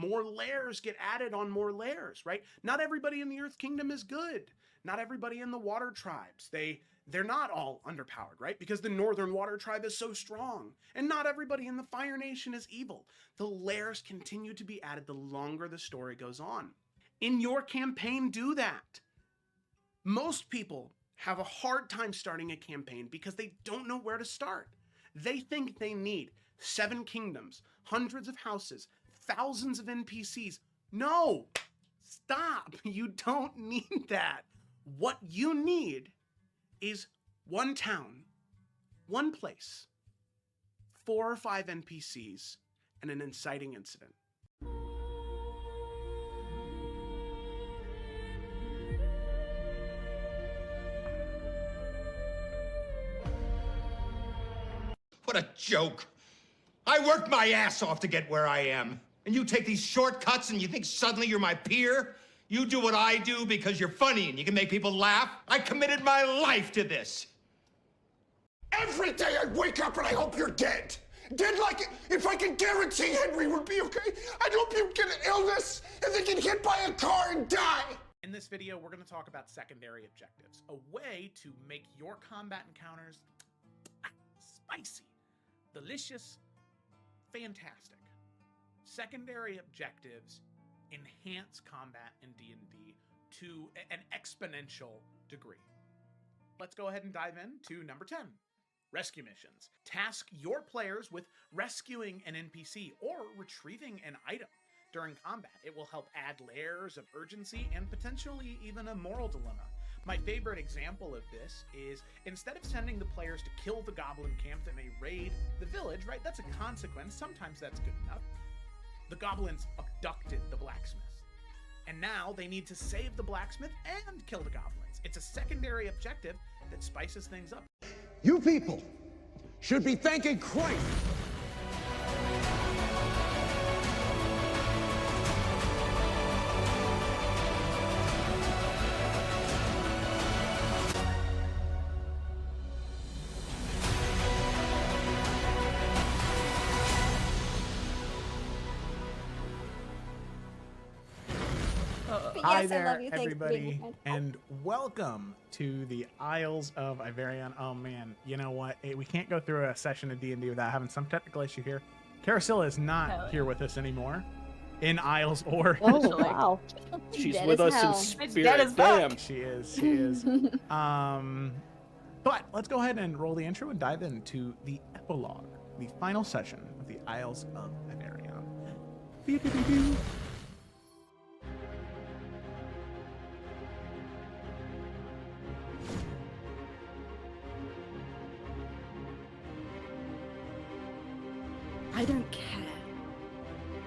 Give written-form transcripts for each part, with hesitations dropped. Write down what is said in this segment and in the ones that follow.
more layers get added on more layers, right? Not everybody in the Earth Kingdom is good. Not everybody in the Water Tribes. They're not all underpowered, right? Because the Northern Water Tribe is so strong. And not everybody in the Fire Nation is evil. The layers continue to be added the longer the story goes on. In your campaign, do that. Most people have a hard time starting a campaign because they don't know where to start. They think they need 7 kingdoms, hundreds of houses, thousands of NPCs. No, stop. You don't need that. What you need is one town, one place, 4 or 5 NPCs, and an inciting incident. What a joke. I worked my ass off to get where I am. And you take these shortcuts and you think suddenly you're my peer? You do what I do because you're funny and you can make people laugh? I committed my life to this. Every day I wake up and I hope you're dead. Dead like if I can guarantee Henry would be okay. I'd hope you get an illness and then get hit by a car and die. In this video, we're going to talk about secondary objectives, a way to make your combat encounters spicy, delicious, fantastic. Secondary objectives enhance combat in D&D to an exponential degree. Let's go ahead and dive into number 10. Rescue missions. Task your players with rescuing an NPC or retrieving an item during combat. It will help add layers of urgency and potentially even a moral dilemma. My favorite example of this is instead of sending the players to kill the goblin camp that may raid the village, right? That's a consequence. Sometimes that's good enough. The goblins abducted the blacksmith. And now they need to save the blacksmith and kill the goblins. It's a secondary objective that spices things up. You people should be thanking Christ. Hi there, everybody, and welcome to the Isles of Iverion. Oh man, you know what? We can't go through a session of D&D without having some technical issue here. Carasilla is not here with us anymore in Isles or... Oh, wow. She's with us in spirit. Damn. She is. But let's go ahead and roll the intro and dive into the Epilogue, the final session of the Isles of Iverion. I don't care.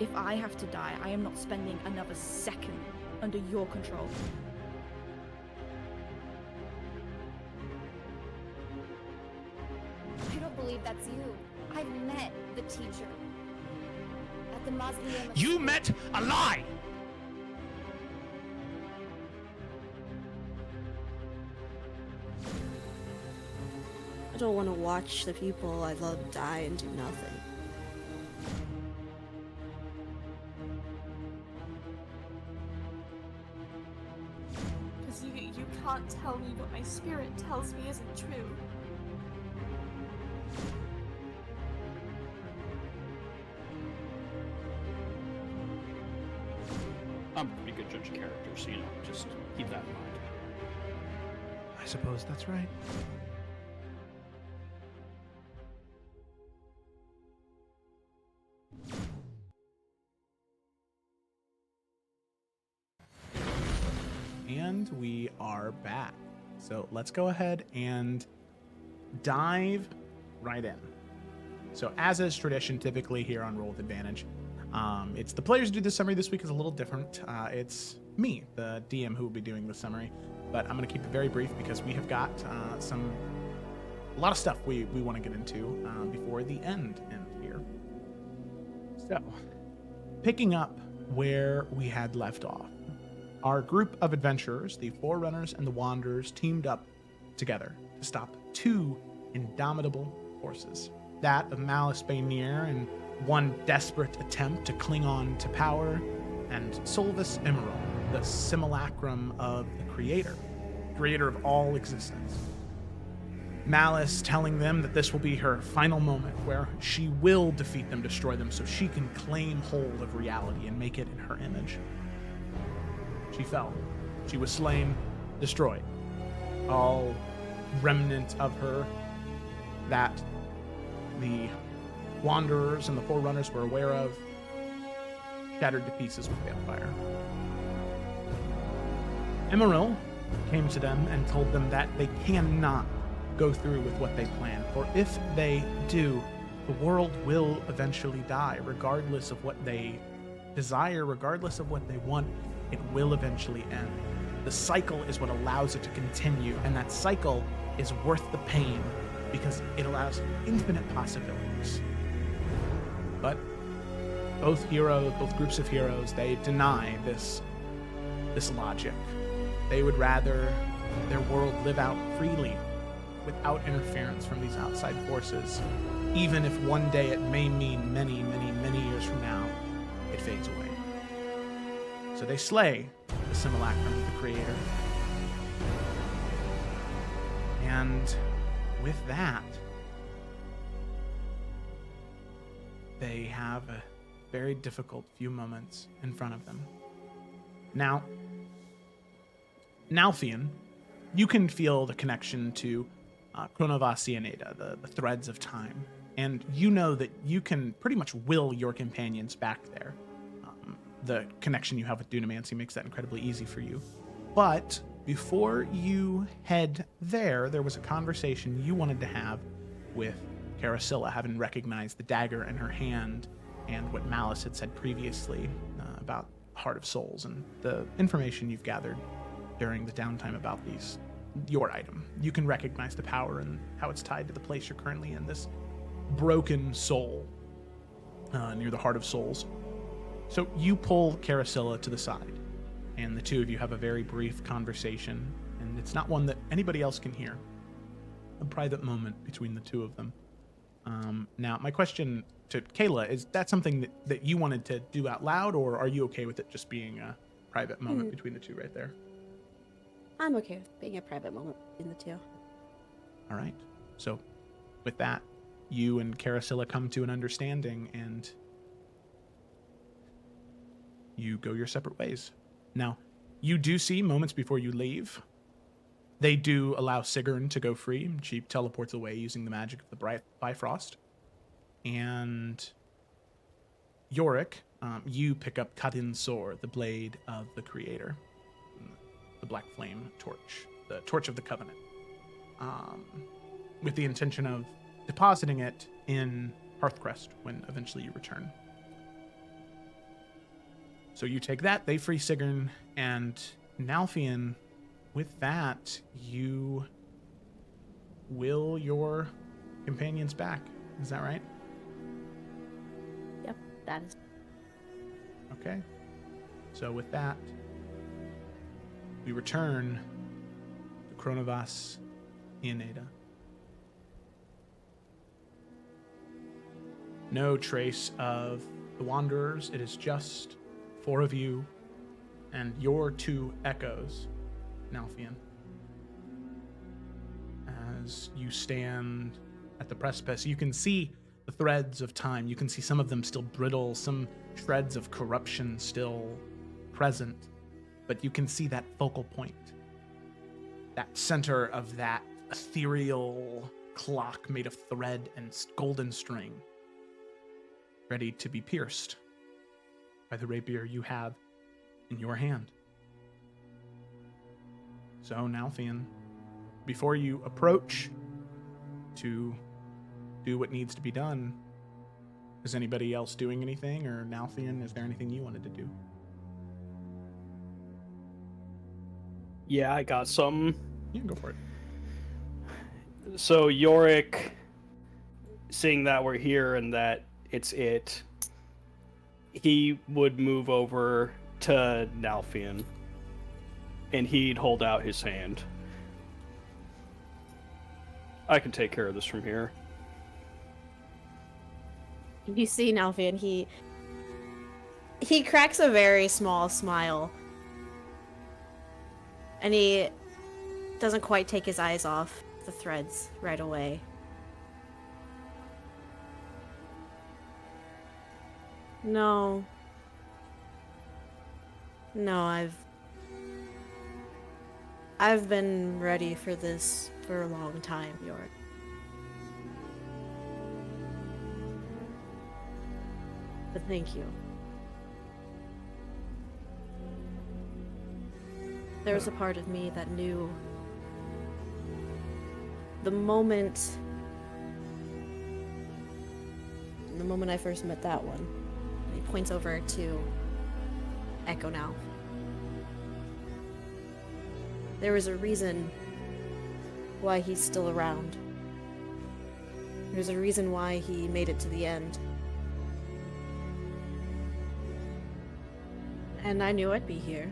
If I have to die, I am not spending another second under your control. I don't believe that's you. I met the teacher at the mausoleum. You met a lie! I don't want to watch the people I love die and do nothing. Because you can't tell me what my spirit tells me isn't true. I'm a pretty good judge of characters, so, just keep that in mind. I suppose that's right. And we are back. So let's go ahead and dive right in. So as is tradition typically here on Roll with Advantage, it's the players who do the summary. This week is a little different. It's me, the DM, who will be doing the summary, but I'm going to keep it very brief because we have got a lot of stuff we want to get into before the end here. So picking up where we had left off, our group of adventurers, the Forerunners and the Wanderers, teamed up together to stop 2 indomitable forces, that of Malice Baynir and one desperate attempt to cling on to power, and Solvus Emerald, the simulacrum of the creator of all existence. Malice telling them that this will be her final moment where she will defeat them, destroy them, so she can claim hold of reality and make it in her image. She fell. She was slain, destroyed. All remnant of her that the Wanderers and the Forerunners were aware of, shattered to pieces with balefire. Emeril came to them and told them that they cannot go through with what they plan, for if they do, the world will eventually die, regardless of what they desire, regardless of what they want, it will eventually end. The cycle is what allows it to continue, and that cycle is worth the pain because it allows infinite possibilities. But both groups of heroes, they deny this logic. They would rather their world live out freely without interference from these outside forces, even if one day it may mean many, many, many years from now, it fades away. So they slay the simulacrum of the creator. And with that, they have a very difficult few moments in front of them. Now, Nalfian, you can feel the connection to Chronovasi and Ada, the threads of time. And you know that you can pretty much will your companions back there. The connection you have with Dunamancy makes that incredibly easy for you. But before you head there was a conversation you wanted to have with Carasilla, having recognized the dagger in her hand and what Malice had said previously about Heart of Souls and the information you've gathered during the downtime about your item. You can recognize the power and how it's tied to the place you're currently in, this broken soul near the Heart of Souls. So you pull Carasilla to the side, and the two of you have a very brief conversation, and it's not one that anybody else can hear. A private moment between the two of them. Now, my question to Kayla, is that something that you wanted to do out loud, or are you okay with it just being a private moment between the two right there? I'm okay with being a private moment in the two. All right. So with that, you and Carasilla come to an understanding, and you go your separate ways. Now, you do see moments before you leave, they do allow Sigrun to go free. She teleports away using the magic of the Bifrost. And Yorick, you pick up Kadin's sword, the blade of the creator, the Black Flame torch, the Torch of the Covenant, with the intention of depositing it in Hearthcrest when eventually you return. So you take that, they free Sigrun, and Nalfian, with that, you will your companions back. Is that right? Yep, that is. Okay. So with that, we return to Chronovas in Ada. No trace of the Wanderers. It is just 4 of you and your 2 echoes, Nalfian. As you stand at the precipice, you can see the threads of time. You can see some of them still brittle, some shreds of corruption still present, but you can see that focal point, that center of that ethereal clock made of thread and golden string, ready to be pierced by the rapier you have in your hand. So, Nalfian, before you approach to do what needs to be done, is anybody else doing anything? Or Nalfian, is there anything you wanted to do? Yeah, I got some. You can go for it. So Yorick, seeing that we're here and that he would move over to Nalfian, and he'd hold out his hand. I can take care of this from here. You see Nalfian, he cracks a very small smile. And he doesn't quite take his eyes off the threads right away. No. No, I've been ready for this for a long time, York. But thank you. There was a part of me that knew the moment I first met that one. And he points over to Echo now. There was a reason why he's still around. There's a reason why he made it to the end. And I knew I'd be here.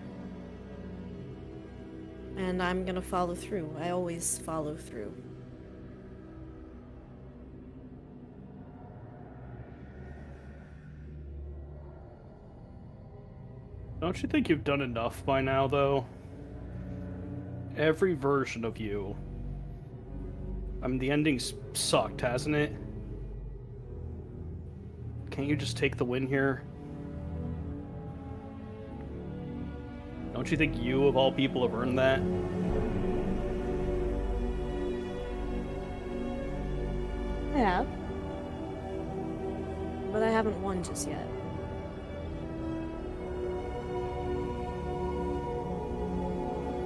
And I'm gonna follow through. I always follow through. Don't you think you've done enough by now, though? Every version of you. I mean, the ending's sucked, hasn't it? Can't you just take the win here? Don't you think you, of all people, have earned that? I have. But I haven't won just yet.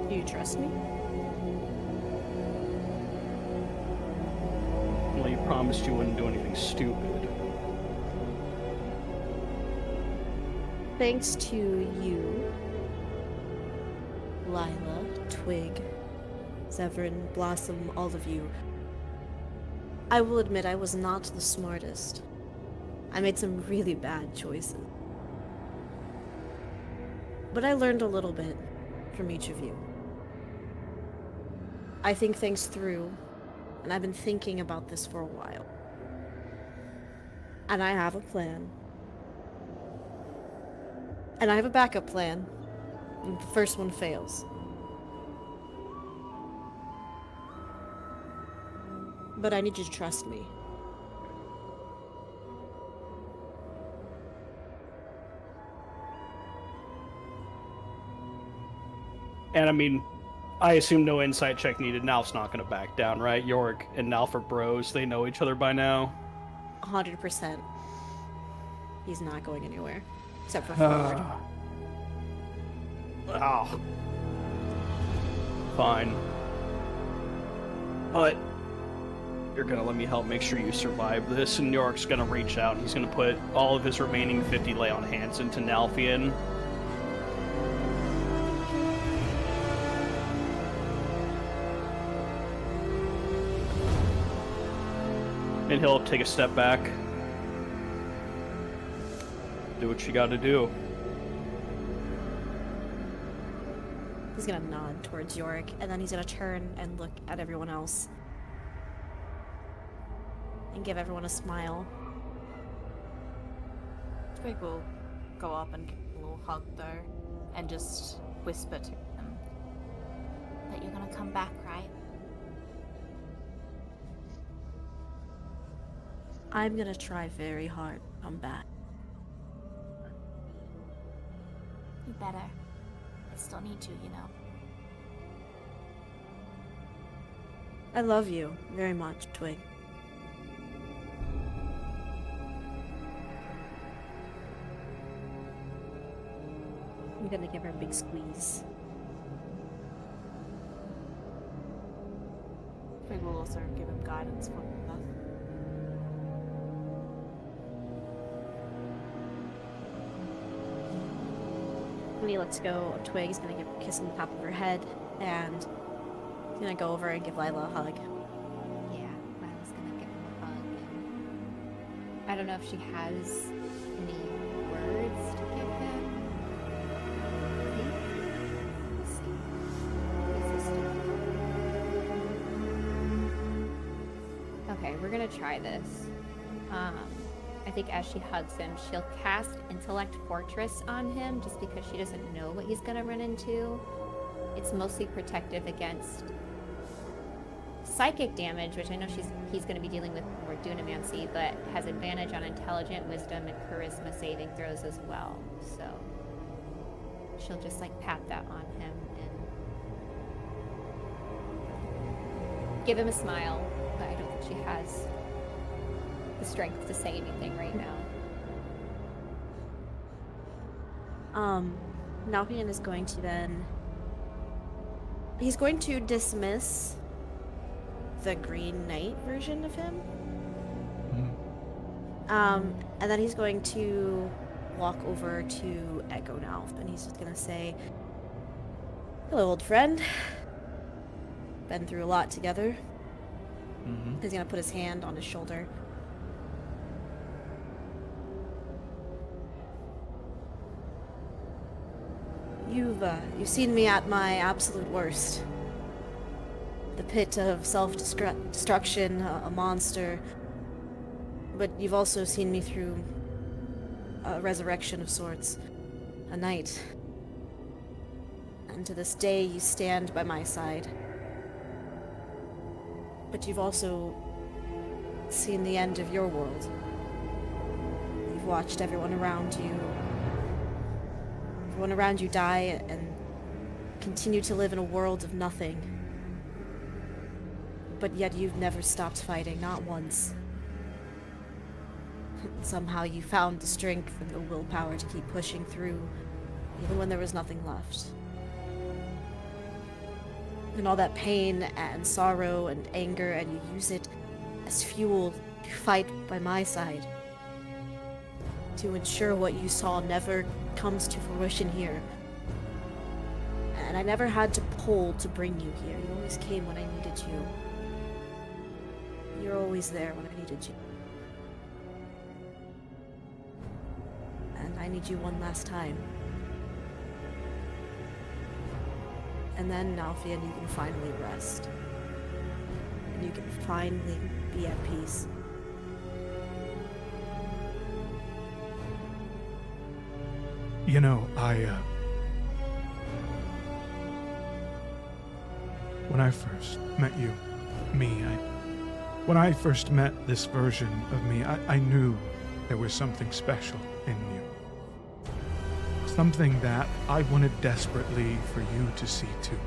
Do you trust me? Well, you promised you wouldn't do anything stupid. Thanks to you, Lila, Twig, Severin, Blossom, all of you, I will admit I was not the smartest. I made some really bad choices. But I learned a little bit from each of you. I think things through, and I've been thinking about this for a while. And I have a plan. And I have a backup plan. And the first one fails. But I need you to trust me. And I mean, I assume no insight check needed. Nalf's not going to back down, right? Yorick and Nalf are bros. They know each other by now. 100%. He's not going anywhere. Except for forward. Oh. Fine. But you're gonna let me help make sure you survive this, and Yorick's gonna reach out and he's gonna put all of his remaining 50 lay on hands into Nalfian. And he'll take a step back. Do what you gotta do. He's gonna nod towards Yorick, and then he's gonna turn and look at everyone else. And give everyone a smile. Twig will go up and give him a little hug, though, and just whisper to him that you're gonna come back, right? I'm gonna try very hard to come back. You better. I still need you, you know. I love you very much, Twig. I'm gonna give her a big squeeze. Twig will also give him guidance from Beth. When he lets go of Twig, he's gonna give her a kiss on the top of her head, and he's gonna go over and give Lila a hug. Yeah, Lila's gonna give him a hug. And I don't know if she has any words to give him. Let's see. Is this okay, we're gonna try this. I think as she hugs him, she'll cast Intellect Fortress on him just because she doesn't know what he's going to run into. It's mostly protective against psychic damage, which I know he's going to be dealing with more Dunamancy, but has advantage on Intelligent, Wisdom, and Charisma saving throws as well. So she'll just like pat that on him and give him a smile, but I don't think she has the strength to say anything right now. Nalfian is going to then... He's going to dismiss the Green Knight version of him. And then he's going to walk over to Echo now, and he's just gonna say, "Hello, old friend. Been through a lot together." He's gonna put his hand on his shoulder. You've seen me at my absolute worst. The pit of self-destruction, a monster. But you've also seen me through a resurrection of sorts. A knight. And to this day, you stand by my side. But you've also seen the end of your world. You've watched everyone around you die and continue to live in a world of nothing. But yet you've never stopped fighting, not once. Somehow you found the strength and the willpower to keep pushing through, even when there was nothing left. And all that pain and sorrow and anger, and you use it as fuel to fight by my side. To ensure what you saw never comes to fruition here. And I never had to pull to bring you here. You always came when I needed you. You're always there when I needed you. And I need you one last time. And then, Nalfian, you can finally rest. And you can finally be at peace. You know, when I first met you, when I first met this version of me, I knew there was something special in you. Something that I wanted desperately for you to see too.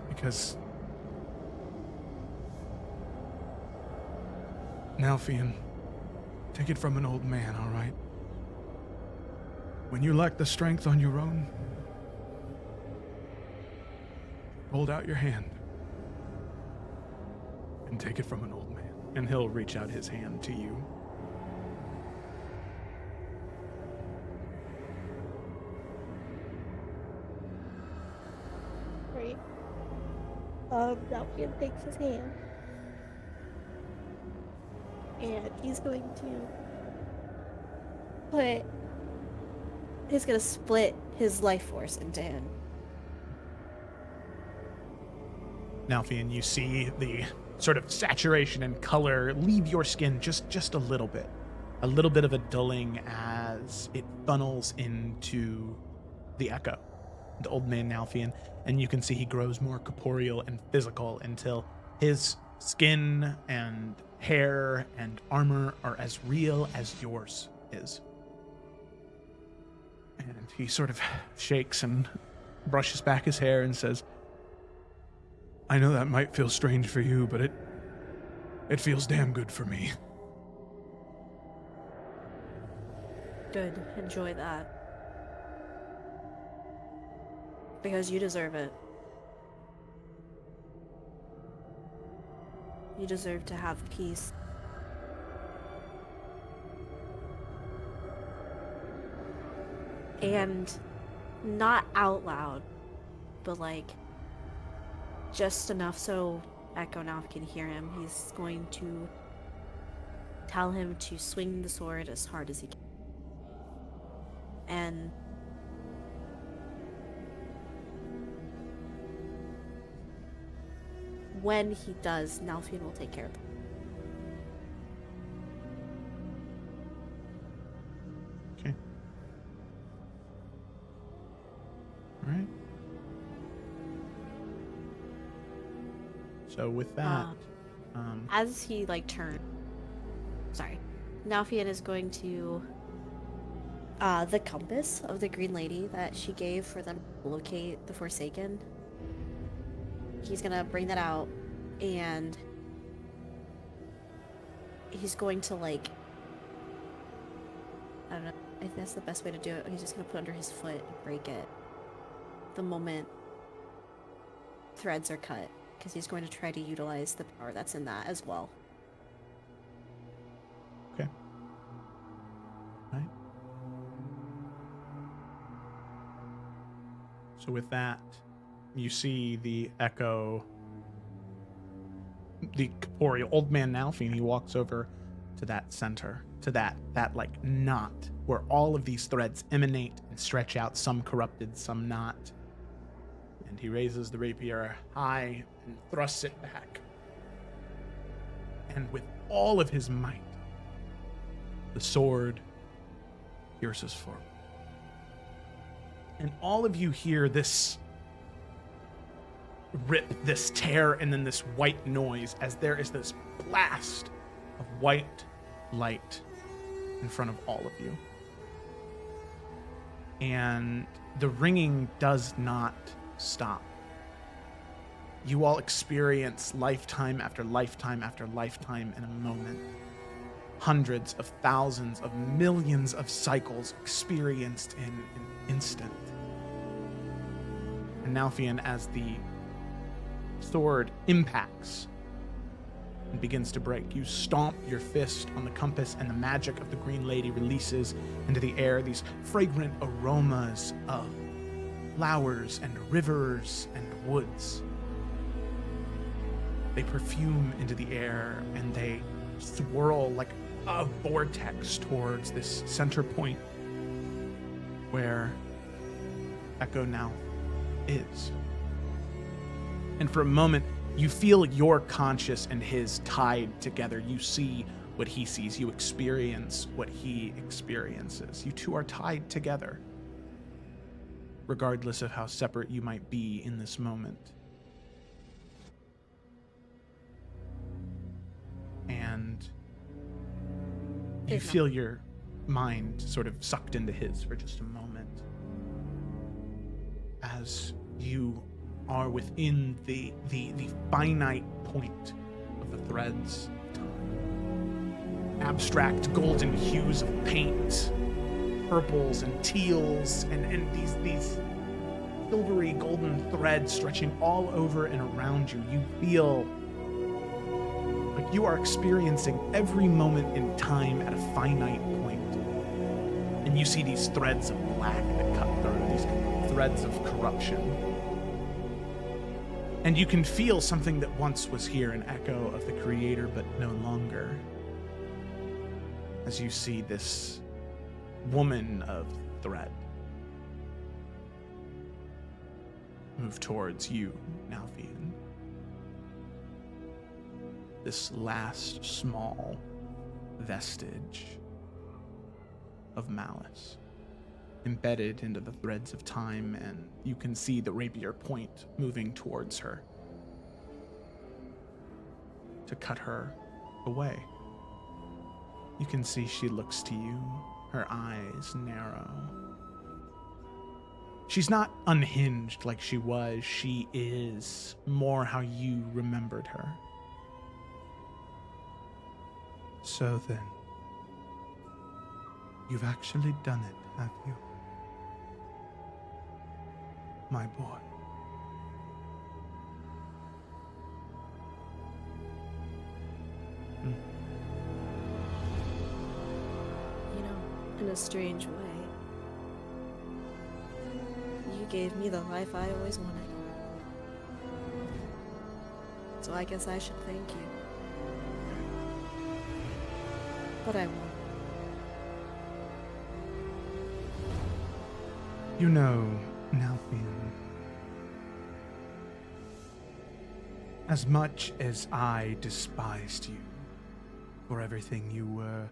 Because Nalfian, take it from an old man, all right? When you lack the strength on your own, hold out your hand and take it from an old man. And he'll reach out his hand to you. Great. Nalfian takes his hand. And he's going to he's gonna split his life force into him. Nalfian, you see the sort of saturation and color leave your skin just a little bit. A little bit of a dulling as it funnels into the Echo, the old man Nalfian, and you can see he grows more corporeal and physical until his skin and hair and armor are as real as yours is. And he sort of shakes and brushes back his hair and says, I know that might feel strange for you, but it feels damn good for me. Good. Enjoy that. Because you deserve it. You deserve to have peace. And not out loud, but like just enough so Echo now can hear him. He's going to tell him to swing the sword as hard as he can. And when he does, Nalfian will take care of it. Okay. All right. So with that, as he turns, Nalfian is going to the compass of the Green Lady that she gave for them to locate the Forsaken. He's gonna bring that out, and he's going to I don't know. I think that's the best way to do it. He's just gonna put it under his foot and break it the moment threads are cut, because he's going to try to utilize the power that's in that as well. okay. Right. So with that, you see the echo, the corporeal old man Nalfian. He walks over to that center, to that knot where all of these threads emanate and stretch out, some corrupted, some not. And he raises the rapier high and thrusts it back. And with all of his might, the sword pierces forward. And all of you hear this rip, this tear, and then this white noise as there is this blast of white light in front of all of you. And the ringing does not stop. You all experience lifetime after lifetime after lifetime in a moment. Hundreds of thousands of millions of cycles experienced in an instant. And Nalfian, as the sword impacts and begins to break, you stomp your fist on the compass, and the magic of the Green Lady releases into the air these fragrant aromas of flowers and rivers and woods. They perfume into the air, and they swirl like a vortex towards this center point where Echo now is. And for a moment, you feel your conscious and his tied together. You see what he sees. You experience what he experiences. You two are tied together, regardless of how separate you might be in this moment. And you feel your mind sort of sucked into his for just a moment, as you are within the finite point of the threads of time. Abstract golden hues of paint, purples and teals, and these silvery golden threads stretching all over and around you. You feel like you are experiencing every moment in time at a finite point. And you see these threads of black that cut through, these threads of corruption. And you can feel something that once was here, an echo of the Creator, but no longer. As you see this woman of thread move towards you, Nalfian. This last small vestige of malice embedded into the threads of time, and you can see the rapier point moving towards her to cut her away. You can see she looks to you, her eyes narrow. She's not unhinged like she was. She is more how you remembered her. So then, you've actually done it, have you? My boy. In a strange way, you gave me the life I always wanted. So I guess I should thank you. But I won't. You know, Nalfian, As much as I despised you for everything you were,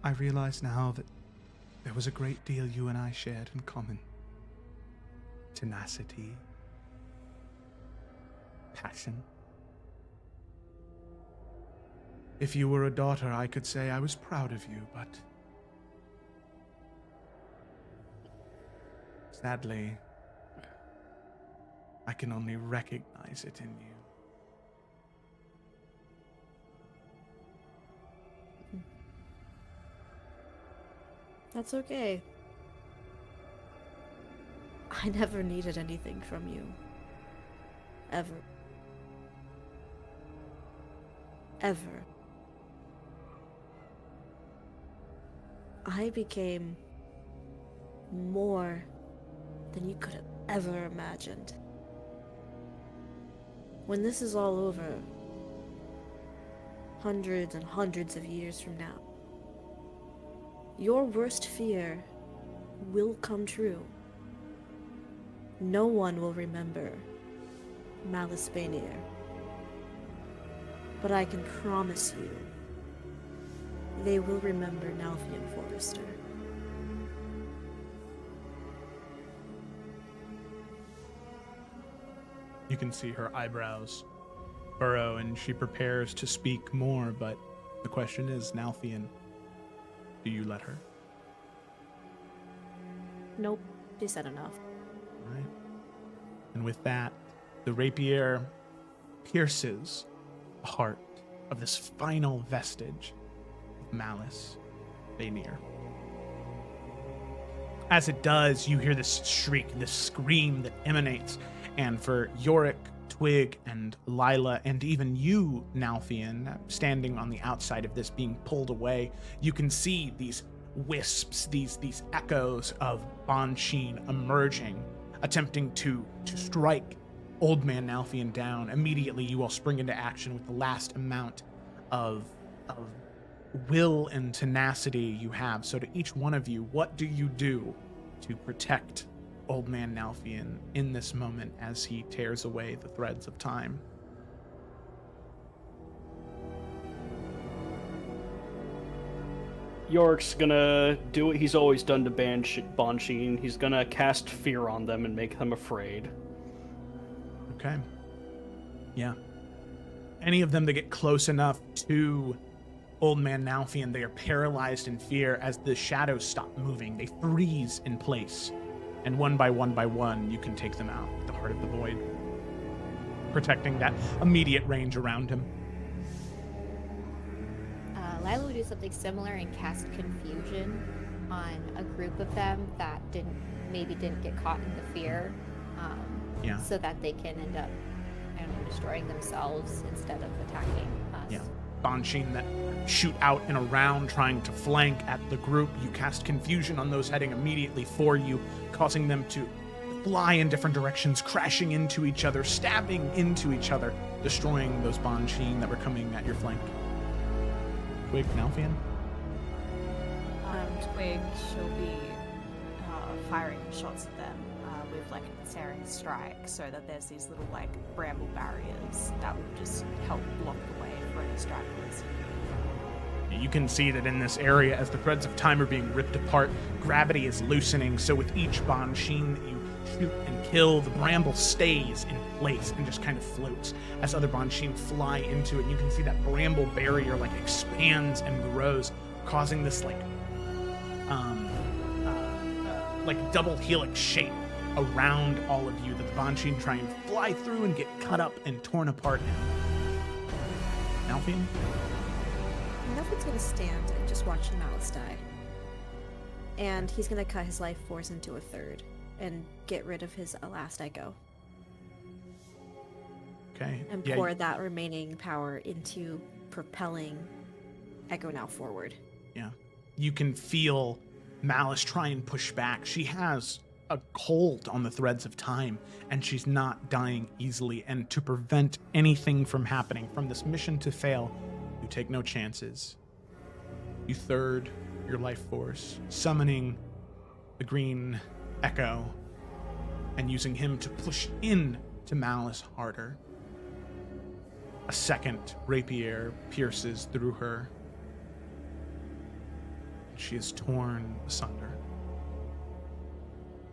I realize now that there was a great deal you and I shared in common. Tenacity, passion. If you were a daughter, I could say I was proud of you, but sadly, I can only recognize it in you. That's okay. I never needed anything from you. Ever. Ever. I became more than you could have ever imagined. When this is all over, hundreds and hundreds of years from now, your worst fear will come true. No one will remember Malice Bainier. But I can promise you, they will remember Nalfian Forrester. You can see her eyebrows furrow, and she prepares to speak more, but the question is, Nalfian, do you let her? Nope, she said enough. All right. And with that, the rapier pierces the heart of this final vestige of Malice Bainier. As it does, you hear this shriek, this scream that emanates, and for Yorick, Twig, and Lila, and even you, Nalfian, standing on the outside of this being pulled away, you can see these wisps, these echoes of Bansheen emerging, attempting to strike Old Man Nalfian down. Immediately, you all spring into action with the last amount of will and tenacity you have. So to each one of you, what do you do to protect Old Man Nalfian in this moment as he tears away the threads of time? Yorick's gonna do what he's always done to Bansheen. He's gonna cast fear on them and make them afraid. Okay. Yeah. Any of them that get close enough to Old Man Nalfian, they are paralyzed in fear as the shadows stop moving. They freeze in place. And one by one, you can take them out at the heart of the void, protecting that immediate range around him. Lila would do something similar and cast confusion on a group of them that didn't get caught in the fear, so that they can end up, I don't know, destroying themselves instead of attacking us. Yeah. Bansheen that shoot out and around trying to flank at the group. You cast confusion on those heading immediately for you, causing them to fly in different directions, crashing into each other, stabbing into each other, destroying those Bansheen that were coming at your flank. Twig, Nalfian? Twig, she'll be firing shots at them with like a searing strike, so that there's these little like bramble barriers that will just help block the way for any stragglers. You can see that in this area, as the threads of time are being ripped apart, gravity is loosening, so with each Bansheen that you shoot and kill, the bramble stays in place and just kind of floats as other Bansheen fly into it. And you can see that bramble barrier like expands and grows, causing this like double helix shape around all of you that the Bansheen try and fly through and get cut up and torn apart in. Nalfian? Nalfian's gonna stand and just watch Malice die. And he's gonna cut his life force into a third and get rid of his last echo. Okay. And pour that remaining power into propelling Echo now forward. Yeah. You can feel Malice try and push back. She has a hold on the threads of time, and she's not dying easily. And to prevent anything from happening, from this mission to fail, you take no chances. You third your life force, summoning the green Echo and using him to push in to Malice harder. A second rapier pierces through her. She is torn asunder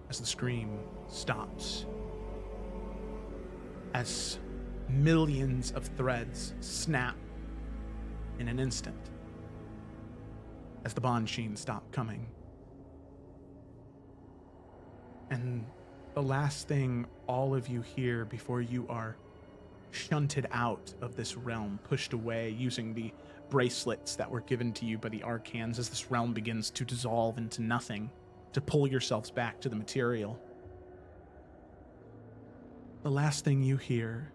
as the scream stops, as millions of threads snap in an instant, as the bond sheens stop coming. And the last thing all of you hear before you are shunted out of this realm, pushed away using the bracelets that were given to you by the Arcans as this realm begins to dissolve into nothing, to pull yourselves back to the material. The last thing you hear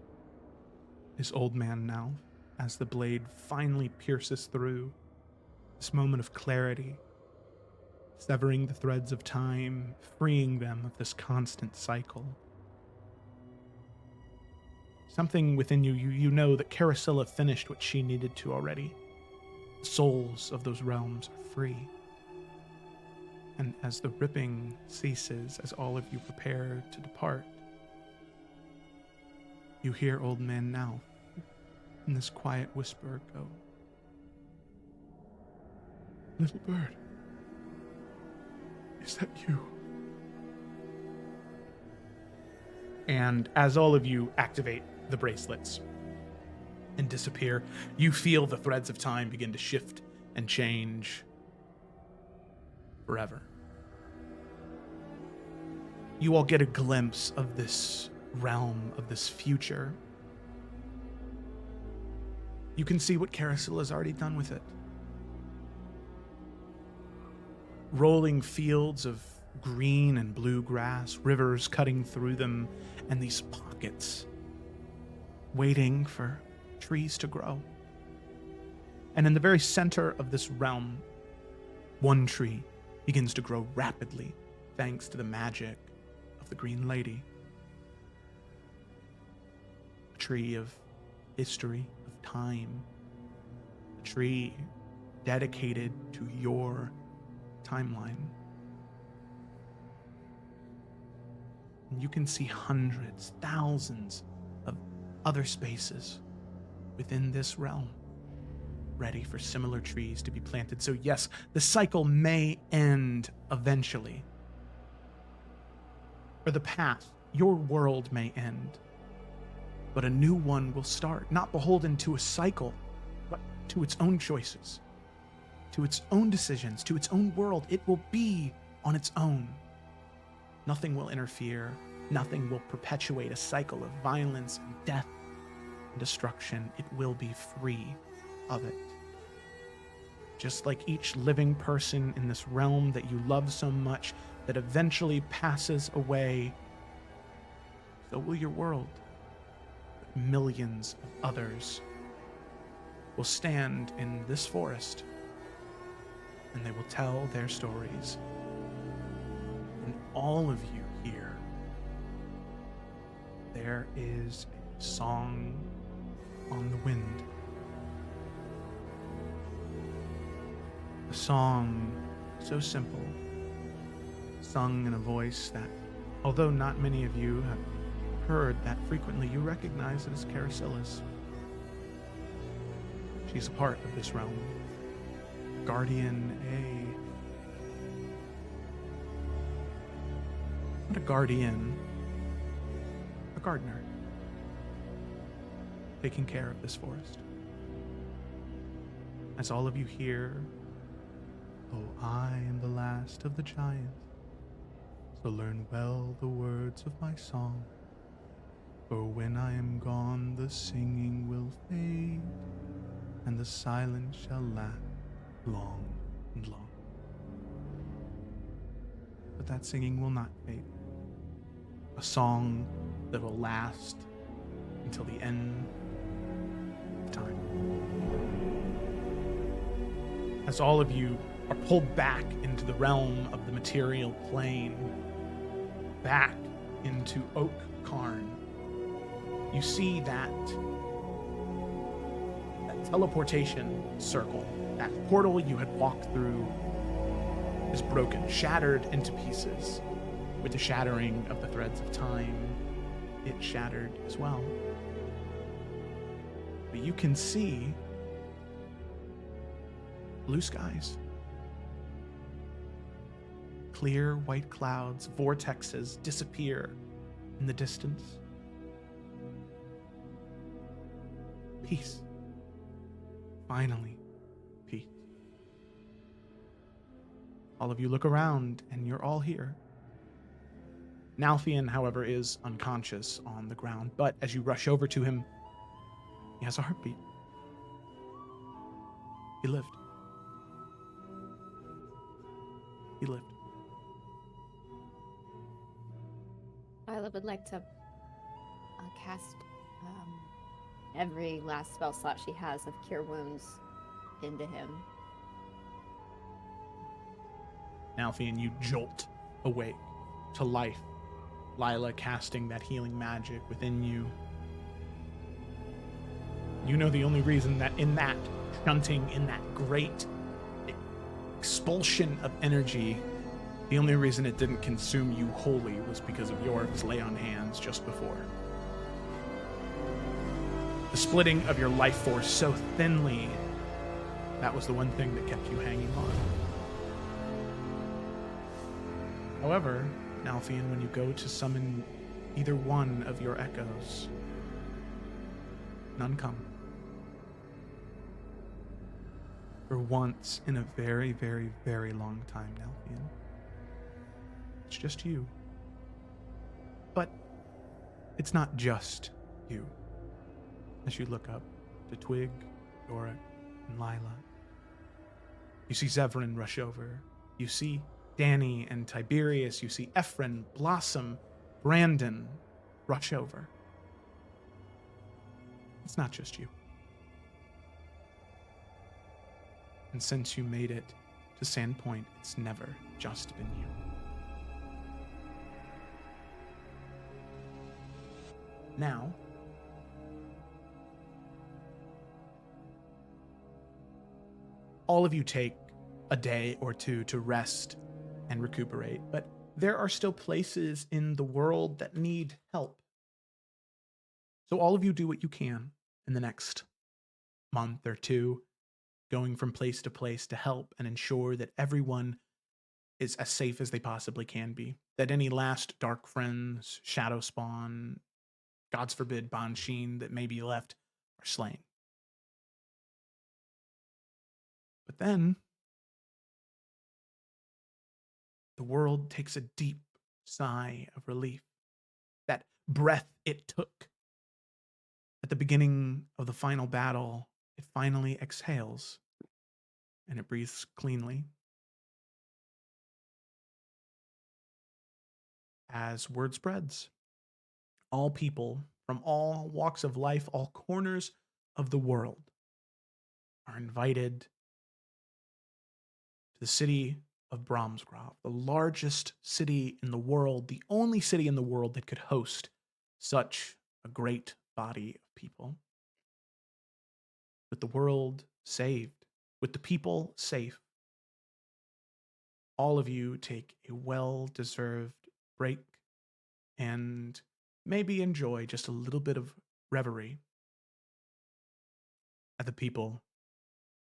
is Old Man Now, as the blade finally pierces through, this moment of clarity, severing the threads of time, freeing them of this constant cycle. Something within you know that Carasilla finished what she needed to already. The souls of those realms are free. And as the ripping ceases, as all of you prepare to depart, you hear Old Man Now in this quiet whisper go, "Little bird, is that you?" And as all of you activate the bracelets and disappear, you feel the threads of time begin to shift and change forever. You all get a glimpse of this realm, of this future. You can see what Carousel has already done with it. Rolling fields of green and blue grass, rivers cutting through them, and these pockets waiting for trees to grow. And in the very center of this realm, one tree begins to grow rapidly thanks to the magic of the Green Lady. A tree of history, of time. A tree dedicated to your timeline. And you can see hundreds, thousands of other spaces within this realm ready for similar trees to be planted. So yes, the cycle may end eventually. For the past, your world may end, but a new one will start, not beholden to a cycle, but to its own choices, to its own decisions, to its own world. It will be on its own. Nothing will interfere. Nothing will perpetuate a cycle of violence and death and destruction. It will be free of it. Just like each living person in this realm that you love so much that eventually passes away, so will your world. But millions of others will stand in this forest and they will tell their stories. And all of you here, there is a song on the wind. A song so simple, sung in a voice that, although not many of you have heard that frequently, you recognize it as Caracella's. She's a part of this realm. Guardian, not a guardian, a gardener, taking care of this forest. As all of you hear, "Oh, I am the last of the giants, so learn well the words of my song. For when I am gone, the singing will fade, and the silence shall last long and long." But that singing will not fade. A song that will last until the end of time. As all of you are pulled back into the realm of the material plane, back into Oak Cairn, you see that teleportation circle, that portal you had walked through, is broken, shattered into pieces. With the shattering of the threads of time, it shattered as well. But you can see blue skies. Clear white clouds, vortexes disappear in the distance. Peace. Finally, peace. All of you look around, and you're all here. Nalthian, however, is unconscious on the ground, but as you rush over to him, he has a heartbeat. He lived. He lived. Isla would like to cast every last spell slot she has of Cure Wounds into him. Nalthian, you jolt awake to life. Lila casting that healing magic within you. You know the only reason that in that shunting, in that great expulsion of energy, the only reason it didn't consume you wholly was because of Yorick's lay on hands just before. The splitting of your life force so thinly, that was the one thing that kept you hanging on. However, Nalthian, when you go to summon either one of your echoes, none come. For once in a very, very, very long time, Nalthian. It's just you. But it's not just you. As you look up to Twig, Yorick, and Lila, you see Zevran rush over. You see Danny and Tiberius. You see Ephron, Blossom, Brandon rush over. It's not just you. And since you made it to Sandpoint, it's never just been you. Now, all of you take a day or two to rest and recuperate, but there are still places in the world that need help. So all of you do what you can in the next month or two, going from place to place to help and ensure that everyone is as safe as they possibly can be, that any last dark friends, shadow spawn, gods forbid, Bansheen that may be left are slain. But then the world takes a deep sigh of relief. That breath it took at the beginning of the final battle, it finally exhales and it breathes cleanly. As word spreads, all people from all walks of life, all corners of the world are invited to the city of Bromsgrove, the largest city in the world, the only city in the world that could host such a great body of people. With the world saved, with the people safe, all of you take a well-deserved break and maybe enjoy just a little bit of reverie at the people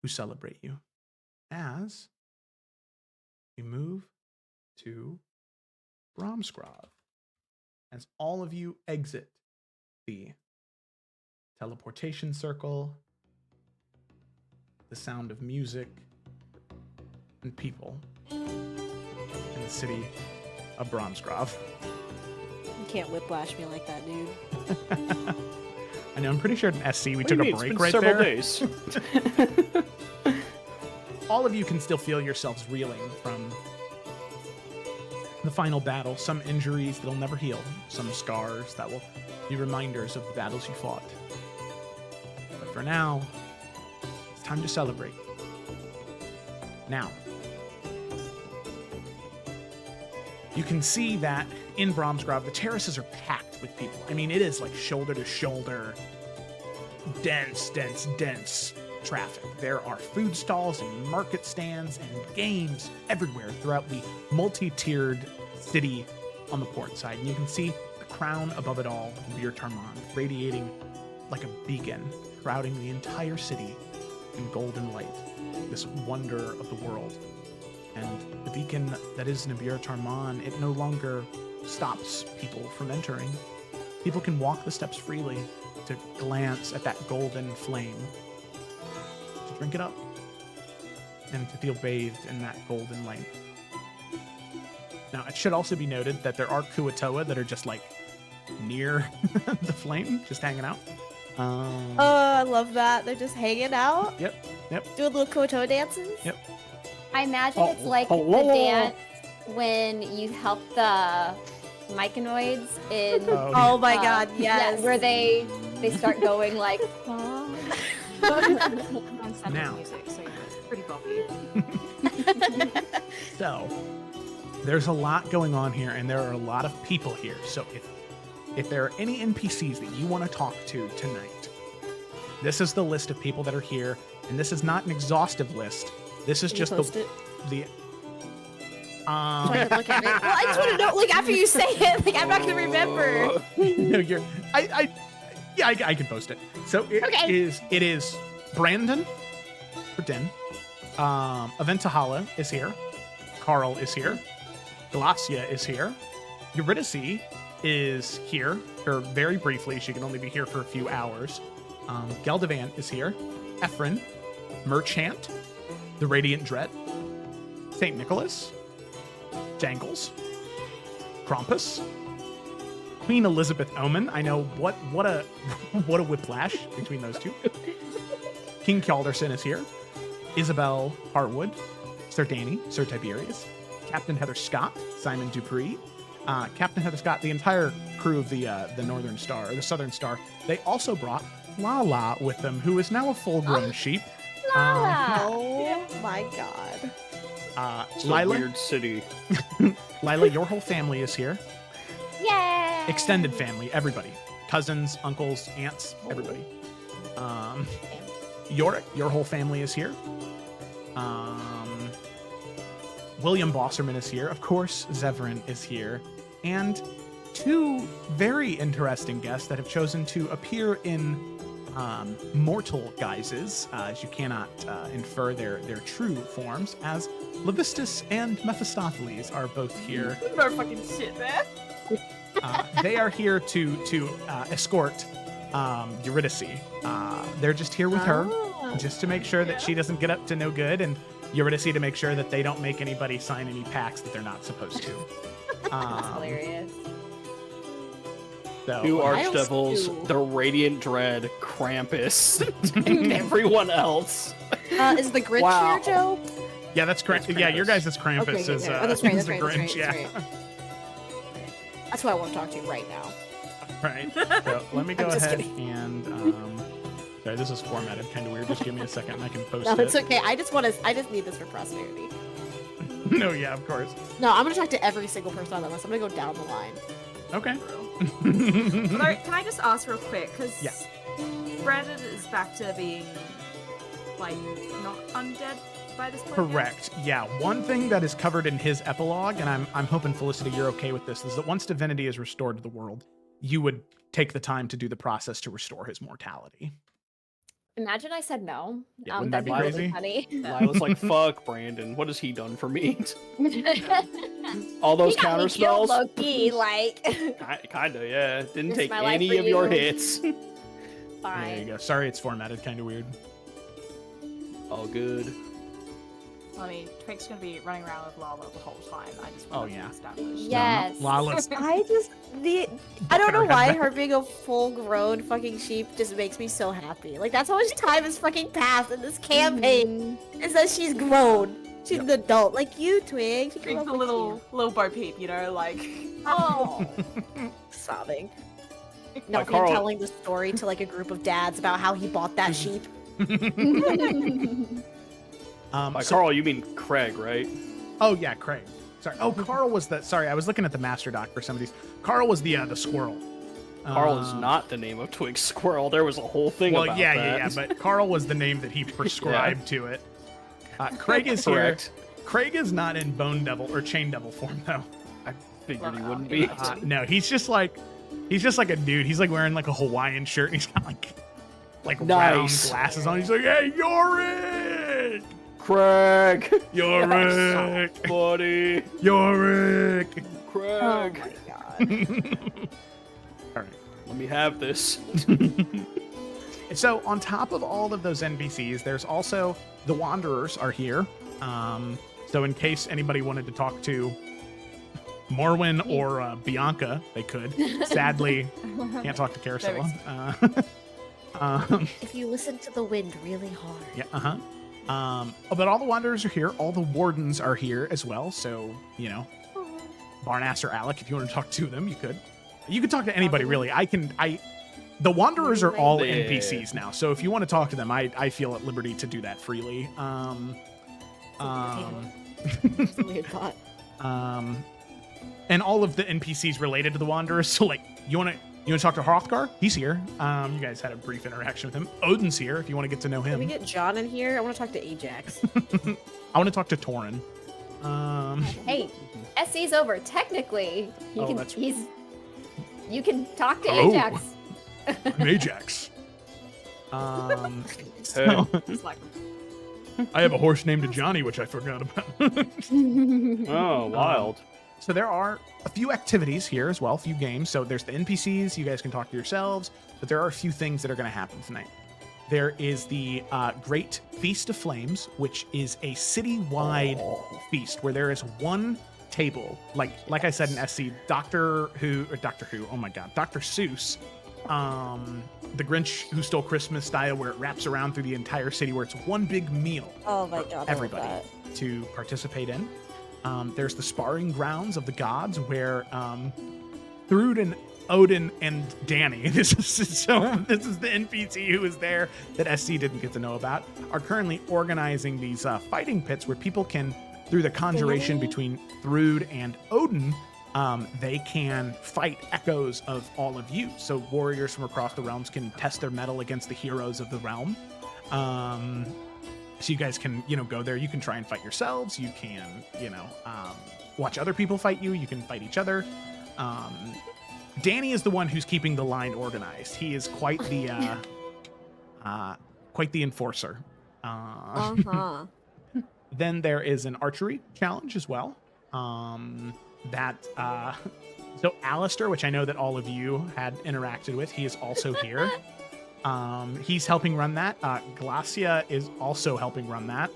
who celebrate you. As we move to Bromsgrove, as all of you exit the teleportation circle, the sound of music and people in the city of Bromsgrove. You can't whiplash me like that, dude. I know, I'm pretty sure in SC we took a break right several there. Days. All of you can still feel yourselves reeling from the final battle. Some injuries that'll never heal, some scars that will be reminders of the battles you fought. But for now, it's time to celebrate. Now, you can see that in Bromsgrove, the terraces are packed with people. I mean, it is like shoulder to shoulder, dense traffic. There are food stalls and market stands and games everywhere throughout the multi-tiered city on the port side. And you can see the crown above it all, Rear Tarmon, radiating like a beacon shrouding the entire city in golden light, this wonder of the world. And the beacon that is Nabir Tarman, it no longer stops people from entering. People can walk the steps freely to glance at that golden flame, to drink it up, and to feel bathed in that golden light. Now, it should also be noted that there are Kuatoa that are just like near the flame, just hanging out. Oh, I love that. They're just hanging out. Yep. Doing little Koto dances. Yep. I imagine it's like the dance when you help the myconoids in. Oh my god, yes. Yeah, where they start going like. Now. Music, so yeah, it's pretty boppy. So, there's a lot going on here, and there are a lot of people here. So if there are any NPCs that you want to talk to tonight, this is the list of people that are here, and this is not an exhaustive list. This is just the So I can look at it. Well, I just want to know, like, after you say it, like, I'm not gonna remember. No, I can post it. So it is Brandon for Din. Aventahala is here. Carl is here. Glacia is here. Eurydice is here, or very briefly. She can only be here for a few hours. Geldevan is here. Ephron, Merchant, the Radiant Dread, St. Nicholas, Jangles, Krampus, Queen Elizabeth Omen. I know what a whiplash between those two. King Kjaldarson is here. Isabel Harwood, Sir Danny, Sir Tiberius, Captain Heather Scott, Simon Dupree, Captain Heather Scott, the entire crew of the Northern Star, or the Southern Star. They also brought Lala with them, who is now a full-grown sheep. Lala! Oh my god. It's a Lila, weird city. Lila, your whole family is here. Yay! Extended family, everybody. Cousins, uncles, aunts, everybody. Yorick, your whole family is here. William Bosserman is here. Of course, Zevran is here. And two very interesting guests that have chosen to appear in mortal guises, as you cannot infer their true forms, as Levistus and Mephistopheles are both here. No fucking shit, man. They are here to escort Eurydice. They're just here with her, just to make sure that she doesn't get up to no good, and Eurydice to make sure that they don't make anybody sign any pacts that they're not supposed to. That's hilarious. So, Two Archdevils, the Radiant Dread, Krampus, and everyone else. Is the Grinch here, Joe? yeah, that's correct. Yeah, your guys' Krampus Okay, is that's right. is That's the right. Grinch. That's Yeah. right. That's who I want to talk to right now. Right. So let me go I'm just ahead kidding. and sorry, this is formatted kind of weird. Just give me a second and I can post No, it. it's okay. I just need this for posterity. No, yeah, of course. No, I'm gonna talk to every single person on the list. I'm gonna go down the line. Okay. Can I just ask real quick? Because Yeah. Brandon is back to being, like, not undead by this point. Correct. Yeah. One thing that is covered in his epilogue, and I'm hoping Felicity, you're okay with this, is that once divinity is restored to the world, you would take the time to do the process to restore his mortality. Imagine I said no. Yeah, wouldn't that be really crazy? funny. Lila's like, fuck Brandon. What has he done for me? All those He got counter me killed, spells? low-key, like. Kinda, yeah. Didn't Risked take my life any for of your you. hits. There you Fine. go. Sorry, it's formatted kind of weird. All good. I mean, Twig's gonna be running around with Lala the whole time. I just want Oh, that to yeah. be established. Yes. Lala's I don't know why her being a full-grown fucking sheep just makes me so happy. Like, that's how much time has fucking passed in this campaign. Is that she's grown. She's an adult, like you, Twig. She grew Twig's up a with little Bo Peep, you know, like. Oh, sobbing. Nothing Carl- telling the story to like a group of dads about how he bought that sheep. By so- Carl, you mean Craig, right? Oh yeah, Craig. Sorry. Oh, Carl was the. Sorry, I was looking at the master doc for some of these. Carl was the squirrel. Carl is not the name of Twig Squirrel. There was a whole thing Well, about yeah, that. yeah. But Carl was the name that he prescribed to it. Craig is Correct. here. Craig is not in Bone Devil or Chain Devil form though. I figured he Well, wouldn't be. No, he's just like a dude. He's like wearing like a Hawaiian shirt. And he's got like like Nice. round glasses on. He's like, "Hey, Yorick! Craig! Yorick! Buddy! Yorick!" Craig! Oh my god. All right. Let me have this. So on top of all of those NPCs, there's also the Wanderers are here. So in case anybody wanted to talk to Morwen or Bianca, they could. Sadly, can't talk to Carousel. If you listen to the wind really hard. Yeah, but all the Wanderers are here. All the Wardens are here as well. So, you know, Barnass or Alec, if you want to talk to them, you could. You could talk to anybody, really. The Wanderers are all NPCs now. So if you want to talk to them, I feel at liberty to do that freely. It's a weird thought. And all of the NPCs related to the Wanderers. So, like, you want to talk to Hrothgar? He's here. You guys had a brief interaction with him. Odin's here if you want to get to know him. Can we get John in here? I want to talk to Ajax. I want to talk to Torin. Hey, SC's over. Technically, that's right. You can talk to Hello. Ajax. I'm Ajax. Hey. It's like, I have a horse named Johnny, which I forgot about. Oh, wild. So there are a few activities here as well, a few games. So there's the NPCs. You guys can talk to yourselves. But there are a few things that are going to happen tonight. There is the Great Feast of Flames, which is a city-wide feast where there is one table. Like I said in SC, Doctor Seuss, the Grinch Who Stole Christmas style, where it wraps around through the entire city, where it's one big meal. Oh my god, I love everybody that. to participate in. There's the sparring grounds of the gods, where Thrud and Odin and Danny, this is the NPC who is there that SC didn't get to know about, are currently organizing these fighting pits where people can, through the conjuration between Thrud and Odin, they can fight echoes of all of you. So warriors from across the realms can test their mettle against the heroes of the realm. So you guys can, go there. You can try and fight yourselves. You can, watch other people fight you. You can fight each other. Danny is the one who's keeping the line organized. He is quite the enforcer. Then there is an archery challenge as well. So Alistair, which I know that all of you had interacted with, he is also here. He's helping run that. Glacia is also helping run that.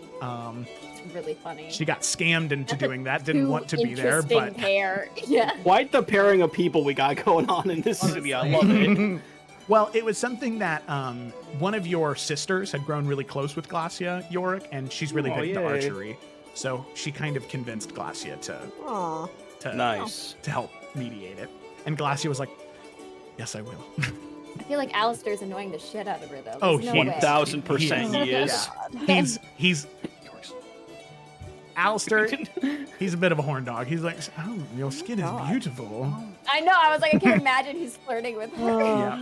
It's really funny. She got scammed into doing that. Didn't want to be there, but pair. Yeah. Quite the pairing of people we got going on in this city. I love it. Well, it was something that one of your sisters had grown really close with Glacia, Yorick, and she's really good at archery. So she kind of convinced Glacia to help mediate it. And Glacia was like, "Yes, I will." I feel like Alistair's annoying the shit out of her, though. Oh, There's no way. 1000% he is. Yeah. He's Alistair, he's a bit of a horn dog. He's like, "Oh, your skin is beautiful." I know. I was like, I can't imagine he's flirting with her. Yeah.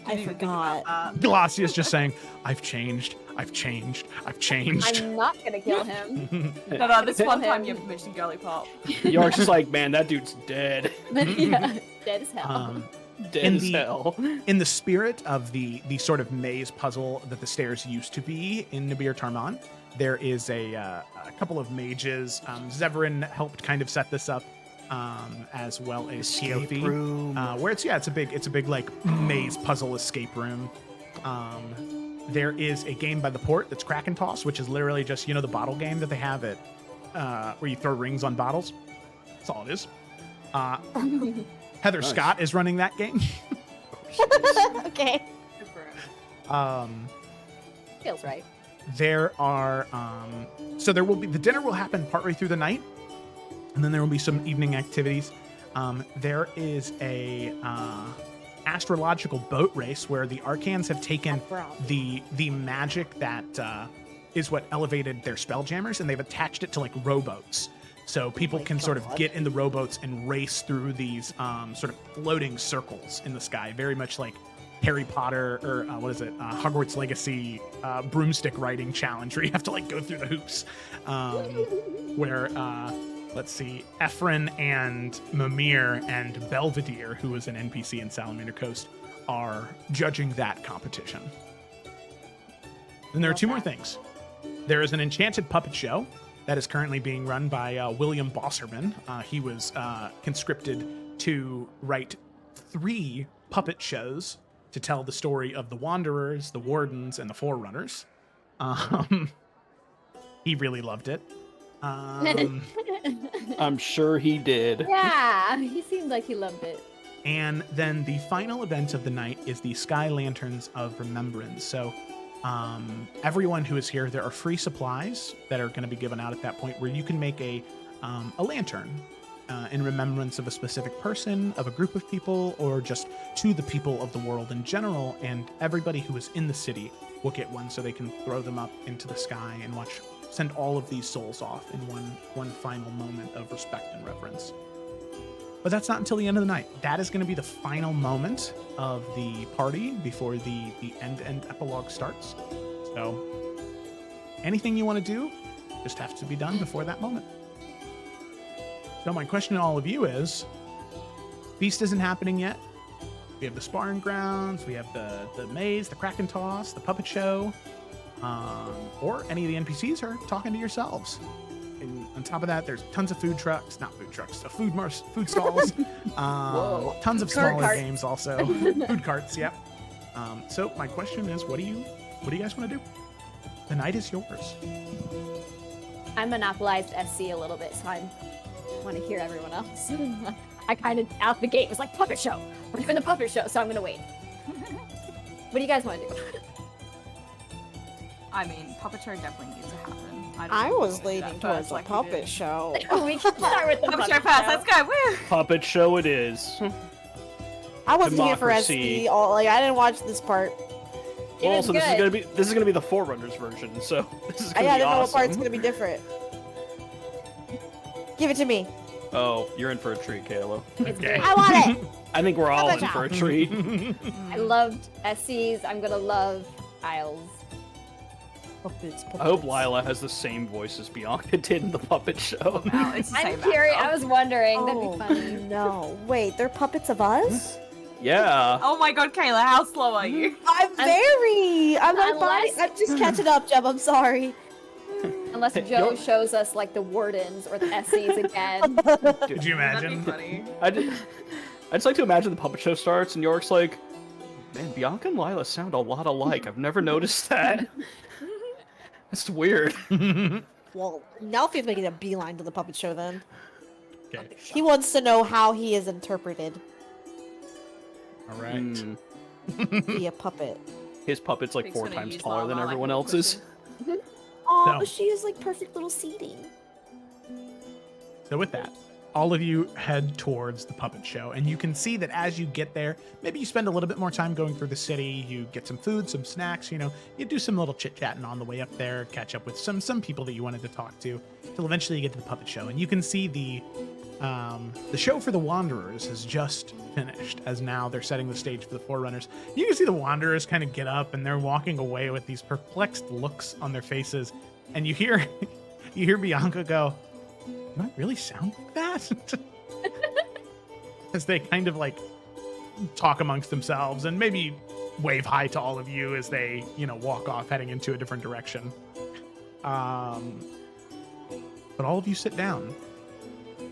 I forgot. Glacia's just saying, I've changed. I'm not gonna kill him. no, this one time you mentioned Girly Pop. York's just like, man, that dude's dead. Yeah, dead as hell. Dead as hell. In the spirit of the sort of maze puzzle that the stairs used to be in Nabir Tarman, there is a couple of mages. Zevran helped kind of set this up, as well as Keothi, where it's a big like maze puzzle escape room. There is a game by the port that's Kraken Toss, which is literally just the bottle game that they have at where you throw rings on bottles. That's all it is. Heather Scott is running that game. Okay. Feels right. There are so there will be the dinner will happen partway through the night, and then there will be some evening activities. There is a astrological boat race where the Arcans have taken the magic that is what elevated their spelljammers, and they've attached it to like rowboats. So people can sort of get in the rowboats and race through these sort of floating circles in the sky, very much like Harry Potter or Hogwarts Legacy broomstick riding challenge, where you have to like go through the hoops. Where let's see, Ephron and Mimir and Belvedere, who is an NPC in Salamander Coast, are judging that competition. And there are Love two more that. things. There is an enchanted puppet show that is currently being run by William Bosserman. He was conscripted to write 3 puppet shows to tell the story of the Wanderers, the Wardens, and the Forerunners. He really loved it. I'm sure he did. Yeah, he seemed like he loved it. And then the final event of the night is the Sky Lanterns of Remembrance. So everyone who is here, there are free supplies that are going to be given out at that point where you can make a lantern in remembrance of a specific person, of a group of people, or just to the people of the world in general. And everybody who is in the city will get one so they can throw them up into the sky and send all of these souls off in one final moment of respect and reverence. But that's not until the end of the night. That is going to be the final moment of the party before the end epilogue starts. So anything you want to do just has to be done before that moment. So my question to all of you is, Feast isn't happening yet. We have the sparring grounds, we have the maze, the crack and toss, the puppet show, or any of the NPCs are talking to yourselves. And on top of that, there's tons of food stalls, tons of smaller carts. games also, food carts. Yep. So my question is, what do you guys want to do? The night is yours. I monopolized SC a little bit, so I want to hear everyone else. I kind of out the gate was like, puppet show. We're doing the puppet show, so I'm gonna wait. What do you guys want to do? I mean, puppet show definitely needs to happen. I was leaning leaning towards a puppet show. We can start with the Puppet show first. Let's go. Woo! Puppet show it is. I wasn't here for Democracy. SC. I didn't watch this part. It Also, is this is gonna be the Forerunners version, so this is I gonna be didn't know what awesome. part's gonna be different. Give it to me. Oh, you're in for a treat, Kayla. It's great. I want it. I think we're all Puppet in show. for a treat. I loved SCs. I'm gonna love Isles. Puppets. I hope Lila has the same voice as Bianca did in the puppet show. No, it's the I'm same curious. actor. I was wondering. That'd Oh be funny. no! Wait, they're puppets of us? Yeah. Oh my god, Kayla, how slow are you? I'm very. I'm not body. Unless- I'm just catching up, Jeb. I'm sorry. Unless Joe shows us like the Wardens or the SCs again. Could you imagine? That'd be funny. I just like to imagine the puppet show starts and York's like, man, Bianca and Lila sound a lot alike. I've never noticed that. That's weird. Well, Nalfi's making a beeline to the puppet show then. Okay. He wants to know how he is interpreted All right. via puppet. His puppet's like He's 4 gonna times use taller than Lala like everyone a else's. Oh, So- she has like perfect little seating. So with that, all of you head towards the puppet show, and you can see that as you get there, maybe you spend a little bit more time going through the city. You get some food, some snacks. You do some little chit chatting on the way up there, catch up with some people that you wanted to talk to, till eventually you get to the puppet show, and you can see the show for the Wanderers has just finished, as now they're setting the stage for the Forerunners. You can see the Wanderers kind of get up, and they're walking away with these perplexed looks on their faces, and you hear Bianca go, "Do I really sound like that?" As they kind of like talk amongst themselves and maybe wave hi to all of you as they, walk off heading into a different direction. But all of you sit down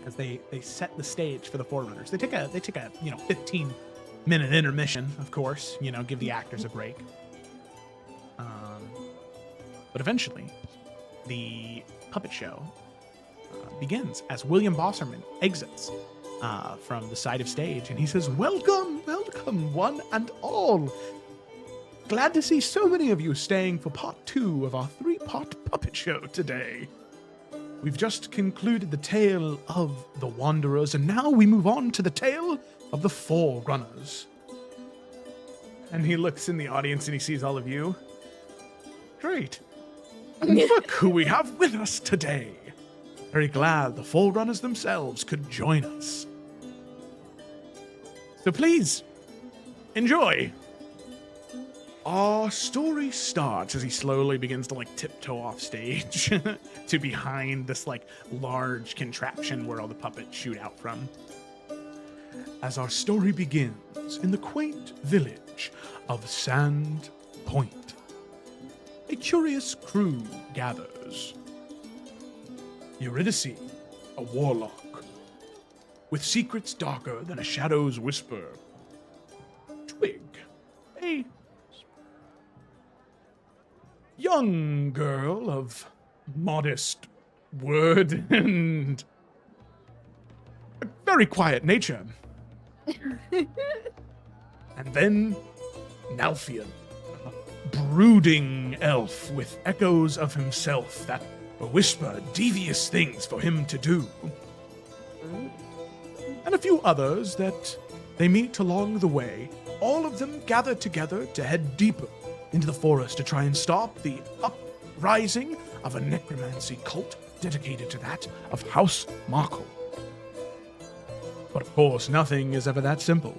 as they set the stage for the Forerunners. They take a 15-minute intermission, of course, give the actors a break. But eventually, the puppet show begins as William Bosserman exits from the side of stage, and he says, welcome, one and all. Glad to see so many of you staying for part 2 of our 3-part puppet show today. We've just concluded the tale of the Wanderers, and now we move on to the tale of the Forerunners. And he looks in the audience and he sees all of you. Great. Look who we have with us today. Very glad the Forerunners themselves could join us. So please, enjoy. Our story starts as he slowly begins to tiptoe off stage to behind this large contraption where all the puppets shoot out from. As our story begins in the quaint village of Sand Point. a curious crew gathers. Eurydice, a warlock, with secrets darker than a shadow's whisper. Twig, a young girl of modest word and a very quiet nature. And then Nalfian, a brooding elf with echoes of himself that whisper devious things for him to do. And a few others that they meet along the way. All of them gather together to head deeper into the forest to try and stop the uprising of a necromancy cult dedicated to that of House Markle. But of course, nothing is ever that simple.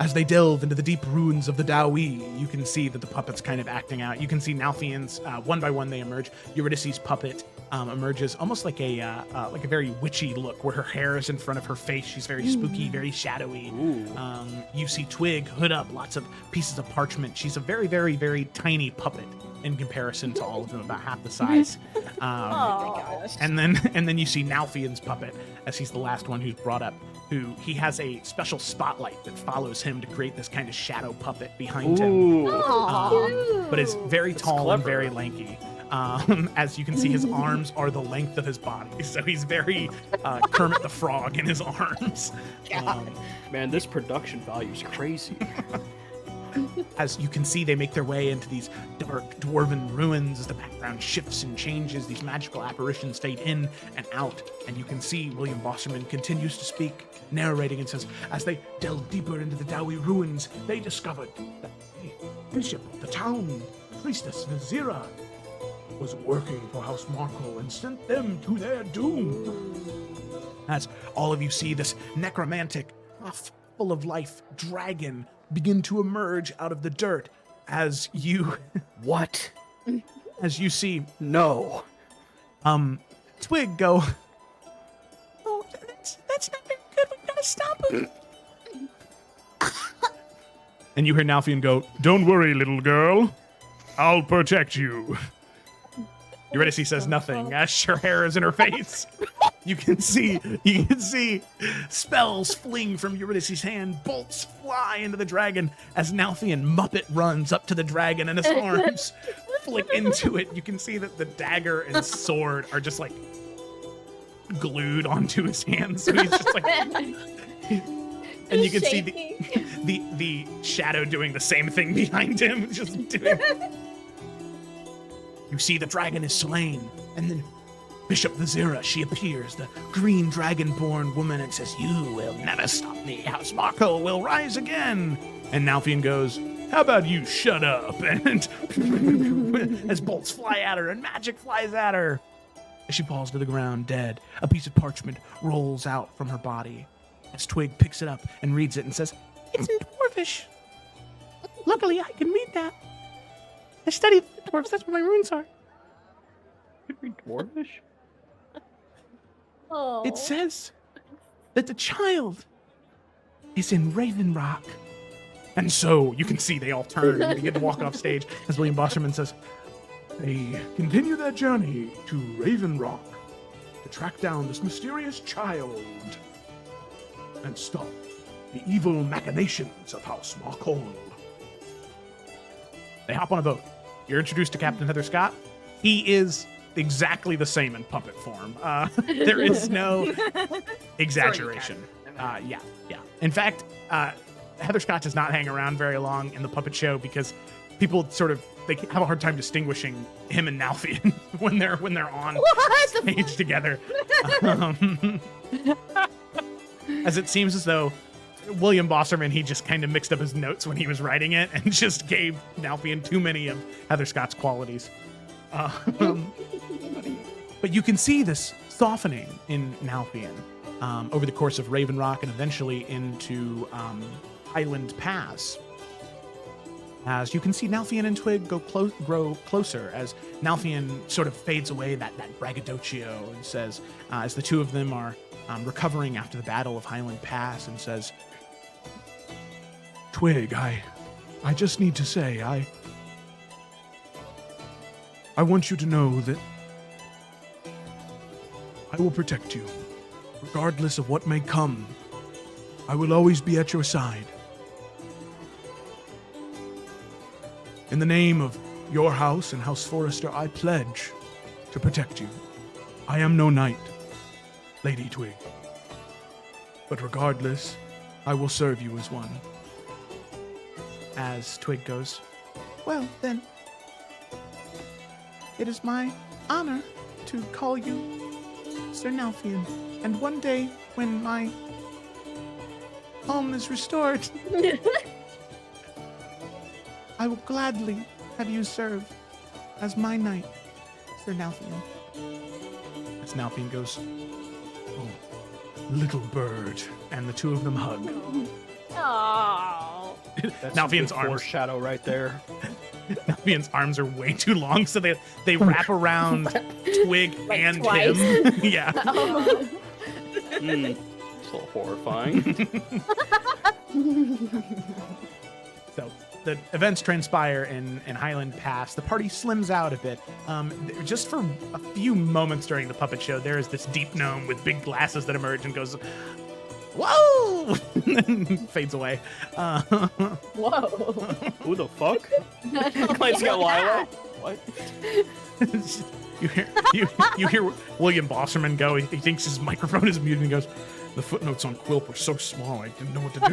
As they delve into the deep ruins of the Dawi, you can see that the puppet's kind of acting out. You can see Nalfian's, one by one they emerge. Eurydice's puppet emerges almost like a very witchy look, where her hair is in front of her face. She's very spooky, very shadowy. You see Twig hood up, lots of pieces of parchment. She's a very, very, very tiny puppet in comparison to all of them, about half the size. Oh my gosh. And then you see Nalfian's puppet, as he's the last one who's brought up, who he has a special spotlight that follows him to create this kind of shadow puppet behind him. But is very tall and very lanky. As you can see, his arms are the length of his body, so he's very Kermit the Frog in his arms. Man, this production value is crazy. As you can see, they make their way into these dark dwarven ruins as the background shifts and changes. These magical apparitions fade in and out, and you can see William Bosserman continues to speak, narrating, and says, as they delved deeper into the Dawi ruins, they discovered that the bishop of the town, Priestess Nazira, was working for House Markle and sent them to their doom. As all of you see this necromantic, full of life dragon begin to emerge out of the dirt as you What? as you see No. Twig go, oh, that's not very good, we gotta stop him. And you hear Nalfian go, don't worry, little girl, I'll protect you. Eurydice says nothing as her hair is in her face. You can see spells fling from Eurydice's hand, bolts fly into the dragon as Nalfian Muppet runs up to the dragon and his arms flick into it. You can see that the dagger and sword are just like glued onto his hands. So he's just like, and you can see the shadow doing the same thing behind him, just doing. You see the dragon is slain, and then Bishop Nazira, she appears, the green dragon-born woman, and says, you will never stop me. House Markle will rise again. And Nalfian goes, how about you shut up? And as bolts fly at her and magic flies at her. As she falls to the ground dead, a piece of parchment rolls out from her body. As Twig picks it up and reads it and says, it's in Dwarvish. Luckily, I can read that. I studied the dwarves, that's where my runes are. You read Dwarvish? Oh. It says that the child is in Raven Rock. And so you can see they all turn and begin to walk off stage as William Bosserman says, they continue their journey to Raven Rock to track down this mysterious child and stop the evil machinations of House Markle. They hop on a boat. You're introduced to Captain Heather Scott. He is exactly the same in puppet form. There is no exaggeration. Yeah. In fact, Heather Scott does not hang around very long in the puppet show because people they have a hard time distinguishing him and Nalfian when they're on stage together. As it seems as though William Bosserman, he just kind of mixed up his notes when he was writing it and just gave Nalfian too many of Heather Scott's qualities. But you can see this softening in Nalfian over the course of Raven Rock and eventually into Highland Pass. As you can see Nalfian and Twig grow closer as Nalfian sort of fades away that braggadocio and says, as the two of them are recovering after the Battle of Highland Pass, and says, Twig, I just need to say, I want you to know that I will protect you, regardless of what may come. I will always be at your side. In the name of your house and House Forrester, I pledge to protect you. I am no knight, Lady Twig. But regardless, I will serve you as one. As Twig goes, well, then, it is my honor to call you Sir Nalfian. And one day, when my home is restored, I will gladly have you serve as my knight, Sir Nalfian. As Nalfian goes, oh, little bird, and the two of them hug. Oh. That's Nalfian's some arms. foreshadow right there. Nalfian's arms are way too long, so they wrap around Twig Like and twice. him. Yeah. Oh. It's a little horrifying. So the events transpire in Highland Pass. The party slims out a bit. Just for a few moments during the puppet show, there is this deep gnome with big glasses that emerge and goes, whoa! And then fades away. Whoa. Who the fuck? Clancy got Lila? What? you hear William Bosserman go. He thinks his microphone is muted and goes, the footnotes on Quilp were so small I didn't know what to do.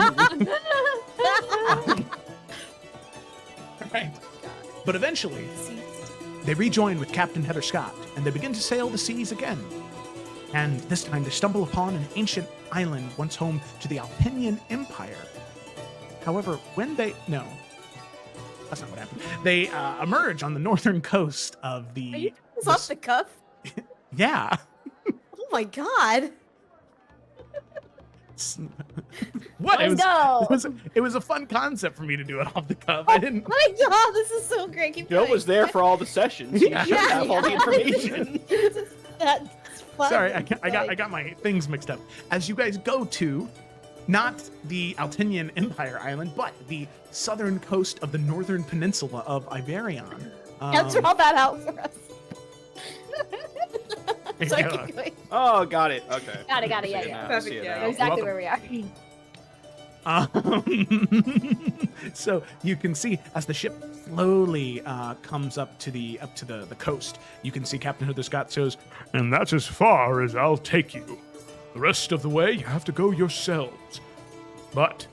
Right. But eventually, they rejoin with Captain Heather Scott, and they begin to sail the seas again. And this time they stumble upon an ancient island once home to the Alpinian Empire. However, when they... No. That's not what happened. They emerge on the northern coast of the... Are you doing this off the cuff? Yeah. Oh my god. What? Let's go. It was a fun concept for me to do it off the cuff. I didn't... Oh my god, this is so great. Keep Joe going. was there for all the sessions. He should have all the information. That's fun. Sorry, I got my things mixed up. As you guys go to not the Altinian Empire Island, but the southern coast of the northern peninsula of Iverion. Let's draw that out for us. Sorry, Yeah. keep going. Oh, got it. Okay. Got it, I see yeah, it yeah. now, I Perfect, see it yeah. now. Exactly welcome. where we are. So you can see as the ship slowly comes up to the coast, you can see Captain Heather Scott says, "And that's as far as I'll take you. The rest of the way you have to go yourselves. But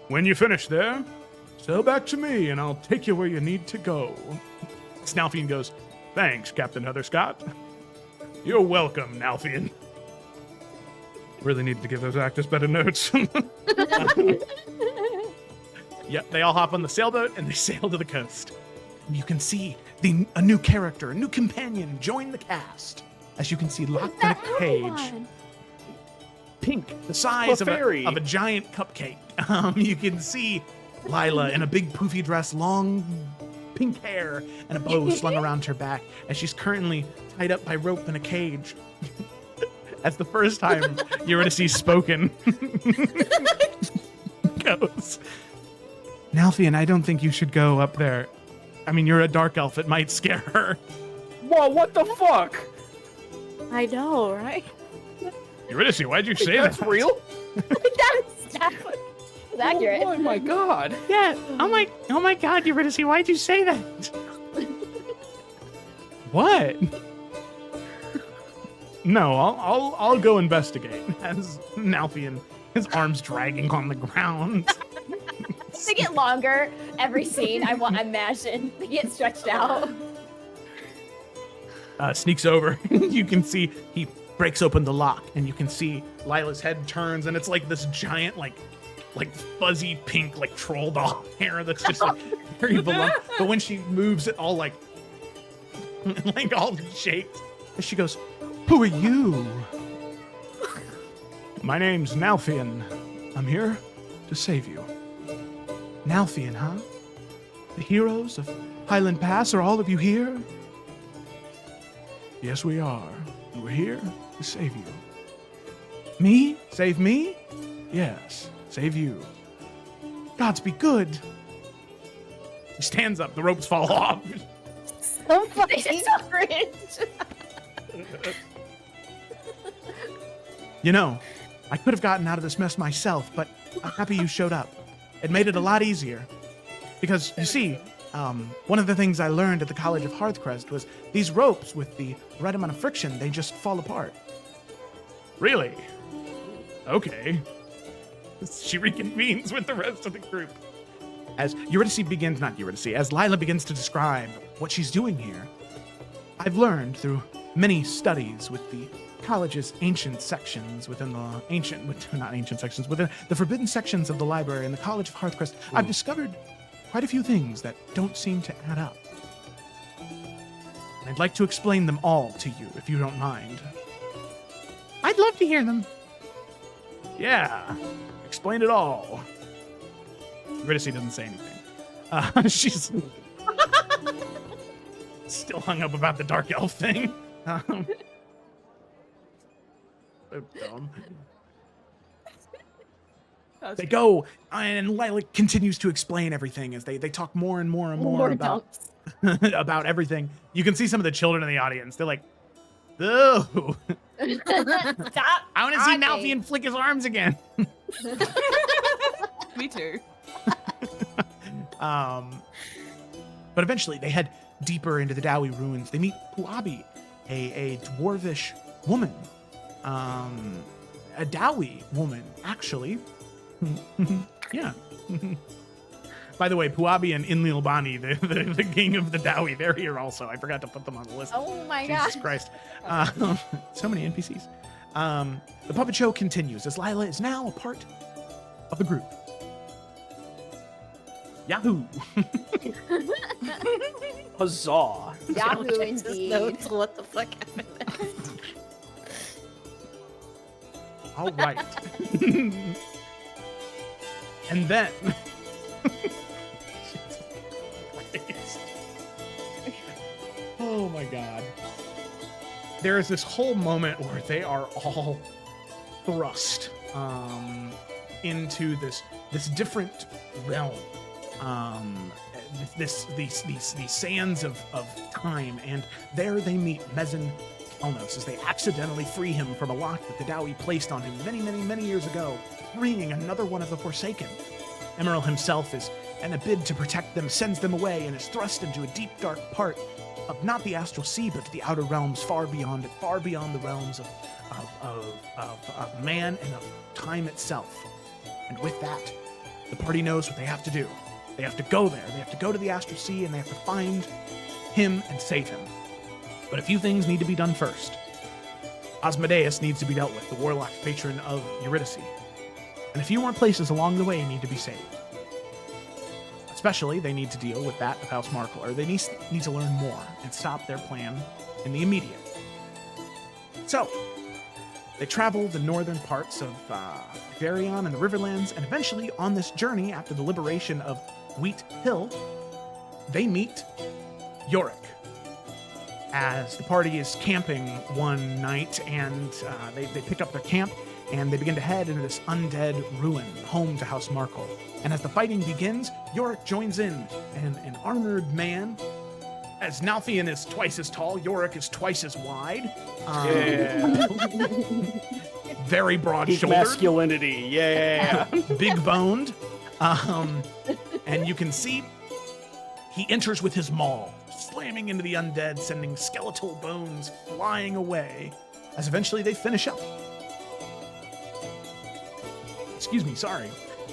when you finish there, sail back to me, and I'll take you where you need to go." Nalfian goes, "Thanks, Captain Heather Scott." "You're welcome, Nalfian." Really needed to give those actors better notes. Yep, they all hop on the sailboat and they sail to the coast. And you can see a new character, a new companion join the cast. As you can see, locked in a cage, pink, the size of a giant cupcake. You can see Lila in a big poofy dress, long pink hair, and a bow slung around her back, as she's currently tied up by rope in a cage. That's the first time Eurydice's spoken. Goes, "Nalfian, I don't think you should go up there. I mean, you're a dark elf. It might scare her." Whoa, what the fuck? I know, right? "Eurydice, why'd you say That's that?" real? That's accurate. Oh my god. Yeah. Oh my God, Eurydice, why'd you say that? What? No, I'll go investigate. As Nalfian, his arms dragging on the ground. They get longer every scene. I imagine they get stretched out. Sneaks over. You can see he breaks open the lock, and you can see Lila's head turns, and it's like this giant, like fuzzy pink, like troll doll hair that's just like very below. But when she moves, it all like all shaped. And she goes, "Who are you?" "My name's Nalfian. I'm here to save you." "Nalfian, huh? The heroes of Highland Pass, are all of you here?" "Yes, we are. And we're here to save you." "Me? Save me?" "Yes, save you." "Gods be good." He stands up. The ropes fall off. so funny. This is so cringe. You know, I could have gotten out of this mess myself, but I'm happy you showed up. It made it a lot easier. Because, you see, one of the things I learned at the College of Hearthcrest was these ropes, with the right amount of friction, they just fall apart. Really? Okay. She reconvenes with the rest of the group. As as Lila begins to describe what she's doing here, I've learned through many studies with the college's ancient sections within the forbidden sections of the library in the College of Hearthcrest, I've discovered quite a few things that don't seem to add up. And I'd like to explain them all to you, if you don't mind. I'd love to hear them. Yeah, explain it all. Eurydice doesn't say anything. She's still hung up about the dark elf thing. So dumb. They go, and Lila continues to explain everything as they talk more and more and more about about everything. You can see some of the children in the audience. They're like, "Oh, Stop. I want to see Malfian flick his arms again." Me too. But eventually they head deeper into the Dowie ruins. They meet Puabi, a dwarvish woman. A Dowie woman, actually. Yeah. By the way, Puabi and Inlilbani, the king of the Dowie, they're here also. I forgot to put them on the list. Oh my gosh. Jesus Christ. So many NPCs. The puppet show continues as Lila is now a part of the group. Yahoo! Huzzah! Yahoo indeed. Notes what the fuck happened. All right. And then... Jesus Christ. Oh my god. There is this whole moment where they are all thrust into this different realm. These sands of time, and there they meet Mezin Kelnos as they accidentally free him from a lock that the Dowie placed on him many years ago, freeing another one of the Forsaken. Emerald himself is, in a bid to protect them, sends them away and is thrust into a deep, dark part of not the astral sea, but the outer realms far beyond it, far beyond the realms of man and of time itself. And with that, the party knows what they have to do. They have to go there. They have to go to the astral sea, and they have to find him and save him. But a few things need to be done first. Asmodeus needs to be dealt with, the warlock patron of Eurydice. And a few more places along the way need to be saved. Especially, they need to deal with that of House Markle, or they need to learn more and stop their plan in the immediate. So, they travel the northern parts of Iverion and the Riverlands, and eventually, on this journey, after the liberation of Wheat Hill, they meet Yorick. As the party is camping one night, and they pick up their camp, and they begin to head into this undead ruin, home to House Markle. And as the fighting begins, Yorick joins in, and an armored man, as Nalfian is twice as tall, Yorick is twice as wide. Very broad-shouldered. Masculinity, yeah. Big boned. And you can see he enters with his maul, slamming into the undead, sending skeletal bones flying away, as eventually they finish up. Excuse me, sorry.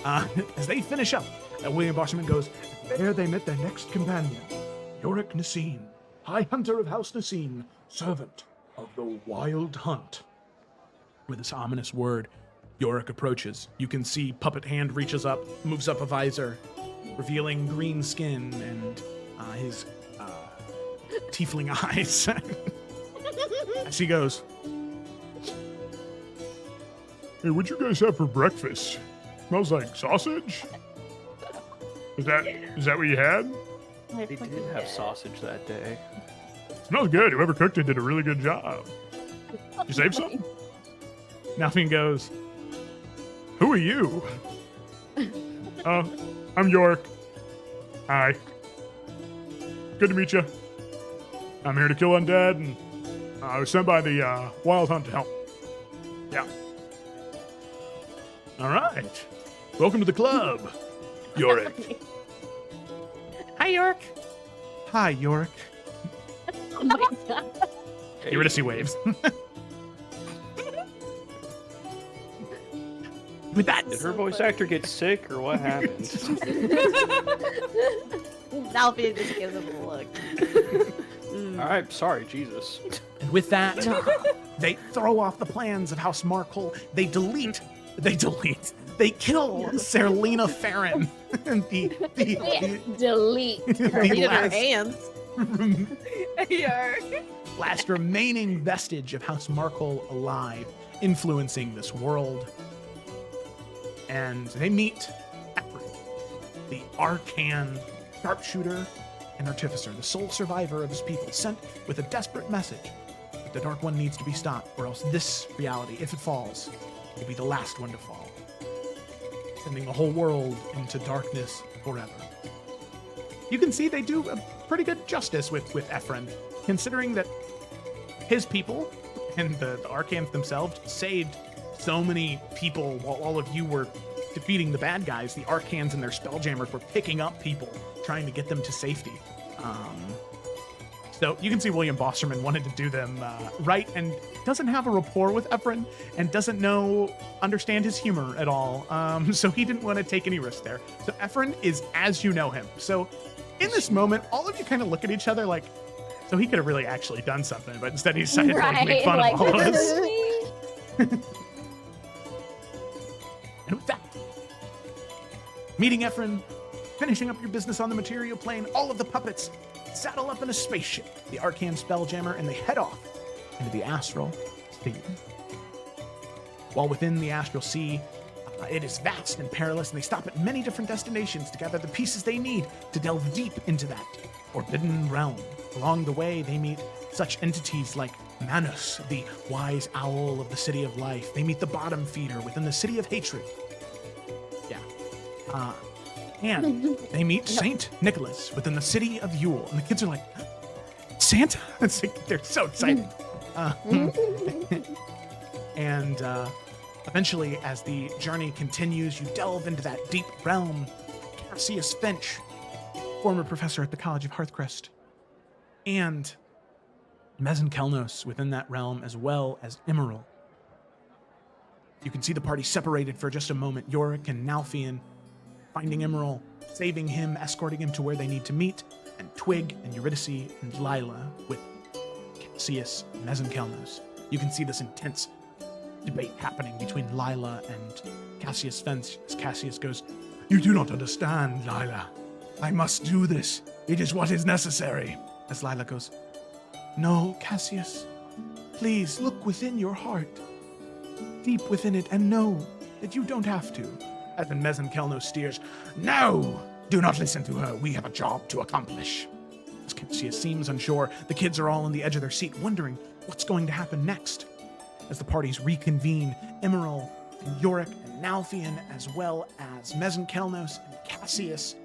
As they finish up, William Boschman goes, there they met their next companion, Yorick Nasine, High Hunter of House Nasine, servant of the Wild Hunt. With this ominous word, Yorick approaches. You can see Puppet Hand reaches up, moves up a visor, revealing green skin and his tiefling eyes. As he goes, Hey, what'd you guys have for breakfast? Smells like sausage? Is that what you had? They did have sausage that day. Smells good. Whoever cooked it did a really good job. You save some? Nalfian goes, Who are you? I'm York. Hi. Good to meet you. I'm here to kill undead, and I was sent by the Wild Hunt to help. Yeah. All right. Welcome to the club, Yorick. Hi, York. Hi, York. Oh my god. Eurydice waves. With that, Did her voice actor get sick, or what happened? Alfie just gives him a look. All right, sorry, Jesus. and with that, they throw off the plans of House Markle. They delete. They kill Serlina Farron. Delete. Needed her hands. Last remaining vestige of House Markle alive, influencing this world. And they meet Epilogue, the Arcan sharpshooter and artificer, the sole survivor of his people, sent with a desperate message that the Dark One needs to be stopped, or else this reality, if it falls, will be the last one to fall, sending the whole world into darkness forever. You can see they do a pretty good justice with Ephron, considering that his people and the Arcans themselves saved so many people while all of you were defeating the bad guys. The Arcans and their Spelljammers were picking up people, trying to get them to safety. So you can see William Bosserman wanted to do them right, and doesn't have a rapport with Ephron, and doesn't understand his humor at all. So he didn't want to take any risk there. So Ephron is as you know him. So in this moment, all of you kind of look at each other like, so he could have really actually done something, but instead he decided to make fun of all of us. And with that, meeting Ephron, finishing up your business on the material plane, all of the puppets saddle up in a spaceship, the Arcan Spelljammer, and they head off into the Astral Sea. While within the Astral Sea, it is vast and perilous, and they stop at many different destinations to gather the pieces they need to delve deep into that forbidden realm. Along the way, they meet such entities like Manus, the wise owl of the City of Life. They meet the Bottom Feeder within the City of Hatred. Yeah. And they meet Saint Nicholas within the City of Yule. And the kids are like, Santa? It's like, they're so excited. And eventually, as the journey continues, you delve into that deep realm. Cassius Finch, former professor at the College of Hearthcrest, and Mezin Kelnos within that realm, as well as Emerald. You can see the party separated for just a moment. Yorick and Nalfian finding Emerald, saving him, escorting him to where they need to meet, and Twig and Eurydice and Lila with Cassius and Mezin Kelnos. You can see this intense debate happening between Lila and Cassius Finch as Cassius goes, "You do not understand, Lila. I must do this. It is what is necessary." As Lila goes, "No, Cassius. Please look within your heart, deep within it, and know that you don't have to." As in Mezin Kelnos steers, "No! Do not listen to her. We have a job to accomplish." As Cassius seems unsure, the kids are all on the edge of their seat, wondering what's going to happen next. As the parties reconvene, Emerald and Yorick and Nalfian, as well as Mezin Kelnos and Cassius,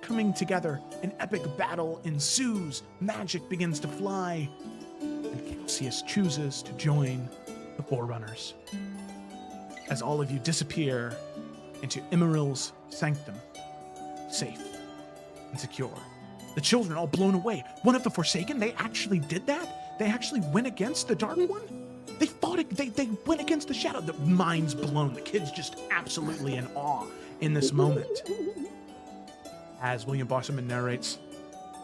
coming together, an epic battle ensues. Magic begins to fly, and Cassius chooses to join the Forerunners. As all of you disappear into Emerald's sanctum, safe and secure. The children all blown away. One of the Forsaken, they actually did that? They actually went against the Dark One? They fought it, they went against the Shadow. The mind's blown. The kids just absolutely in awe in this moment. As William Bosserman narrates,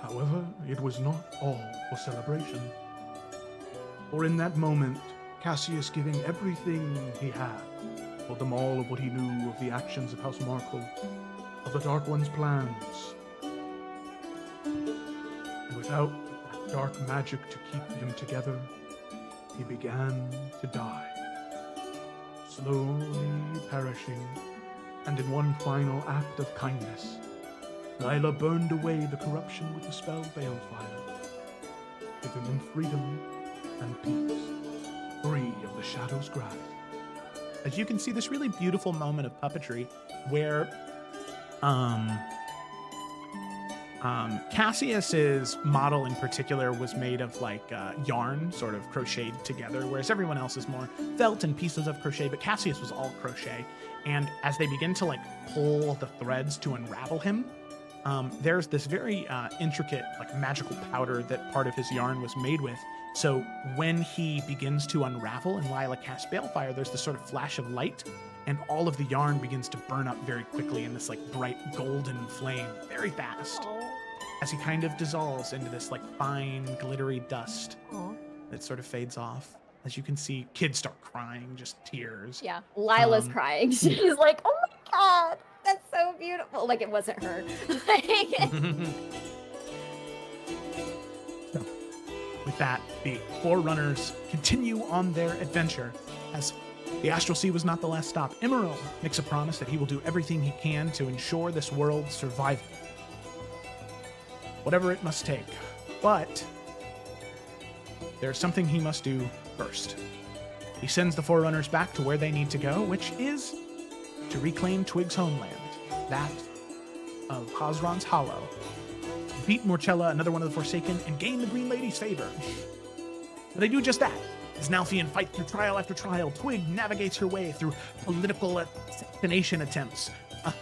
"However, it was not all for celebration. For in that moment, Cassius giving everything he had, told them all of what he knew of the actions of House Markle, of the Dark One's plans. And without that dark magic to keep him together, he began to die, slowly perishing, and in one final act of kindness, Lila burned away the corruption with the spell Balefire, giving him freedom and peace, free of the Shadow's grasp." As you can see, this really beautiful moment of puppetry where Cassius's model in particular was made of like yarn, sort of crocheted together, whereas everyone else is more felt and pieces of crochet, but Cassius was all crochet. And as they begin to like pull the threads to unravel him, there's this very intricate, like magical powder that part of his yarn was made with. So when he begins to unravel and Lila casts Balefire, there's this sort of flash of light, and all of the yarn begins to burn up very quickly in this like bright golden flame, very fast, as he kind of dissolves into this like fine, glittery dust that sort of fades off. As you can see, kids start crying, just tears. Yeah, Lila's crying. She's like, oh my god, that's so beautiful. Like it wasn't her. So, with that, the Forerunners continue on their adventure. As the Astral Sea was not the last stop, Emerald makes a promise that he will do everything he can to ensure this world's survival. Whatever it must take. But there's something he must do first. He sends the Forerunners back to where they need to go, which is to reclaim Twig's homeland, that of Hazran's Hollow, beat Morchella, another one of the Forsaken, and gain the Green Lady's favor. But they do just that. As Nalfian fights through trial after trial, Twig navigates her way through political assassination attempts,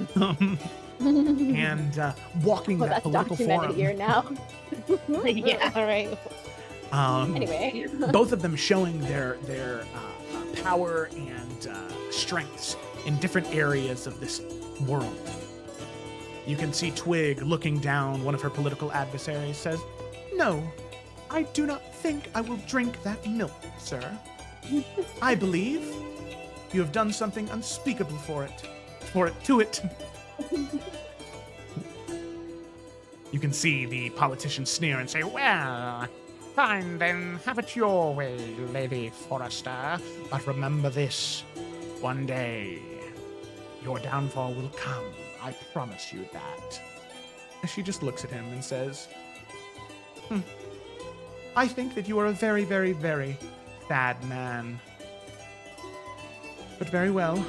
and walking that political forum. Here now. Yeah, all right. Anyway. Both of them showing their power and strengths in different areas of this world. You can see Twig looking down one of her political adversaries, says, "No, I do not think I will drink that milk, sir. I believe you have done something unspeakable for it. You can see the politician sneer and say, "Well, fine then, have it your way, Lady Forrester. But remember this, one day, your downfall will come. I promise you that." And she just looks at him and says, "I think that you are a very, very, very sad man. But very well.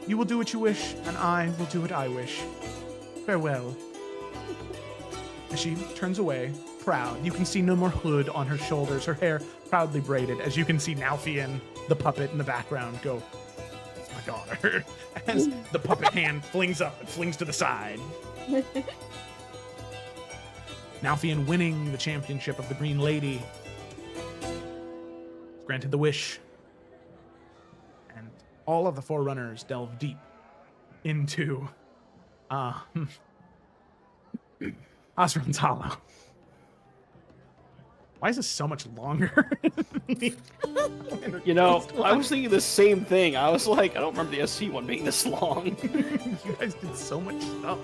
You will do what you wish, and I will do what I wish. Farewell." As she turns away, proud. You can see no more hood on her shoulders, her hair proudly braided, as you can see Nalfian, the puppet in the background, go, "That's my daughter," as the puppet hand flings up and flings to the side. Nalfian winning the championship of the Green Lady. Granted the wish. And all of the Forerunners delve deep into Osrund's Hollow. Why is this so much longer? You know, I was thinking the same thing. I was like, I don't remember the SC one being this long. You guys did so much stuff.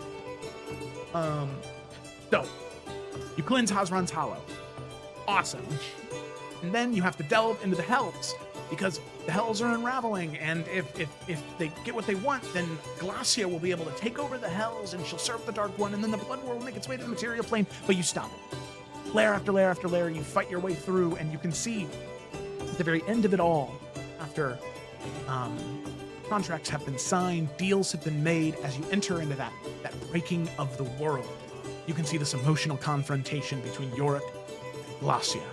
So, you cleanse Hazran's Hollow. Awesome. And then you have to delve into the Hells, because the Hells are unraveling, and if they get what they want, then Glacia will be able to take over the Hells, and she'll serve the Dark One, and then the Blood War will make its way to the material plane, but you stop it. Layer after layer after layer, you fight your way through, and you can see at the very end of it all, after contracts have been signed, deals have been made, as you enter into that breaking of the world, you can see this emotional confrontation between Yorick and Glacia.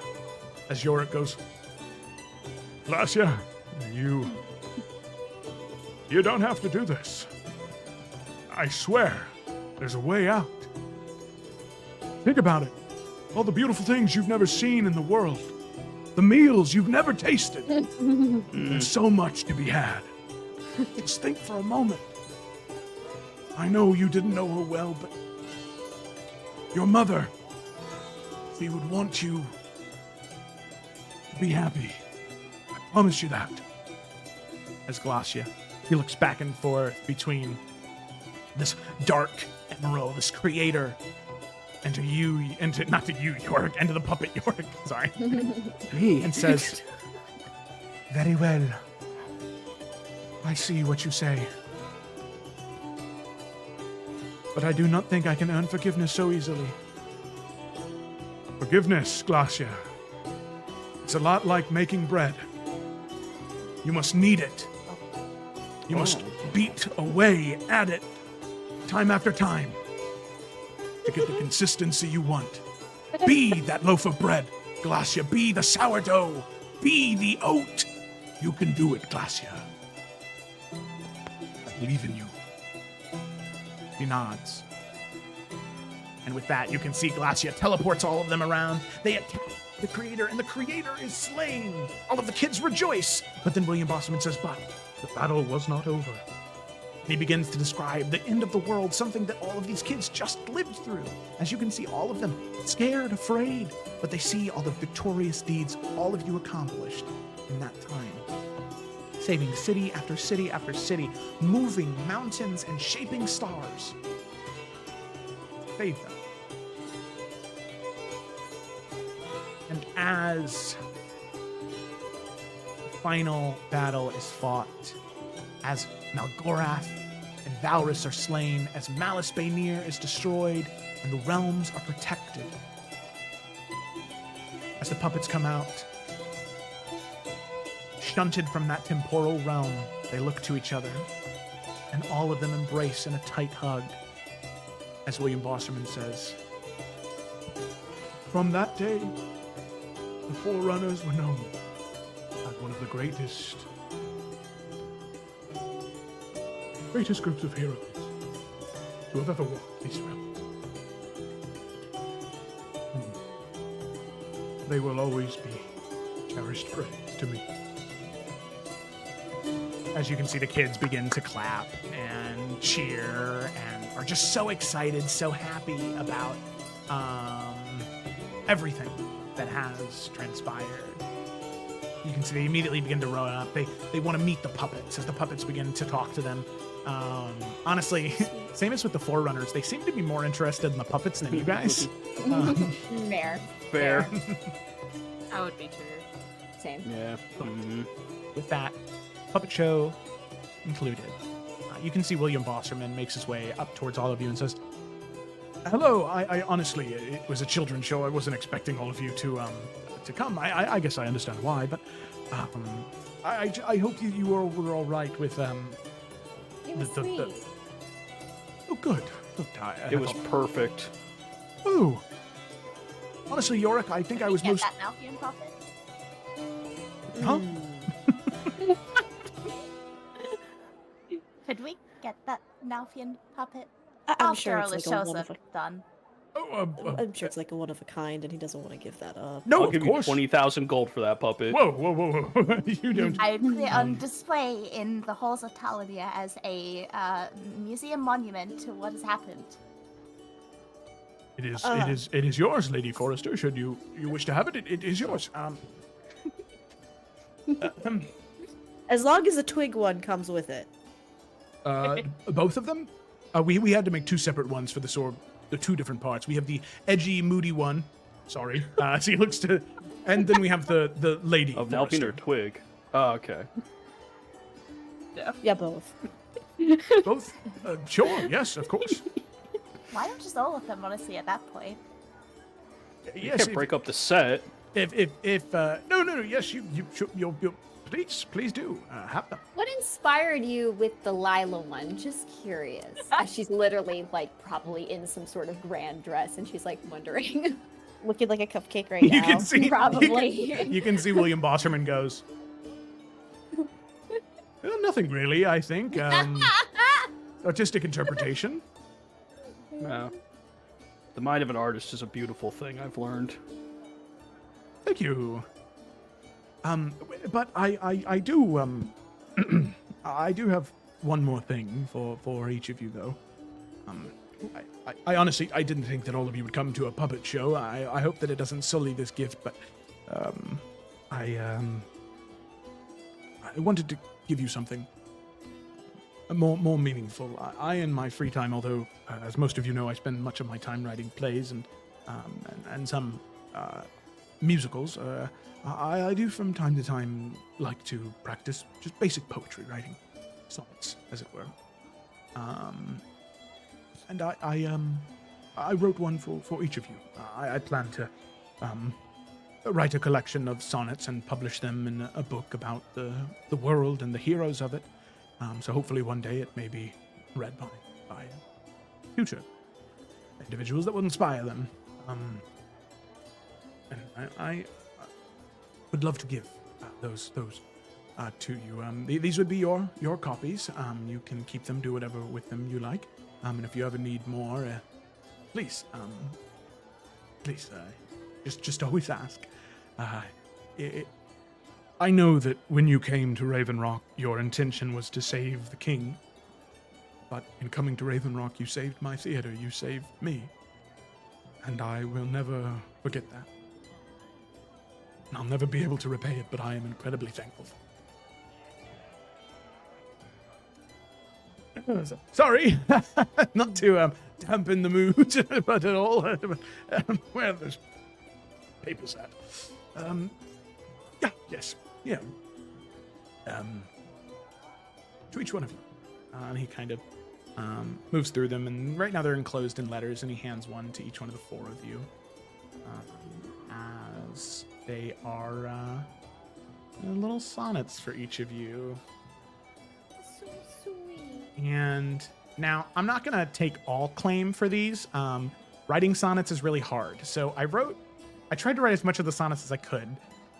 As Yorick goes, "Glacia, you don't have to do this. I swear, there's a way out. Think about it. All the beautiful things you've never seen in the world. The meals you've never tasted. There's so much to be had. Just think for a moment. I know you didn't know her well, but your mother, she would want you to be happy. I promise you that." As Glacia, he looks back and forth between this dark emerald, this creator, and to you, not to you, Yorick, and to the puppet Yorick, sorry. And says, "Very well. I see what you say. But I do not think I can earn forgiveness so easily. Forgiveness, Glacia. It's a lot like making bread. You must knead it. You must beat away at it, time after time. to get the consistency you want. Be that loaf of bread, Glacia. Be the sourdough. Be the oat. You can do it, Glacia. I believe in you. He nods. And with that, you can see Glacia teleports all of them around. They attack the creator, and the creator is slain. All of the kids rejoice. But then William Bosserman says, but the battle was not over. And he begins to describe the end of the world, something that all of these kids just lived through. As you can see, all of them scared, afraid, but they see all the victorious deeds all of you accomplished in that time. Saving city after city after city, moving mountains and shaping stars. Save them. And as the final battle is fought, as Malgorath and Valrus are slain, as Malice Baynir is destroyed, and the realms are protected. As the puppets come out, shunted from that temporal realm, they look to each other, and all of them embrace in a tight hug, as William Bosserman says, from that day, the Forerunners were known as one of the greatest groups of heroes to have ever walked these realms. They will always be cherished friends to me. As you can see, the kids begin to clap and cheer and are just so excited, so happy about everything that has transpired. You can see they immediately begin to run up. They want to meet the puppets as the puppets begin to talk to them. Honestly, same as with the Forerunners, they seem to be more interested in the puppets than you guys. Fair. That would be true. Same. Yeah. With that, puppet show concluded. You can see William Bosserman makes his way up towards all of you and says, hello, I honestly, it was a children's show. I wasn't expecting all of you to come. I guess I understand why, but I hope you were all right with It was sweet. Oh, good. Look, It was perfect. Oh. Honestly, Yorick, I think I was most... that Malfian puppet? Huh? Could we get that Malfian puppet? I'm sure After it's all like the a one shows of are done. I'm sure it's like a one of a kind, and he doesn't want to give that up. No, I'll of give course. you 20,000 gold for that puppet. Whoa. You don't... I put it on display in the halls of Taladia as a museum monument to what has happened. It is yours, Lady Forrester. Should you wish to have it, it is yours. As long as the twig one comes with it. Both of them? We had to make two separate ones for the sword, the two different parts. We have the edgy, moody one. Sorry. So he looks to, and then we have the lady. Of Forrester. Malphine or Twig? Oh, okay. Yeah, both. Both? Sure. Yes, of course. Why not just all of them, honestly, at that point? You Yes. can't break up the set. No. Yes, you'll please do have them. What inspired you with the Lila one? Just curious. She's literally like probably in some sort of grand dress, and she's like wondering. Looking like a cupcake right now. You can see Probably. You can see William Bosserman goes. Nothing really. I think artistic interpretation. No. The mind of an artist is a beautiful thing, I've learned. Thank you. But I do I do have one more thing for each of you though. I honestly I didn't think that all of you would come to a puppet show. I hope that it doesn't sully this gift, but I wanted to give you something more meaningful. I in my free time, although as most of you know, I spend much of my time writing plays and some musicals. I do from time to time like to practice just basic poetry writing, sonnets, as it were. And I wrote one for each of you. I plan to write a collection of sonnets and publish them in a book about the world and the heroes of it. So hopefully one day it may be read by future. individuals that will inspire them. And I would love to give those to you. These would be your copies. You can keep them, do whatever with them you like. And if you ever need more, please, just always ask. I know that when you came to Raven Rock, your intention was to save the king. But in coming to Raven Rock, you saved my theater. You saved me. And I will never forget that. And I'll never be able to repay it, but I am incredibly thankful for it. Sorry, not to dampen the mood, but at all. Where are those papers at? Yeah. To each one of you. And he kind of moves through them, and right now they're enclosed in letters, and he hands one to each one of the four of you. As they are little sonnets for each of you. So sweet. And now, I'm not going to take all claim for these. Writing sonnets is really hard. So I tried to write as much of the sonnets as I could.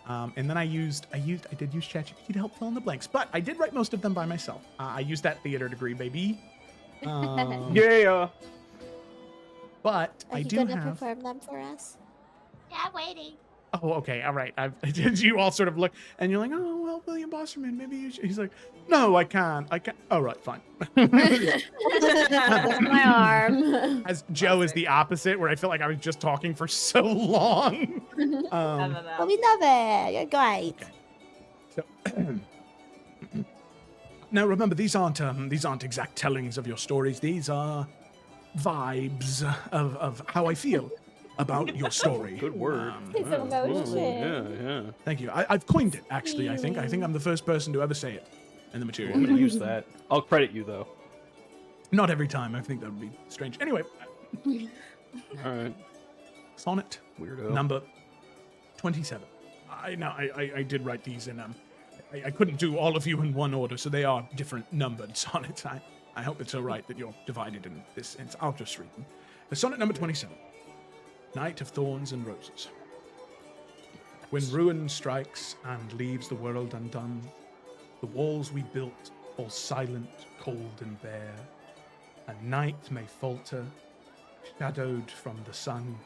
And then I did use ChatGPT to help fill in the blanks. But I did write most of them by myself. I used that theater degree, baby. Yeah. But Are I you do gonna have... perform them for us? Yeah, waiting. Oh, okay, all right. You all sort of look, and you're like, oh, well, William Bosserman, maybe you should. He's like, no, I can't. All right, fine. My arm. As Joe is the opposite, where I feel like I was just talking for so long. But we love it. You're great. Okay. So, now remember, these aren't exact tellings of your stories. These are vibes of how I feel about your story. Good word. His emotion. Yeah. Thank you. I've coined it, actually, I think. I think I'm the first person to ever say it in the material. I'm gonna use that. I'll credit you though. Not every time. I think that would be strange. Anyway, All right. sonnet Weirdo. number 27. I did write these in I couldn't do all of you in one order, so they are different numbered sonnets. I hope it's all right that you're divided in this sense. I'll just read them. The sonnet number 27. Night of Thorns and Roses. When ruin strikes and leaves the world undone, the walls we built fall silent, cold and bare, and night may falter, shadowed from the sun,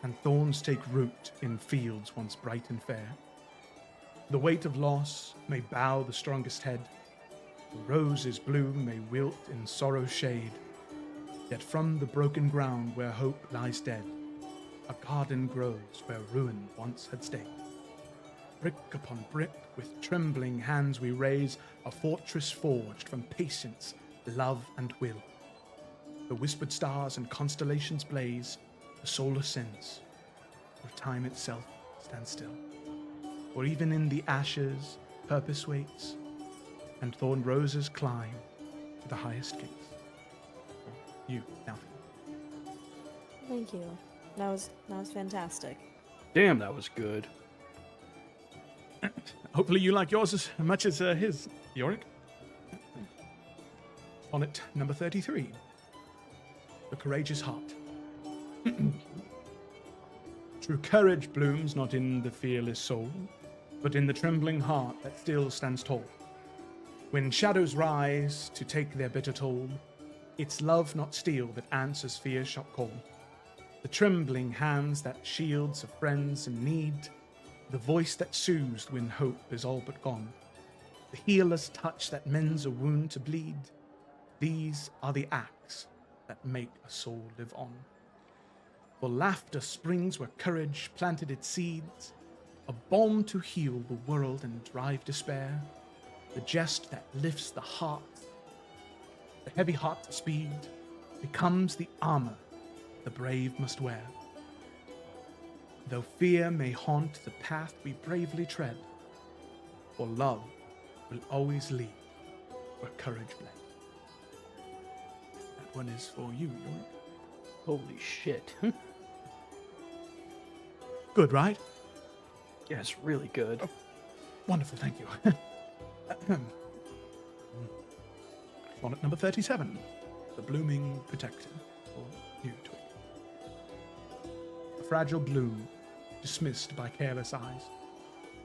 and thorns take root in fields once bright and fair. The weight of loss may bow the strongest head, the roses bloom may wilt in sorrow's shade, yet from the broken ground where hope lies dead, a garden grows where ruin once had stayed. Brick upon brick, with trembling hands we raise a fortress forged from patience, love, and will. The whispered stars and constellations blaze, the soul ascends, where time itself stands still. For even in the ashes, purpose waits, and thorn roses climb to the highest gates. You, now. Thank you. That was fantastic. Damn, that was good. Hopefully you like yours as much as his, Yorick. Sonnet number 33. The Courageous Heart. True courage blooms not in the fearless soul, but in the trembling heart that still stands tall. When shadows rise to take their bitter toll, it's love, not steel, that answers fear's sharp call. The trembling hands that shields of friends in need, the voice that soothes when hope is all but gone, the healer's touch that mends a wound to bleed, these are the acts that make a soul live on. For laughter springs where courage planted its seeds, a balm to heal the world and drive despair, the jest that lifts the heart, the heavy heart to speed, becomes the armor the brave must wear. Though fear may haunt the path we bravely tread, for love will always lead where courage bled. That one is for you, Yorick. Holy shit. Good, right? Yeah, it's really good. Oh, wonderful, thank you. Sonnet number 37. The Blooming Protector. For you, Twig. fragile bloom, dismissed by careless eyes,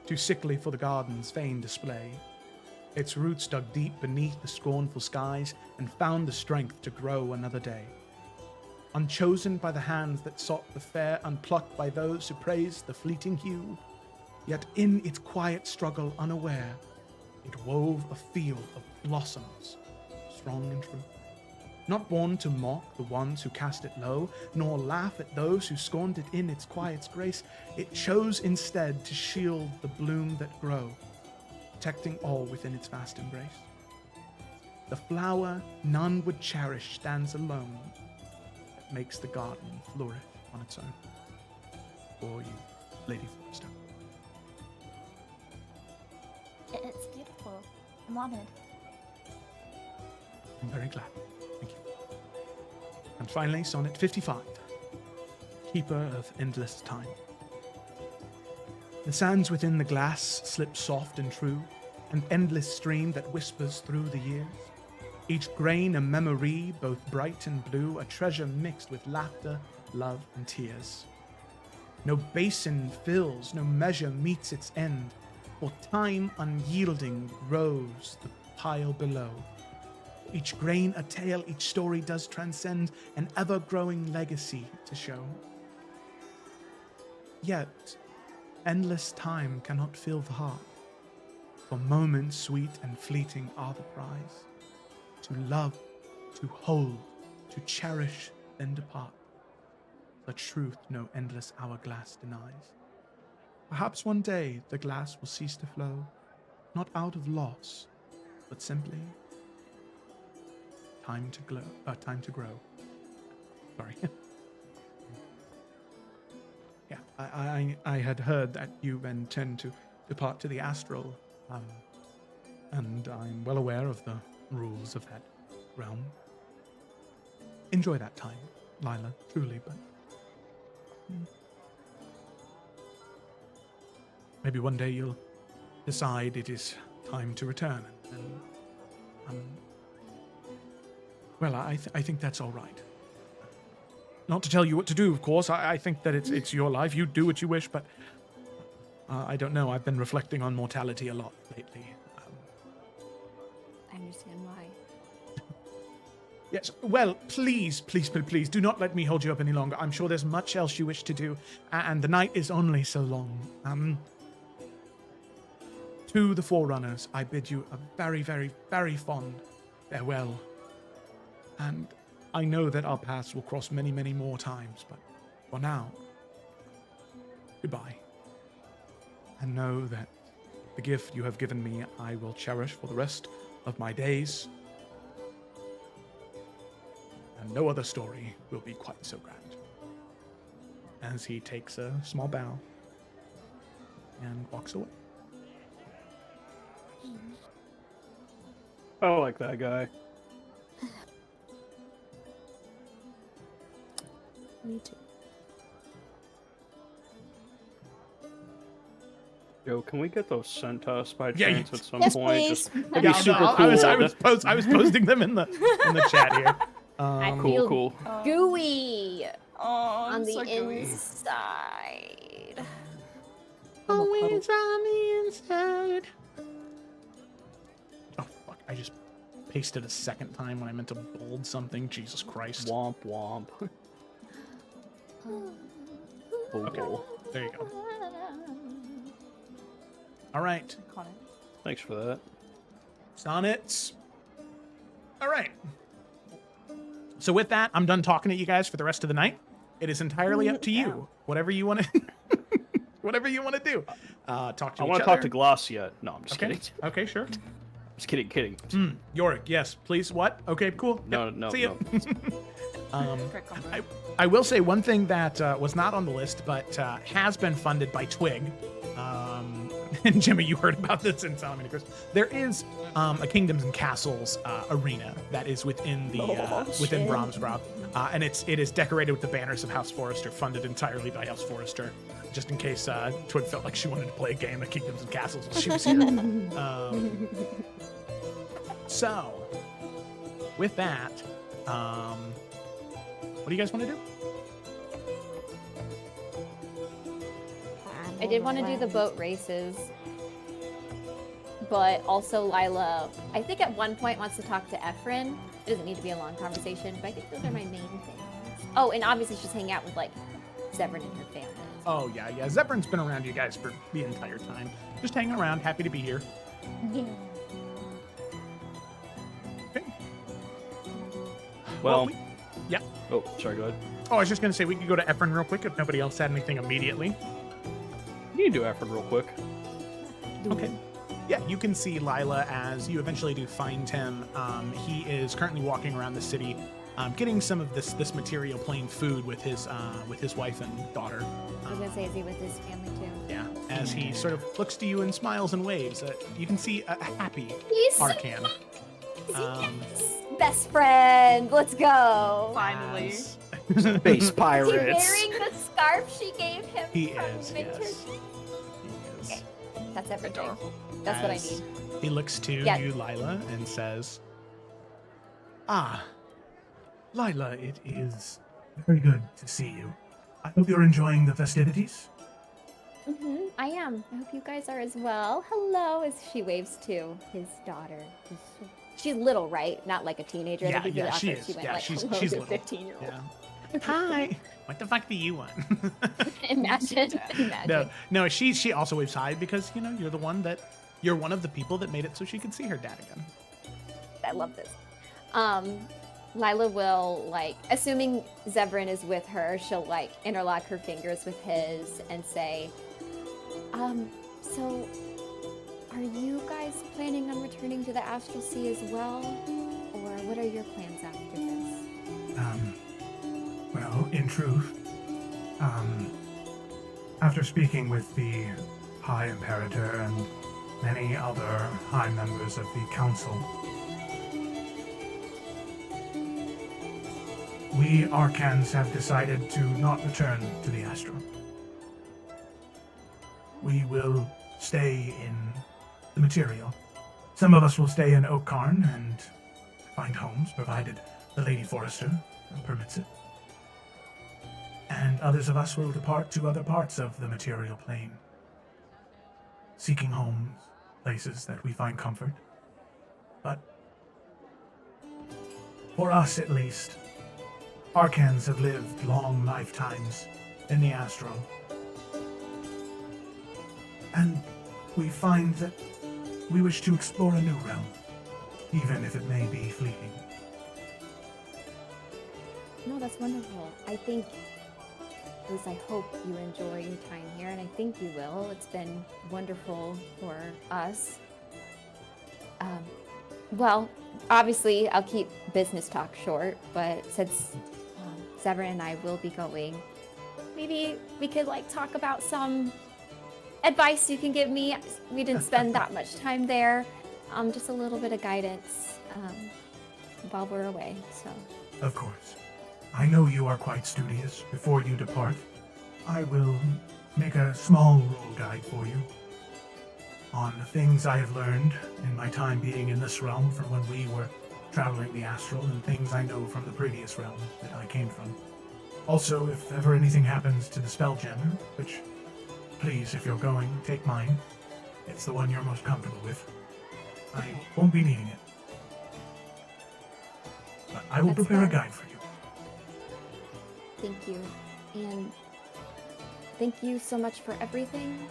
too sickly for the garden's vain display. Its roots dug deep beneath the scornful skies and found the strength to grow another day. Unchosen by the hands that sought the fair, unplucked by those who praised the fleeting hue, yet in its quiet struggle unaware, it wove a field of blossoms, strong and true. Not born to mock the ones who cast it low, nor laugh at those who scorned it in its quiet's grace, it chose instead to shield the bloom that grow, protecting all within its vast embrace. The flower none would cherish stands alone, that makes the garden flourish on its own. For you, Lady Forrester. It's beautiful. I'm honored. I'm very glad. Thank you. And finally, Sonnet 55, Keeper of Endless Time. The sands within the glass slip soft and true, an endless stream that whispers through the years. Each grain a memory, both bright and blue, a treasure mixed with laughter, love, and tears. No basin fills, no measure meets its end, for time unyielding grows the pile below. Each grain a tale, each story does transcend, an ever-growing legacy to show. Yet, endless time cannot fill the heart, for moments sweet and fleeting are the prize. To love, to hold, to cherish, then depart. The truth no endless hourglass denies. Perhaps one day the glass will cease to flow, not out of loss, but simply time to grow. Sorry. Yeah, I had heard that you intend to depart to the astral, and I'm well aware of the rules of that realm. Enjoy that time, Lila, truly, but maybe one day you'll decide it is time to return, and well, I think that's all right. Not to tell you what to do, of course. I think that it's your life. You do what you wish, but I don't know. I've been reflecting on mortality a lot lately. I understand why. Yes, well, please, do not let me hold you up any longer. I'm sure there's much else you wish to do, and the night is only so long. To the Forerunners, I bid you a very, very, very fond farewell. And I know that our paths will cross many, many more times, but for now, goodbye. And know that the gift you have given me I will cherish for the rest of my days. And no other story will be quite so grand. As he takes a small bow and walks away. I like that guy. Me too. Yo, can we get those sent to us by Yeah, chance at some yes, point? please. Just, that'd be super no, cool. I was posting them in the chat here. I feel Cool. gooey Oh, on the so gooey. inside. Always on the inside. Oh fuck! I just pasted a second time when I meant to bold something. Jesus Christ. Womp womp. Okay, there you go. All right, Thanks for that. sonnets. All right. So with that, I'm done talking to you guys for the rest of the night. It is entirely up to you. Whatever you want to, whatever you want to do. Talk to each other. I want to talk to Gloss yet. No, I'm just Okay. kidding. Okay, sure. Just kidding. Yorick, yes, please. What? Okay, cool. No, Yep, no, see you. no. I will say one thing that was not on the list, but has been funded by Twig. And Jimmy, you heard about this in Salamina Chris. There is a Kingdoms and Castles arena that is within the within Brahmsgrove, and it is decorated with the banners of House Forrester, funded entirely by House Forrester. Just in case Twig felt like she wanted to play a game of Kingdoms and Castles while she was here. So, with that, what do you guys want to do? I did want to do the boat races, but also Lila, I think at one point wants to talk to Ephraim. It doesn't need to be a long conversation, but I think those are my main things. Oh, and obviously she's hanging out with like Zevran and her family. Oh yeah. Zevran's been around you guys for the entire time, just hanging around, happy to be here. Yeah. Okay. Well, yeah. Oh, sorry, go ahead. Oh, I was just gonna say we could go to Ephraim real quick if nobody else had anything immediately. You can do effort real quick. Okay. Yeah, you can see Lila as you eventually do find him. He is currently walking around the city, getting some of this material plain food with his wife and daughter. I was gonna say, is he with his family too? Yeah, as he sort of looks to you and smiles and waves. You can see a happy He's Arcan. Best friend, let's go. Finally. Space Is pirates. he wearing the scarf she gave him? He from is, Vintage? yes. He is. That's everything. That's what I As need. He looks to Yeah. you, Lila, and says, "Ah, Lila, it is very good to see you. I hope you're enjoying the festivities." I am. I hope you guys are as well. Hello, as she waves to his daughter. She's little, right? Not like a teenager. Yeah, That'd be yeah, she awkward if is. She went Yeah, like, she's hello to a little. 15-year-old. Yeah. Hi. What the fuck do you want? Imagine. No. She also waves hi because you're one of the people that made it so she could see her dad again. I love this. Lila will, like, assuming Zevran is with her, she'll, like, interlock her fingers with his and say, so are you guys planning on returning to the Astral Sea as well? Or what are your plans after this? Well, in truth, after speaking with the High Imperator and many other high members of the Council, we Arcans have decided to not return to the Astral. We will stay in the material. Some of us will stay in Oakcarn and find homes, provided the Lady Forester permits it. And others of us will depart to other parts of the material plane, seeking homes, places that we find comfort. But for us, at least, Arcans have lived long lifetimes in the Astral. And we find that we wish to explore a new realm, even if it may be fleeting. No, that's wonderful. I think, at least I hope you enjoy your time here, and I think you will. It's been wonderful for us. Well, obviously, I'll keep business talk short, but since Zevran and I will be going, maybe we could, like, talk about some advice you can give me. We didn't spend that much time there. Just a little bit of guidance while we're away, so. Of course. I know you are quite studious. Before you depart, I will make a small rule guide for you on the things I have learned in my time being in this realm from when we were traveling the Astral, and things I know from the previous realm that I came from. Also, if ever anything happens to the Spelljammer, which, please, if you're going, take mine. It's the one you're most comfortable with. I won't be needing it. But I will prepare a guide for you. Thank you. And thank you so much for everything.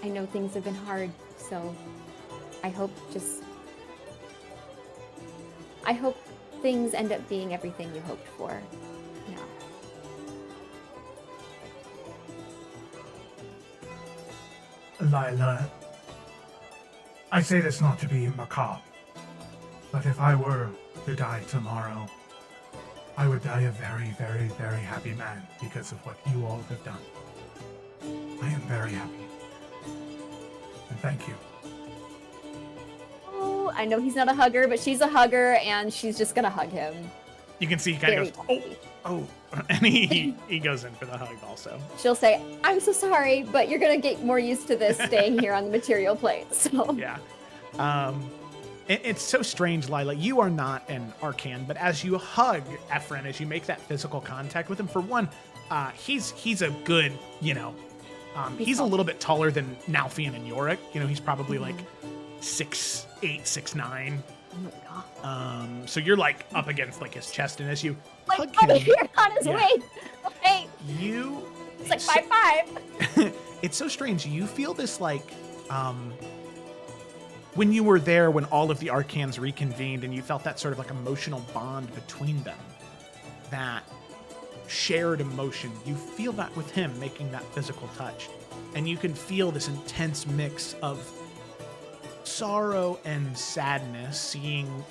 I know things have been hard, so I hope things end up being everything you hoped for. Yeah. Lila, I say this not to be macabre, but if I were to die tomorrow, I would die a very, very, very happy man because of what you all have done. I am very happy. And thank you. Oh, I know he's not a hugger, but she's a hugger, and she's just gonna hug him. You can see he kind of goes, oh, and he goes in for the hug also. She'll say, "I'm so sorry, but you're gonna get more used to this staying here on the material plane." So yeah, it's so strange, Lila. You are not an Arcan, but as you hug Ephraim, as you make that physical contact with him, for one, He's a good, he's a little bit taller than Nalfian and Yorick. He's probably like 6'8", 6'9". Oh my god. So you're like up against like his chest, and as you Like hug him, here on his way. Hey. It's like 5'5". It's so strange. You feel this like when you were there when all of the Arcans reconvened, and you felt that sort of like emotional bond between them, that shared emotion. You feel that with him making that physical touch, and you can feel this intense mix of sorrow and sadness seeing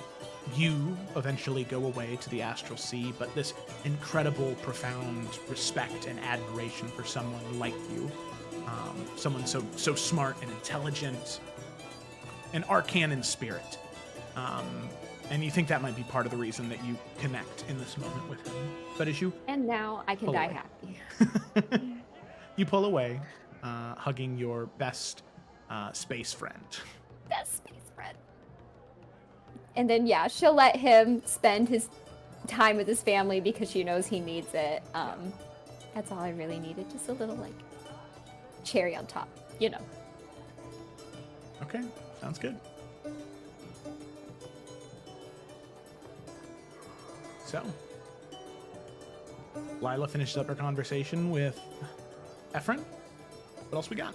you eventually go away to the astral sea, but this incredible profound respect and admiration for someone like you, someone so smart and intelligent, an Arcan in spirit, and you think that might be part of the reason that you connect in this moment with him. But as you And now I can die happy. you pull away, hugging your best space friend. Best space friend. And then, yeah, she'll let him spend his time with his family because she knows he needs it. That's all I really needed. Just a little, like, cherry on top, Okay, sounds good. So, Lila finishes up her conversation with Ephron. What else we got?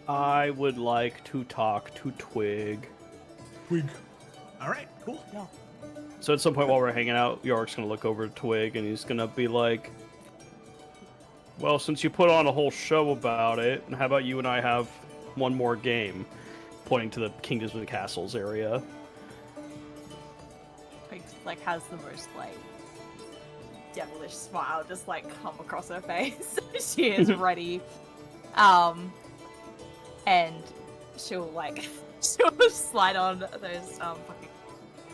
I would like to talk to Twig. Twig. All right, cool. Yeah. So at some point while we're hanging out, Yorick's going to look over to Twig, and he's going to be like, well, since you put on a whole show about it, how about you and I have one more game? Pointing to the Kingdoms and Castles area. Like has the most like devilish smile just like come across her face. She is ready. And she'll slide on those fucking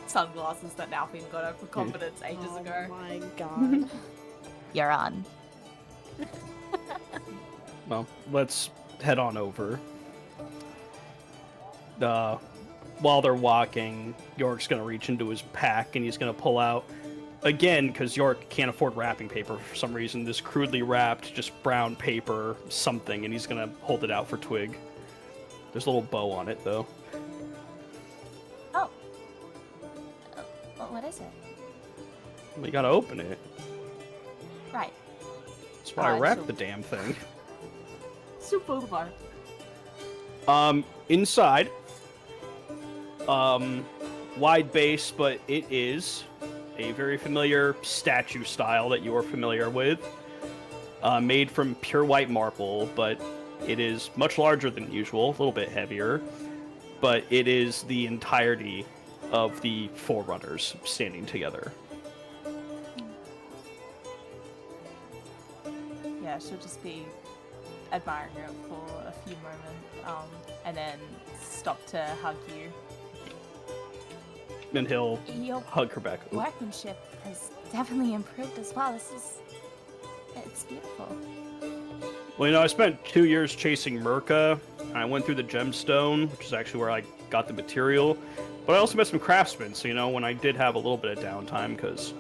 sunglasses that Nalfian got her for confidence ages ago. Oh my god. You're on. Well, let's head on over. While they're walking, Yorick's going to reach into his pack, and he's going to pull out, again, because Yorick can't afford wrapping paper for some reason, this crudely wrapped, just brown paper something, and he's going to hold it out for Twig. There's a little bow on it, though. Oh. What is it? Well, you got to open it. Right. That's why I wrapped the damn thing. Super bar. Inside, wide base, but it is a very familiar statue style that you are familiar with. Made from pure white marble, but it is much larger than usual, a little bit heavier. But it is the entirety of the Forerunners standing together. Yeah, she'll just be admiring it for a few moments, and then stop to hug you. And he'll Your hug her back. Ooh. workmanship has definitely improved as well. It's beautiful. Well, I spent 2 years chasing Merca. I went through the gemstone, which is actually where I got the material. But I also met some craftsmen, so, when I did have a little bit of downtime, because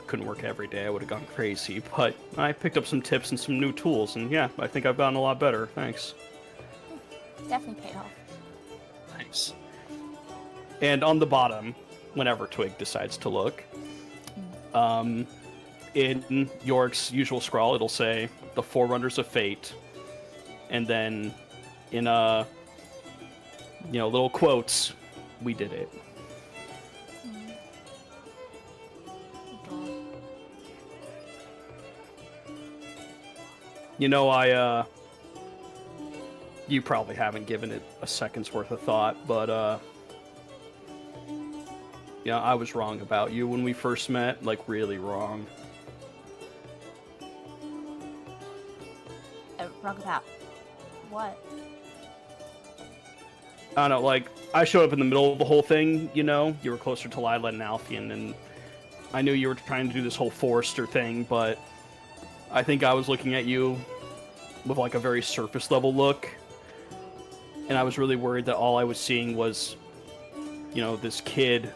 I couldn't work every day, I would have gone crazy. But I picked up some tips and some new tools, and yeah, I think I've gotten a lot better. Thanks. Definitely paid off. Thanks. And on the bottom, whenever Twig decides to look, in Yorick's usual scrawl, it'll say, the Forerunners of Fate. And then in, little quotes, we did it. You probably haven't given it a second's worth of thought, but, I was wrong about you when we first met, like, really wrong. Wrong about what? I don't know, like, I showed up in the middle of the whole thing, you were closer to Lila and Alfian, and I knew you were trying to do this whole Forrester thing, but I think I was looking at you with, like, a very surface level look, and I was really worried that all I was seeing was, this kid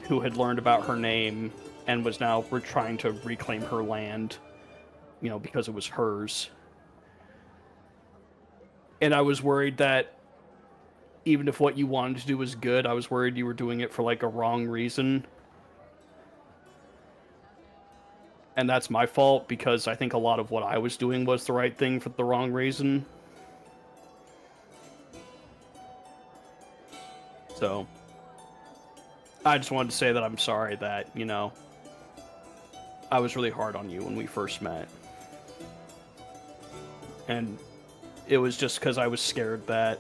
who had learned about her name and was now trying to reclaim her land, because it was hers. And I was worried that even if what you wanted to do was good, I was worried you were doing it for, like, a wrong reason. And that's my fault, because I think a lot of what I was doing was the right thing for the wrong reason. So, I just wanted to say that I'm sorry that, I was really hard on you when we first met. And it was just because I was scared that,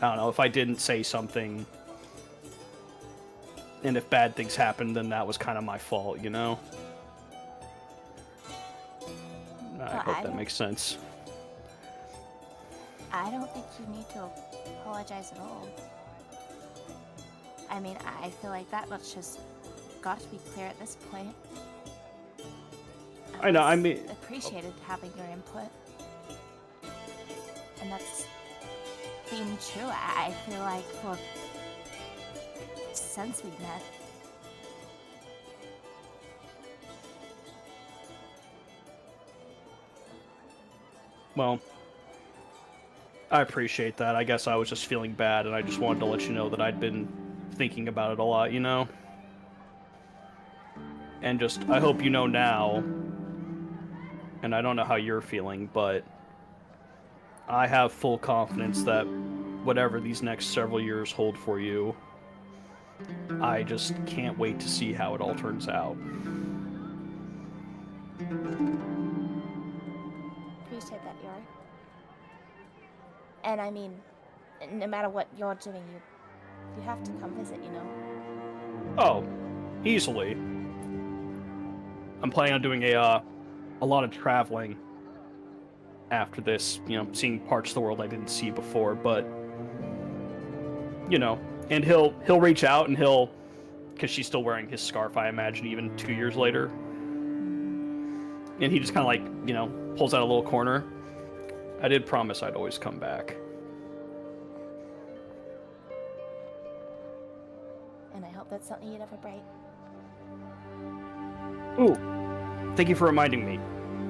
I don't know, if I didn't say something, and if bad things happened, then that was kind of my fault, I hope that makes sense. I don't think you need to apologize at all. I mean, I feel like that much has got to be clear at this point. I know, Appreciated having your input. And that's been true, I feel like, for since we met. Well, I appreciate that. I guess I was just feeling bad, and I just wanted to let you know that I'd been thinking about it a lot, And just, I hope you know now, and I don't know how you're feeling, but I have full confidence that whatever these next several years hold for you, I just can't wait to see how it all turns out. Appreciate that, Yori. And I mean, no matter what you're doing, you have to come visit, Oh, easily. I'm planning on doing a lot of traveling after this, seeing parts of the world I didn't see before, but and he'll reach out and because she's still wearing his scarf, I imagine, even 2 years later. And he just kind of like, pulls out a little corner. I did promise I'd always come back. And I hope that's something you never break. Ooh, thank you for reminding me.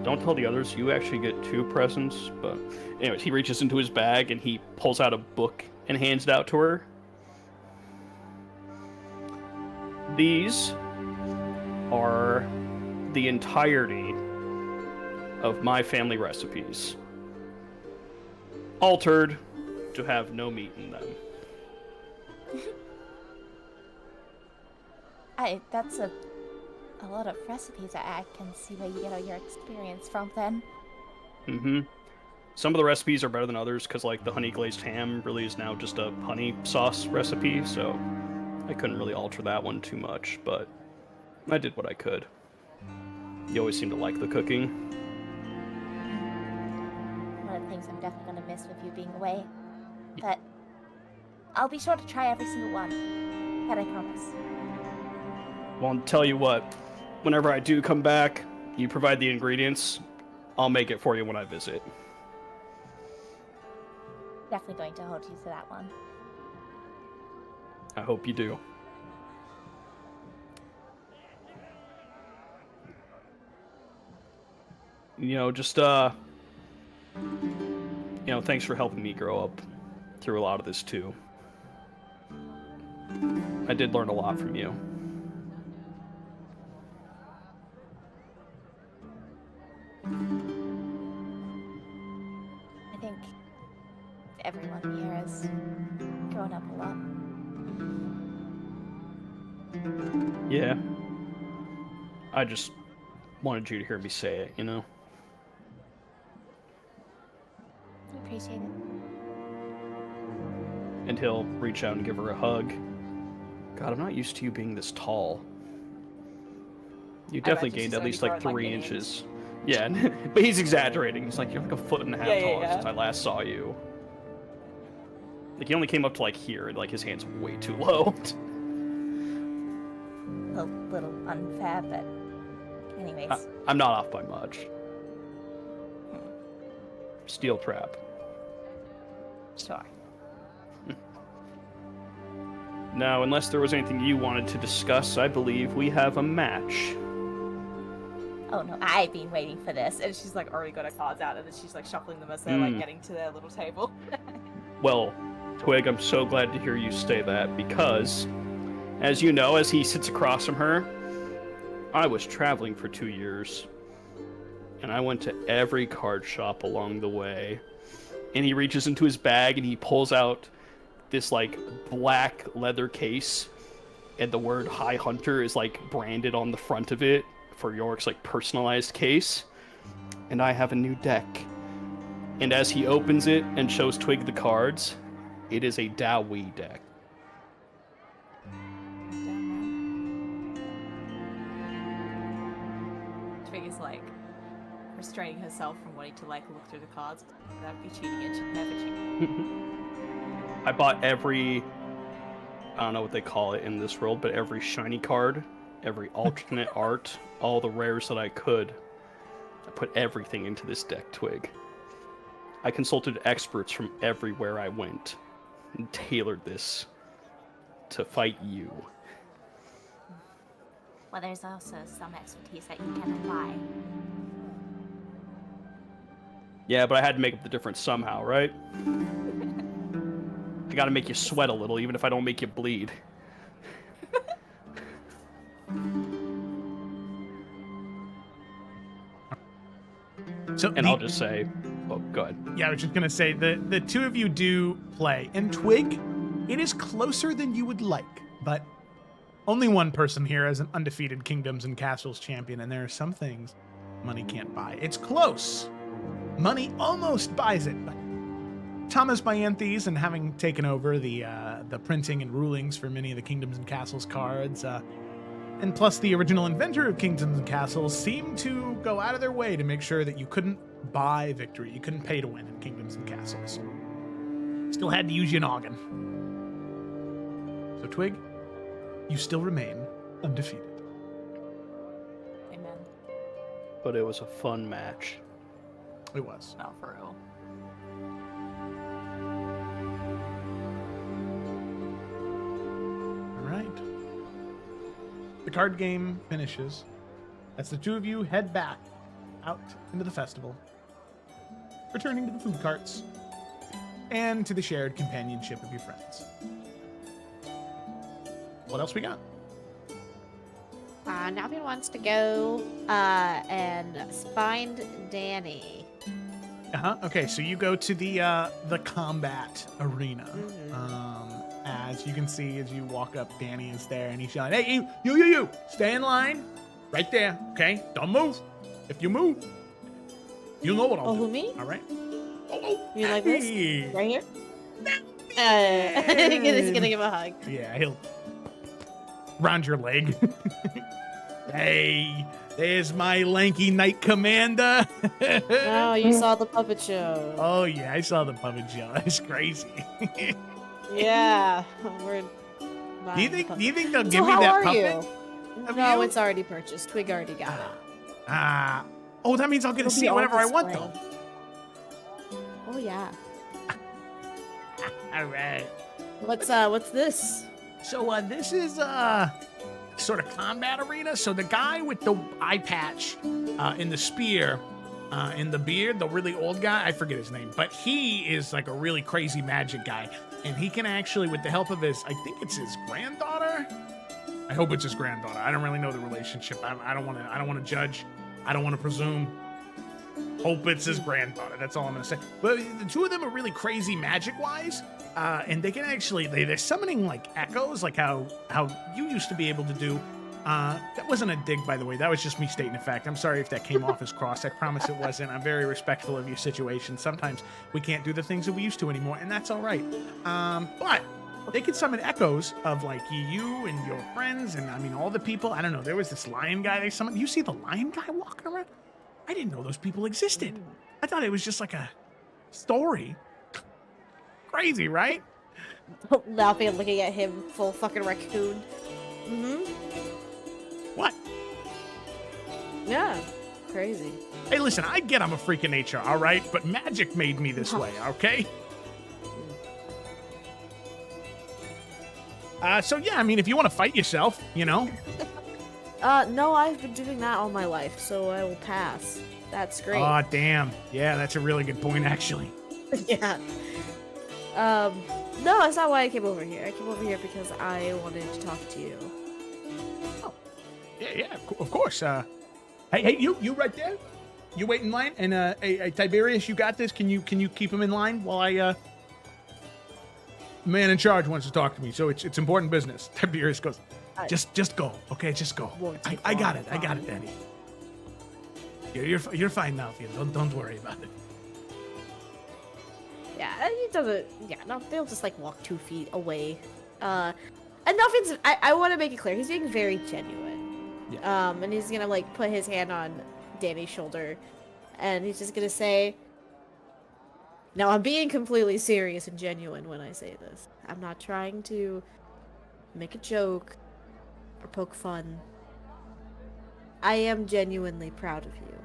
Don't tell the others, you actually get 2 presents, but anyways, he reaches into his bag and he pulls out a book and hands it out to her. These are the entirety of my family recipes, altered to have no meat in them. That's a lot of recipes. I can see where you get all your experience from then. Mm-hmm. Some of the recipes are better than others, because like the honey glazed ham really is now just a honey sauce recipe, so I couldn't really alter that one too much, but I did what I could. You always seem to like the cooking. One of the things I'm definitely going to miss with you being away. But I'll be sure to try every single one. That I promise. Well, I'll tell you what, whenever I do come back, you provide the ingredients, I'll make it for you when I visit. Definitely going to hold you to that one. I hope you do. Just, thanks for helping me grow up through a lot of this, too. I did learn a lot from you. I think everyone here has grown up a lot. Yeah. I just wanted you to hear me say it, I appreciate it. And he'll reach out and give her a hug. God, I'm not used to you being this tall. You definitely gained at least like 3 inches. Yeah, but he's exaggerating. He's like, you're like 1.5 feet taller since I last saw you. Like, he only came up to like here, and like his hand's way too low. A little unfair, but anyways. I'm not off by much. Steel trap. Sure. Now, unless there was anything you wanted to discuss, I believe we have a match. Oh no, I've been waiting for this. And she's like already got her cards out and then she's like shuffling them as they're like getting to their little table. Well, Twig, I'm so glad to hear you say that because, as you know, as he sits across from her, I was traveling for 2 years. And I went to every card shop along the way. And he reaches into his bag and he pulls out this like black leather case. And the word High Hunter is like branded on the front of it for York's like personalized case. And I have a new deck. And as he opens it and shows Twig the cards, it is a Dawi deck. Twig is like restraining herself from wanting to like look through the cards. That'd be cheating and she'd never cheat. I bought every, I don't know what they call it in this world, but every shiny card, every alternate art, all the rares that I could. I put everything into this deck, Twig. I consulted experts from everywhere I went and tailored this to fight you. well, there's also some expertise that you can apply. Yeah, but I had to make up the difference somehow, right? I gotta make you sweat a little, even if I don't make you bleed. So and I'll just say, oh, go ahead. Yeah, I was just gonna say the two of you do play, and Twig, it is closer than you would like, but only one person here has an undefeated Kingdoms and Castles champion, and there are some things money can't buy. It's close. Money almost buys it, but Thomas Byanthes, and having taken over the printing and rulings for many of the Kingdoms and Castles cards, and plus the original inventor of Kingdoms and Castles, seemed to go out of their way to make sure that you couldn't buy victory. You couldn't pay to win in Kingdoms and Castles. Still had to use your noggin. So Twig, you still remain undefeated. Amen. But it was a fun match. It was. No, for real. All right. The card game finishes as the two of you head back out into the festival, returning to the food carts and to the shared companionship of your friends. What else we got? Navin wants to go and find Danny. Okay, so you go to the combat arena. As you can see, as you walk up, Danny is there, and he's yelling, "Hey, you! Stay in line, right there. Okay, don't move. If you move, you'll know what I'll do. Who, me? All right. You like this? Hey. Right here? He's gonna give a hug. Yeah, he'll round your leg. Hey, there's my lanky knight commander. Oh, you saw the puppet show. Oh yeah, I saw the puppet show. That's crazy. Yeah, we're. Do you think they'll give So me how that are puppet? you? No, it's already purchased. Twig already got it. Oh, that means I'll get to It'll see be it on whenever I want, display. though. Oh yeah. All right. What's this? So this is sort of combat arena. So the guy with the eye patch in the spear, in the beard, the really old guy, I forget his name, but he is like a really crazy magic guy, and he can actually, with the help of his, I think it's his granddaughter. I hope it's his granddaughter. I don't really know the relationship. I don't want to judge. I don't want to presume. Hope it's his granddaughter. That's all I'm gonna say. But the two of them are really crazy magic-wise, and they can actually they're summoning like echoes, like how you used to be able to do. That wasn't a dig, by the way. That was just me stating a fact. I'm sorry if that came off as cross. I promise it wasn't. I'm very respectful of your situation. Sometimes we can't do the things that we used to anymore, and that's all right. But they can summon echoes of like you and your friends, and I mean all the people. I don't know. There was this lion guy they summoned. You see the lion guy walking around? I didn't know those people existed. I thought it was just like a story. Crazy, right? Laughing, looking at him, full fucking raccoon. What? Yeah, crazy. Hey, listen, I get I'm a freak of nature, all right? But magic made me this way, okay? So yeah, I mean, if you want to fight yourself, you know. No, I've been doing that all my life, so I will pass. That's great. Oh, damn. Yeah, that's a really good point, actually. Yeah. No, that's not why I came over here. I came over here because I wanted to talk to you. Oh. Yeah, of course. Hey, you right there? You wait in line, and hey, Tiberius, you got this. Can you keep him in line while I man in charge wants to talk to me, so it's important business. Tiberius goes, just go, okay, just go. I got it, Danny. You're fine now, Theo. Don't worry about it. Yeah, he doesn't. Yeah, no, they'll just like walk 2 feet away. And nothing's. I want to make it clear, he's being very genuine. Yeah. And he's gonna like put his hand on Danny's shoulder, and he's just gonna say, "Now I'm being completely serious and genuine when I say this. I'm not trying to make a joke or poke fun. I am genuinely proud of you.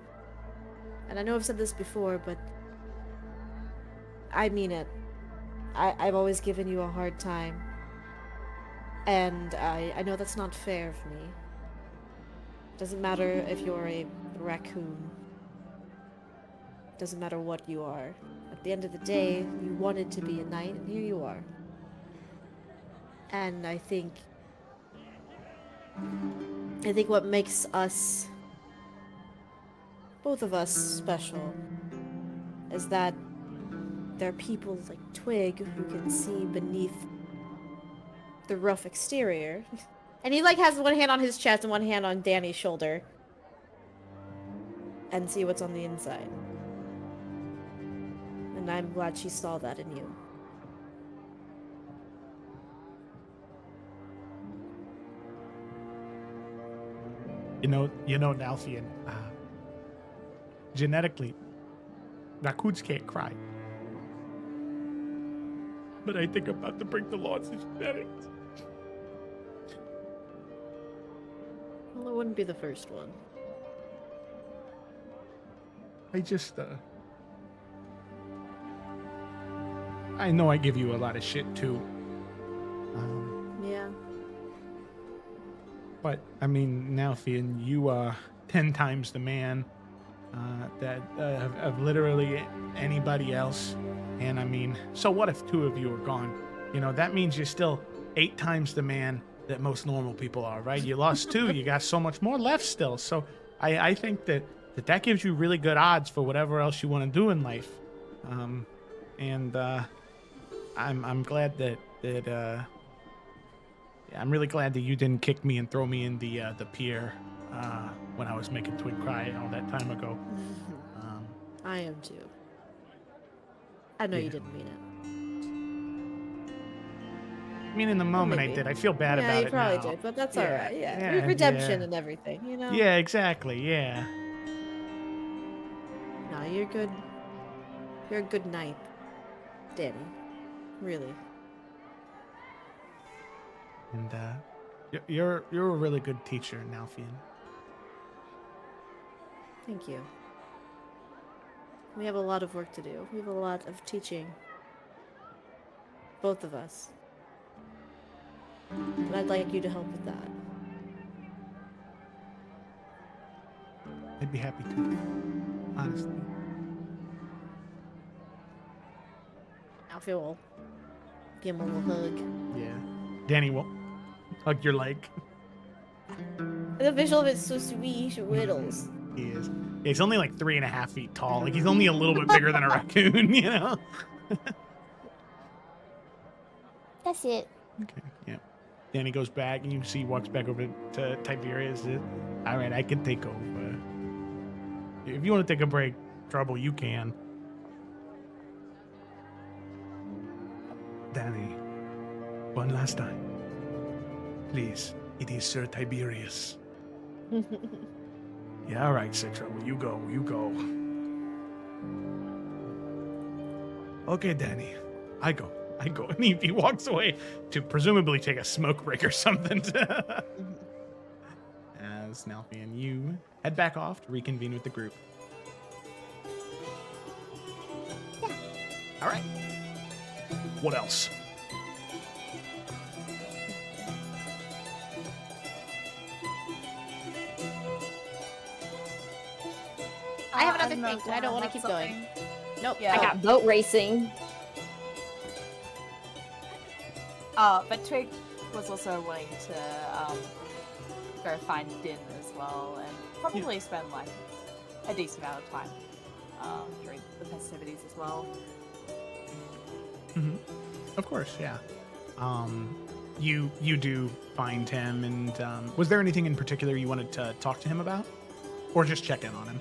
And I know I've said this before, but I mean it. I've always given you a hard time. And I know that's not fair of me. Doesn't matter if you're a raccoon. Doesn't matter what you are. At the end of the day, you wanted to be a knight, and here you are. And I think what makes us, both of us, special is that there are people like Twig who can see beneath the rough exterior. And he like has one hand on his chest and one hand on Danny's shoulder. And see what's on the inside. And I'm glad she saw that in you. You know, Nalfian, genetically, raccoons can't cry. But I think I'm about to break the laws of genetics. Well, it wouldn't be the first one. I just, I know I give you a lot of shit, too. Yeah. But, I mean, Nalfian, you are 10 times the man that of literally anybody else. And, I mean, so what if 2 of you are gone? You know, that means you're still 8 times the man that most normal people are, right? You lost 2, you got so much more left still. So I think that gives you really good odds for whatever else you want to do in life. I'm glad that I'm really glad that you didn't kick me and throw me in the pier when I was making Twig cry all that time ago. I am too. I know Yeah. you didn't mean it. I mean, in the moment I maybe. did. I feel bad about Yeah, you it probably now. did, but that's Yeah, alright. Yeah, yeah, redemption yeah. and everything, you know? Yeah, exactly. Yeah. No, you're good. You're a good knight, Danny. Really. And you're a really good teacher, Nalfian. Thank you. We have a lot of work to do. We have a lot of teaching. Both of us. And I'd like you to help with that. I'd be happy to. Honestly. Alfie will give him a little hug. Yeah. Danny will hug your leg. The visual of it's so sweet, Whittles. He is. Yeah, he's only like 3.5 feet tall. Like he's only a little bit bigger than a raccoon, you know? That's it. Okay, yeah. Danny goes back, and you see he walks back over to Tiberius. All right, I can take over. If you want to take a break, Trouble, you can. Danny, one last time. Please, it is Sir Tiberius. Yeah, all right, Sir Trouble, you go. Okay, Danny, I go. And he walks away to presumably take a smoke break or something. As Nalfi and you head back off to reconvene with the group. Yeah. All right. What else? I have another don't know thing, if and I don't Laura want to had keep going. something. Nope. Yeah. I got boat racing. But Twig was also wanting to go find Din as well, and probably spend like a decent amount of time during the festivities as well. Mm-hmm. Of course, yeah. You do find him, and was there anything in particular you wanted to talk to him about, or just check in on him?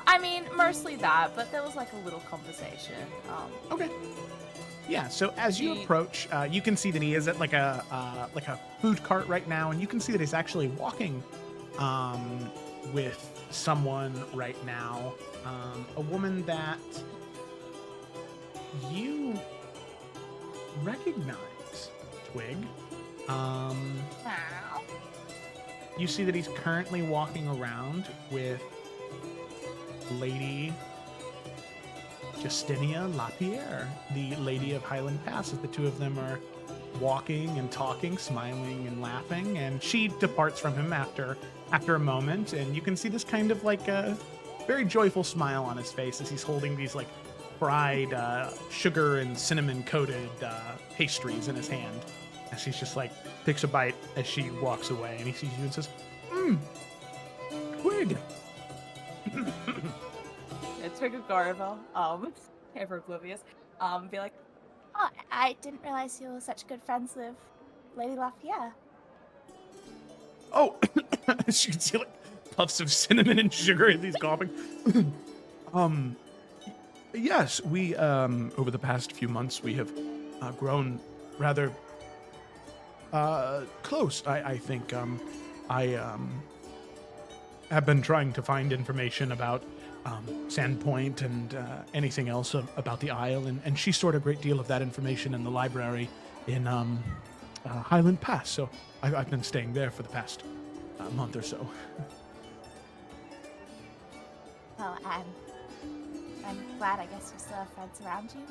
I mean, mostly that, but there was like a little conversation. Okay. Yeah. So as you approach, you can see that he is at like a food cart right now, and you can see that he's actually walking with someone right now, a woman that you recognize, Twig. You see that he's currently walking around with Lady Justinia Lapierre, the Lady of Highland Pass, as the two of them are walking and talking, smiling and laughing, and she departs from him after a moment, and you can see this kind of like a very joyful smile on his face as he's holding these like fried sugar and cinnamon coated pastries in his hand, as he's just like takes a bite as she walks away, and he sees you and says, Twig. It's Twig of Garival, ever oblivious, be like, Oh, I didn't realize you were such good friends with Lady Lafayette. Oh, as you can see like puffs of cinnamon and sugar as he's coughing. Yes, we over the past few months we have grown rather close. I think I have been trying to find information about Sandpoint and anything else about the Isle, and she stored a great deal of that information in the library in Highland Pass. So I've been staying there for the past month or so. Well, I'm glad. I guess you still have friends around you.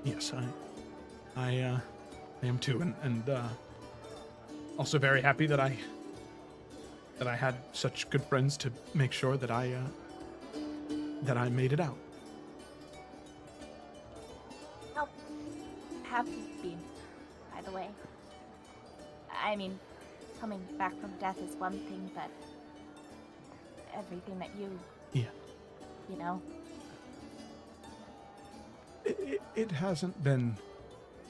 Yes, I am too, and also very happy that I had such good friends to make sure that I made it out. How have you been, by the way? I mean, coming back from death is one thing, but everything that you know. It hasn't been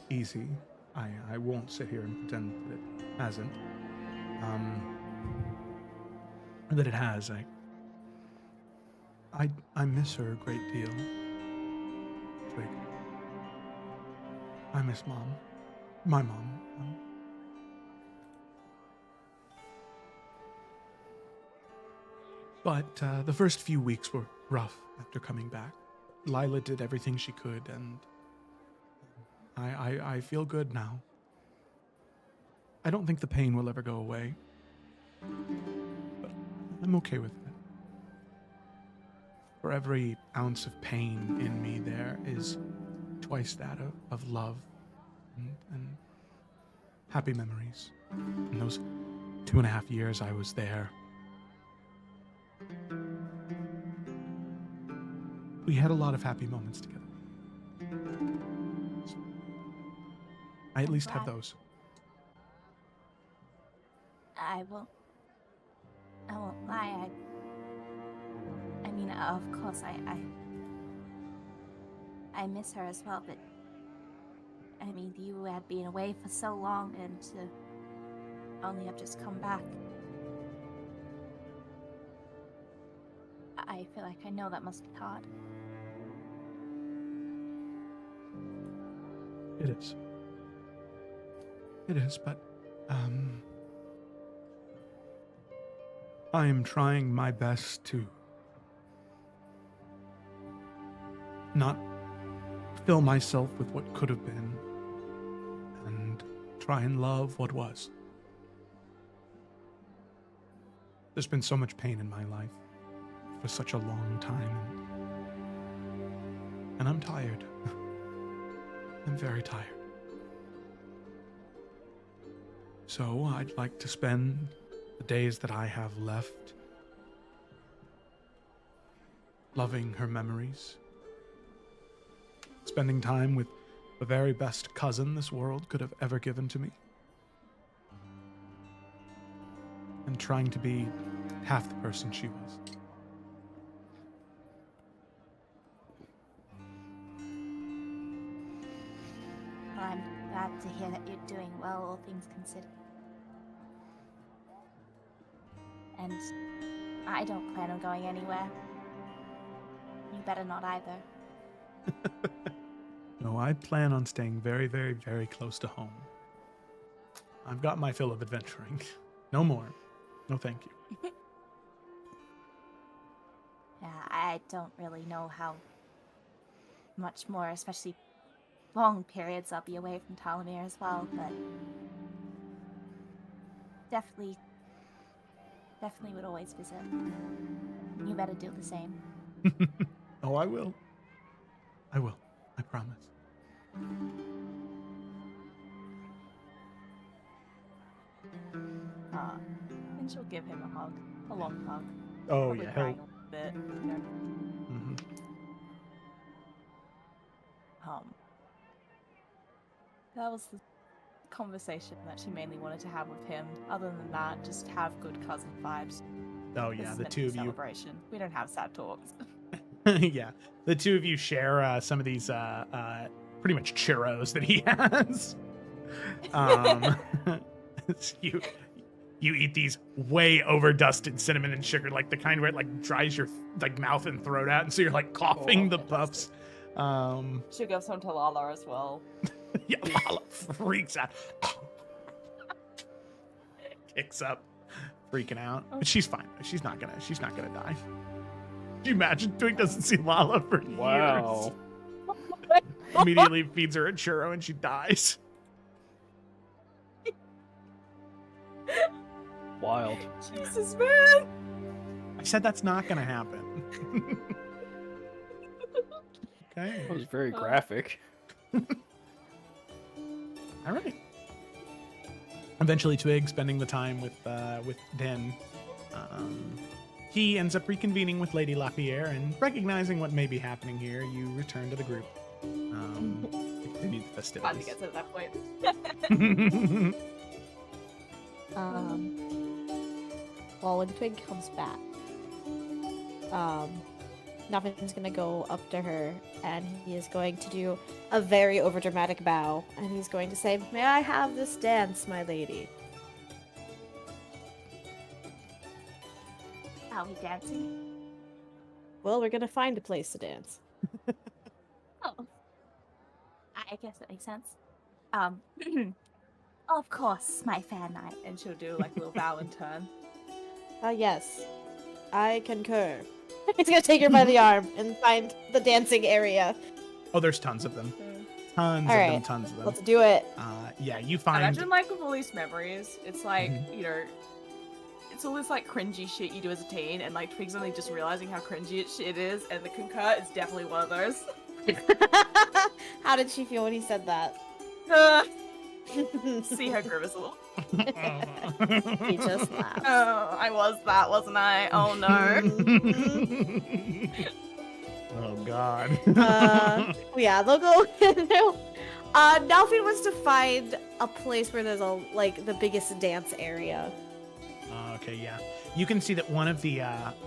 easy. I won't sit here and pretend that it hasn't. That it has. I miss her a great deal. Twig. I miss Mom. My mom. But the first few weeks were rough after coming back. Lila did everything she could, and I feel good now. I don't think the pain will ever go away, but I'm okay with it. For every ounce of pain in me, there is twice that of love and happy memories. In those 2.5 years I was there, we had a lot of happy moments together. So, I at least have those. I won't lie. I mean, of course, I miss her as well, but I mean, you had been away for so long, and to only have just come back. I feel like I know that must be hard. It is. It is, but I am trying my best to not fill myself with what could have been and try and love what was. There's been so much pain in my life for such a long time, and I'm tired. I'm very tired. So I'd like to spend the days that I have left, loving her memories, spending time with the very best cousin this world could have ever given to me, and trying to be half the person she was. I'm glad to hear that you're doing well, all things considered. And I don't plan on going anywhere. You better not either. No, I plan on staying very, very, very close to home. I've got my fill of adventuring. No more. No, thank you. Yeah, I don't really know how much more, especially long periods, I'll be away from Talamir as well, but definitely would always visit. You better do the same. Oh, I will. I will. I promise. And she'll give him a hug, a long hug. Oh, Probably yeah. crying a bit, you know. Mm-hmm. That was the conversation that she mainly wanted to have with him. Other than that, just have good cousin vibes. Oh, This yeah, is the meant to two be of you. celebration. We don't have sad talks. Yeah, the two of you share some of these pretty much churros that he has. You eat these way over dusted cinnamon and sugar, like the kind where it like dries your like mouth and throat out, and so you're like coughing the puffs. She gives some to Lala as well. Yeah, Lala freaks out, kicks up, freaking out. But she's fine. She's not gonna die. Can you imagine Twig doesn't see Lala for years? Immediately feeds her a churro and she dies. Wild. Jesus, man! I said that's not gonna happen. Okay. That was very graphic. All right. Eventually, Twig spending the time with Den. He ends up reconvening with Lady Lapierre, and recognizing what may be happening here, you return to the group. Continue the festivities. Glad to get to that point. Well, when Twig comes back, Novin's gonna go up to her, and he is going to do a very overdramatic bow, and he's going to say, "May I have this dance, my lady?" Are we dancing? Well, we're gonna find a place to dance. Oh. I guess that makes sense. Of course, my fan night. And she'll do like a little bow and turn. Yes. I concur. He's gonna take her by the arm and find the dancing area. Oh, there's tons of them. Tons All of right, them, tons of them. let's do it. Yeah, you find... Imagine like with all these memories, it's like, you know, it's all this like cringy shit you do as a teen, and like Twig's only just realizing how cringy it is, and the concur is definitely one of those. How did she feel when he said that? See her grimace a little. He just laughed. Oh, I was that, wasn't I? Oh no. Oh god. Yeah, they'll go. Nalfin wants to find a place where there's the biggest dance area. Okay, yeah. You can see that one of the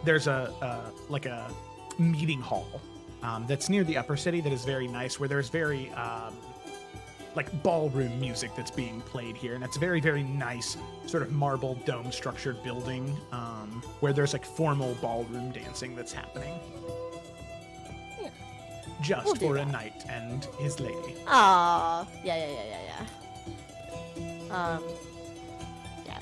there's a meeting hall that's near the upper city that is very nice, where there's very like ballroom music that's being played here, and it's a very, very nice sort of marble dome structured building where there's like formal ballroom dancing that's happening. Yeah. Just We'll do for a that. knight and his lady. Ah, yeah. Yeah.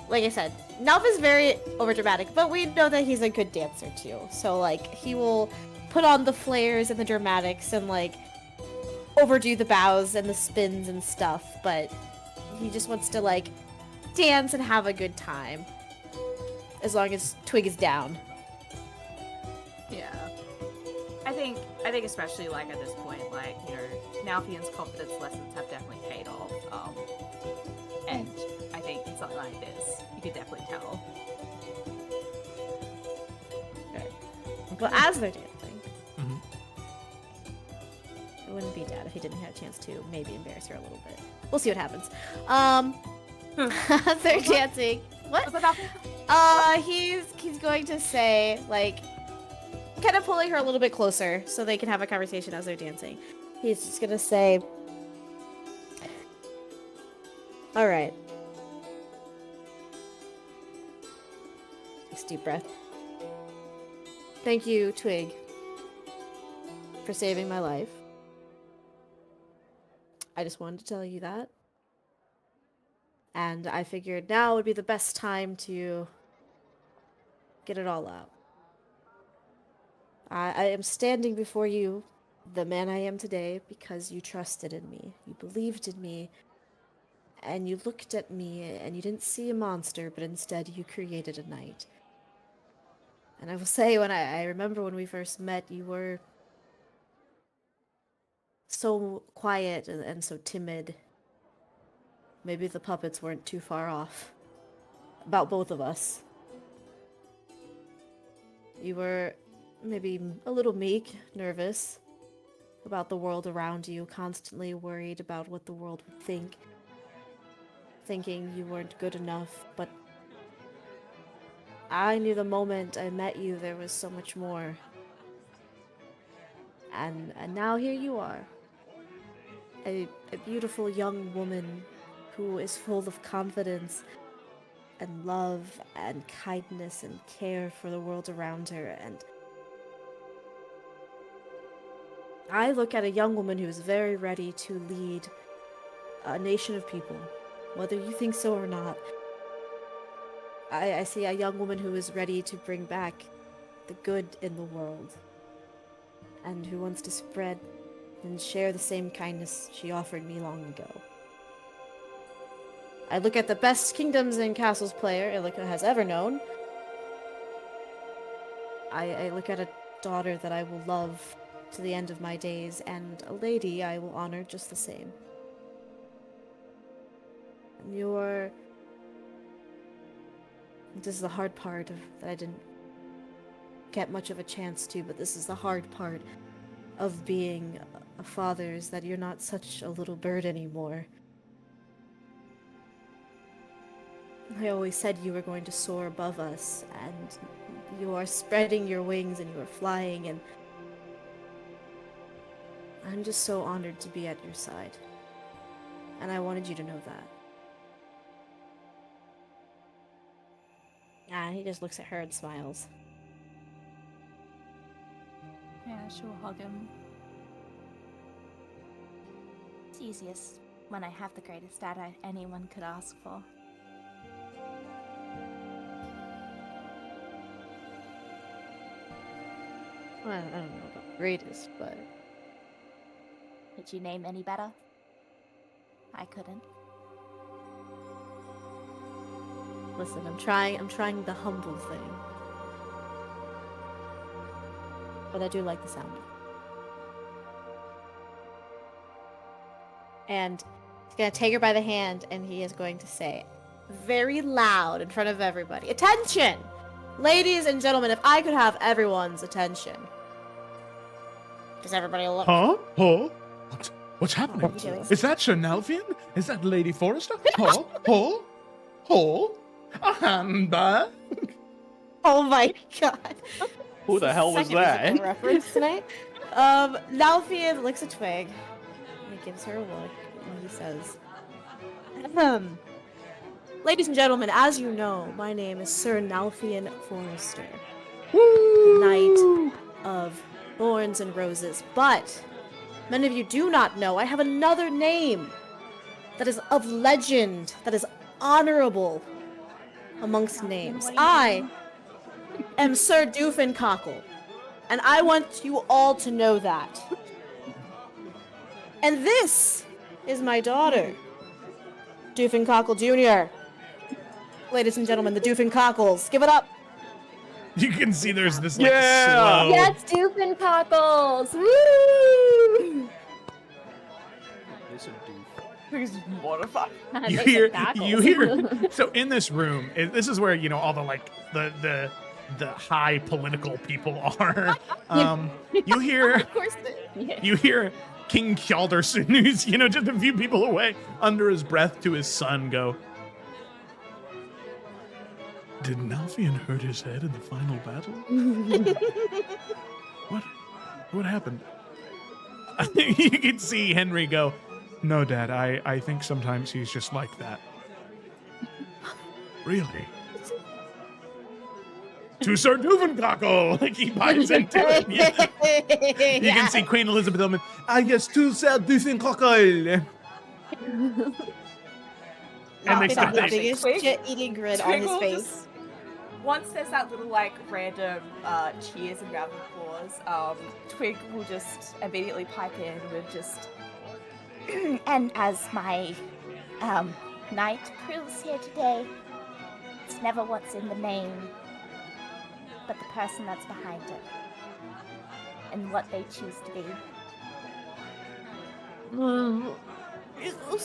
Like I said, Nalf is very overdramatic, but we know that he's a good dancer too. So like he will put on the flares and the dramatics and like overdo the bows and the spins and stuff, but he just wants to like dance and have a good time. As long as Twig is down. Yeah. I think especially like at this point, like, you know, Nalfian's confidence lessons have definitely paid off. And I think something like this, you could definitely tell But as they're dancing, Mhm. it wouldn't be Dad if he didn't have a chance to maybe embarrass her a little bit. We'll see what happens. As they're dancing, what? He's going to say, like, kind of pulling her a little bit closer so they can have a conversation as they're dancing. He's just gonna say, all right. Takes a deep breath. Thank you, Twig, for saving my life. I just wanted to tell you that. And I figured now would be the best time to get it all out. I am standing before you, the man I am today, because you trusted in me. You believed in me. And you looked at me, and you didn't see a monster, but instead you created a knight. And I will say, when I remember when we first met, you were so quiet and so timid. Maybe the puppets weren't too far off. About both of us. You were maybe a little meek, nervous about the world around you, constantly worried about what the world would think. Thinking you weren't good enough, but I knew the moment I met you there was so much more. And now here you are. A beautiful young woman who is full of confidence and love and kindness and care for the world around her. And I look at a young woman who is very ready to lead a nation of people, whether you think so or not. I see a young woman who is ready to bring back the good in the world, and who wants to spread and share the same kindness she offered me long ago. I look at the best kingdoms and castles player Illica has ever known. I look at a daughter that I will love to the end of my days, and a lady I will honor just the same. And this is the hard part that I didn't get much of a chance to, but this is the hard part of being a father, is that you're not such a little bird anymore. I always said you were going to soar above us, and you are spreading your wings and you are flying, and I'm just so honored to be at your side. And I wanted you to know that. He just looks at her and smiles. Yeah, she'll hug him. It's easiest when I have the greatest dad anyone could ask for. Well, I don't know about greatest, but... Could you name any better? I couldn't. Listen, I'm trying the humble thing. But I do like the sound. And he's gonna take her by the hand, and he is going to say, very loud in front of everybody, attention! Ladies and gentlemen, if I could have everyone's attention. Does everybody look? Huh? Huh? What's happening? What are you doing? Is that Sir Nelvian? Is that Lady Forrester? Huh? Huh? Huh? A handbag? Oh my god. Who the hell was that? Reference tonight. Nalfian looks at Twig. He gives her a look, and he says, ladies and gentlemen, as you know, my name is Sir Nalfian Forrester, Knight of Thorns and Roses. But many of you do not know I have another name that is of legend, that is honorable amongst names. I am Sir Doofencockle, and I want you all to know that. And this is my daughter, Doofencockle Jr. Ladies and gentlemen, the Doofencockles, give it up. You can see there's this like Yeah! slow. Yes, Doofencockles! Woo! It's a doof. He's mortified. You hear. So in this room, this is where all the like the the high political people are. You hear Of course. you hear King Kjaldarsson, who's just a few people away, under his breath to his son, go, "Did Nalfian hurt his head in the final battle? What happened?" You can see Henry go, "No, Dad, I think sometimes he's just like that." "Really?" "To Sir Duvenkako!" Like he buys into it. Yeah. You can see Queen Elizabeth Omen. Yes, to Sir Duvenkako. And they start the biggest Twig- shit-eating grin on Twig his will face. just- once there's that little like random cheers and round of applause, Twig will just immediately pipe in with just And as my knight proves here today, it's never what's in the name, but the person that's behind it and what they choose to be.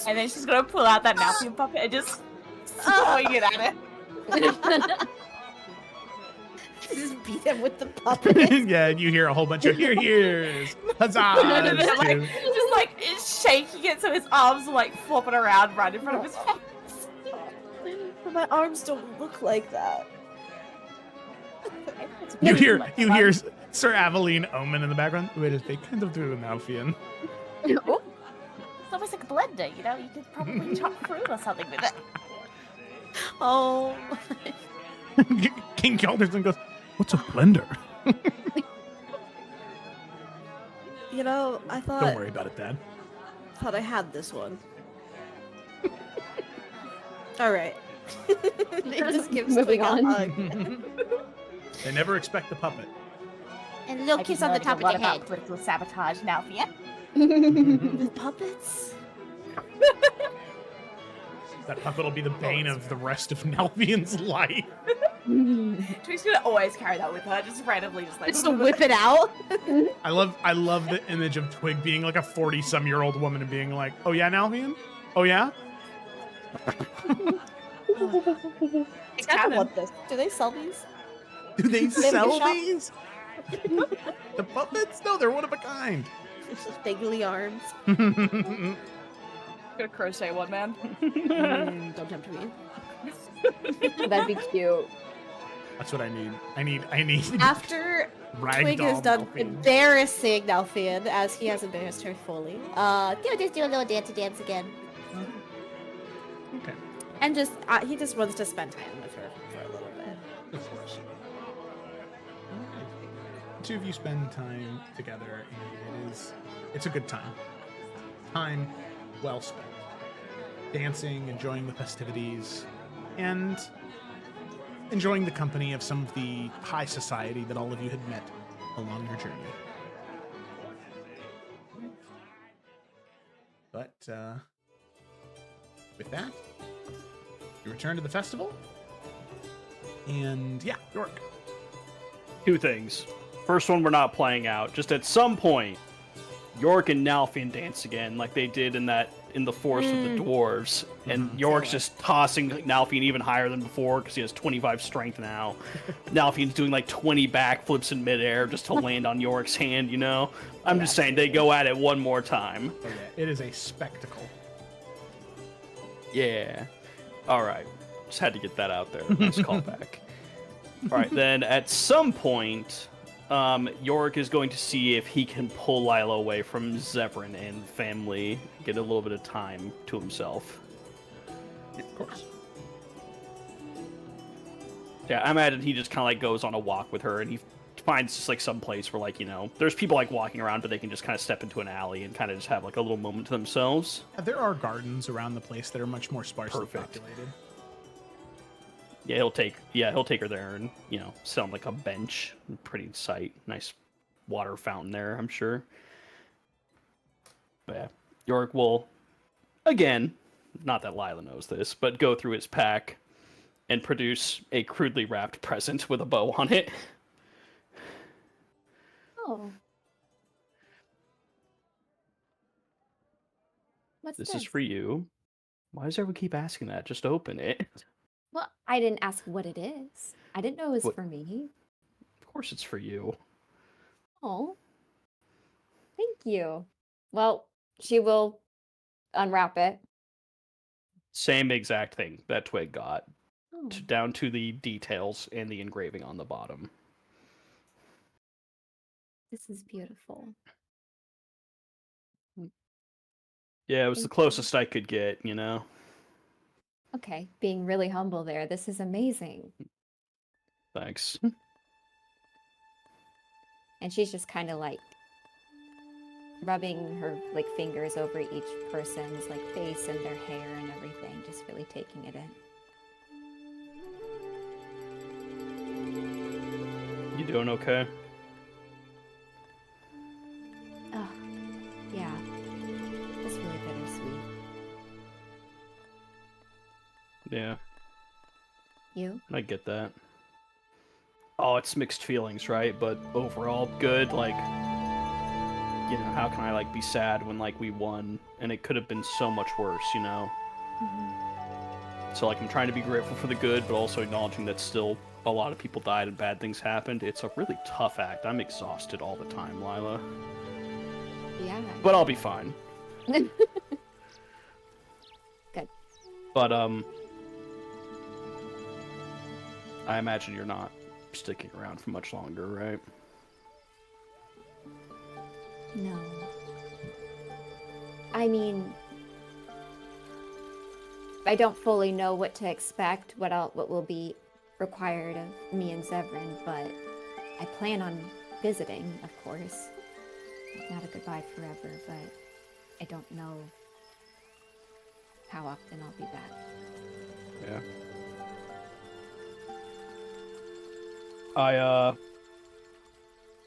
and then she's gonna pull out that Nalfian puppet and just throwing it at it. Just beat him with the puppet. Yeah, and you hear a whole bunch of here's huzzah. Like, just like shaking it so his arms are like flopping around right in front of his face. But my arms don't look like that. You hear Sir Aveline Omen in the background. Wait, they kind of do an Alfian. It's almost like a blender, you could probably chop fruit or something with it. Oh. King Kjaldarsson goes, "What's a blender?" I thought. Don't worry about it, Dad. Thought I had this one. All right. It just gives Moving Twig a on. hug. They never expect the puppet. And a little kiss on the top of the head. Political sabotage, Nalfian. The puppets? That puppet will be the bane of the rest of Nalfian's life. Twig's gonna always carry that with her, just randomly, just like Just to whip it out. I love the image of Twig being like a 40-some-year-old woman and being like, "Oh yeah, Nalfian? Oh yeah?" I kind of want this. Do they sell these? Do they have a sell shop? these? The puppets? No, they're one of a kind. It's just bigly arms. gonna crochet one, man. Don't tempt me. That'd be cute. That's what I need. I need. After Twig has Ragdoll done Nalfian. embarrassing Nalfian, as he has embarrassed her fully, they'll just do a little dance again. Okay. And he just wants to spend time with her for a little bit. Of course. The two of you spend time together, and it's a good time. Time well spent. Dancing, enjoying the festivities, and enjoying the company of some of the high society that all of you had met along your journey. But with that, you return to the festival, and yeah, York. Two things. First one, we're not playing out. Just at some point, York and Nalfian dance again, like they did in the forest with the dwarves. And York's just tossing Nalfian even higher than before because he has 25 strength now. Nalfian's doing like 20 backflips in midair just to land on York's hand. I'm just saying they go at it one more time. Oh, yeah, it is a spectacle. Yeah. All right. Just had to get that out there. Nice callback. All right. Then at some point, Yorick is going to see if he can pull Lila away from Zevran and family, get a little bit of time to himself. Yeah, of course. Yeah, I imagine he just kind of like goes on a walk with her, and he finds just like some place where there's people like walking around, but they can just kind of step into an alley and kind of just have like a little moment to themselves. There are gardens around the place that are much more sparsely populated. Yeah, he'll take her there and, sit on like a bench. Pretty sight. Nice water fountain there, I'm sure. But yeah, Yorick will, again, not that Lila knows this, but go through his pack and produce a crudely wrapped present with a bow on it. Oh. What's This is for you. Why does everyone keep asking that? Just open it. Well, I didn't ask what it is. I didn't know it was What- for me. Of course it's for you. Oh, thank you. Well, she will unwrap it. Same exact thing that Twig got, Oh, down to the details and the engraving on the bottom. this is beautiful. Yeah, it was the Thank you. closest I could get, you know? Okay, being really humble there. This is amazing. Thanks. And she's just kind of like rubbing her like fingers over each person's like face and their hair and everything, just really taking it in. You doing okay? Oh, yeah. It's really bittersweet. Yeah, You? I get that. Oh, it's mixed feelings, right? But overall, good. Like, you know, how can I, like, be sad when, like, we won and it could have been so much worse, you know? So, like, I'm trying to be grateful for the good, but also acknowledging that still a lot of people died and bad things happened. It's a really tough act. I'm exhausted all the time, Lila. Yeah. But I'll be fine. Good. But, I imagine you're not sticking around for much longer, right? No. I mean, I don't fully know what to expect, what will be required of me and Zevran, but I plan on visiting, of course. Not a goodbye forever, but I don't know how often I'll be back. Yeah.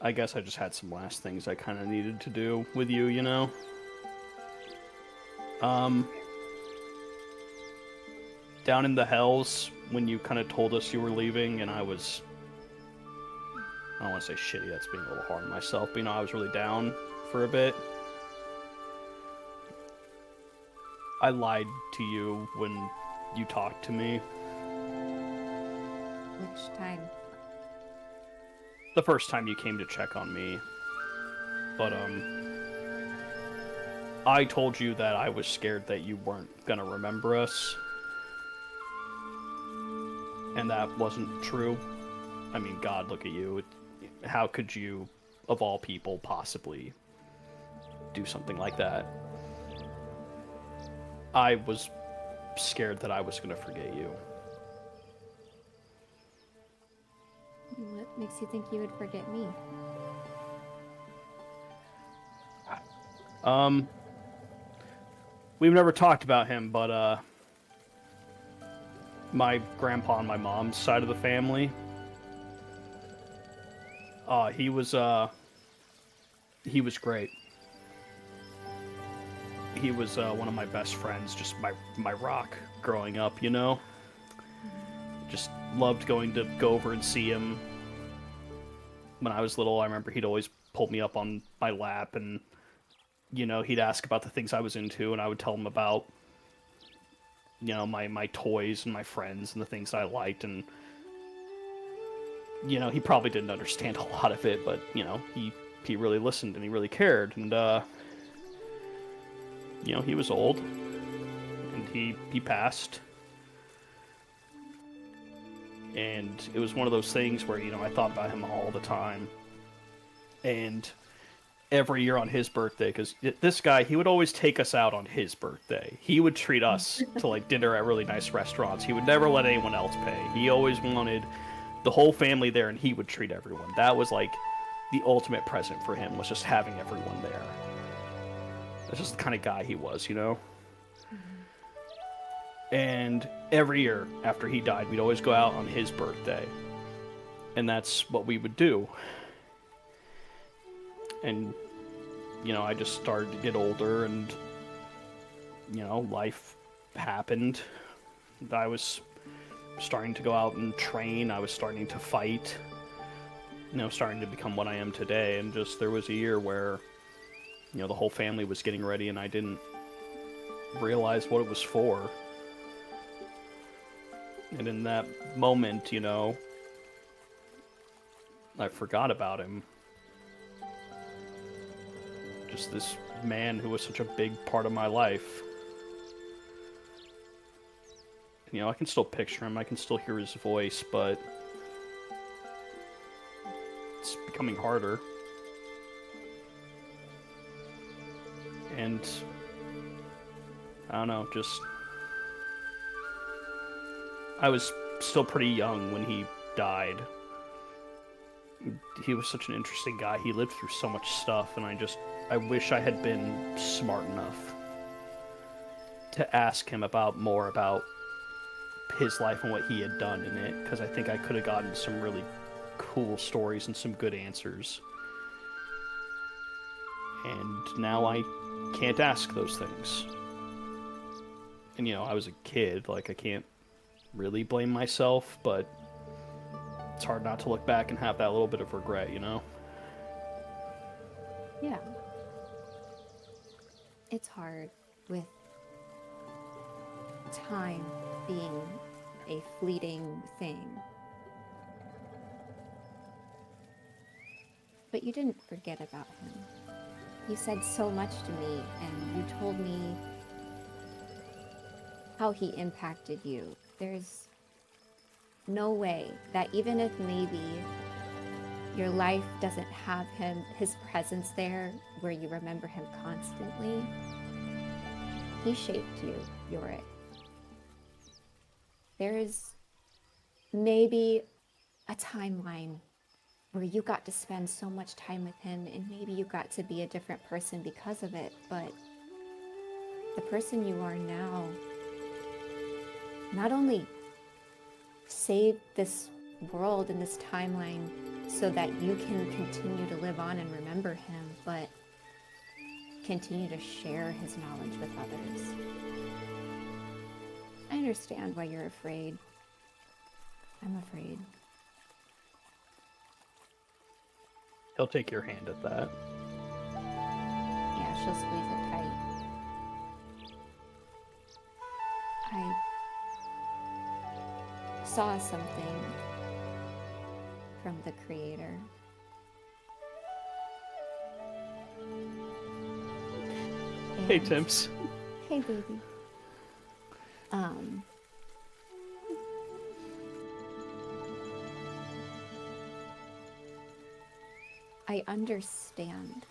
I guess I just had some last things I kind of needed to do with you, you know? Down in the Hells, when you kind of told us you were leaving, and I don't want to say shitty, that's being a little hard on myself, but, you know, I was really down for a bit. I lied to you when you talked to me. Which time? The first time you came to check on me. But, I told you that I was scared that you weren't gonna remember us. And that wasn't true. I mean, God, look at you. How could you, of all people, possibly do something like that? I was scared that I was gonna forget you. What makes you think you would forget me? We've never talked about him, but, my grandpa on my mom's side of the family, he was great. He was, one of my best friends, just my rock growing up, you know? Just loved going to go over and see him. When I was little, I remember he'd always pull me up on my lap and, you know, he'd ask about the things I was into, and I would tell him about, you know, my toys and my friends and the things that I liked, and, you know, he probably didn't understand a lot of it, but, you know, he really listened and he really cared, and, you know, he was old, and he passed. And it was one of those things where, you know, I thought about him all the time. And every year on his birthday, because this guy, he would always take us out on his birthday. He would treat us to, like, dinner at really nice restaurants. He would never let anyone else pay. He always wanted the whole family there, and he would treat everyone. That was, like, the ultimate present for him, was just having everyone there. That's just the kind of guy he was, you know? And every year after he died, we'd always go out on his birthday. And that's what we would do. And, you know, I just started to get older and, you know, life happened. I was starting to go out and train. I was starting to fight. You know, starting to become what I am today. And just there was a year where, you know, the whole family was getting ready and I didn't realize what it was for. And in that moment, you know, I forgot about him. Just this man who was such a big part of my life. You know, I can still picture him, I can still hear his voice, but it's becoming harder. And I don't know, just I was still pretty young when he died. He was such an interesting guy. He lived through so much stuff, and I wish I had been smart enough to ask him more about his life and what he had done in it, because I think I could have gotten some really cool stories and some good answers. And now I can't ask those things. And, you know, I was a kid, like, I can't really blame myself, but it's hard not to look back and have that little bit of regret, you know? Yeah. It's hard with time being a fleeting thing. But you didn't forget about him. You said so much to me, and you told me how he impacted you. There's no way that even if maybe your life doesn't have his presence there where you remember him constantly, he shaped you, Yorick. There is maybe a timeline where you got to spend so much time with him, and maybe you got to be a different person because of it, but the person you are now not only saved this world and this timeline so that you can continue to live on and remember him, but continue to share his knowledge with others. I understand why you're afraid. I'm afraid. He'll take your hand at that. Yeah, she'll squeeze it tight. I saw something from the Creator. Hey, Timps. Hey, baby. I understand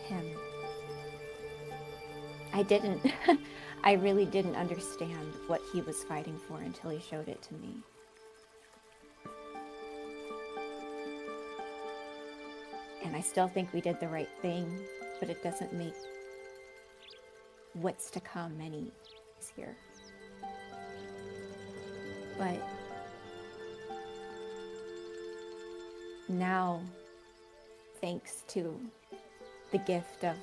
him. I really didn't understand what he was fighting for until he showed it to me. And I still think we did the right thing, but it doesn't make what's to come any easier. But now, thanks to the gift of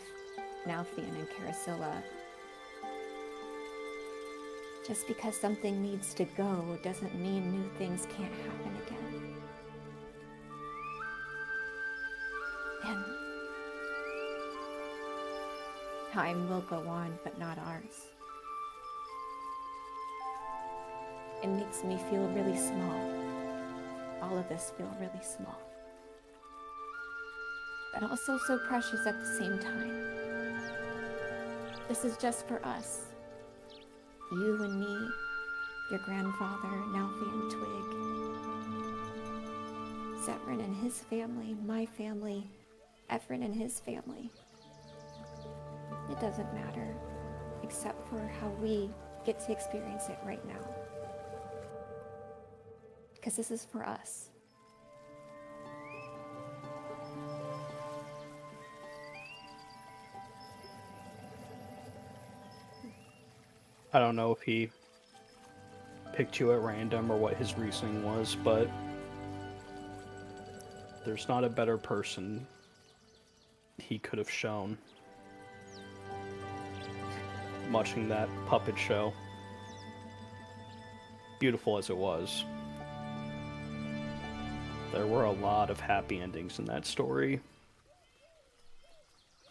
Nalfian and Carasilla, just because something needs to go doesn't mean new things can't happen again. And time will go on, but not ours. It makes me feel really small. All of this feel really small. But also so precious at the same time. This is just for us. You and me, your grandfather, Nalfian Twig, Zephyrin and his family, my family, Ephrin and his family. It doesn't matter, except for how we get to experience it right now. Because this is for us. I don't know if he picked you at random or what his reasoning was, but there's not a better person he could have shown watching that puppet show. Beautiful as it was. There were a lot of happy endings in that story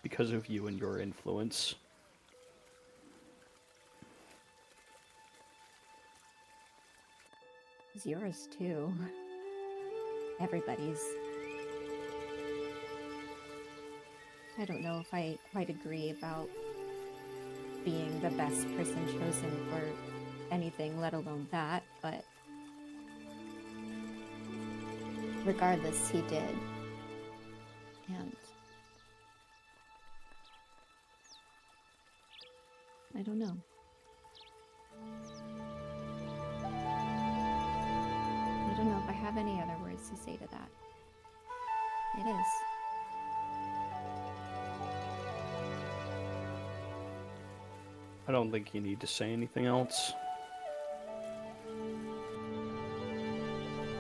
because of you and your influence. It's yours too. Everybody's. I don't know if I quite agree about being the best person chosen for anything, let alone that, but regardless, he did. And I don't know. I don't know if I have any other words to say to that. It is. I don't think you need to say anything else.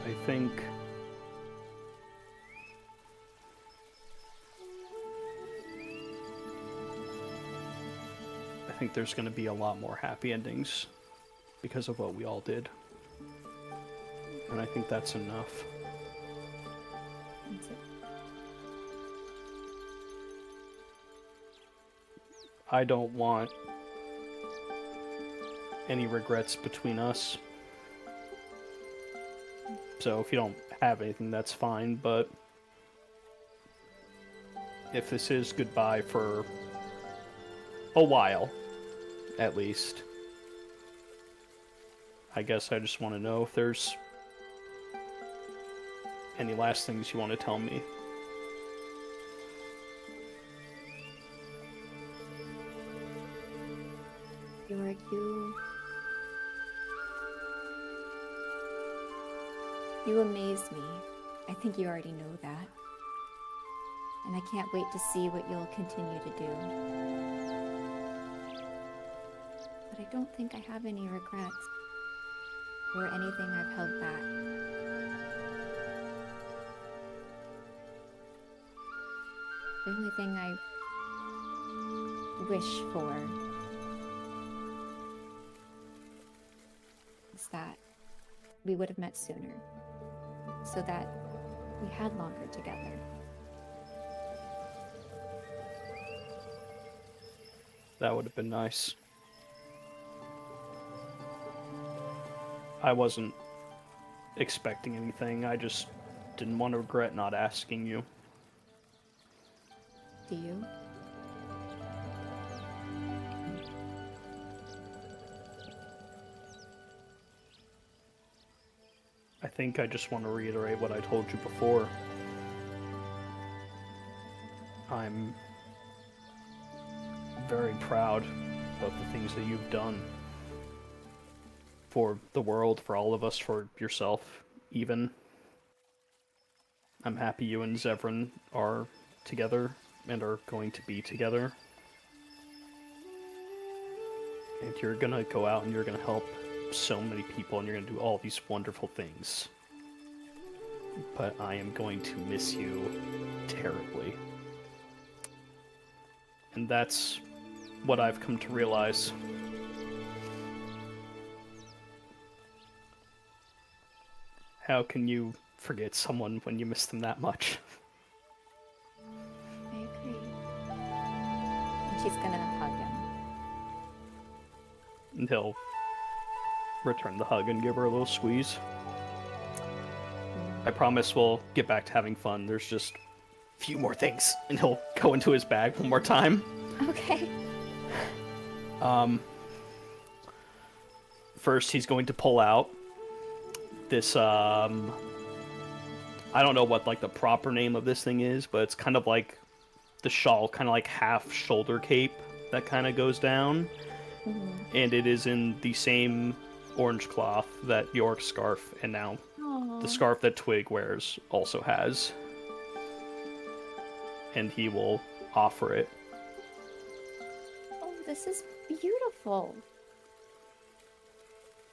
I think there's going to be a lot more happy endings because of what we all did. And I think that's enough. That's it. I don't want any regrets between us. So if you don't have anything, that's fine, but if this is goodbye for a while, at least, I guess I just want to know if there's any last things you want to tell me. York, you amaze me. I think you already know that. And I can't wait to see what you'll continue to do. But I don't think I have any regrets or anything I've held back. The only thing I wish for is that we would have met sooner, so that we had longer together. That would have been nice. I wasn't expecting anything, I just didn't want to regret not asking you. Do you? I think I just want to reiterate what I told you before. I'm very proud of the things that you've done. For the world, for all of us, for yourself, even. I'm happy you and Zevran are together and are going to be together. And you're gonna go out and you're gonna help so many people and you're gonna do all these wonderful things. But I am going to miss you terribly. And that's what I've come to realize. How can you forget someone when you miss them that much? I agree. And she's gonna hug him. And he'll return the hug and give her a little squeeze. I promise we'll get back to having fun. There's just a few more things. And he'll go into his bag one more time. Okay. First, he's going to pull out this, I don't know what, like, the proper name of this thing is, but it's kind of like the shawl, kind of like half shoulder cape that kind of goes down. Mm-hmm. And it is in the same orange cloth that York's scarf, and now the scarf that Twig wears also has. And he will offer it. Oh, this is beautiful.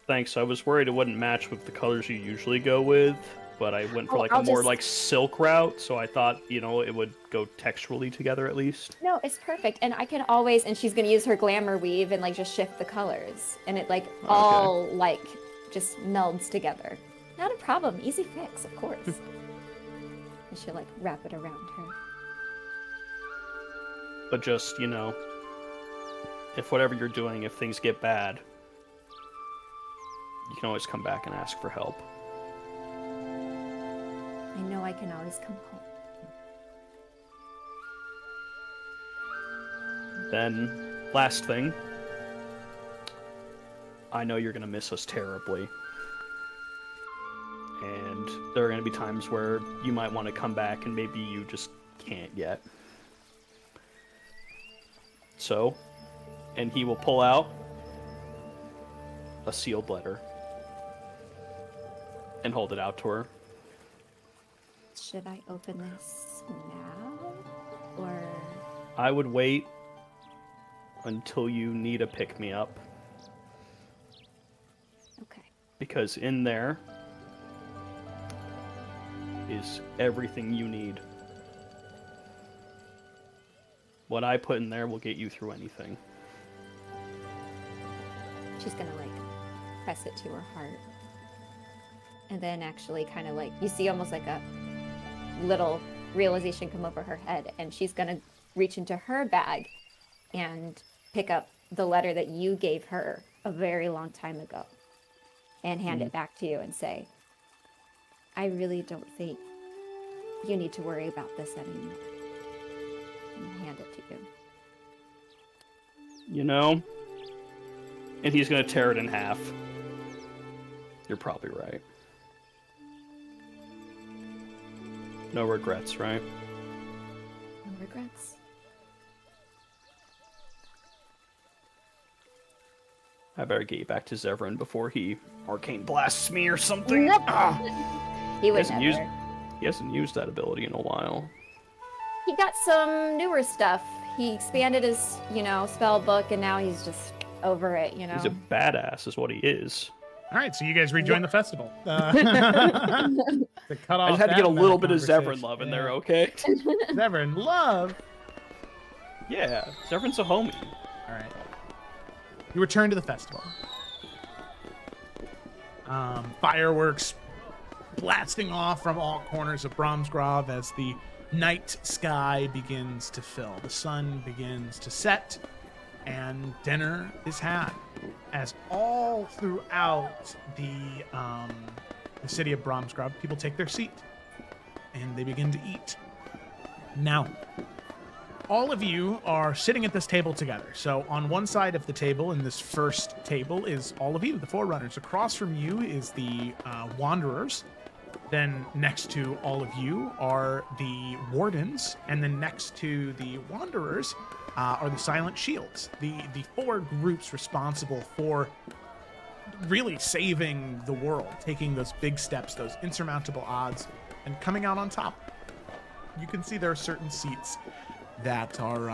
Thanks, I was worried it wouldn't match with the colors you usually go with, but I went for like a more like silk route, so I thought, you know, it would go texturally together at least. No, it's perfect. And I can always, and she's gonna use her glamour weave and like just shift the colors. And it like all like just melds together. Not a problem, easy fix, of course. And she'll like wrap it around her. But just, you know, if whatever you're doing, if things get bad, you can always come back and ask for help. I know I can always come home. Then, last thing. I know you're going to miss us terribly. And there are going to be times where you might want to come back and maybe you just can't yet. So, and he will pull out a sealed letter and hold it out to her. Should I open this now? Or... I would wait until you need a pick-me-up. Okay. Because in there is everything you need. What I put in there will get you through anything. She's gonna, like, press it to her heart. And then actually kind of, like, you see almost like a little realization come over her head, and she's gonna reach into her bag and pick up the letter that you gave her a very long time ago and hand it back to you and say, I really don't think you need to worry about this anymore. And hand it to you. You know? And he's gonna tear it in half. You're probably right. No regrets, right? No regrets. I better get you back to Zevran before he arcane blasts me or something. Nope. Ah. He would never. He hasn't used that ability in a while. He got some newer stuff. He expanded his, spell book, and now he's just over it, He's a badass is what he is. All right, so you guys rejoin the festival. To cut off I just had to that get a little bit of conversation. Zevran love in there, okay? Zevran love? Yeah, Zevran's a homie. All right. You return to the festival. Fireworks blasting off from all corners of Brahmsgrove as the night sky begins to fill. The sun begins to set, and dinner is had. As all throughout the city of Brahmsgrove, people take their seat, and they begin to eat. Now, all of you are sitting at this table together. So on one side of the table, in this first table, is all of you, the Forerunners. Across from you is the Wanderers. Then next to all of you are the Wardens. And then next to the Wanderers are the Silent Shields. The four groups responsible for really saving the world, taking those big steps, those insurmountable odds, and coming out on top. You can see there are certain seats that are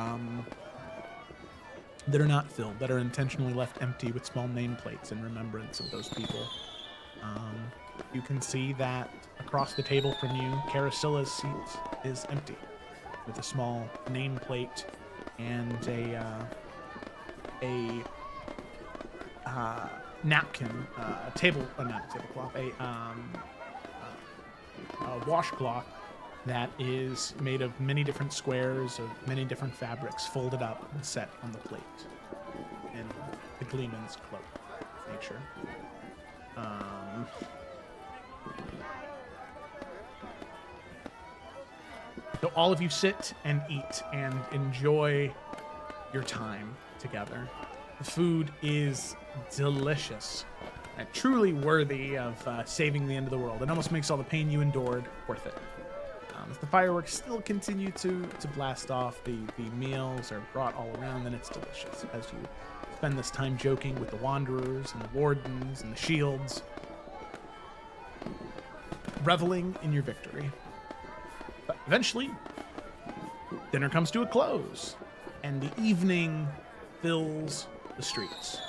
not filled, that are intentionally left empty with small nameplates in remembrance of those people. You can see that across the table from you, Carasilla's seat is empty, with a small nameplate and a napkin, not tablecloth, a washcloth that is made of many different squares of many different fabrics, folded up and set on the plate in the Gleeman's cloak nature. So all of you sit and eat and enjoy your time together. The food is delicious and truly worthy of saving the end of the world. It almost makes all the pain you endured worth it. As the fireworks still continue to blast off, the meals are brought all around, and it's delicious as you spend this time joking with the Wanderers and the Wardens and the Shields, reveling in your victory. But eventually, dinner comes to a close, and the evening fills the streets.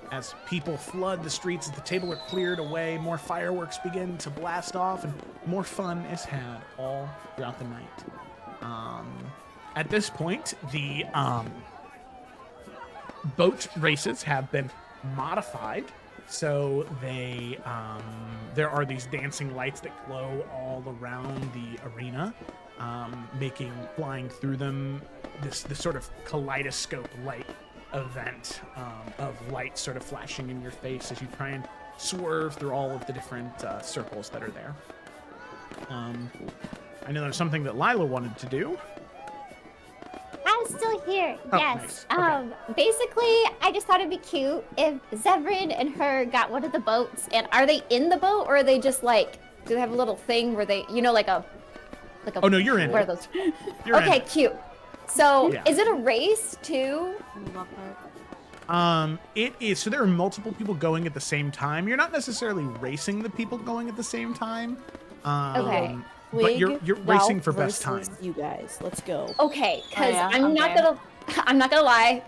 As people flood the streets, as the table are cleared away, more fireworks begin to blast off, and more fun is had all throughout the night. At this point, the boat races have been modified, so they there are these dancing lights that glow all around the arena, making flying through them this sort of kaleidoscope light event of light sort of flashing in your face as you try and swerve through all of the different circles that are there. I know there's something that Lila wanted to do. I'm still here. Oh, Yes. nice. Okay. Basically, I just thought it'd be cute if Zevran and her got one of the boats. And are they in the boat, or are they just like, do they have a little thing where they, like a Oh no, you're in. What are those? You're okay, in. cute. So, Yeah. is it a race too? It is. So there are multiple people going at the same time. You're not necessarily racing the people going at the same time. Okay. But you're racing for best time. versus You guys, let's go. Okay, because yeah? I'm not gonna lie.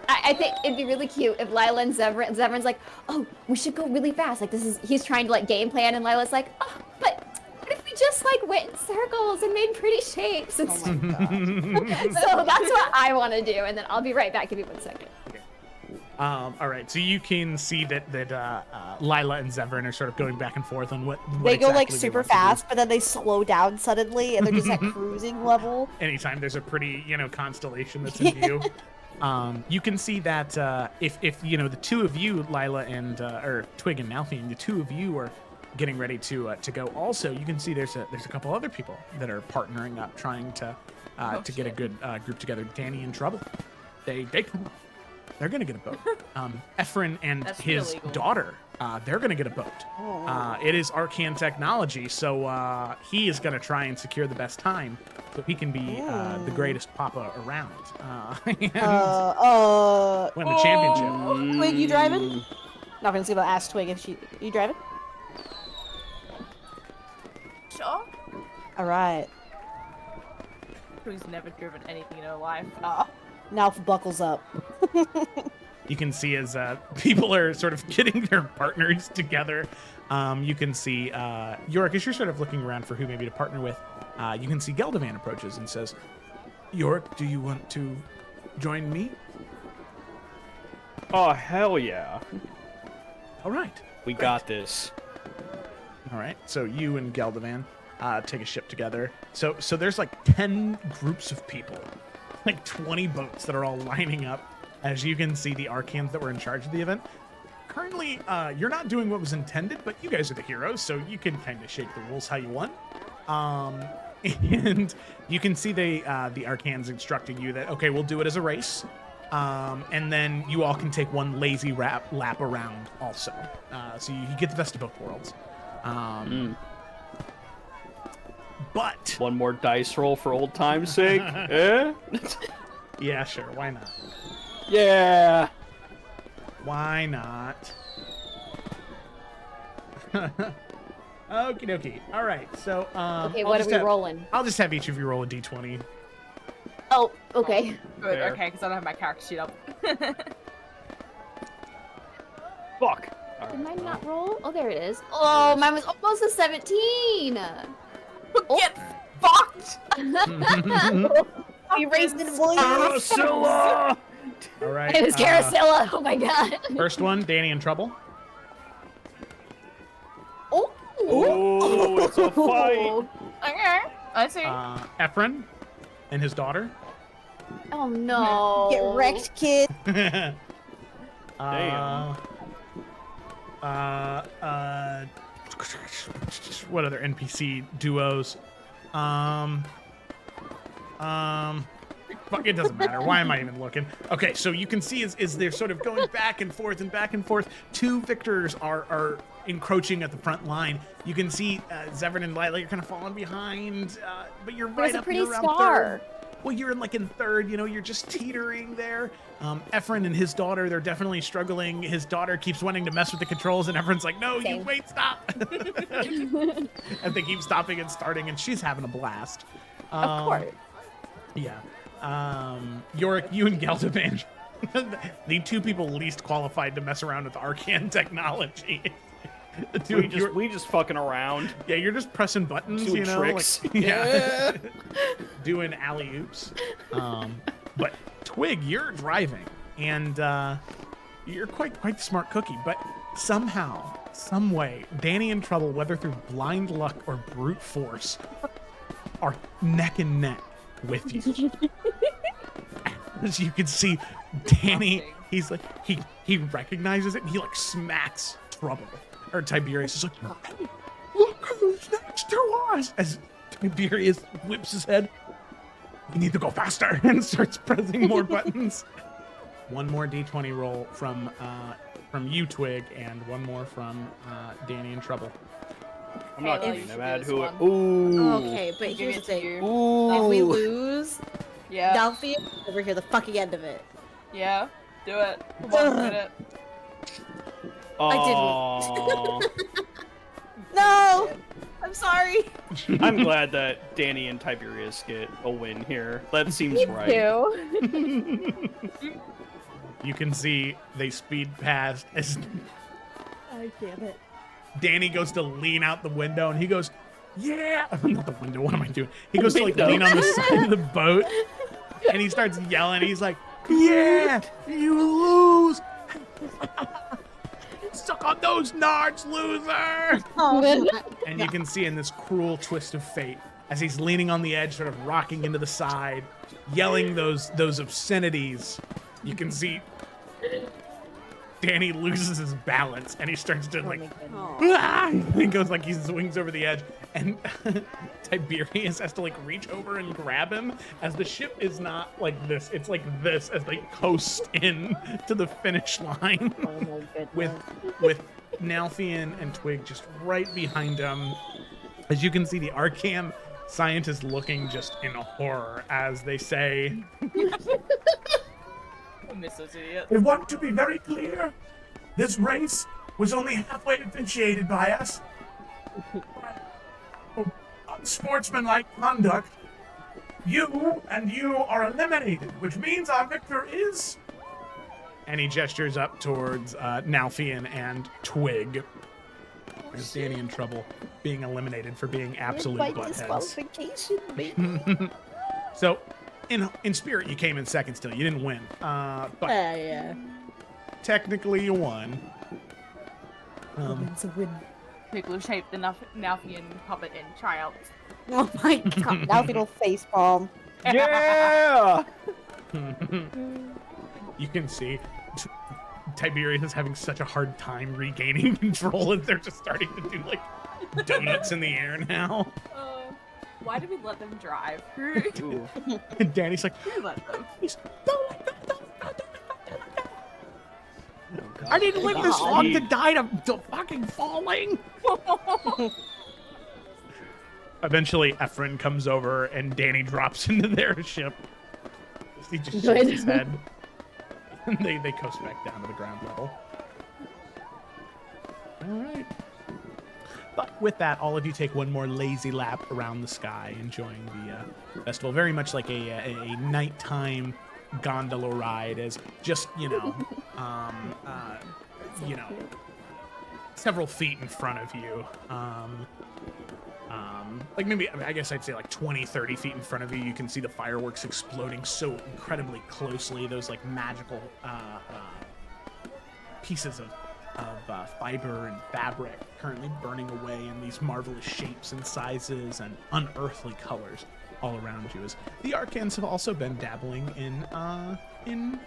I think it'd be really cute if Lila and Zevran's like, oh, we should go really fast. Like he's trying to like game plan, and Lila's like, oh, but what if we just like went in circles and made pretty shapes? And Oh my god. so that's what I want to do, and then I'll be right back. Give me 1 second. All right, so you can see that Lila and Zevran are sort of going back and forth on what They go like exactly they super want to do. fast, but then they slow down suddenly, and they're just at cruising level. Anytime there's a pretty constellation that's in view. You can see that if the two of you, Lila and or Twig and Malphine, the two of you are getting ready to go. Also, you can see there's a couple other people that are partnering up, trying to get a good group together. Danny in trouble. They come up. They're gonna get a boat. Ephron and That's his illegal. daughter, they're gonna get a boat. It is Arcane technology, so he is gonna try and secure the best time, so he can be the greatest papa around and win the championship. Twig, you driving? Not gonna see about ask Twig if you driving. Sure. All right. Who's never driven anything in her life? Now buckles up. You can see as people are sort of getting their partners together. You can see Yorick, as you're sort of looking around for who maybe to partner with, you can see Geldovan approaches and says, Yorick, do you want to join me? Oh, hell yeah. All right. We got this. All right. So you and Geldovan take a ship together. So there's like 10 groups of people, like 20 boats that are all lining up. As you can see, the Arcans that were in charge of the event. Currently, you're not doing what was intended, but you guys are the heroes, so you can kind of shake the rules how you want. And you can see the Arcans instructing you that, okay, we'll do it as a race. And then you all can take one lazy lap around also. So you get the best of both worlds. But one more dice roll for old time's sake. Eh? Yeah, sure. Why not? Yeah. Why not? Okie dokie. All right. So Okay, what are we rolling? I'll just have each of you roll a d20. Oh, okay. Good, Fair. okay, because I don't have my character sheet up. Fuck. Did mine not roll? Oh, there it is. Oh, mine was almost a 17. Get fucked! You raised in Williams. Carousella! All right. It was Carousella. Oh my god. First one, Danny in trouble. Oh. Oh, it's a fight. Okay, I see. Ephron and his daughter. Oh no. Get wrecked, kid. Damn. What other NPC duos? Fuck, it doesn't matter. Why am I even looking? Okay, so you can see as they're sort of going back and forth and back and forth, two victors are encroaching at the front line. You can see Zevran and Lila, you're kind of falling behind, but you're right There's a up pretty you're around star. third. Well, you're in third, you're just teetering there. Ephron and his daughter, they're definitely struggling. His daughter keeps wanting to mess with the controls, and Ephron's like, no, Same. you wait, stop. And they keep stopping and starting, and she's having a blast. Of course. Yeah. Yorick, you and Geldovan, the two people least qualified to mess around with Arcane technology. We just fucking around. Yeah, you're just pressing buttons, Doing tricks. Like, yeah. Doing alley-oops. But Twig, you're driving, and you're quite the smart cookie, but somehow, some way, Danny and Trouble, whether through blind luck or brute force, are neck and neck with you. as you can see, Danny, he's like, he recognizes it, and he like smacks Trouble. Or Tiberius is like, hey, look who's next to us! As Tiberius whips his head, we need to go faster, and starts pressing more buttons. One more d20 roll from you, Twig, and one more from Danny and Trouble. I'm not Kayla, kidding. you I'm should at do who. this Ooh. Okay, but Give here's it the to thing. you. Ooh. If we lose, Yeah. Delphi over here the fucking end of it. Yeah. Do it. Come on, do it. Aw. No! I'm sorry. I'm glad that Danny and Tiberius get a win here. That seems Me right. too. You can see they speed past as Oh, damn it. Danny goes to lean out the window, and he goes, yeah! Not the window, what am I doing? He goes to like Window. lean on the side of the boat, and he starts yelling. He's like, yeah, you lose! Suck on those nards, loser! And you can see in this cruel twist of fate, as he's leaning on the edge, sort of rocking into the side, yelling those obscenities, you can see Danny loses his balance, and he starts to like, he goes like he swings over the edge, and Tiberius has to like reach over and grab him, as the ship is not like this, it's like this as they coast in to the finish line. Oh my goodness. with Nalthian and Twig just right behind him. As you can see, the Arcam scientist looking just in horror as they say, I miss those idiots. I want to be very clear. This race was only halfway initiated by us. For unsportsmanlike conduct, you are eliminated, which means our victor is... and he gestures up towards Nalthian and Twig. There's Danny in trouble, being eliminated for being absolute buttheads. So, in spirit, you came in second still. You didn't win. But Yeah. technically you won. It's a win. People shaped the Nalthian puppet in triumph. Oh my god. Now it'll face palm. Yeah! You can see Tiberius is having such a hard time regaining control as they're just starting to do like donuts in the air now. Why did we let them drive? Ooh. And Danny's like, Who let them? Oh, God. I didn't live this long to Golly. die to fucking falling. Eventually, Ephron comes over and Danny drops into their ship. He just shakes his head. And they coast back down to the ground level. All right. But with that, all of you take one more lazy lap around the sky, enjoying the festival. Very much like a nighttime gondola ride, as just several feet in front of you. Like maybe, I guess I'd say like 20, 30 feet in front of you, you can see the fireworks exploding so incredibly closely. Those like magical pieces of fiber and fabric currently burning away in these marvelous shapes and sizes and unearthly colors all around you. As the Arcans have also been dabbling in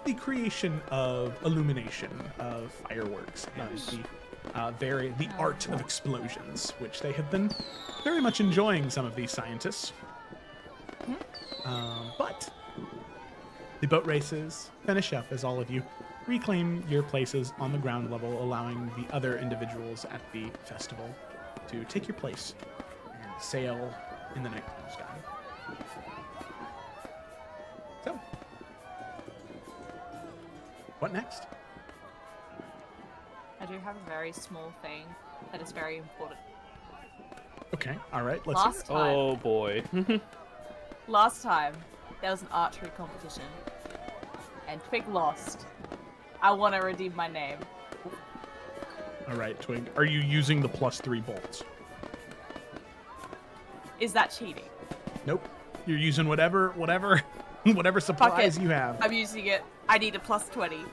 the creation of illumination of fireworks and the art of explosions, which they have been very much enjoying, some of these scientists. But the boat races finish up as all of you reclaim your places on the ground level, allowing the other individuals at the festival to take your place and sail in the nighttime sky. So, what next? I do have a very small thing that is very important. Okay, all right, let's hear it. Last time, Oh boy. last time, there was an archery competition, and Twig lost. I want to redeem my name. All right, Twig, are you using the +3 bolts? Is that cheating? Nope. You're using whatever supplies you have. I'm using it. I need a +20.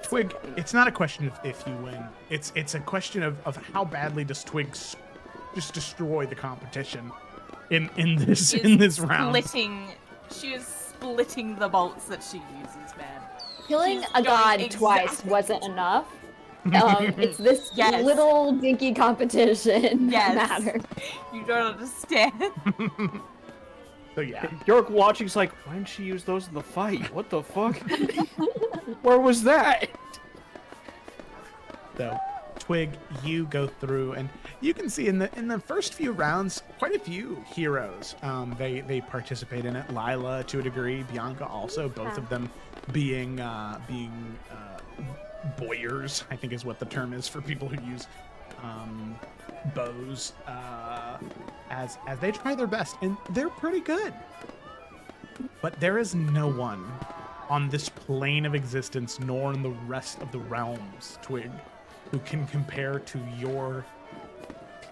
Twig, it's not a question of if you win. It's a question of how badly does Twig just destroy the competition. in this round. She is splitting the bolts that she uses, man. Killing She's a going god twice wasn't enough. It's this Yes. little dinky competition that Yes. matters. You don't understand. So yeah, York watching's like, why didn't she use those in the fight? What the fuck? Where was that? so Twig, you go through, and you can see in the first few rounds, quite a few heroes. They participate in it. Lila to a degree, Bianca also. Both of them being boyers, I think is what the term is for people who use bows. As they try their best, and they're pretty good. But there is no one on this plane of existence, nor in the rest of the realms, Twig, who can compare to your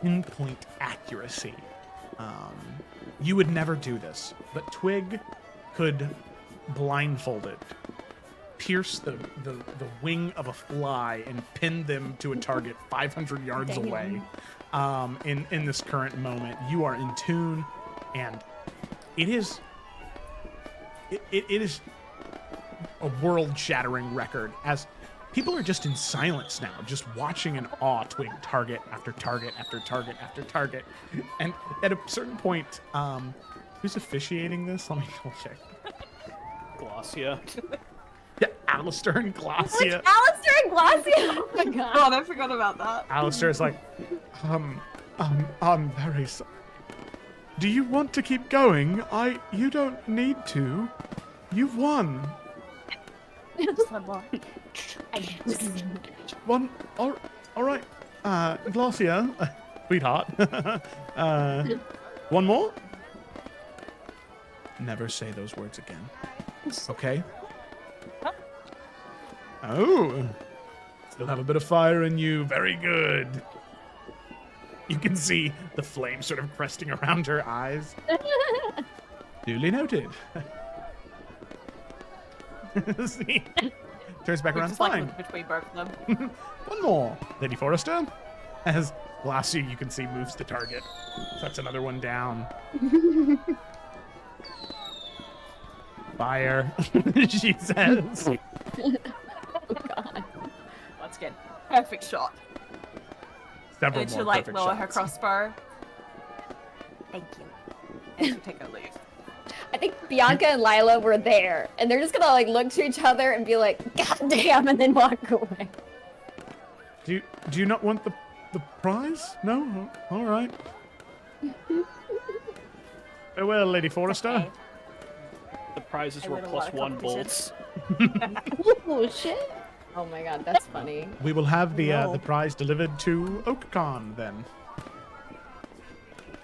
pinpoint accuracy. You would never do this, but Twig could, blindfolded, pierce the wing of a fly and pin them to a target 500 yards away. In this current moment, you are in tune, and it is a world-shattering record, as people are just in silence now, just watching in awe Twig target after target after target after target. And at a certain point, who's officiating this? Let me double check. Glossia. Yeah, Alistair and Glossia. Alistair and Glossia! Oh my god. God, I forgot about that. Alistair is like, I'm very sorry. Do you want to keep going? You don't need to. You've won. Just one more. One. All right. Glossia, sweetheart. One more. Never say those words again. Okay. Oh. Still have a bit of fire in you. Very good. You can see the flame sort of cresting around her eyes. Duly noted. See? Turns back around. Just like Fine. look between both of them. One more, Lady Forrester. As Glossia, you can see, moves the target. That's another one down. Fire, she says. Oh god. Once again, perfect shot. Several And more she'll like perfect lower her shots. crossbow Thank you. and she'll take her leave. I think Bianca and Lila were there, and they're just gonna like look to each other and be like, God damn, and then walk away. Do you not want the prize? No? All right. Farewell, Lady Forrester. Okay. The prizes I were win a lot of +1 competitions. bolts. Oh shit. Oh my god, that's funny. We will have the No. the prize delivered to OakCon then.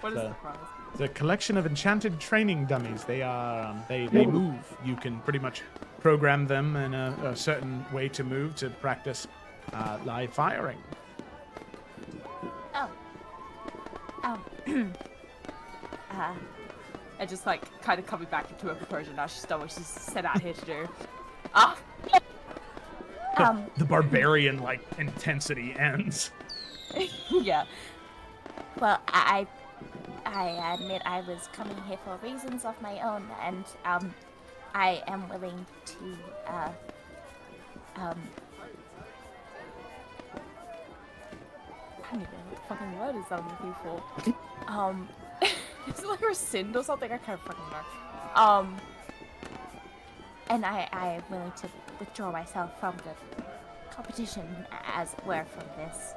What is So- the prize? It's a collection of enchanted training dummies. They are they move. You can pretty much program them in a certain way to move to practice live firing. Oh. And just like kind of coming back into her composure now. She's done what she's set out here to do. Ah! The barbarian like intensity ends. Yeah. Well, I admit I was coming here for reasons of my own, and I am willing to I don't even know what the fucking word is that I'm looking for. Is it like rescind or something? I can't fucking know. and I am willing to withdraw myself from the competition, as it were, from this.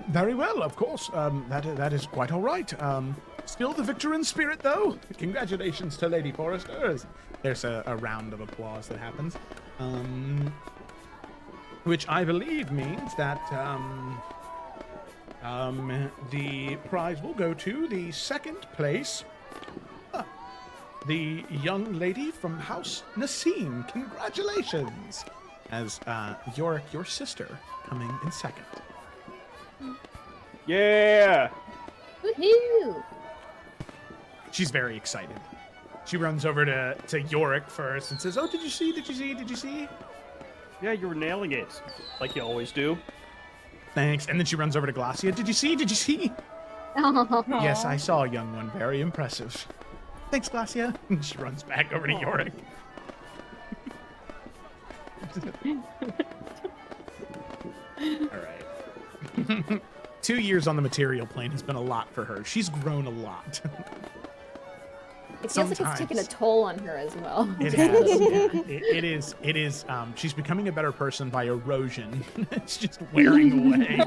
Very well, of course. That is quite all right. Still the victor in spirit, though. Congratulations to Lady Forrester. There's a round of applause that happens, which I believe means that the prize will go to the second place. The young lady from House Nassim. Congratulations, as Yorick, your sister, coming in second. Yeah! Woohoo! She's very excited. She runs over to Yorick first and says, "Oh, did you see? Did you see? Did you see?" Yeah, you were nailing it, like you always do. Thanks. And then she runs over to Glossia. "Did you see? Did you see?" Yes, I saw a young one. Very impressive. Thanks, Glacia. She runs back over to Yorick. All right. 2 years on the material plane has been a lot for her. She's grown a lot. It feels like it's taken a toll on her as well. It has. Yeah. It is. She's becoming a better person by erosion. It's just wearing away.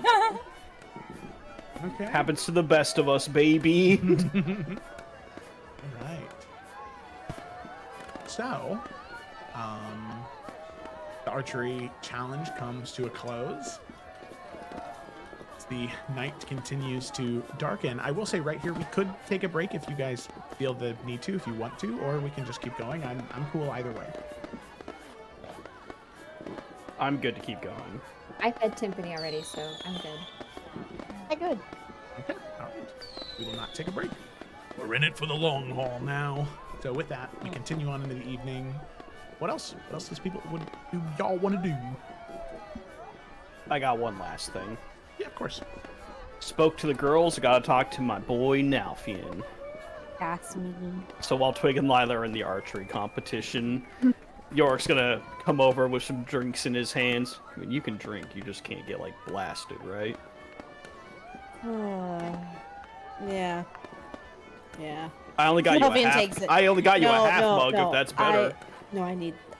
Okay. Happens to the best of us, baby. All right. So, the archery challenge comes to a close. The night continues to darken. I will say right here, we could take a break if you guys feel the need to, if you want to, or we can just keep going. I'm cool either way. I'm good to keep going. I fed Timpani already, so I'm good. I'm good. Okay, all right. We will not take a break. We're in it for the long haul now. So with that, we continue on into the evening. What else? What else do y'all want to do? I got one last thing. Yeah, of course. Spoke to the girls. Got to talk to my boy Nalfian. That's me. So while Twig and Lila are in the archery competition, Yorick's gonna come over with some drinks in his hands. I mean, you can drink, you just can't get like blasted, right? Yeah. Yeah. I only got you a Nalfian half. takes it. I only got you a half No, mug. no, If that's better.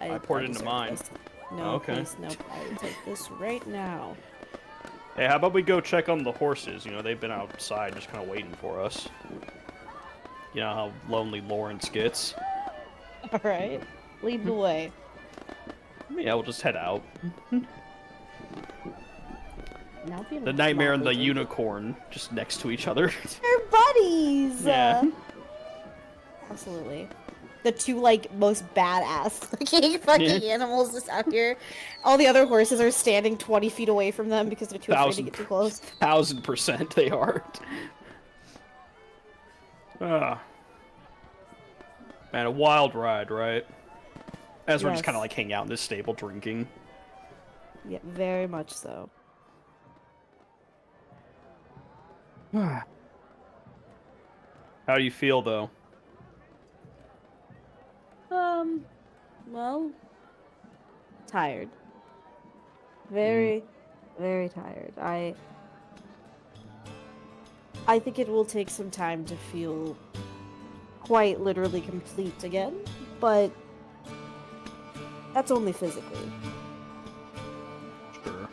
I poured it into deserve mine. this. No, Okay. please, no. I will take this right now. Hey, how about we go check on the horses? You know, they've been outside just kind of waiting for us. You know how lonely Lawrence gets. All right. Lead the way. Yeah, we'll just head out. Nalfian The is nightmare and the lovely. unicorn just next to each other. They're buddies. Yeah. Absolutely. The two most badass looking fucking animals just out here. All the other horses are standing 20 feet away from them because they're too afraid to get too close. 1000% they are. Man, a wild ride, right? As we're just Yes. kind of hanging out in this stable drinking. Yeah, very much so. How do you feel, though? Well, tired. Very, very tired. I think it will take some time to feel quite literally complete again, but that's only physically. Sure.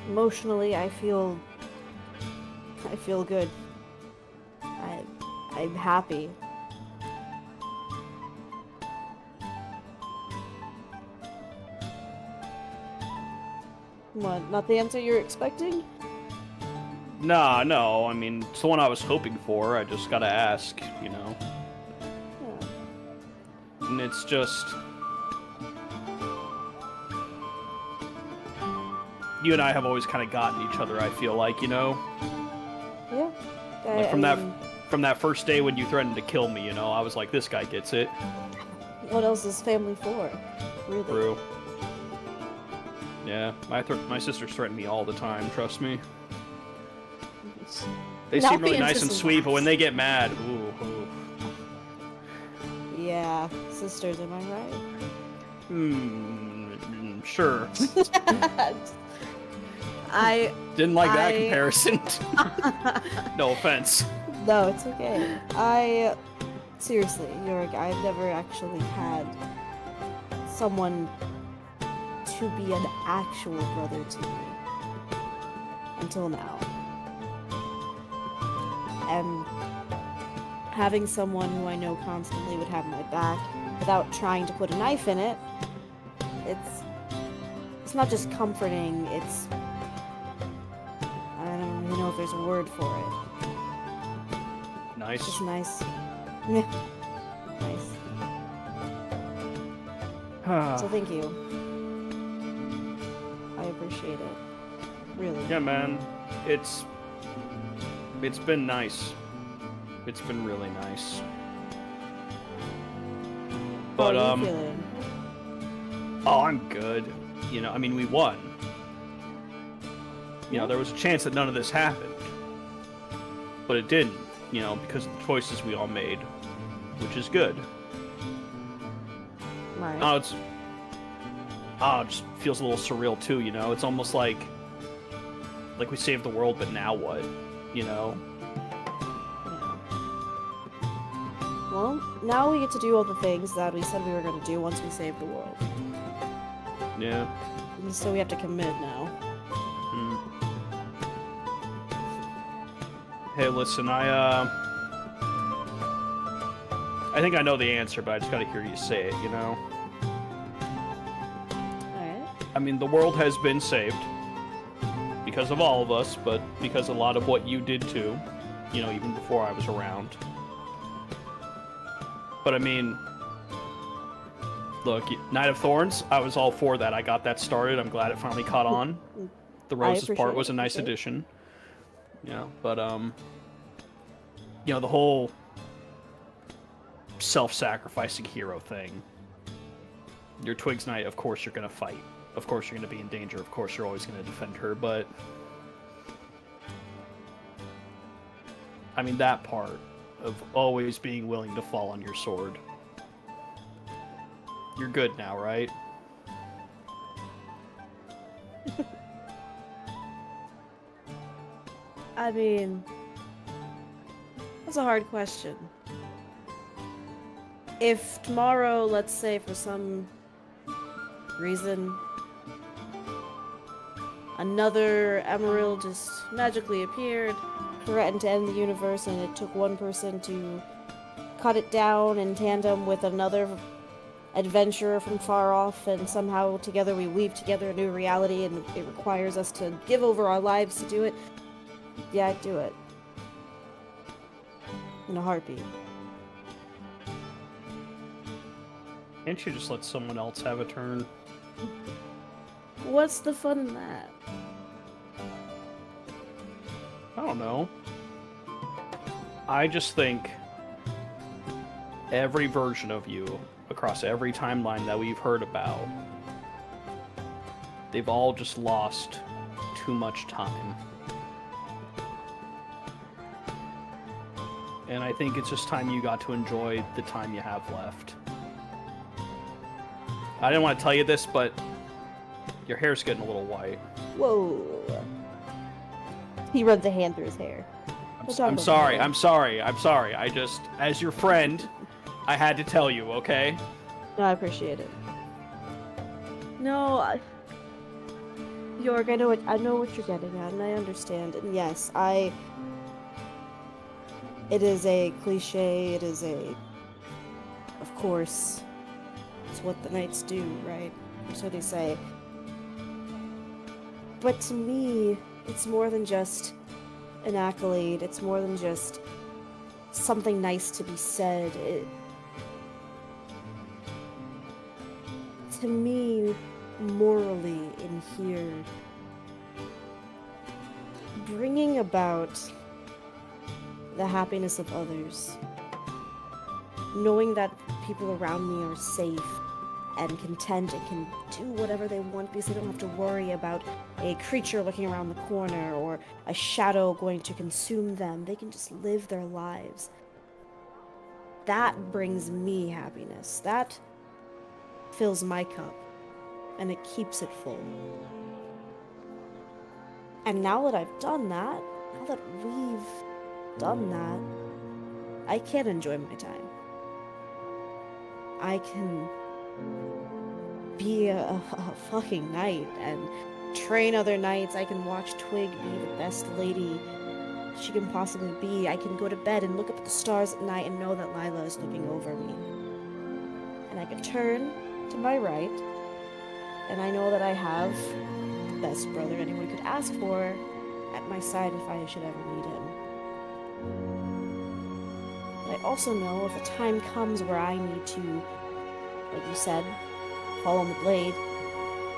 Emotionally, I feel good. I'm happy. What, not the answer you're expecting? Nah, no, I mean, it's the one I was hoping for. I just gotta ask, you know? Yeah. And it's just... You and I have always kind of gotten each other, I feel like, you know? Yeah. Like from that first day when you threatened to kill me, you know, I was like, this guy gets it. What else is family for? Really? True. Yeah, my sisters threaten me all the time, trust me. They seem really nice and sweet, but when they get mad, ooh. Yeah, sisters, am I right? Sure. I didn't like that comparison. No offense. No, it's okay. Seriously, Yorick, I've never actually had someone to be an actual brother to me. Until now. And having someone who I know constantly would have my back without trying to put a knife in it, it's not just comforting, it's... I don't even know if there's a word for it. Nice. It's just nice. Yeah. Nice. So thank you. I appreciate it. Really. Yeah, man. It's been nice. It's been really nice. But How are you feeling? Oh, I'm good. You know, I mean, we won. You know, there was a chance that none of this happened. but it didn't, you know, because of the choices we all made, which is good. Right. It just feels a little surreal too, you know? It's almost like we saved the world, but now what, you know? Yeah. Well, now we get to do all the things that we said we were going to do once we saved the world. Yeah. And so we have to commit now. Hey, listen, I think I know the answer, but I just gotta hear you say it, you know? Alright. I mean, the world has been saved. Because of all of us, but because a lot of what you did too. You know, even before I was around. But I mean... Look, Knight of Thorns, I was all for that. I got that started. I'm glad it finally caught on. The roses part was a nice addition. You know, but, you know, the whole self-sacrificing hero thing. Your Twigs Knight, of course you're gonna fight. Of course you're gonna be in danger. Of course you're always gonna defend her, but... I mean, that part of always being willing to fall on your sword. You're good now, right? I mean, that's a hard question. If tomorrow, let's say for some reason, another emerald just magically appeared, threatened to end the universe, and it took one person to cut it down in tandem with another adventurer from far off, and somehow together we weave together a new reality, and it requires us to give over our lives to do it, yeah, I'd do it. In a heartbeat. Can't you just let someone else have a turn? What's the fun in that? I don't know. I just think every version of you across every timeline that we've heard about, they've all just lost too much time. And I think it's just time you got to enjoy the time you have left. I didn't want to tell you this, but your hair's getting a little white. Whoa. He runs a hand through his hair. I'm sorry. I just, as your friend, I had to tell you, okay? No, I appreciate it. No, York, I know what you're getting at, and I understand. And yes, it is a cliche, of course, it's what the knights do, right? So they say. But to me, it's more than just an accolade, it's more than just something nice to be said. To me, morally in here, bringing about the happiness of others, knowing that people around me are safe and content and can do whatever they want because they don't have to worry about a creature looking around the corner or a shadow going to consume them. They can just live their lives. That brings me happiness. That fills my cup, and it keeps it full. And now that I've done that, now that we've done that, I can enjoy my time. I can be a fucking knight and train other knights. I can watch Twig be the best lady she can possibly be. I can go to bed and look up at the stars at night and know that Lila is looking over me. And I can turn to my right, and I know that I have the best brother anyone could ask for at my side if I should ever need him. But I also know if a time comes where I need to, like you said, fall on the blade,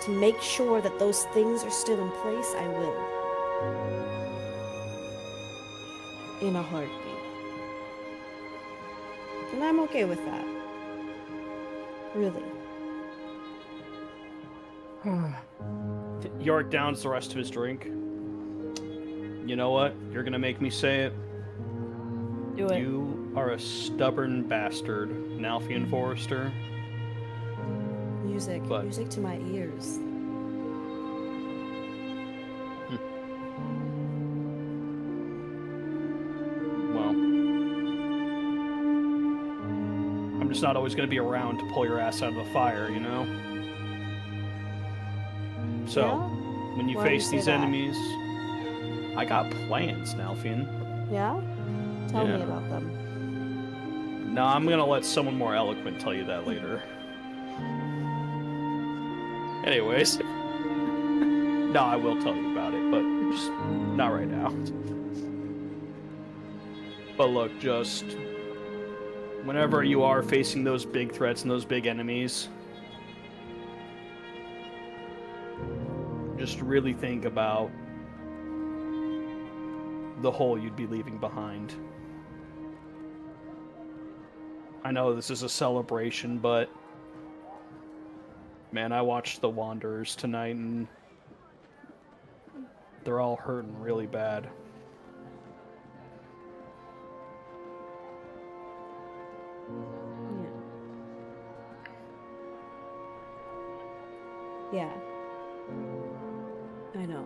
to make sure that those things are still in place, I will. In a heartbeat. And I'm okay with that. Really. Yorick downs the rest of his drink. You know what? You're gonna make me say it. Do it. You are a stubborn bastard, Nalfian Forester. Music. But- Music to my ears. Well, I'm just not always going to be around to pull your ass out of the fire, you know? So, Yeah? when you Why do you face say these that? enemies, I got plans, Nalfian. Yeah? Tell me Yeah. about them. No, I'm going to let someone more eloquent tell you that later. Anyways. No, I will tell you about it, but just not right now. But look, just whenever you are facing those big threats and those big enemies, just really think about the hole you'd be leaving behind. I know this is a celebration, but man, I watched The Wanderers tonight and they're all hurting really bad. Yeah. I know.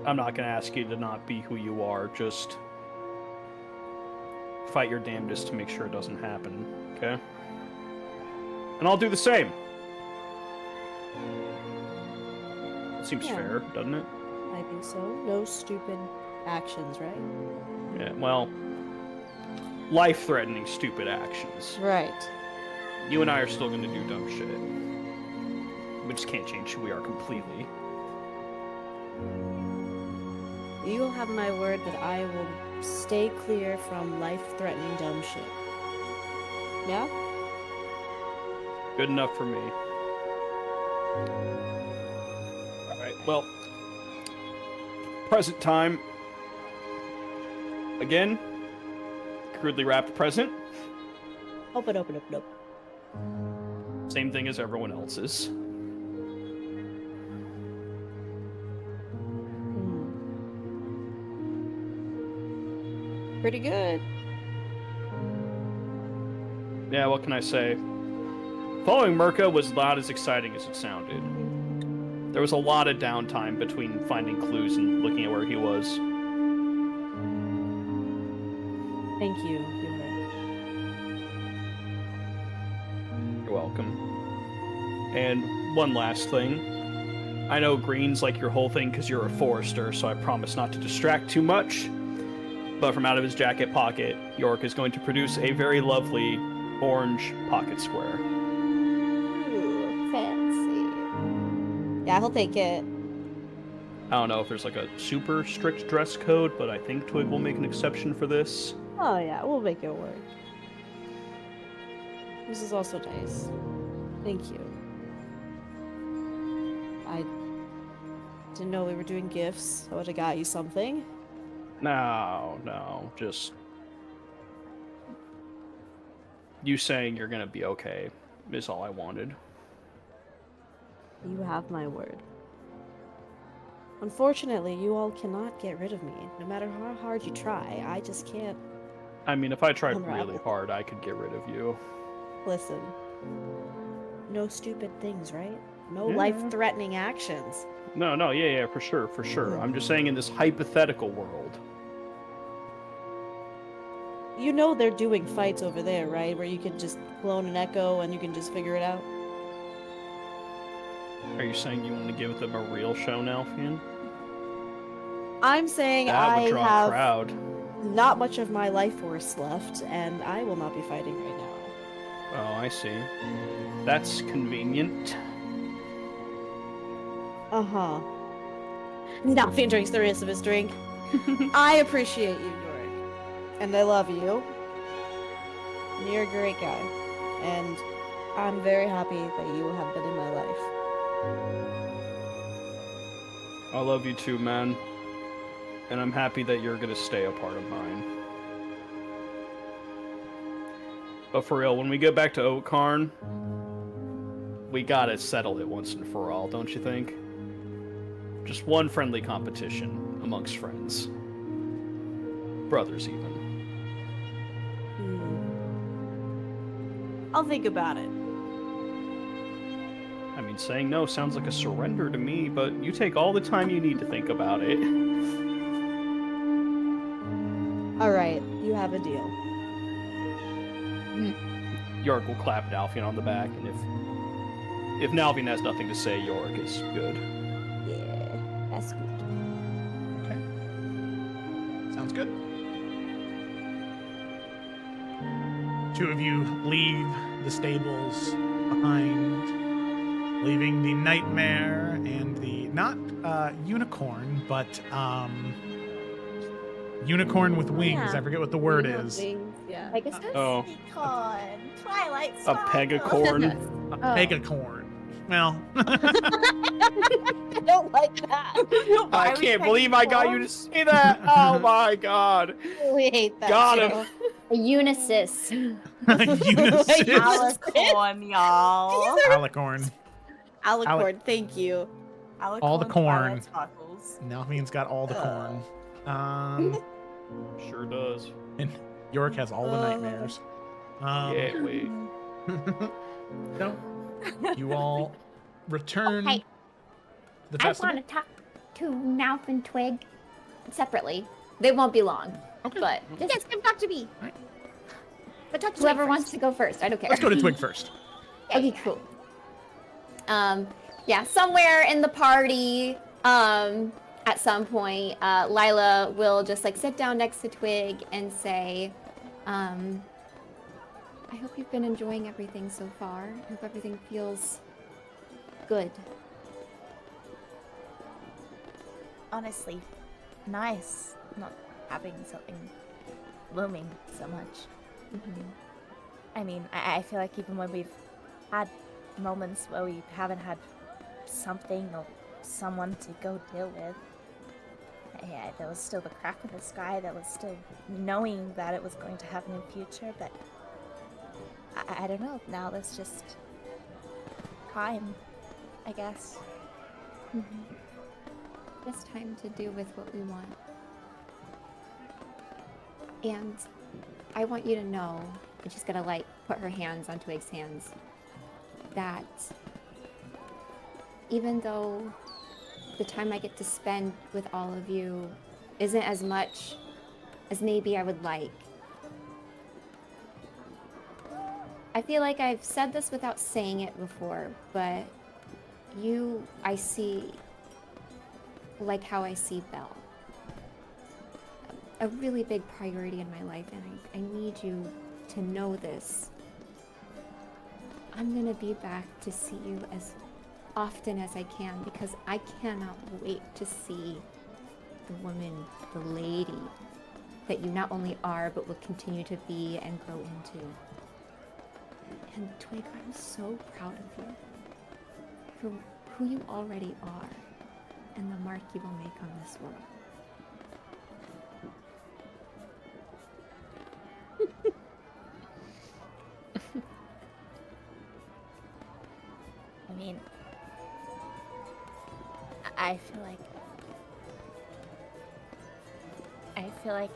I'm not going to ask you to not be who you are, just fight your damnedest to make sure it doesn't happen, okay? And I'll do the same. Seems Yeah. fair, doesn't it? I think so. No stupid actions, right? Yeah, well, life-threatening stupid actions. Right. You and I are still going to do dumb shit. We just can't change who we are completely. You will have my word that I will stay clear from life-threatening dumb shit. Yeah? Good enough for me. Alright, well, present time. Again, crudely wrapped present. Open. Same thing as everyone else's. Pretty good. Yeah, what can I say? Following Mirka was not as exciting as it sounded. There was a lot of downtime between finding clues and looking at where he was. Thank you, Hubert. You're welcome. And one last thing. I know green's like your whole thing because you're a forester, so I promise not to distract too much. But from out of his jacket pocket, York is going to produce a very lovely orange pocket square. Ooh, fancy. Yeah, he'll take it. I don't know if there's like a super strict dress code, but I think Twig will make an exception for this. Oh yeah, we'll make it work. This is also nice. Thank you. I didn't know we were doing gifts. I would have got you something. No, just you saying you're gonna be okay is all I wanted. You have my word. Unfortunately, you all cannot get rid of me. No matter how hard you try, I just can't. I mean, if I tried Unravel. really hard, I could get rid of you. Listen. No stupid things, right? No Yeah. life-threatening actions. No, yeah, for sure. I'm just saying in this hypothetical world. You know they're doing fights over there, right? Where you can just clone an echo and you can just figure it out. Are you saying you want to give them a real show now, Fian? I'm saying That I would draw a have crowd. not much of my life force left, and I will not be fighting right now. Oh, I see. That's convenient. Uh-huh. Nalfian drinks the rest of his drink. I appreciate you, York. And I love you. And you're a great guy. And I'm very happy that you have been in my life. I love you too, man. And I'm happy that you're gonna stay a part of mine. But for real, when we get back to Oakharn, we gotta settle it once and for all, don't you think? Just one friendly competition amongst friends. Brothers, even. I'll think about it. I mean, saying no sounds like a surrender to me, but you take all the time you need to think about it. Alright, you have a deal. York will clap Nalfian on the back, and if Nalfian has nothing to say, York is good. Yeah, that's good. Okay. Sounds good. Two of you leave the stables behind, leaving the nightmare and the not unicorn, but unicorn with wings. Yeah. I forget what the word Unicorn is. wings, yeah. Pegasus? Oh, Unicorn. Twilight a Sparkle. pegacorn. A pegacorn. Well, I don't like that. I can't believe I got you to say that. Oh my god. We hate that. Got show. him. A Unisys. Unisys. Alicorn, y'all. Alicorn. Alicorn, thank you. All the Alicorn, corn. Twilight Sparkles. Nalfian's got all the corn. Sure does. And York has all the nightmares. Yeah, wait. So, you all return Hey, to the I festival. want to talk to Nalf and Twig separately. They won't be long. Okay. But just Yes, come talk to me. Right. But talk to whoever me wants first. to go first, I don't care. Let's go to Twig first. Okay, cool. Yeah, somewhere in the party, at some point, Lila will just like sit down next to Twig and say, I hope you've been enjoying everything so far. I hope everything feels good. Honestly, nice not having something looming so much. I mean, I feel like even when we've had moments where we haven't had something or someone to go deal with, yeah, there was still the crack in the sky. There was still knowing that it was going to happen in future, but I don't know. Now there's just time, I guess. Just time to do with what we want. And I want you to know, and she's gonna like put her hands on Twig's hands, that even though the time I get to spend with all of you isn't as much as maybe I would like, I feel like I've said this without saying it before, but you, I see like how I see Belle. A really big priority in my life, and I need you to know this. I'm gonna be back to see you as often as I can, because I cannot wait to see the woman, the lady that you not only are, but will continue to be and grow into. And Twig, I'm so proud of you for who you already are and the mark you will make on this world. I mean, I feel like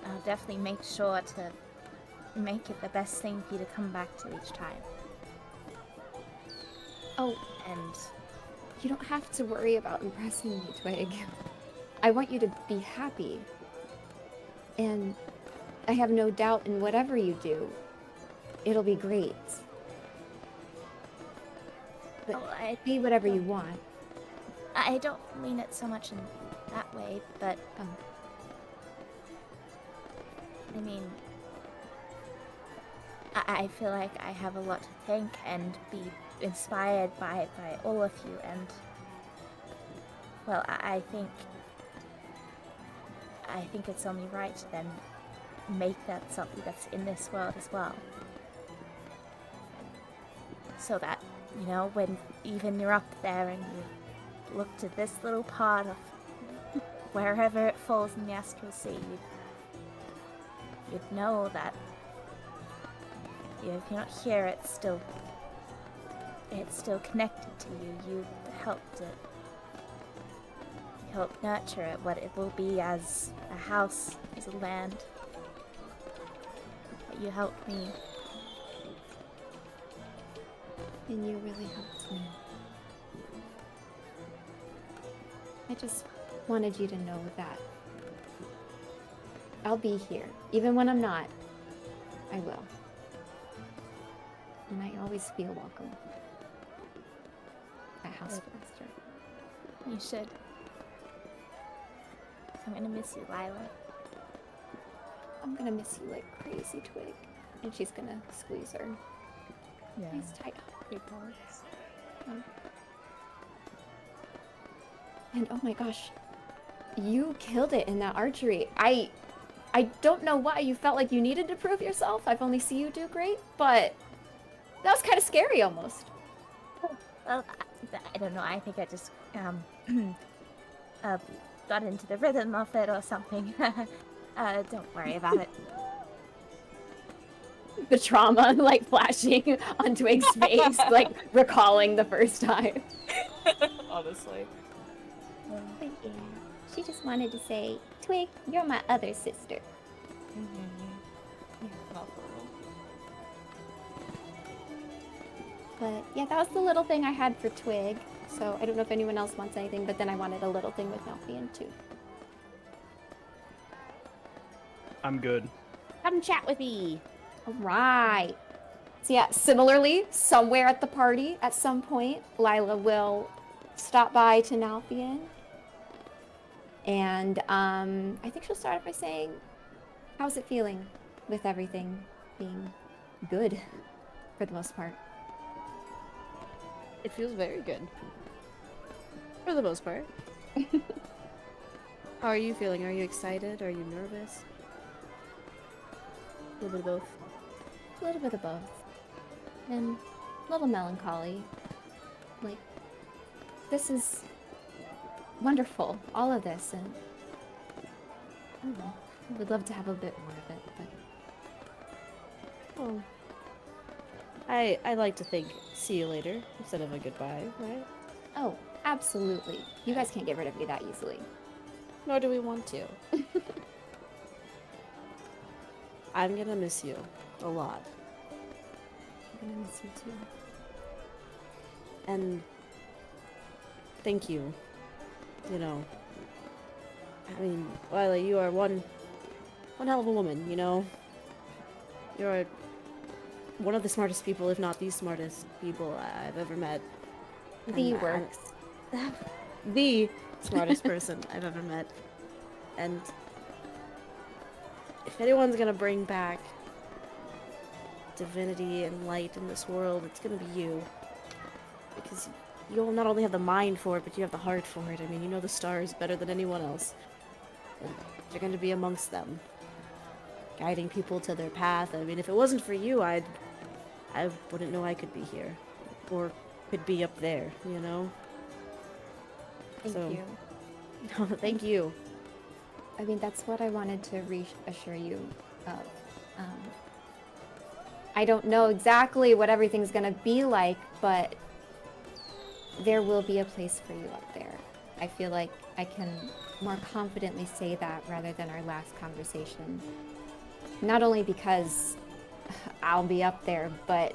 I'll definitely make sure to make it the best thing for you to come back to each time. Oh, And you don't have to worry about impressing me, Twig. I want you to be happy. And I have no doubt in whatever you do, it'll be great. But be whatever you want. I don't mean it so much in that way, but I mean, I feel like I have a lot to thank and be inspired by all of you, and well, I think it's only right to then make that something that's in this world as well, so that, you know, when even you're up there and you look to this little part of wherever it falls in the astral sea, you'd know that if you're not here, it's still connected to you. You helped it help nurture it, what it will be as a house, as a land. That you helped me. And you really helped me. I just wanted you to know that I'll be here. Even when I'm not, I will. And I always feel welcome at House Blaster. You should. I'm gonna miss you, Lila. I'm gonna miss you like crazy, Twig. And she's gonna squeeze her. Yeah. Nice tight Big parts. And oh my gosh, you killed it in that archery. I don't know why you felt like you needed to prove yourself. I've only seen you do great, but that was kind of scary almost. Well, I don't know. I think I just got into the rhythm of it or something. Don't worry about it. The trauma like flashing on Twig's face, like recalling the first time. Honestly. But yeah, she just wanted to say, Twig, you're my other sister. But yeah, that was the little thing I had for Twig. So I don't know if anyone else wants anything, but then I wanted a little thing with Malfian too. I'm good. Come chat with me. All right. So yeah, similarly, somewhere at the party, at some point, Lila will stop by to Nalfian. And I think she'll start off by saying, how's it feeling with everything being good for the most part? It feels very good. For the most part. How are you feeling? Are you excited? Are you nervous? A little bit of both. A little bit of both. And a little melancholy. Like, this is wonderful, all of this, and I don't know. I would love to have a bit more of it, but... Oh. I like to think see you later instead of a goodbye, right? Oh, absolutely. You guys can't get rid of me that easily. Nor do we want to. I'm gonna miss you a lot. I'm gonna miss you too. And thank you. You know, I mean, Lila, you are one hell of a woman, you know? You're one of the smartest people, if not the smartest people I've ever met. The works. The smartest person I've ever met. And if anyone's gonna bring back divinity and light in this world, it's gonna be you. Because you'll not only have the mind for it, but you have the heart for it. I mean, you know the stars better than anyone else. And you're gonna be amongst them, guiding people to their path. I mean, if it wasn't for you, I wouldn't know I could be here. Or could be up there, you know? Thank you. Thank you. I mean, that's what I wanted to reassure you of. I don't know exactly what everything's gonna be like, but there will be a place for you up there. I feel like I can more confidently say that rather than our last conversation. Not only because I'll be up there, but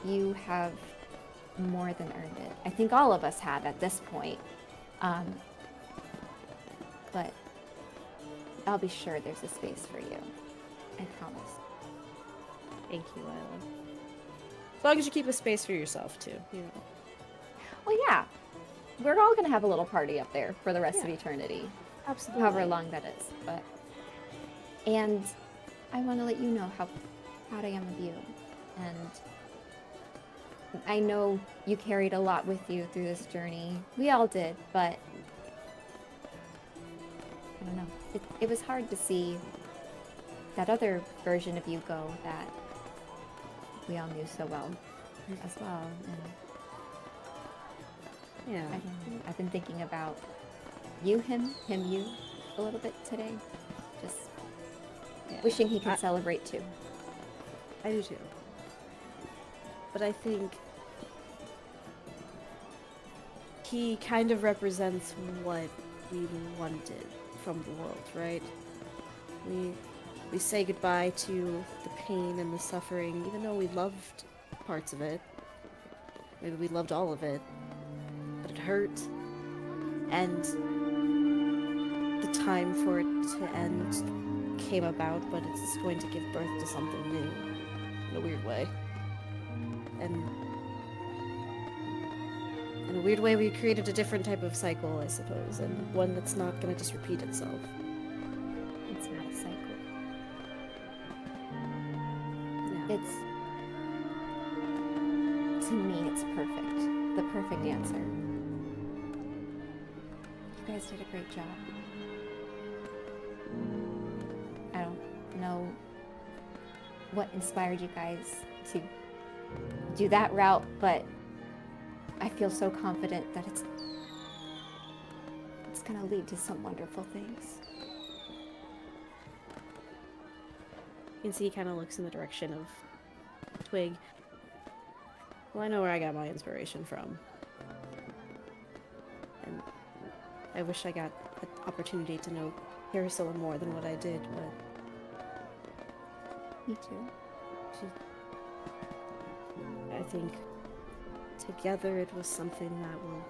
you have more than earned it. I think all of us have at this point. But I'll be sure there's a space for you. I promise. Thank you, Lila. As long as you keep a space for yourself, too, you know. Well, yeah. We're all gonna have a little party up there for the rest of eternity. Absolutely. However long that is, but... And I want to let you know how proud I am of you. And I know you carried a lot with you through this journey. We all did, but... I don't know. It was hard to see that other version of you go that we all knew so well as well. And yeah. I don't know. I've been thinking about you, him, you a little bit today. Just wishing he could celebrate too. I do too. But I think he kind of represents what we wanted from the world, right? We say goodbye to the pain and the suffering, even though we loved parts of it. Maybe we loved all of it, but it hurt. And the time for it to end came about, but it's going to give birth to something new in a weird way. And in a weird way, we created a different type of cycle, I suppose, and one that's not going to just repeat itself. It's not a cycle. Yeah. To me, it's perfect. The perfect answer. You guys did a great job. I don't know what inspired you guys to do that route, but I feel so confident that it's gonna lead to some wonderful things. You can see he kind of looks in the direction of Twig. Well, I know where I got my inspiration from. And I wish I got an opportunity to know Carousel more than what I did, but... Me too. I think together it was something that will...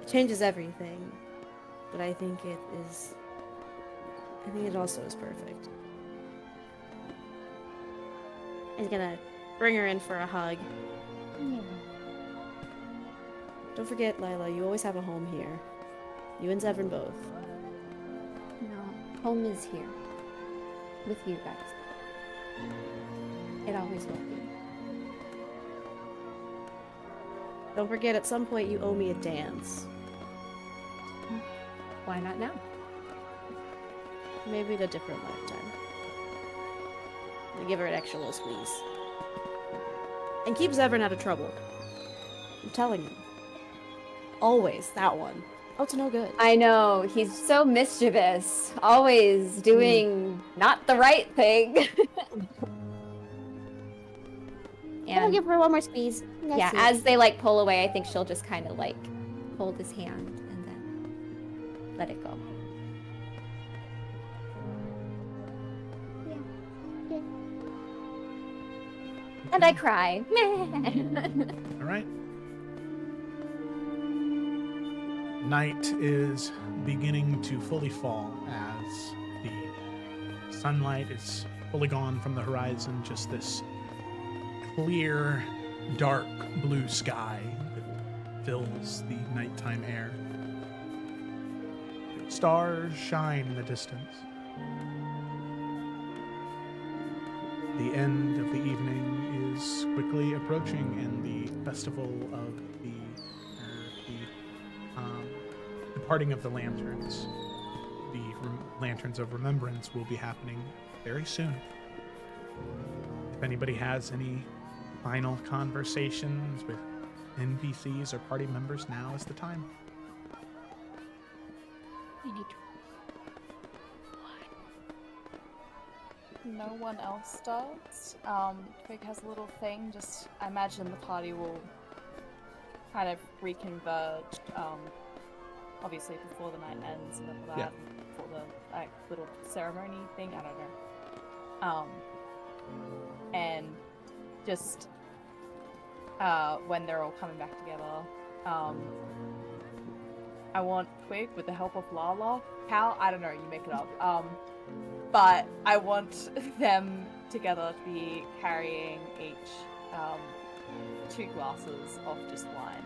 It changes everything, but I think it is... I think it also is perfect. He's gonna bring her in for a hug. Yeah. Don't forget, Lila, you always have a home here. You and Zevran both. No, home is here. With you guys. It always will be. Don't forget, at some point you owe me a dance. Why not now? Maybe in a different lifetime. Give her an extra little squeeze. And keep Zevran out of trouble. I'm telling you. Always, that one. Oh, it's no good. I know, he's so mischievous. Always doing not the right thing. I'll give her one more squeeze. That's yeah, it. as they like pull away, I think she'll just kind of like hold his hand and then let it go. And I cry. All right. Night is beginning to fully fall as the sunlight is fully gone from the horizon. Just this clear, dark blue sky that fills the nighttime air. Stars shine in the distance. The end of the evening is quickly approaching, and the festival of the departing of the lanterns, the lanterns of remembrance, will be happening very soon. If anybody has any final conversations with NPCs or party members, now is the time. No one else does. Twig has a little thing, just I imagine the party will kind of reconverge, obviously before the night ends and all that, before the like little ceremony thing, I don't know. And just when they're all coming back together, I want Twig, with the help of Lala, Cal, I don't know, you make it up, but I want them together to be carrying each 2 glasses of just wine,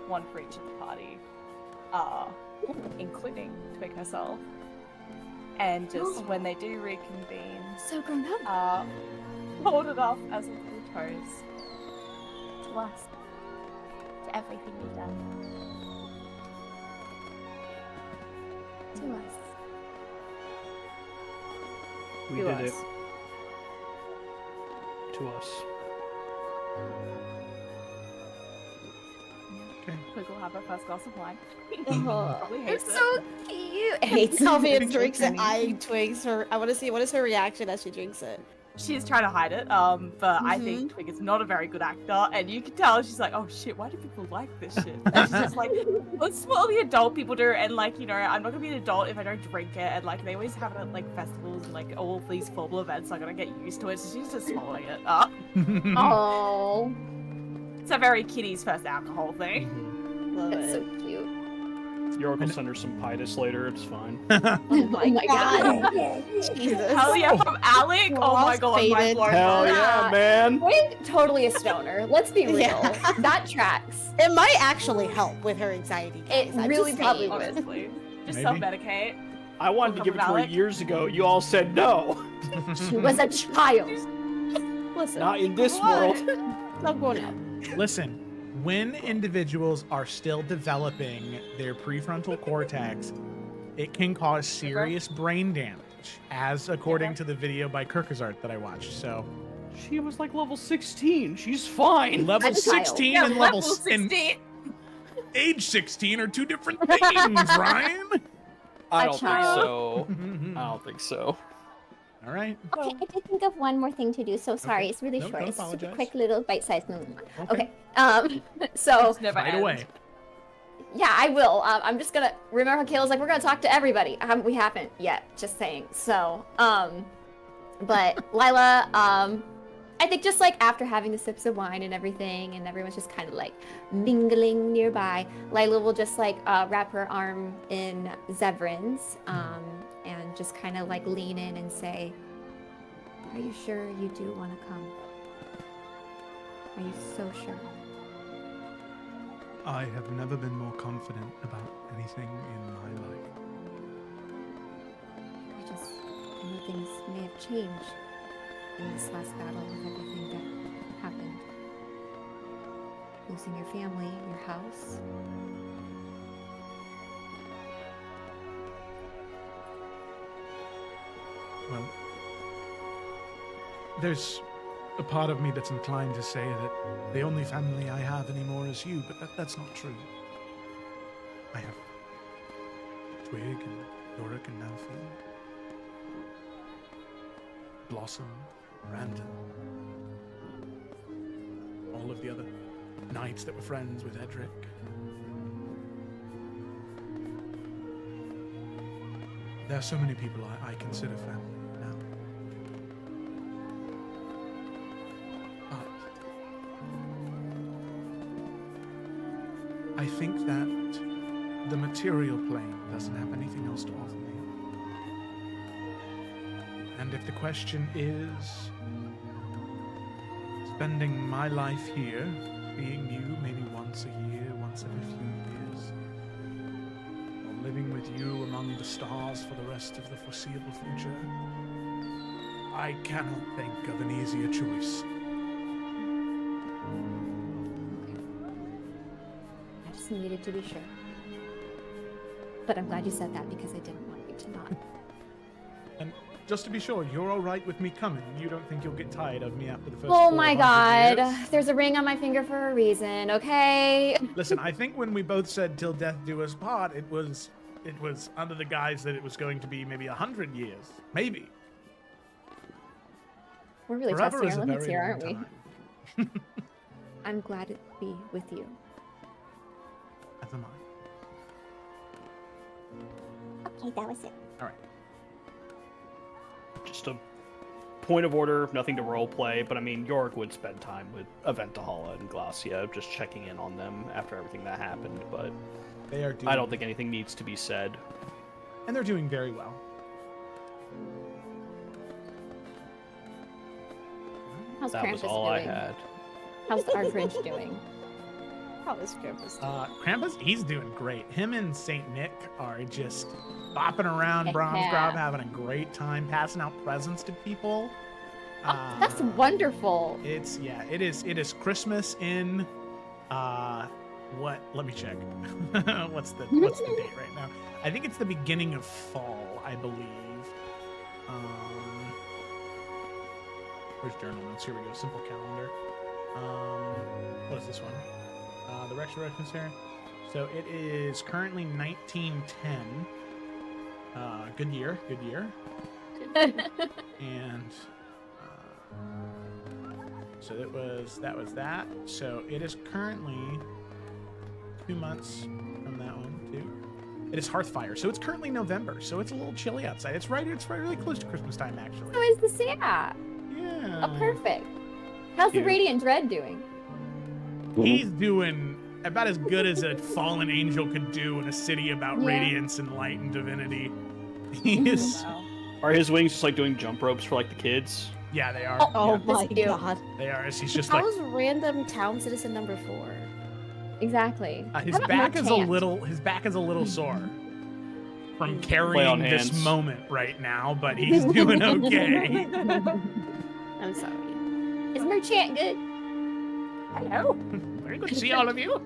one for each of the party, including Twig herself. And just when they do reconvene, so grown up, hold it up as a little toast To us. To everything we've done. to us. We To did us. it. To us. Twig will have her first glass of wine. Oh, Probably hates It's it. so cute. Hates Sylvia It's drinks it, okay. eyeing Twigs. I want to see what is her reaction as she drinks it. she's trying to hide it. But I think Twig is not a very good actor, and you can tell she's like, oh shit, why do people like this shit? And she's just like, that's what all the adult people do, and like, you know, I'm not gonna be an adult if I don't drink it, and like they always have it at like festivals and like all of these formal events, so I gotta get used to it. So she's just swallowing it up. Oh, It's a very kiddies first alcohol thing. Love that's it. so cute. York will send her some Pitus later. It's fine. Oh my god. Jesus. Hell yeah, from Alec. Oh my god, my Faded. blood. Hell yeah, man. Twig, totally a stoner. Let's be real. Yeah. That tracks. It might actually help with her anxiety. It guys. I'm really just probably saying. would. Honestly, just Maybe. self-medicate. I wanted to give it to her Alec? years ago. You all said no. She was a child. Listen, Not in this world. not grown up. Listen, when individuals are still developing their prefrontal cortex, it can cause serious brain damage, as according to the video by Kirkazart that I watched. So, She was like level 16. She's fine. level I'm a child. 16 Yeah, and level and 16. age 16 are two different things, Ryan. I A don't think child. so. I don't think so. All right. Okay, I did think of one more thing to do, so sorry, it's really No, short. don't It's just a apologize. quick little bite-sized movement. Okay. Okay. So It's never Right ends. away. Yeah, I will. I'm just gonna remember how Kayla's like, we're gonna talk to everybody. We haven't yet, just saying. So, but Lila, I think just like after having the sips of wine and everything, and everyone's just kind of like mingling nearby, Lila will just like wrap her arm in Zevran's, and just kind of like lean in and say, "Are you sure you do want to come? Are you so sure?" I have never been more confident about anything in my life. I know things may have changed in this last battle with everything that happened. Losing your family, your house. Well, there's a part of me that's inclined to say that the only family I have anymore is you, but that's not true. I have Twig and Yorick and Nelphine, Blossom, Brandon, all of the other knights that were friends with Edric. There are so many people I consider family now. But I think that the material plane doesn't have anything else to offer me. And if the question is spending my life here, seeing you maybe once a year, once every few years, or living with you among the stars for the rest of the foreseeable future, I cannot think of an easier choice. I just needed to be sure. But I'm glad you said that because I didn't want you to not. And just to be sure, you're all right with me coming. You don't think you'll get tired of me after the first Oh my 400 god. years? There's a ring on my finger for a reason, okay? Listen, I think when we both said "till death do us part," it was under the guise that it was going to be maybe 100 years, maybe. We're really Forever testing is our a limits very here, long aren't we? time. I'm glad to be with you. As am I. Okay, that was it. All right. Just a point of order, nothing to roleplay, but I mean, Yorick would spend time with Aventahala and Glacia, just checking in on them after everything that happened, but They are doing, I don't think anything needs to be said. and they're doing very well. How's That was Krampus all I doing? had. How's the Archridge doing? How is Krampus? Krampus, he's doing great. Him and Saint Nick are just bopping around Heck Brahmsgrove, yeah. having a great time, passing out presents to people. Oh, that's wonderful. It is Christmas in what? Let me check. what's the date right now? I think it's the beginning of fall, I believe. Where's journal notes? Here we go. Simple calendar. What is this one? The Resurrection here. So it is currently 1910. Good year. And So that was that. So it is currently 2 months from that one too. It is Hearthfire, so it's currently November, so it's a little chilly outside. It's right really close to Christmas time, actually. So is the Santa. Yeah. Oh, perfect. How's the Radiant Dread doing? He's doing about as good as a fallen angel could do in a city about radiance and light and divinity. He is. Are his wings just like doing jump ropes for like the kids? Yeah, they are. Oh yeah. my god. They are. He's just How's random town citizen number 4? Exactly. His back is a little sore from carrying this moment right now, but he's doing okay. I'm sorry. Is Merchant good? Hello. Very good to see all of you.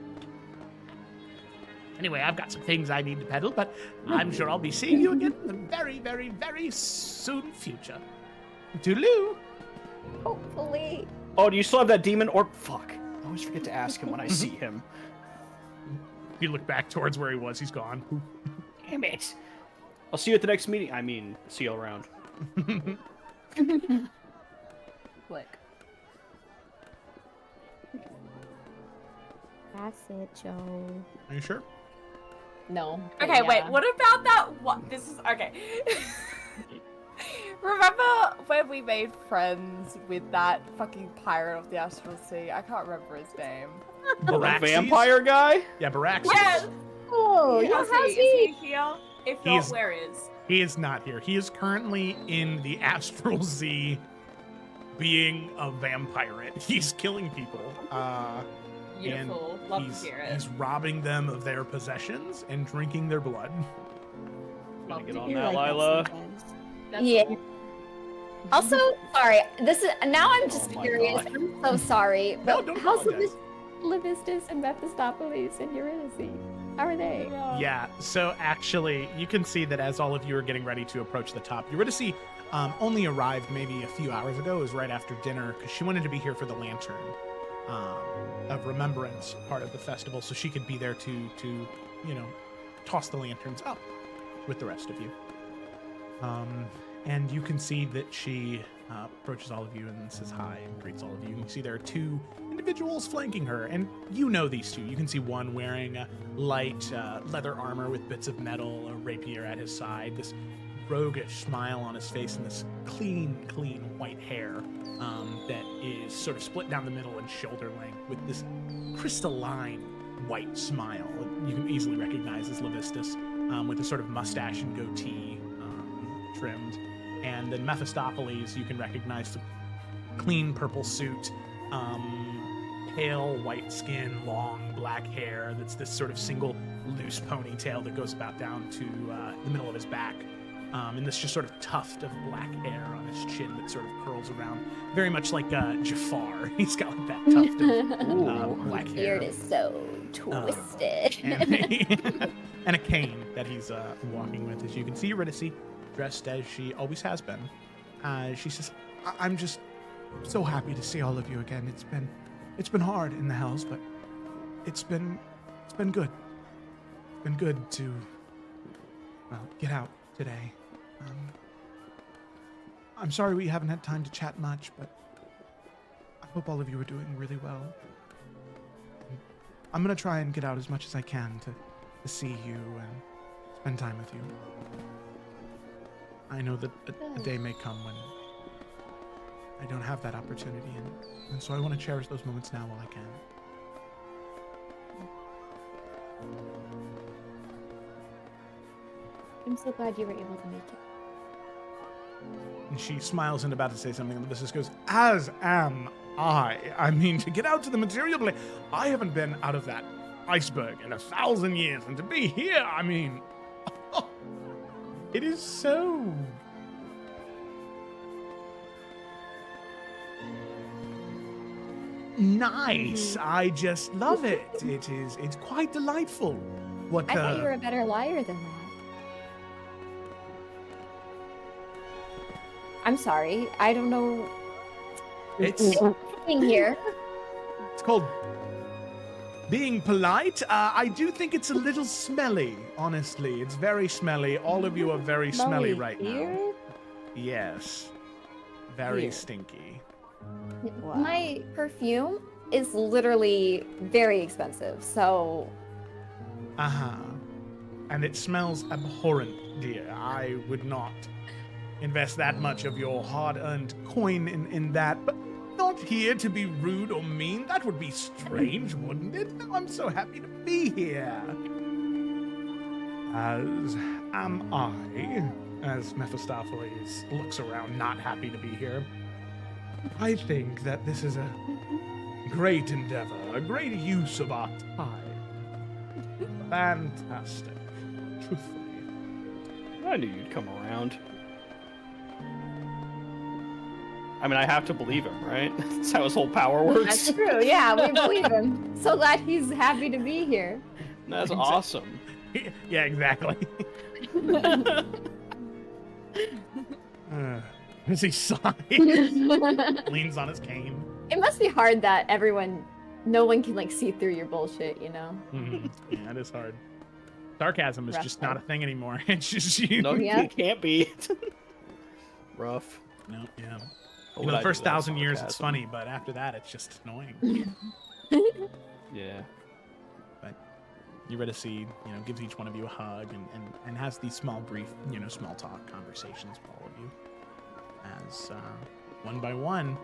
Anyway, I've got some things I need to peddle, but I'm sure I'll be seeing you again in the very, very, very soon future. Toodaloo. Hopefully. Oh, do you still have that demon orb? Fuck. I always forget to ask him when I see him. You look back towards where he was. He's gone. Damn it. I'll see you at the next meeting. I mean, see you around. Click. That's it, Joe. Are you sure? No. Okay, wait. What about that? What? This is okay. Remember when we made friends with that fucking pirate of the Astral Sea? I can't remember his name. The vampire guy? Yeah, Baraxis. Yes. Oh, Is he here? If not, where is? He is not here. He is currently in the Astral Sea being a vampire. He's killing people. Beautiful. And Love to hear it. He's robbing them of their possessions and drinking their blood. Gonna get on that, Lila. Yeah. Also, sorry. This is now. I'm just curious. God. I'm so sorry. But don't how's apologize. Levistus and Mephistopheles and Eurydice? How are they? Yeah, so actually, you can see that as all of you are getting ready to approach the top, Eurydice only arrived maybe a few hours ago. It was right after dinner because she wanted to be here for the lantern of remembrance part of the festival, so she could be there to toss the lanterns up with the rest of you. And you can see that she approaches all of you and says hi and greets all of you. You can see there are 2 individuals flanking her, and you know these 2. You can see one wearing a light leather armor with bits of metal, a rapier at his side, this roguish smile on his face, and this clean white hair that is sort of split down the middle and shoulder length with this crystalline white smile you can easily recognize as Levistus, with a sort of mustache and goatee trimmed. And then Mephistopheles, you can recognize the clean purple suit, pale white skin, long black hair that's this sort of single loose ponytail that goes about down to the middle of his back. And this just sort of tuft of black hair on his chin that sort of curls around, very much like Jafar. He's got like that tuft of black hair. Beard is so twisted. And a cane that he's walking with. As you can see, Eurydice, dressed as she always has been. She says, I'm just so happy to see all of you again. It's been hard in the Hells, but it's been good. It's been good to get out today. I'm sorry we haven't had time to chat much, but I hope all of you are doing really well. I'm gonna try and get out as much as I can to see you and spend time with you. I know that a day may come when I don't have that opportunity, and so I want to cherish those moments now while I can. I'm so glad you were able to make it. and she smiles and about to say something, and the business goes, as am I. I mean, to get out to the material plane, I haven't been out of that iceberg in 1,000 years, and to be here, I mean, it is so nice. I just love it. It's quite delightful. What I thought you were a better liar than that. I'm sorry. I don't know. It's in here. It's called being polite. I do think it's a little smelly, honestly. It's very smelly. All of you are very smelly right now. Yes. Very Weird. stinky. Wow. My perfume is literally very expensive, so Uh-huh. And it smells abhorrent, dear. I would not invest that much of your hard-earned coin in that, but not here to be rude or mean. That would be strange, wouldn't it? I'm so happy to be here. As am I, as Mephistopheles looks around, not happy to be here. I think that this is a great endeavor, a great use of our time. Fantastic, truthfully. I knew you'd come around. I mean, I have to believe him, right? That's how his whole power works. that's true. Yeah, we believe him. So glad he's happy to be here. That's awesome. Yeah, exactly. As he sighs, leans on his cane. It must be hard that no one can like see through your bullshit, you know? Yeah, it is hard. Sarcasm is Rough just not a life. thing anymore. It's just you. No, Yeah. it can't be. Rough. No, yeah. What You would know, I the do first without 1,000 years it's sarcasm? funny, but after that it's just annoying. Yeah. But you read a seed, gives each one of you a hug and has these small, brief, small talk conversations with all of you. As one by one,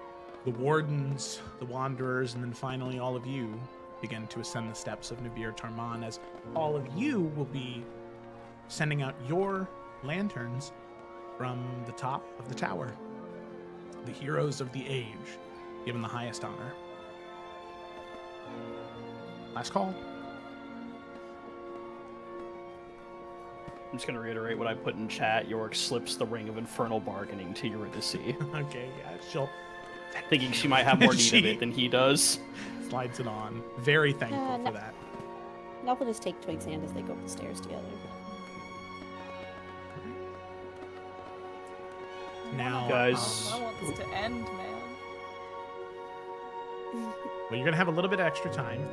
the wardens, the wanderers, and then finally all of you begin to ascend the steps of Navir Tarman, as all of you will be sending out your lanterns from the top of the tower. The heroes of the age, given the highest honor. Last call. I'm just gonna reiterate what I put in chat. Yorick slips the ring of infernal bargaining to Eurydice, Okay, yeah, she'll thinking she might have more need of She- it than he does. slides it on. Very thankful no. for that. Now we'll just take Twig's hand as they go up the stairs together. Now, Guys. I want this to end, man. well, you're gonna have a little bit of extra time,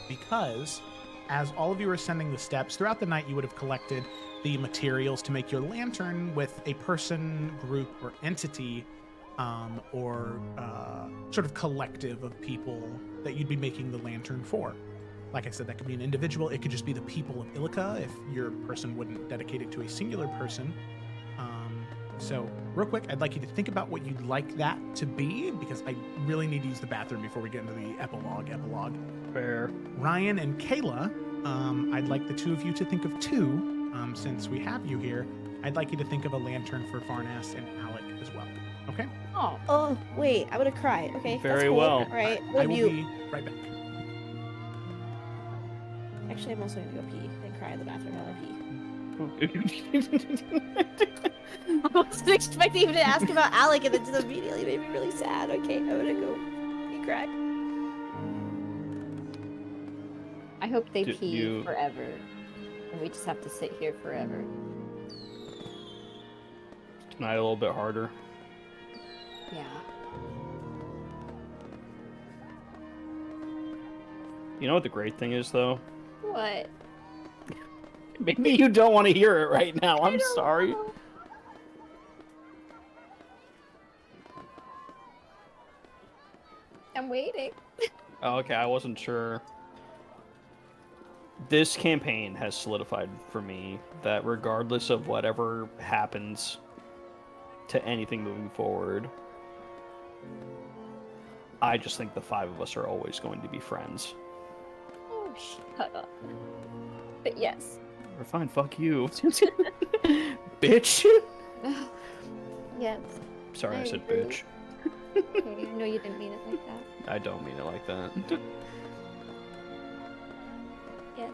because as all of you are ascending the steps throughout the night, you would have collected the materials to make your lantern with a person, group, or entity, or sort of collective of people that you'd be making the lantern for. Like I said, that could be an individual. It could just be the people of Illica if your person wouldn't dedicate it to a singular person. So, real quick, I'd like you to think about what you'd like that to be, because I really need to use the bathroom before we get into the epilogue. Fair. Ryan and Kayla, I'd like the two of you to think of two, since we have you here. I'd like you to think of a lantern for Farnas and Alec as well. Okay? Oh, wait, I'm gonna cry. Okay, Very that's cool. well. All right, I we'll will mute. be right back. Actually, I'm also gonna go pee and cry in the bathroom while I pee. I wasn't expecting him to ask about Alec, and then just immediately made me really sad. Okay, I'm gonna go pee cry. I hope they Do pee you- forever. And we just have to sit here forever. Tonight a little bit harder. Yeah. You know what the great thing is, though? What? Maybe you don't want to hear it right now. I'm sorry. I'm waiting. Oh, okay, I wasn't sure. This campaign has solidified for me that regardless of whatever happens to anything moving forward, I just think the five of us are always going to be friends. Oh, shut up. But yes. We're fine, fuck you. Bitch! Yes. Sorry, I said agree. bitch. Okay, no, you didn't mean it like that. I don't mean it like that. Yes.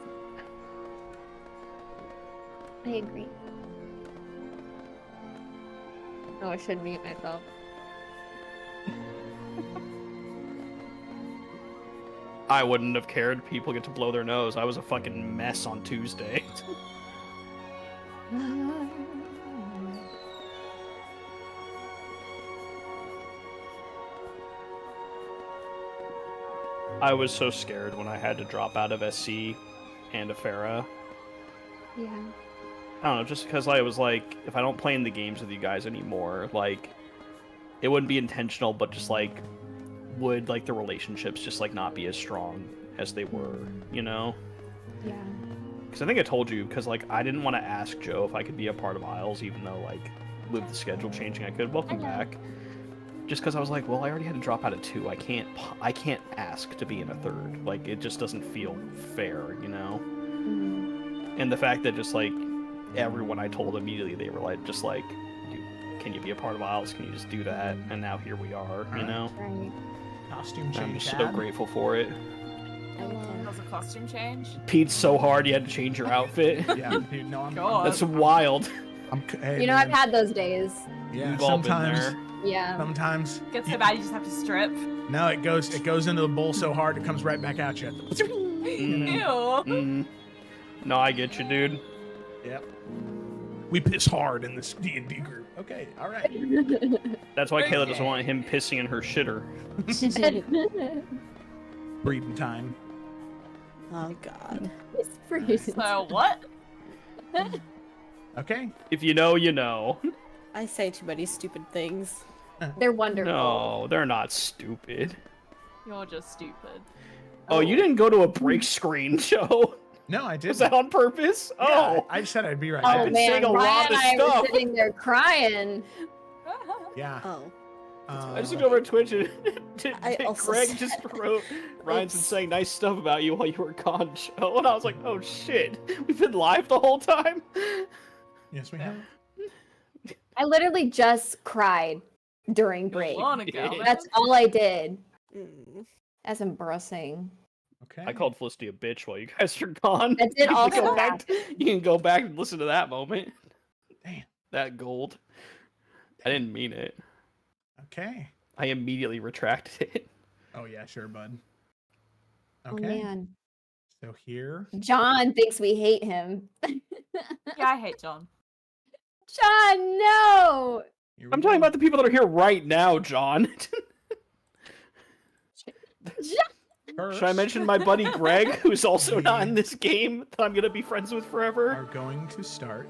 I agree. Oh, I should mute myself. I wouldn't have cared. People get to blow their nose. I was a fucking mess on Tuesday. I was so scared when I had to drop out of SC and Afera. Yeah. I don't know, just because I was like, if I don't play in the games with you guys anymore, like, it wouldn't be intentional, but just like would like the relationships just like not be as strong as they were, you know? Yeah. Because I think I told you, because like I didn't want to ask Joe if I could be a part of Isles, even though like with the schedule changing I could. Welcome back. Just because I was like, well, I already had to drop out of 2. I can't ask to be in a 3rd. Like it just doesn't feel fair, you know? Mm-hmm. And the fact that just like everyone I told immediately, they were like, just like, can you be a part of Isles? Can you just do that? And now here we are, you know? Right. Costume change. I'm just so grateful for it. That was a costume change. Pete's so hard you had to change your outfit. Yeah, dude, no, That's wild. Hey, You know, man. I've had those days. Yeah, We've all been sometimes. there. Yeah. Sometimes. Gets so bad you just have to strip. No, it goes into the bowl so hard it comes right back at you. Ew. No, I get you, dude. Yep. We piss hard in this D&D group. Okay, all right. That's why Kayla doesn't want him pissing in her shitter. Breeding time. Oh god. So what? Okay. If you know, you know. I say too many stupid things. They're wonderful. No, they're not stupid. You're just stupid. Oh, you didn't go to a break screen show? No, I didn't. Was that on purpose? Yeah, Oh, I said I'd be right Oh back. been man, saying a lot Ryan of and I stuff. were sitting there crying. Yeah. Oh. I just looked over at Twitch and I also Greg said- just wrote Ryan's been saying nice stuff about you while you were gone, Joe. And I was like, oh shit, we've been live the whole time? Yes, we have. I literally just cried during break. Yeah. That's all I did. Mm. That's embarrassing. Okay. I called Felicity a bitch while you guys are gone. I did You can also go back. happen. You can go back and listen to that moment. Damn. That gold. I didn't mean it. Okay. I immediately retracted it. Oh yeah, sure, bud. Oh Okay. man. So here. John thinks we hate him. Yeah, I hate John. John, no! Here we I'm go. talking about the people that are here right now, John. First, Should I mention my buddy Greg, who's also not in this game, that I'm gonna be friends with forever? are going to start.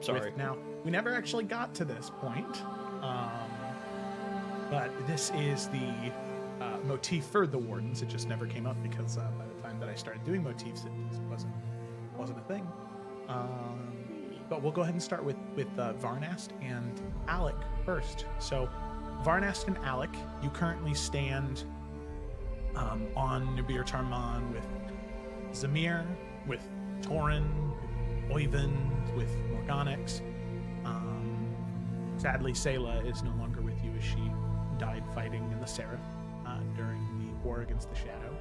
Sorry. With, now, we never actually got to this point, but this is the motif for the Wardens. It just never came up because by the time that I started doing motifs, it just wasn't a thing. But we'll go ahead and start with Varnast and Alec first. So, Varnast and Alec, you currently stand on Nubir Tarman with Zamir, with Torin, with Oyvind, with Morganix. Sadly, Sayla is no longer with you as she died fighting in the Seraph during the war against the Shadow.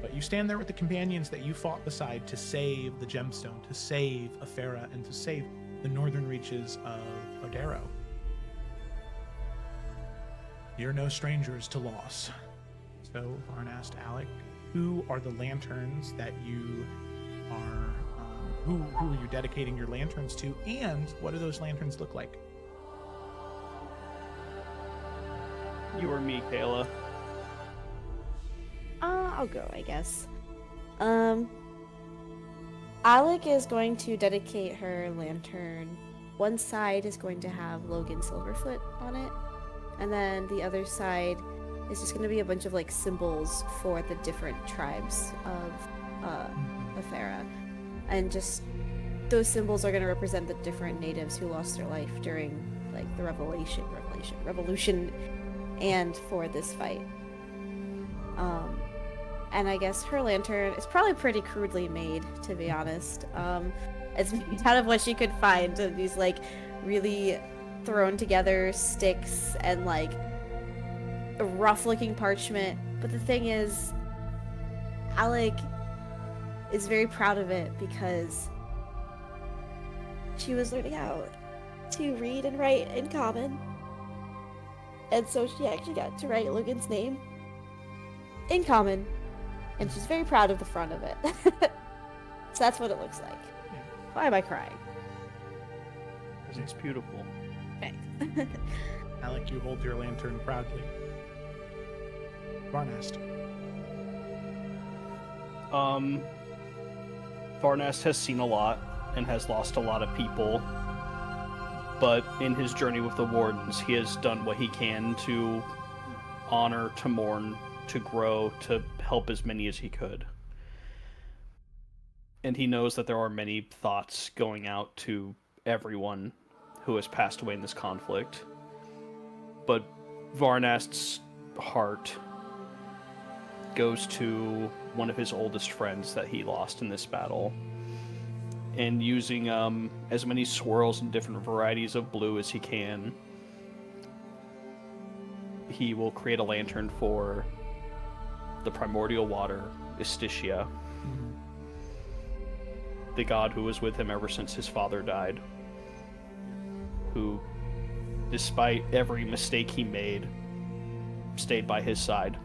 But you stand there with the companions that you fought beside to save the gemstone, to save Afera, and to save the northern reaches of Odero. You're no strangers to loss. So, Varnast, Alec, who are the lanterns that you are, who are you dedicating your lanterns to, and what do those lanterns look like? You or me, Kayla. I'll go, I guess. Alec is going to dedicate her lantern. One side is going to have Logan Silverfoot on it, and then the other side is just going to be a bunch of like symbols for the different tribes of Afera, and just those symbols are going to represent the different natives who lost their life during like the revolution, and for this fight. And I guess her lantern is probably pretty crudely made, to be honest. It's made out of what she could find, these like really thrown together sticks and like a rough looking parchment. But the thing is, Alec is very proud of it because she was learning how to read and write in Common. And so she actually got to write Logan's name in Common. And she's very proud of the front of it. So that's what it looks like. Yeah. Why am I crying? It's beautiful. Thanks. Alec, you hold your lantern proudly. Varnast. Varnast has seen a lot and has lost a lot of people, but in his journey with the Wardens, he has done what he can to honor, to mourn, to grow, to help as many as he could. And he knows that there are many thoughts going out to everyone who has passed away in this conflict. But Varnast's heart goes to one of his oldest friends that he lost in this battle. And using as many swirls and different varieties of blue as he can, he will create a lantern for the primordial water, Istitia, the god who was with him ever since his father died, who, despite every mistake he made, stayed by his side.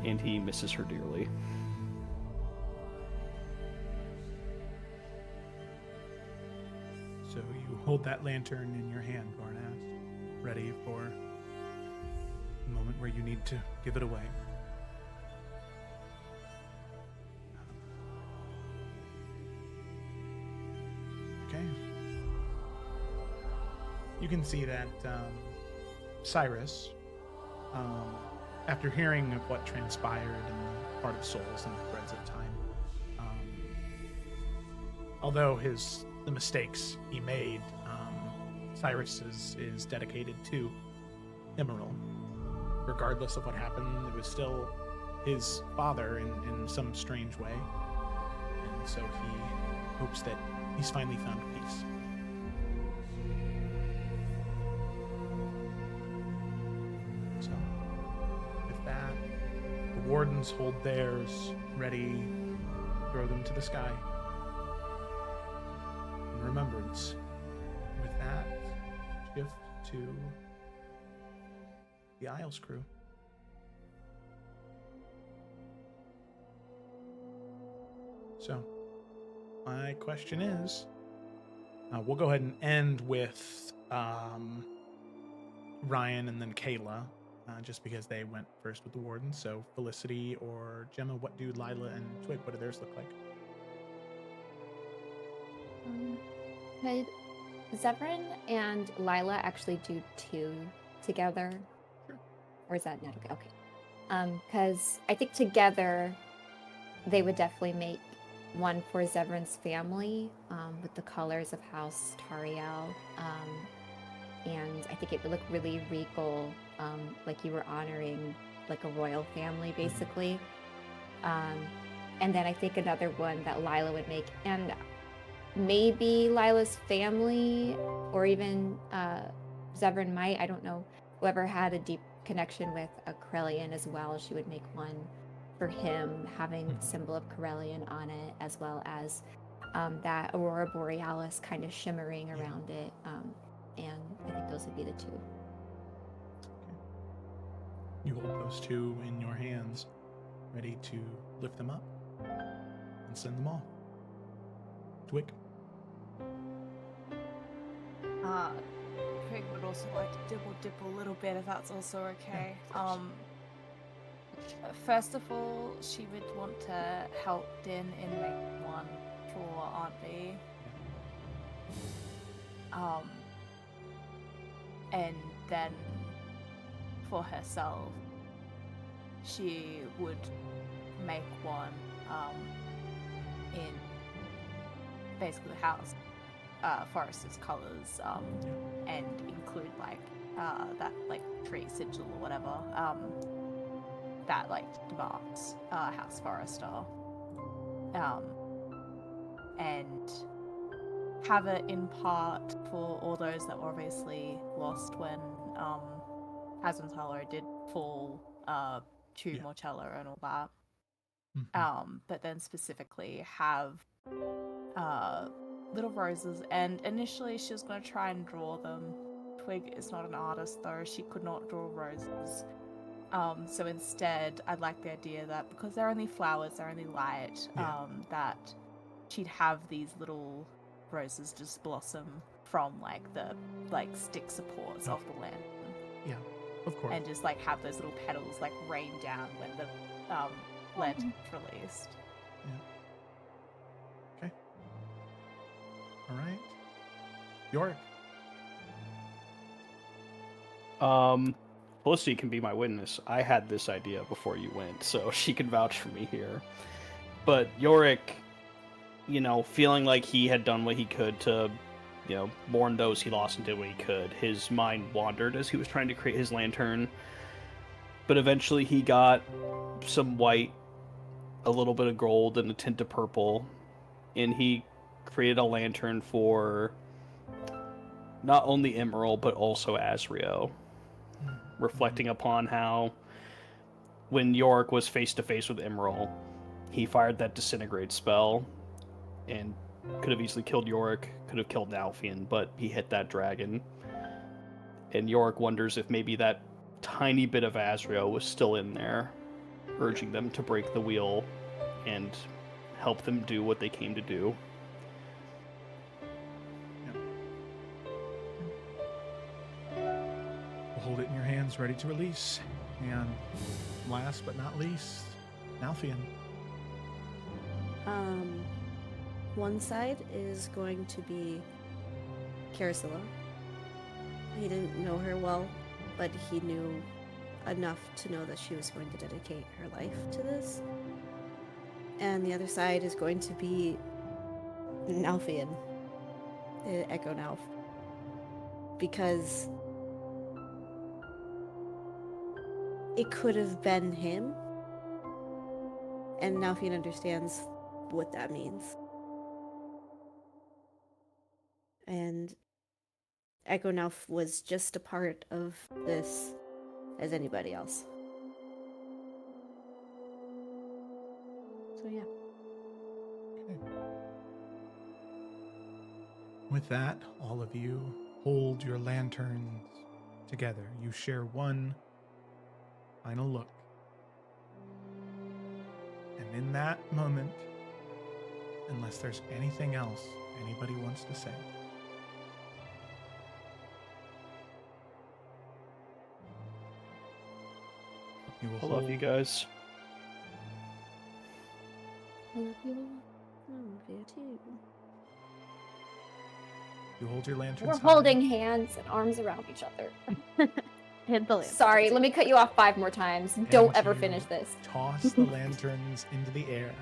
And he misses her dearly. So you hold that lantern in your hand, Varnast, ready for the moment where you need to give it away. Okay. You can see that Cyrus, after hearing of what transpired in the Heart of Souls and the Threads of Time, although the mistakes he made, Cyrus is dedicated to Emerald. Regardless of what happened, it was still his father in some strange way. And so he hopes that he's finally found peace. So, with that, the Wardens hold theirs, ready to throw them to the sky. In remembrance. With that, shift to the Isles crew. So, my question is, we'll go ahead and end with Ryan and then Kayla, just because they went first with the Warden. So, Felicity or Gemma, what do Lila and Twig, what do theirs look like? Could Zevran and Lila actually do two together? Sure. Or is that not okay? Okay. Because I think together they would definitely make one for Zevran's family, with the colors of House Tariel. And I think it would look really regal, like you were honoring like a royal family, basically. And then I think another one that Lila would make, and maybe Lila's family, or even Zevran might, I don't know, whoever had a deep connection with a Corellian as well, she would make one for him, having the symbol of Corellian on it, as well as that Aurora Borealis kind of shimmering around it. And I think those would be the two. Okay. You hold those two in your hands, ready to lift them up and send them off. Twig. Twig would also like to dibble dip a little bit, if that's also okay. Yeah, First of all, she would want to help Din in make one for Aunt B. And then for herself, she would make one in basically the house, Forest's colors, and include like that like tree sigil or whatever that like demarks House Forester, and have it in part for all those that were obviously lost when Asentalo did fall to Mortella and all that. But then specifically have little roses, and initially she was going to try and draw them. Twig is not an artist though, she could not draw roses. So instead, I'd like the idea that because they're only flowers, they're only light, that she'd have these little roses just blossom from like the stick supports of the lantern. Yeah, of course. And just like have those little petals like rain down when the lantern's released. Yeah. Okay. All right. Yorick. Felicity can be my witness. I had this idea before you went, so she can vouch for me here. But Yorick, feeling like he had done what he could to, mourn those he lost and did what he could, his mind wandered as he was trying to create his lantern. But eventually he got some white, a little bit of gold, and a tint of purple, and he created a lantern for not only Emerald, but also Azrio, reflecting upon how when Yorick was face-to-face with Emerald, he fired that disintegrate spell, and could have easily killed Yorick, could have killed Alfian, but he hit that dragon. And Yorick wonders if maybe that tiny bit of Azrio was still in there, urging them to break the wheel and help them do what they came to do. Hold it in your hands, ready to release. And last but not least, Alfian. One side is going to be Carisilla. He didn't know her well, but he knew enough to know that she was going to dedicate her life to this. And the other side is going to be Nalfian, Echo Nalf. Because it could have been him, and Nalfian understands what that means. And Echo Nalf was just a part of this as anybody else. So yeah. Okay. With that, all of you hold your lanterns together. You share one final look. And in that moment, unless there's anything else anybody wants to say, you will I love you guys. I love you. I love you too. You hold your lanterns We're high. holding hands and arms around each other. Hit the lamp. Sorry, let me cut you off 5 more times. And Don't ever you finish this. Toss the lanterns into the air.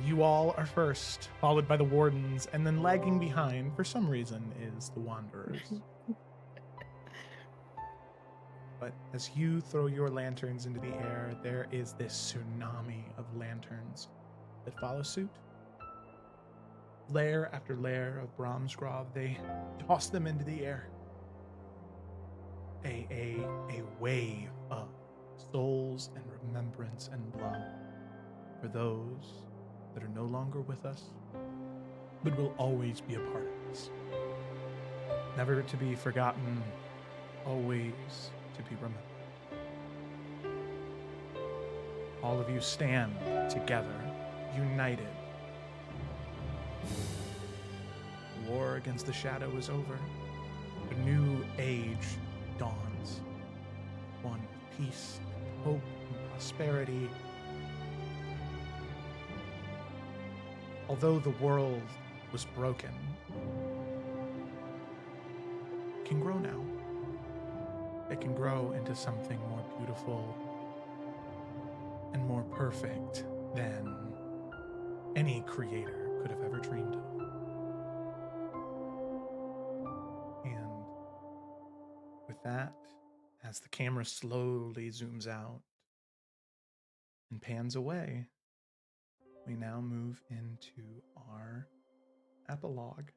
You all are first, followed by the wardens, and then lagging behind, for some reason, is the wanderers. But as you throw your lanterns into the air, there is this tsunami of lanterns that follow suit. Layer after layer of Brahmsgrove, they toss them into the air. A wave of souls and remembrance and blood for those that are no longer with us, but will always be a part of us. Never to be forgotten, always to be remembered. All of you stand together, united. The war against the shadow is over. A new age dawns. One of peace, hope, and prosperity. Although the world was broken, it can grow now. It can grow into something more beautiful and more perfect than any creator could have ever dreamed of. And with that, as the camera slowly zooms out and pans away, we now move into our epilogue.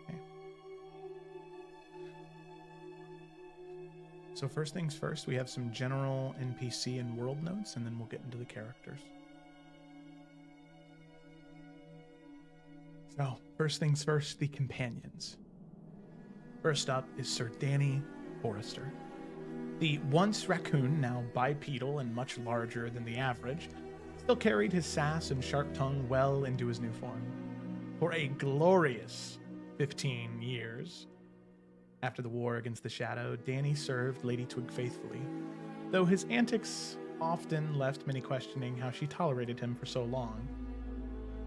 Okay. So first things first, we have some general NPC and world notes, and then we'll get into the characters. So, first things first, the companions. First up is Sir Danny Forrester. The once raccoon, now bipedal and much larger than the average, still carried his sass and sharp tongue well into his new form. For a glorious 15 years after the war against the Shadow, Danny served Lady Twig faithfully, though his antics often left many questioning how she tolerated him for so long.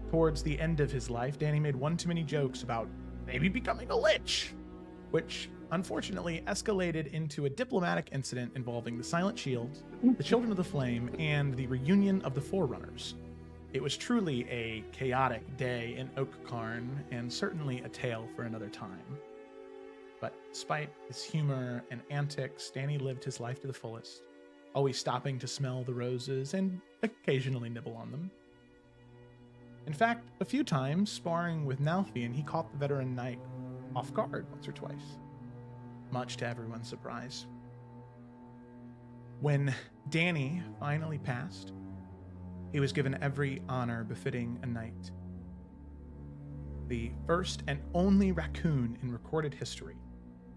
Towards the end of his life, Danny made one too many jokes about maybe becoming a lich, which unfortunately escalated into a diplomatic incident involving the Silent Shield, the Children of the Flame, and the reunion of the Forerunners. It was truly a chaotic day in Oakkarn, and certainly a tale for another time. But despite his humor and antics, Danny lived his life to the fullest, always stopping to smell the roses and occasionally nibble on them. In fact, a few times, sparring with Nalfian, he caught the veteran knight off guard once or twice, much to everyone's surprise. When Danny finally passed, he was given every honor befitting a knight. The first and only raccoon in recorded history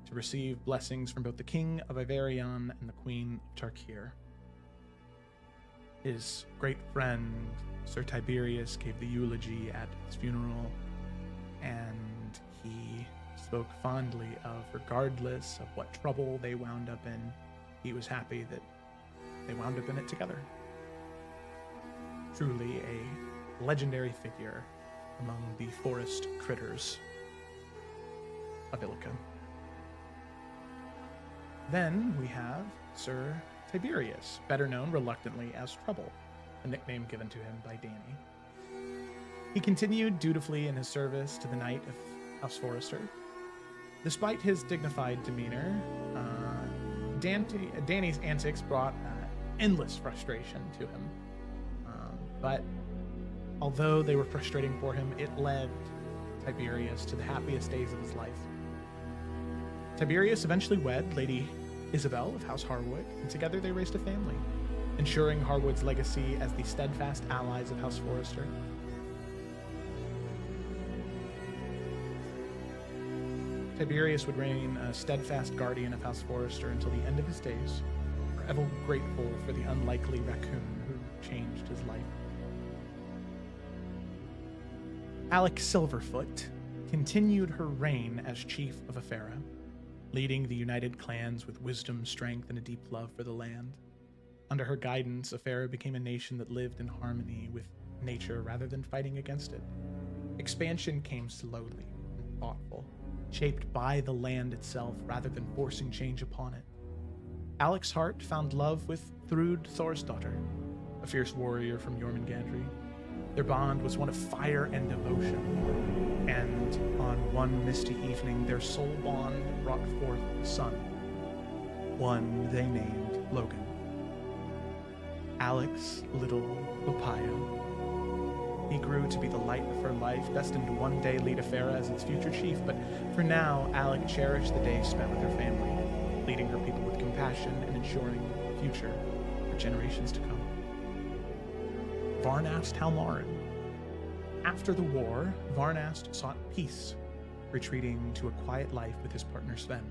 to receive blessings from both the King of Iverion and the Queen of Tarkir. His great friend, Sir Tiberius, gave the eulogy at his funeral, and he spoke fondly of, regardless of what trouble they wound up in, he was happy that they wound up in it together. Truly a legendary figure among the forest critters of Illica. Then we have Sir Tiberius, better known reluctantly as Trouble, a nickname given to him by Danny. He continued dutifully in his service to the Knight of House Forrester. Despite his dignified demeanor, Danny's antics brought endless frustration to him. But although they were frustrating for him, it led Tiberius to the happiest days of his life. Tiberius eventually wed Lady Isabel of House Harwood, and together they raised a family, ensuring Harwood's legacy as the steadfast allies of House Forrester. Tiberius would reign a steadfast guardian of House Forrester until the end of his days, forever grateful for the unlikely raccoon who changed his life. Alec Silverfoot continued her reign as chief of Afera, leading the united clans with wisdom, strength, and a deep love for the land. Under her guidance, Afera became a nation that lived in harmony with nature rather than fighting against it. Expansion came slowly and thoughtful, shaped by the land itself rather than forcing change upon it. Alec's heart found love with Thrud Thorsdottir, a fierce warrior from Jormungandry. Their bond was one of fire and devotion, and on one misty evening, their soul bond brought forth a son, one they named Logan. Alec's little Opayo. He grew to be the light of her life, destined to one day lead Afera as its future chief, but for now, Alec cherished the days spent with her family, leading her people with compassion and ensuring a future for generations to come. Varnast Halmarin. After the war, Varnast sought peace, retreating to a quiet life with his partner Sven.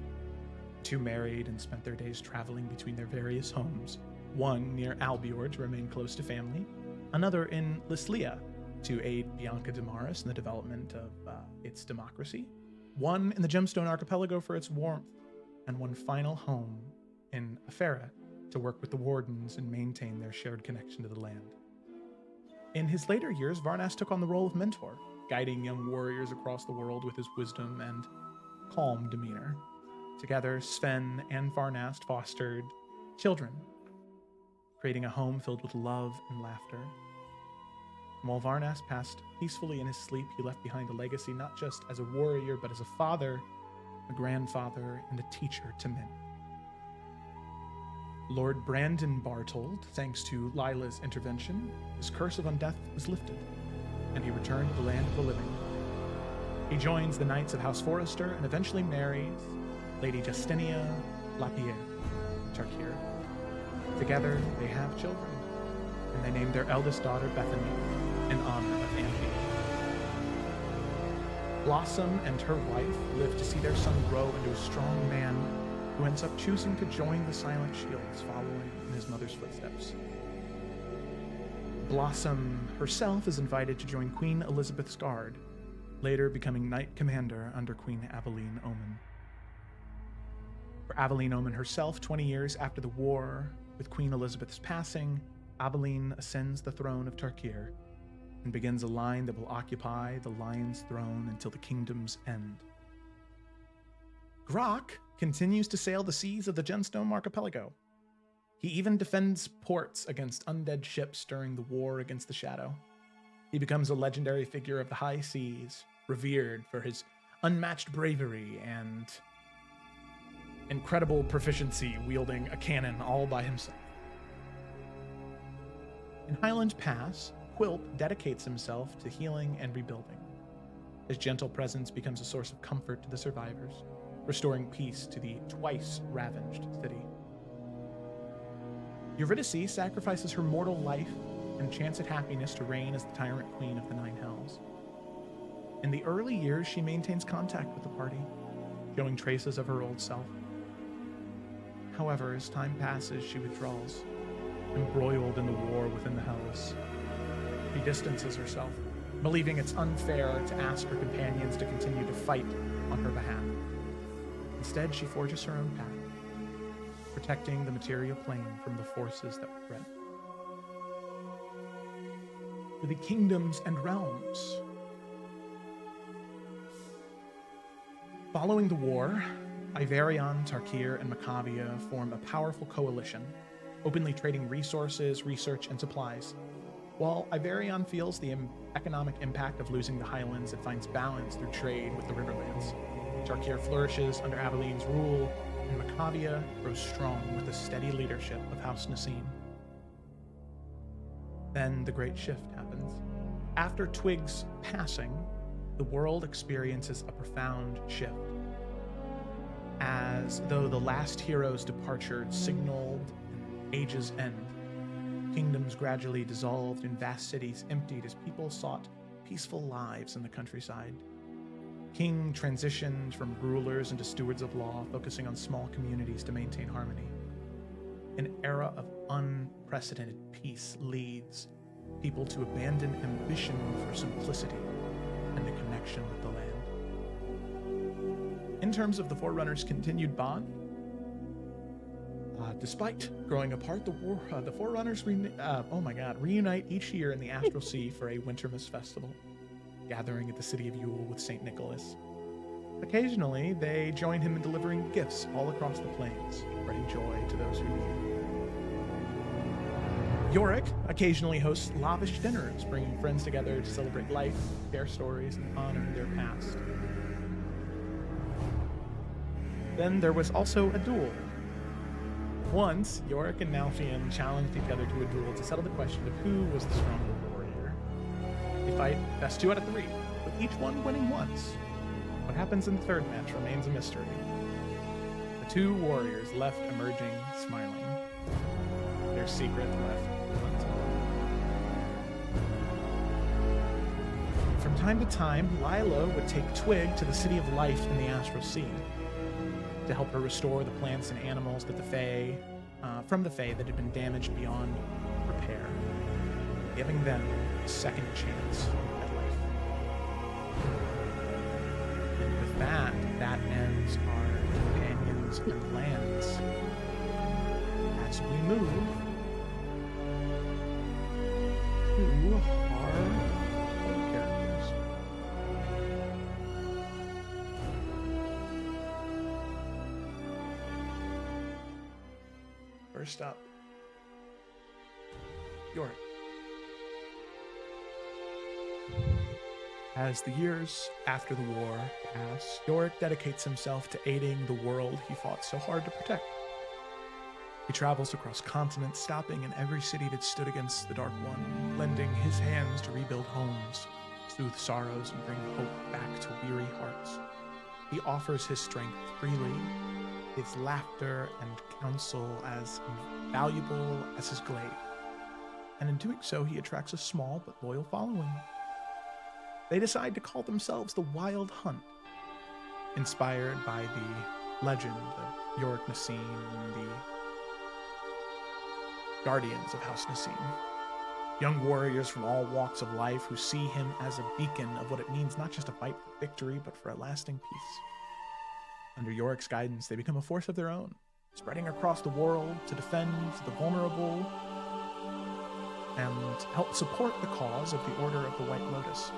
The two married and spent their days traveling between their various homes, one near Albior to remain close to family, another in Lislia to aid Bianca Damaris in the development of its democracy, one in the Gemstone Archipelago for its warmth, and one final home in Afera to work with the Wardens and maintain their shared connection to the land. In his later years, Varnast took on the role of mentor, guiding young warriors across the world with his wisdom and calm demeanor. Together, Sven and Varnast fostered children, creating a home filled with love and laughter. And while Varnast passed peacefully in his sleep, he left behind a legacy not just as a warrior, but as a father, a grandfather, and a teacher to men. Lord Brandon Bartold, thanks to Lila's intervention, his curse of undeath was lifted, and he returned to the land of the living. He joins the Knights of House Forrester and eventually marries Lady Justinia Lapierre Tarkir. Together, they have children, and they named their eldest daughter Bethany in honor of Anthony. Blossom and her wife live to see their son grow into a strong man who ends up choosing to join the Silent Shields, following in his mother's footsteps. Blossom herself is invited to join Queen Elizabeth's guard, later becoming Knight Commander under Queen Aveline Omen. For Aveline Omen herself, 20 years after the war With Queen Elizabeth's passing, Aveline ascends the throne of Tarkir and begins a line that will occupy the Lion's Throne until the kingdom's end. Grok continues to sail the seas of the Gemstone Archipelago. He even defends ports against undead ships during the war against the Shadow. He becomes a legendary figure of the high seas, revered for his unmatched bravery and incredible proficiency wielding a cannon all by himself. In Highland Pass, Quilp dedicates himself to healing and rebuilding. His gentle presence becomes a source of comfort to the survivors, restoring peace to the twice ravaged city. Eurydice sacrifices her mortal life and chanted happiness to reign as the tyrant queen of the Nine Hells. In the early years, she maintains contact with the party, showing traces of her old self. However, as time passes, she withdraws, embroiled in the war within the Hells. She distances herself, believing it's unfair to ask her companions to continue to fight on her behalf. Instead, she forges her own path, protecting the material plane from the forces that would threaten. To the kingdoms and realms. Following the war, Iverion, Tarkir, and Macavia form a powerful coalition, openly trading resources, research, and supplies. While Iverion feels the economic impact of losing the Highlands, it finds balance through trade with the Riverlands. Tarkir flourishes under Aveline's rule, and Macavia grows strong with the steady leadership of House Nassim. Then the Great Shift happens. After Twig's passing, the world experiences a profound shift. As though the last hero's departure signaled an age's end, kingdoms gradually dissolved and vast cities emptied as people sought peaceful lives in the countryside. King transitioned from rulers into stewards of law, focusing on small communities to maintain harmony. An era of unprecedented peace leads people to abandon ambition for simplicity and a connection with the land. In terms of the Forerunners' continued bond, despite growing apart, the Forerunners reunite each year in the Astral Sea for a Wintermas festival, gathering at the city of Yule with St. Nicholas. Occasionally, they join him in delivering gifts all across the plains, spreading joy to those who need. Yorick occasionally hosts lavish dinners, bringing friends together to celebrate life, share stories, and honor their past. Then there was also a duel. Once, Yorick and Nalfion challenged each other to a duel to settle the question of who was the stronger warrior. They fight best 2 out of 3, with each one winning once. What happens in the third match remains a mystery. The 2 warriors left emerging smiling. Their secret left untold. From time to time, Lila would take Twig to the City of Life in the Astral Sea to help her restore the plants and animals that from the Fae that had been damaged beyond repair, giving them a second chance at life. And with that ends our companions and lands. As we move to our characters. First up, Yorick. As the years after the war pass, Yorick dedicates himself to aiding the world he fought so hard to protect. He travels across continents, stopping in every city that stood against the Dark One, lending his hands to rebuild homes, soothe sorrows, and bring hope back to weary hearts. He offers his strength freely, his laughter and counsel as valuable as his glaive. And in doing so, he attracts a small but loyal following. They decide to call themselves the Wild Hunt, inspired by the legend of Yorick Nassim and the Guardians of House Nassim. Young warriors from all walks of life who see him as a beacon of what it means not just to fight for victory, but for a lasting peace. Under Yorick's guidance, they become a force of their own, spreading across the world to defend the vulnerable and help support the cause of the Order of the White Lotus.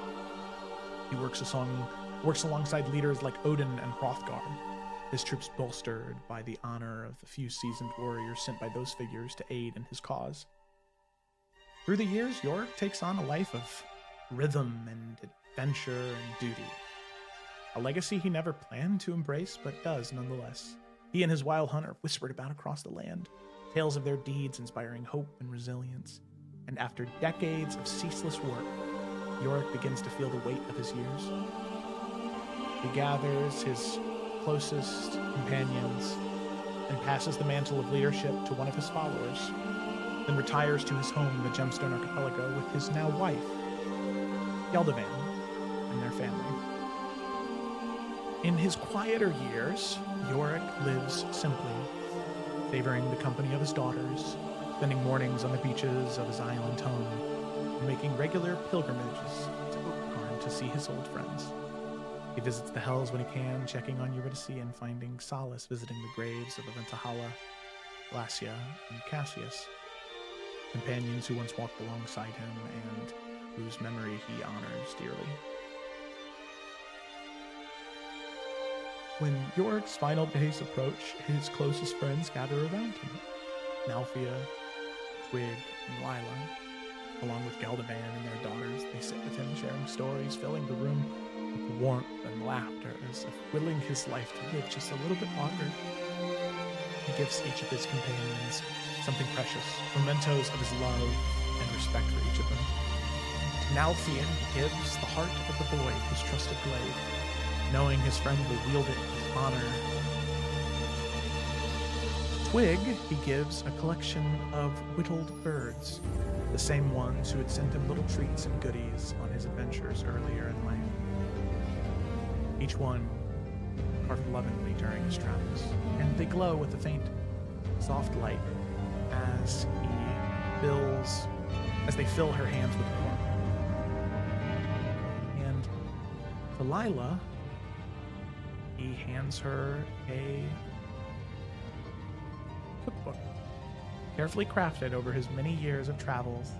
He works alongside leaders like Odin and Hrothgar, his troops bolstered by the honor of the few seasoned warriors sent by those figures to aid in his cause. Through the years, Yorick takes on a life of rhythm and adventure and duty. A legacy he never planned to embrace, but does nonetheless. He and his wild hunt are whispered about across the land, tales of their deeds inspiring hope and resilience. And after decades of ceaseless work, Yorick begins to feel the weight of his years. He gathers his closest companions and passes the mantle of leadership to one of his followers, then retires to his home, the Gemstone Archipelago, with his now wife, Geldovan, and their family. In his quieter years, Yorick lives simply, favoring the company of his daughters, spending mornings on the beaches of his island home, and making regular pilgrimages to Oaktarn to see his old friends. He visits the Hells when he can, checking on Eurydice and finding solace visiting the graves of Aventahala, Glacia, and Cassius, companions who once walked alongside him and whose memory he honors dearly. When Yorick's final days approach, his closest friends gather around him. Nalfia, Twig, and Lila, along with Geldovan and their daughters, they sit with him sharing stories, filling the room with warmth and laughter, as if willing his life to live just a little bit longer. He gives each of his companions something precious, mementos of his love and respect for each of them. To Nalfian, he gives the heart of the boy his trusted blade, knowing his friend will wield it with honor. Twig, he gives a collection of whittled birds, the same ones who had sent him little treats and goodies on his adventures earlier in life. Each one carved lovingly during his travels, and they glow with a faint, soft light as they fill her hands with warmth. And to Lila, he hands her a cookbook, carefully crafted over his many years of travels,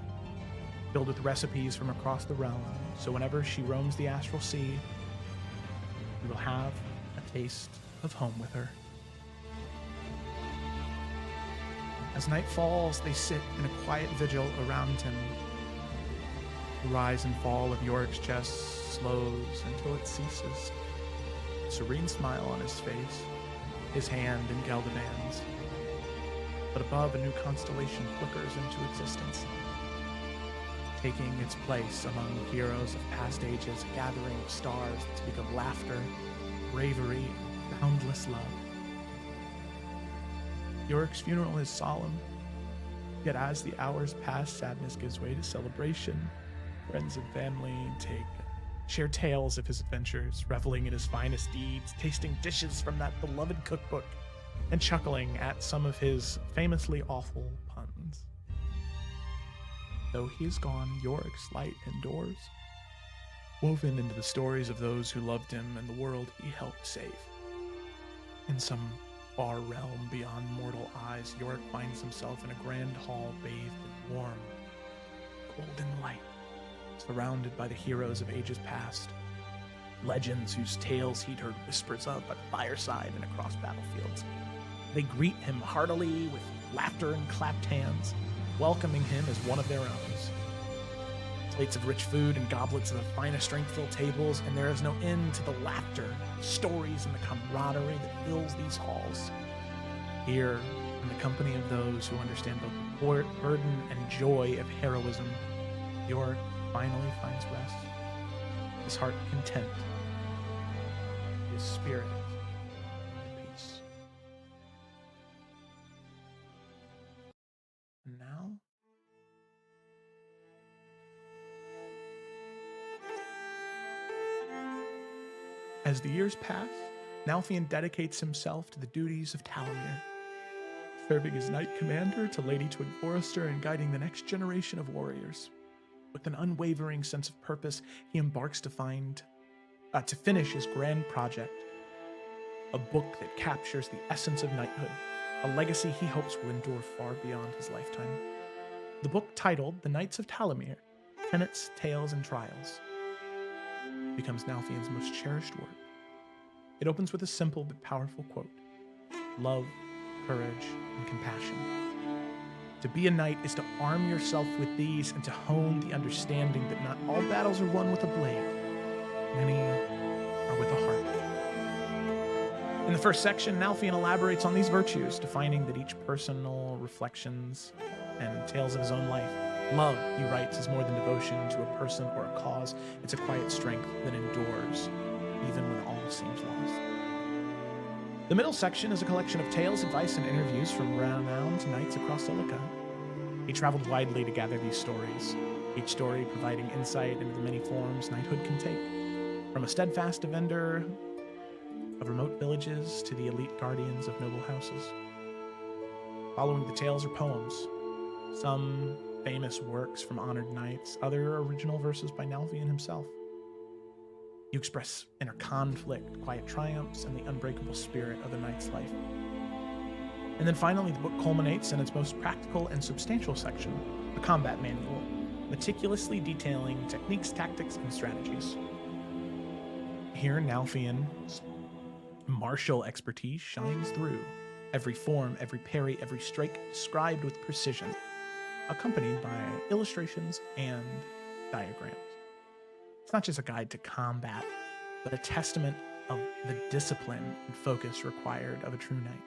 filled with recipes from across the realm, so whenever she roams the astral sea, he will have a taste of home with her. As night falls, they sit in a quiet vigil around him. The rise and fall of Yorick's chest slows until it ceases. A serene smile on his face, his hand in Geldovan's. But above, a new constellation flickers into existence, taking its place among heroes of past ages, a gathering of stars that speak of laughter, bravery, and boundless love. Yorick's funeral is solemn, yet as the hours pass, sadness gives way to celebration. Friends and family share tales of his adventures, reveling in his finest deeds, tasting dishes from that beloved cookbook, and chuckling at some of his famously awful puns. Though he is gone, Yorick's light endures, woven into the stories of those who loved him and the world he helped save. In some far realm beyond mortal eyes, Yorick finds himself in a grand hall bathed in warm, golden light, surrounded by the heroes of ages past, legends whose tales he'd heard whispers of by the fireside and across battlefields. They greet him heartily with laughter and clapped hands, welcoming him as one of their own. Plates of rich food and goblets of the finest strength-filled tables, and there is no end to the laughter, stories, and the camaraderie that fills these halls. Here, in the company of those who understand both the burden and joy of heroism, Yorick finally finds rest, his heart content, his spirit at peace. And now, as the years pass, Nalfian dedicates himself to the duties of Talamir, serving as knight commander to Lady Twig Forrester and guiding the next generation of warriors. With an unwavering sense of purpose, he embarks to finish his grand project, a book that captures the essence of knighthood, a legacy he hopes will endure far beyond his lifetime. The book, titled The Knights of Talamir, Tenets, Tales, and Trials, becomes Nalfian's most cherished work. It opens with a simple but powerful quote: love, courage, and compassion. To be a knight is to arm yourself with these and to hone the understanding that not all battles are won with a blade. Many are with a heart. In the first section, Nalfian elaborates on these virtues, defining that each personal reflections and tales of his own life. Love, he writes, is more than devotion to a person or a cause. It's a quiet strength that endures, even when all seems lost. The middle section is a collection of tales, advice, and interviews from renowned knights across Celica. He traveled widely to gather these stories, each story providing insight into the many forms knighthood can take, from a steadfast defender of remote villages to the elite guardians of noble houses. Following the tales are poems, some famous works from honored knights, other original verses by Nalfian himself. You express inner conflict, quiet triumphs, and the unbreakable spirit of the knight's life. And then finally, the book culminates in its most practical and substantial section, a combat manual, meticulously detailing techniques, tactics, and strategies. Here, Nalfian's martial expertise shines through. Every form, every parry, every strike described with precision, accompanied by illustrations and diagrams. It's not just a guide to combat, but a testament of the discipline and focus required of a true knight.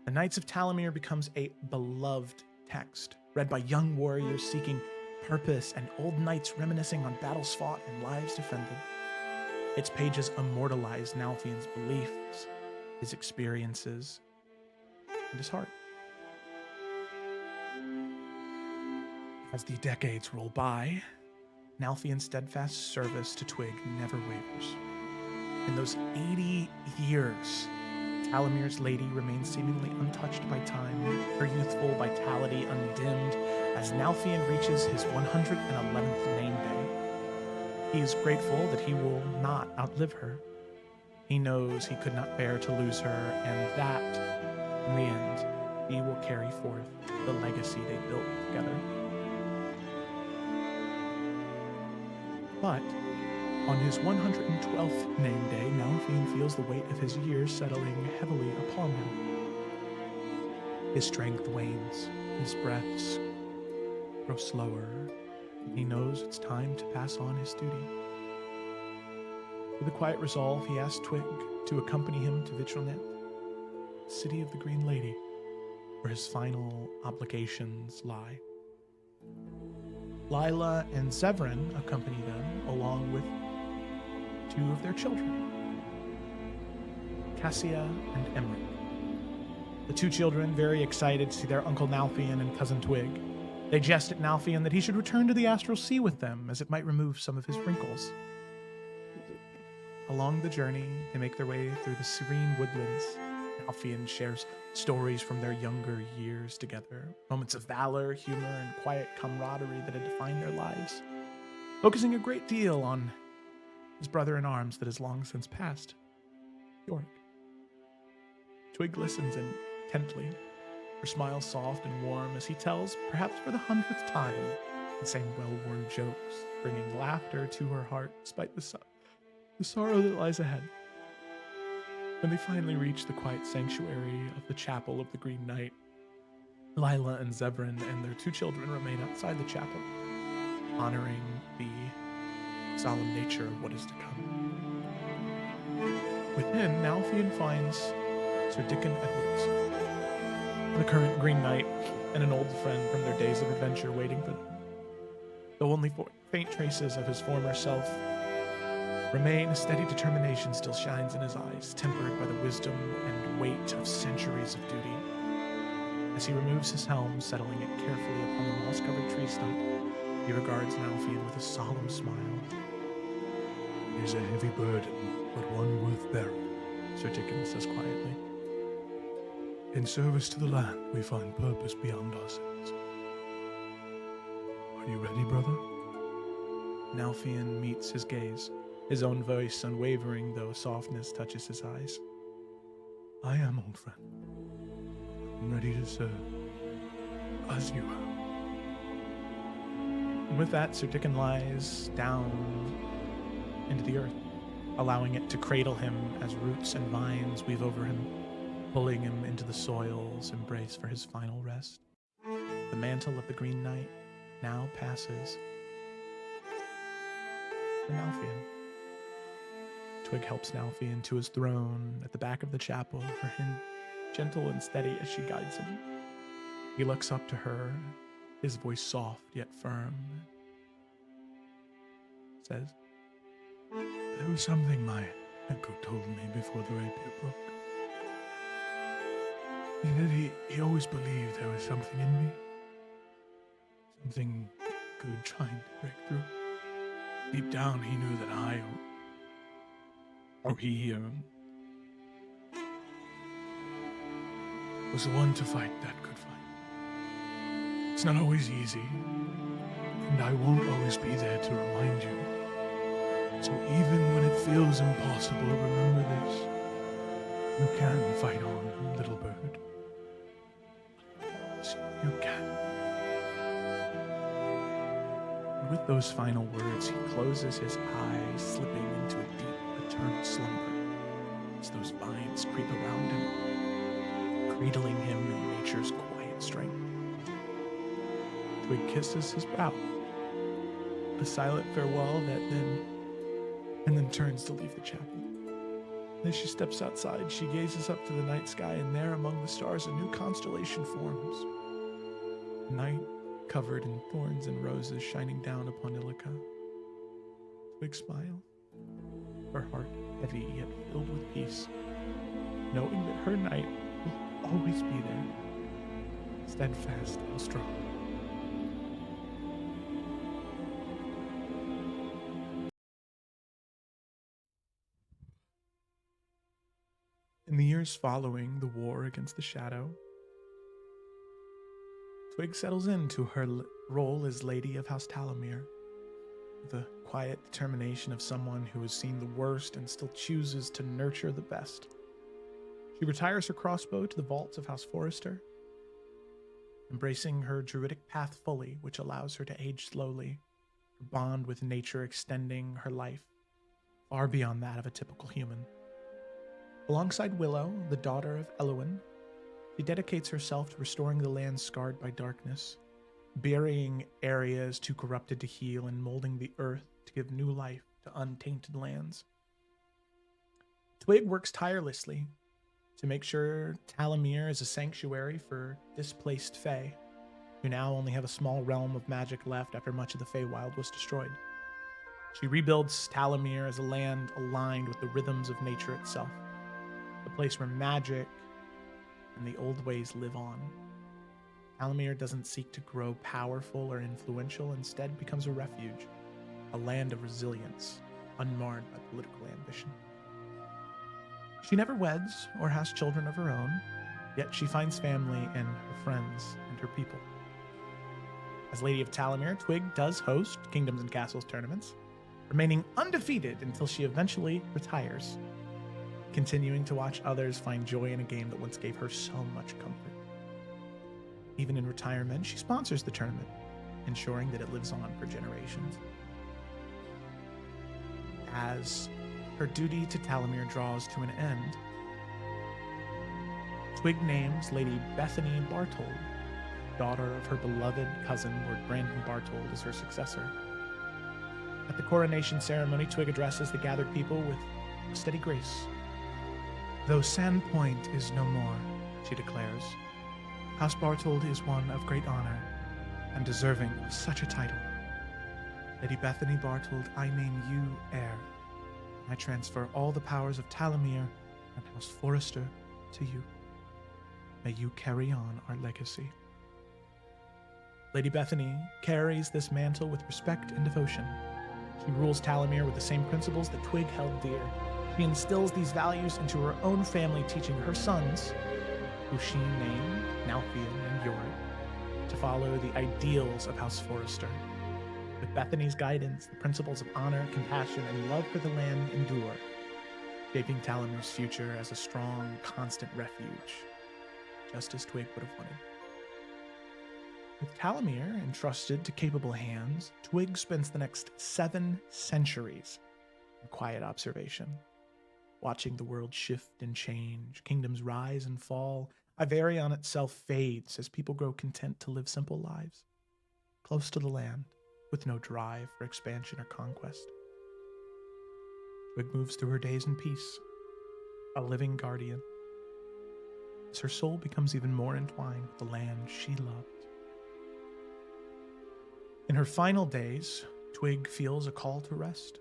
The Knights of Talamir becomes a beloved text, read by young warriors seeking purpose and old knights reminiscing on battles fought and lives defended. Its pages immortalize Nalfian's beliefs, his experiences, and his heart. As the decades roll by, Nalfian's steadfast service to Twig never wavers. In those 80 years, Talamir's lady remains seemingly untouched by time, her youthful vitality undimmed as Nalfian reaches his 111th name day. He is grateful that he will not outlive her. He knows he could not bear to lose her, and that, in the end, he will carry forth the legacy they built together. But on his 112th name day, Nalfian feels the weight of his years settling heavily upon him. His strength wanes, his breaths grow slower, and he knows it's time to pass on his duty. With a quiet resolve, he asks Twig to accompany him to Vitronet, the city of the Green Lady, where his final obligations lie. Lila and Zevran accompany them, along with two of their children, Cassia and Emric. The two children, very excited to see their Uncle Nalfian and Cousin Twig, they jest at Nalfian that he should return to the Astral Sea with them, as it might remove some of his wrinkles. Along the journey, they make their way through the serene woodlands. Nalfian shares stories from their younger years together, moments of valor, humor, and quiet camaraderie that had defined their lives, focusing a great deal on his brother-in-arms that has long since passed, Yorick. Twig listens intently, her smile soft and warm as he tells, perhaps for the 100th time, the same well-worn jokes, bringing laughter to her heart despite the sorrow that lies ahead. When they finally reach the quiet sanctuary of the Chapel of the Green Knight, Lila and Zevran and their two children remain outside the chapel, honoring the solemn nature of what is to come. Within, Nalfian finds Sir Dickon Edwards, the current Green Knight, and an old friend from their days of adventure waiting for them. Though only faint traces of his former self remain, a steady determination still shines in his eyes, tempered by the wisdom and weight of centuries of duty. As he removes his helm, settling it carefully upon the moss-covered tree stump, he regards Nalfian with a solemn smile. It is a heavy burden, but one worth bearing, Sir Dickon says quietly. In service to the land, we find purpose beyond ourselves. Are you ready, brother? Nalfian meets his gaze, his own voice unwavering, though softness touches his eyes. I am, old friend. I'm ready to serve. As you are. And with that, Sir Dickon lies down into the earth, allowing it to cradle him as roots and vines weave over him, pulling him into the soil's embrace for his final rest. The mantle of the Green Knight now passes to Nalfian. Twig helps Nalfian to his throne at the back of the chapel, her hand gentle and steady as she guides him. He looks up to her, his voice soft yet firm. Says, there was something my uncle told me before the rapier broke. He said he always believed there was something in me. Something good trying to break through. Deep down, he knew that he was the one to fight that good fight. It's not always easy, and I won't always be there to remind you. So even when it feels impossible, remember this. You can fight on, little bird. Yes, you can. and with those final words, he closes his eyes, slipping into a deep, eternal slumber as those vines creep around him, cradling him in nature's quiet strength. Twig kisses his brow, a silent farewell and then turns to leave the chapel. As she steps outside, she gazes up to the night sky, and there among the stars a new constellation forms. Night covered in thorns and roses shining down upon Illica. Twig smiled, her heart heavy yet filled with peace, knowing that her knight will always be there, steadfast and strong. In the years following the war against the Shadow, Twig settles into her role as Lady of House Talamir, the quiet determination of someone who has seen the worst and still chooses to nurture the best. She retires her crossbow to the vaults of House Forrester, embracing her druidic path fully, which allows her to age slowly, her bond with nature extending her life far beyond that of a typical human. Alongside Willow, the daughter of Eluin, she dedicates herself to restoring the lands scarred by darkness, burying areas too corrupted to heal, and molding the earth to give new life to untainted lands. Twig works tirelessly to make sure Talamir is a sanctuary for displaced Fae, who now only have a small realm of magic left after much of the Feywild was destroyed. She rebuilds Talamir as a land aligned with the rhythms of nature itself, a place where magic and the old ways live on. Talamir doesn't seek to grow powerful or influential, instead becomes a refuge, a land of resilience, unmarred by political ambition. She never weds or has children of her own, yet she finds family in her friends and her people. As Lady of Talamir, Twig does host Kingdoms and Castles tournaments, remaining undefeated until she eventually retires, continuing to watch others find joy in a game that once gave her so much comfort. Even in retirement, she sponsors the tournament, ensuring that it lives on for generations. As her duty to Talamir draws to an end, Twig names Lady Bethany Bartold, daughter of her beloved cousin Lord Brandon Bartold, as her successor. At the coronation ceremony, Twig addresses the gathered people with a steady grace. Though Sandpoint is no more, she declares, House Bartold is one of great honor and deserving of such a title. Lady Bethany Bartold, I name you heir. I transfer all the powers of Talamir and House Forrester to you. May you carry on our legacy. Lady Bethany carries this mantle with respect and devotion. She rules Talamir with the same principles that Twig held dear. She instills these values into her own family, teaching her sons, who she named Nalfian and Yorick, to follow the ideals of House Forrester. With Bethany's guidance, the principles of honor, compassion, and love for the land endure, shaping Talamir's future as a strong, constant refuge just as Twig would have wanted. With Talamir entrusted to capable hands, Twig spends the next 7 centuries in quiet observation, watching the world shift and change, kingdoms rise and fall. Iverion itself fades as people grow content to live simple lives, close to the land, with no drive for expansion or conquest. Twig moves through her days in peace, a living guardian, as her soul becomes even more entwined with the land she loved. In her final days, Twig feels a call to rest.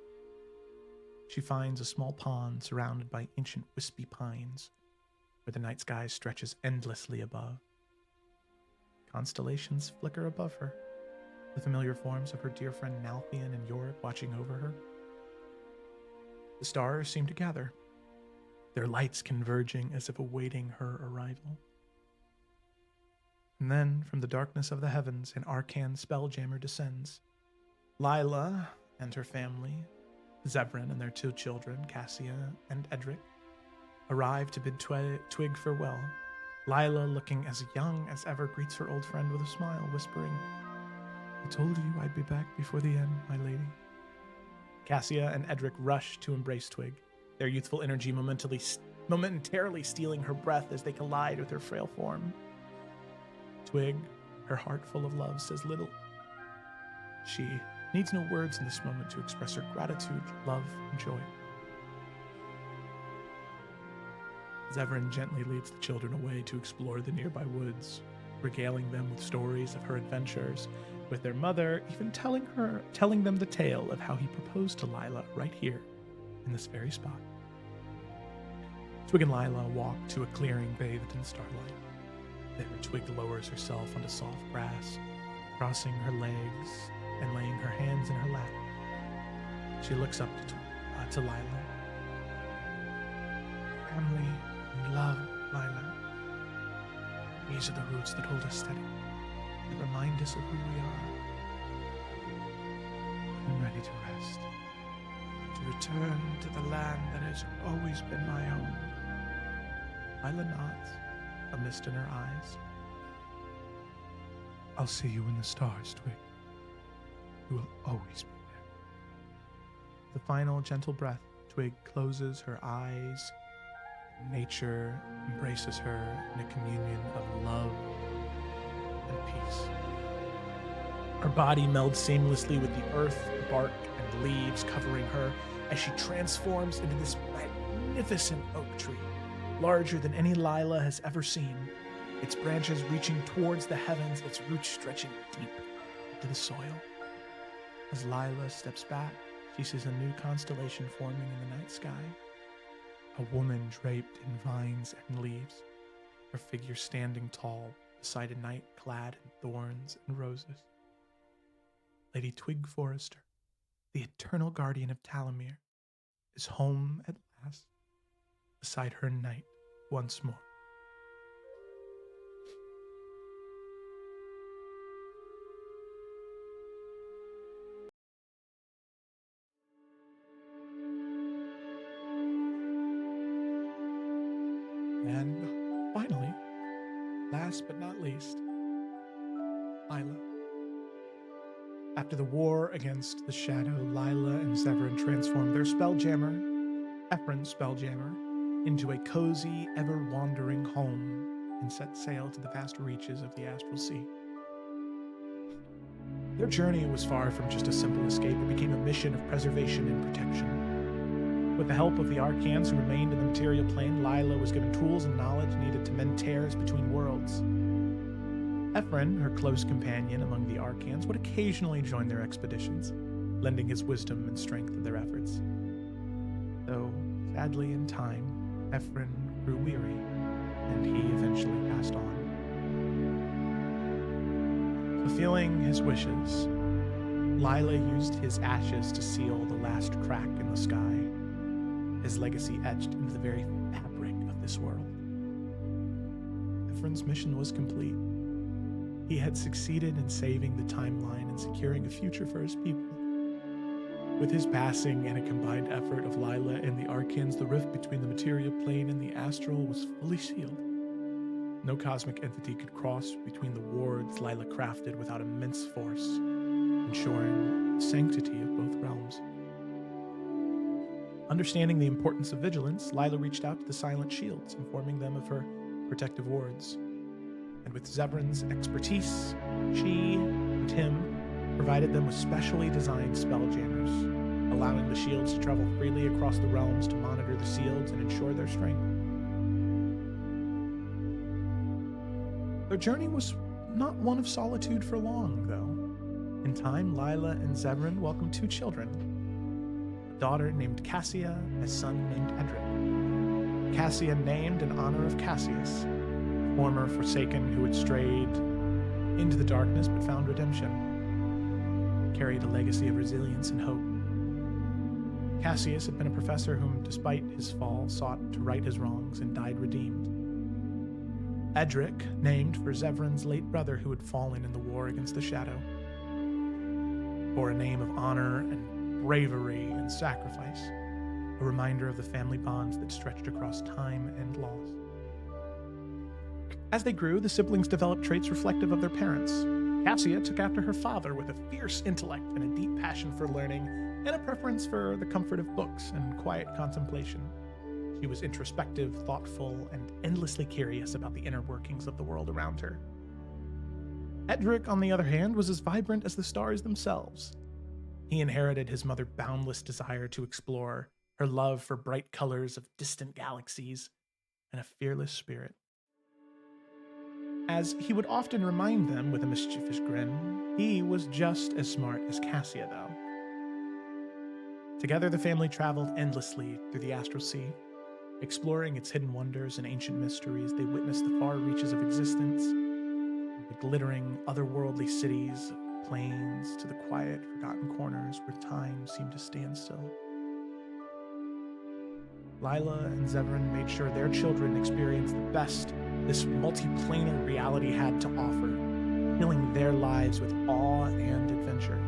She finds a small pond surrounded by ancient wispy pines, where the night sky stretches endlessly above. Constellations flicker above her, the familiar forms of her dear friend Nalthian and Yorick watching over her. The stars seem to gather, their lights converging as if awaiting her arrival. And then, from the darkness of the heavens, an arcane spelljammer descends. Lila and her family, Zevran and their 2 children, Cassia and Edric, arrive to bid Twig farewell. Lila, looking as young as ever, greets her old friend with a smile, whispering, "I told you I'd be back before the end, my lady." Cassia and Edric rush to embrace Twig, their youthful energy momentarily stealing her breath as they collide with her frail form. Twig, her heart full of love, says little. She needs no words in this moment to express her gratitude, love, and joy. Zevran gently leads the children away to explore the nearby woods, regaling them with stories of her adventures with their mother, even telling them the tale of how he proposed to Lila right here, in this very spot. Twig and Lila walk to a clearing bathed in starlight. There, Twig lowers herself onto soft grass, crossing her legs and laying her hands in her lap. She looks up to Lila. "Family and love, Lila. These are the roots that hold us steady, that remind us of who we are. I'm ready to rest, to return to the land that has always been my home." Lila nods, a mist in her eyes. "I'll see you in the stars, Twig. You will always be there." With a final gentle breath, Twig closes her eyes. Nature embraces her in a communion of love and peace. Her body melds seamlessly with the earth, bark, and leaves covering her as she transforms into this magnificent oak tree, larger than any Lila has ever seen, its branches reaching towards the heavens, its roots stretching deep into the soil. As Lila steps back, she sees a new constellation forming in the night sky. A woman draped in vines and leaves, her figure standing tall beside a knight clad in thorns and roses. Lady Twig Forrester, the eternal guardian of Talamir, is home at last, beside her knight once more. And finally, last but not least, Lila. After the war against the Shadow, Lila and Zevran transformed their spelljammer, Ephron's spelljammer, into a cozy, ever-wandering home and set sail to the vast reaches of the Astral Sea. Their journey was far from just a simple escape. It became a mission of preservation and protection. With the help of the Arcans who remained in the material plane, Lila was given tools and knowledge needed to mend tears between worlds. Ephron, her close companion among the Arcans, would occasionally join their expeditions, lending his wisdom and strength to their efforts. Though, sadly in time, Ephron grew weary, and he eventually passed on. Fulfilling his wishes, Lila used his ashes to seal the last crack in the sky, his legacy etched into the very fabric of this world. Ephron's mission was complete. He had succeeded in saving the timeline and securing a future for his people. With his passing and a combined effort of Lila and the Arcans, the rift between the material plane and the astral was fully sealed. no cosmic entity could cross between the wards Lila crafted without immense force, ensuring the sanctity of both realms. Understanding the importance of vigilance, Lila reached out to the Silent Shields, informing them of her protective wards. And with Zevran's expertise, she and him provided them with specially designed spelljammers, allowing the shields to travel freely across the realms to monitor the seals and ensure their strength. Their journey was not one of solitude for long, though. In time, Lila and Zevran welcomed 2 children, a daughter named Cassia and a son named Edric. Cassia named in honor of Cassius, a former Forsaken who had strayed into the darkness but found redemption, carried a legacy of resilience and hope. Cassius had been a professor whom, despite his fall, sought to right his wrongs and died redeemed. Edric, named for Zevran's late brother who had fallen in the war against the Shadow, bore a name of honor and bravery and sacrifice, a reminder of the family bonds that stretched across time and loss. As they grew, the siblings developed traits reflective of their parents. Cassia took after her father with a fierce intellect and a deep passion for learning, and a preference for the comfort of books and quiet contemplation. She was introspective, thoughtful, and endlessly curious about the inner workings of the world around her. Edric, on the other hand, was as vibrant as the stars themselves. He inherited his mother's boundless desire to explore, her love for bright colors of distant galaxies, and a fearless spirit. As he would often remind them with a mischievous grin, he was just as smart as Cassia, though. Together, the family traveled endlessly through the Astral Sea. Exploring its hidden wonders and ancient mysteries, they witnessed the far reaches of existence, the glittering, otherworldly cities, plains, to the quiet, forgotten corners where time seemed to stand still. Lila and Zevran made sure their children experienced the best this multiplanar reality had to offer, filling their lives with awe and adventure.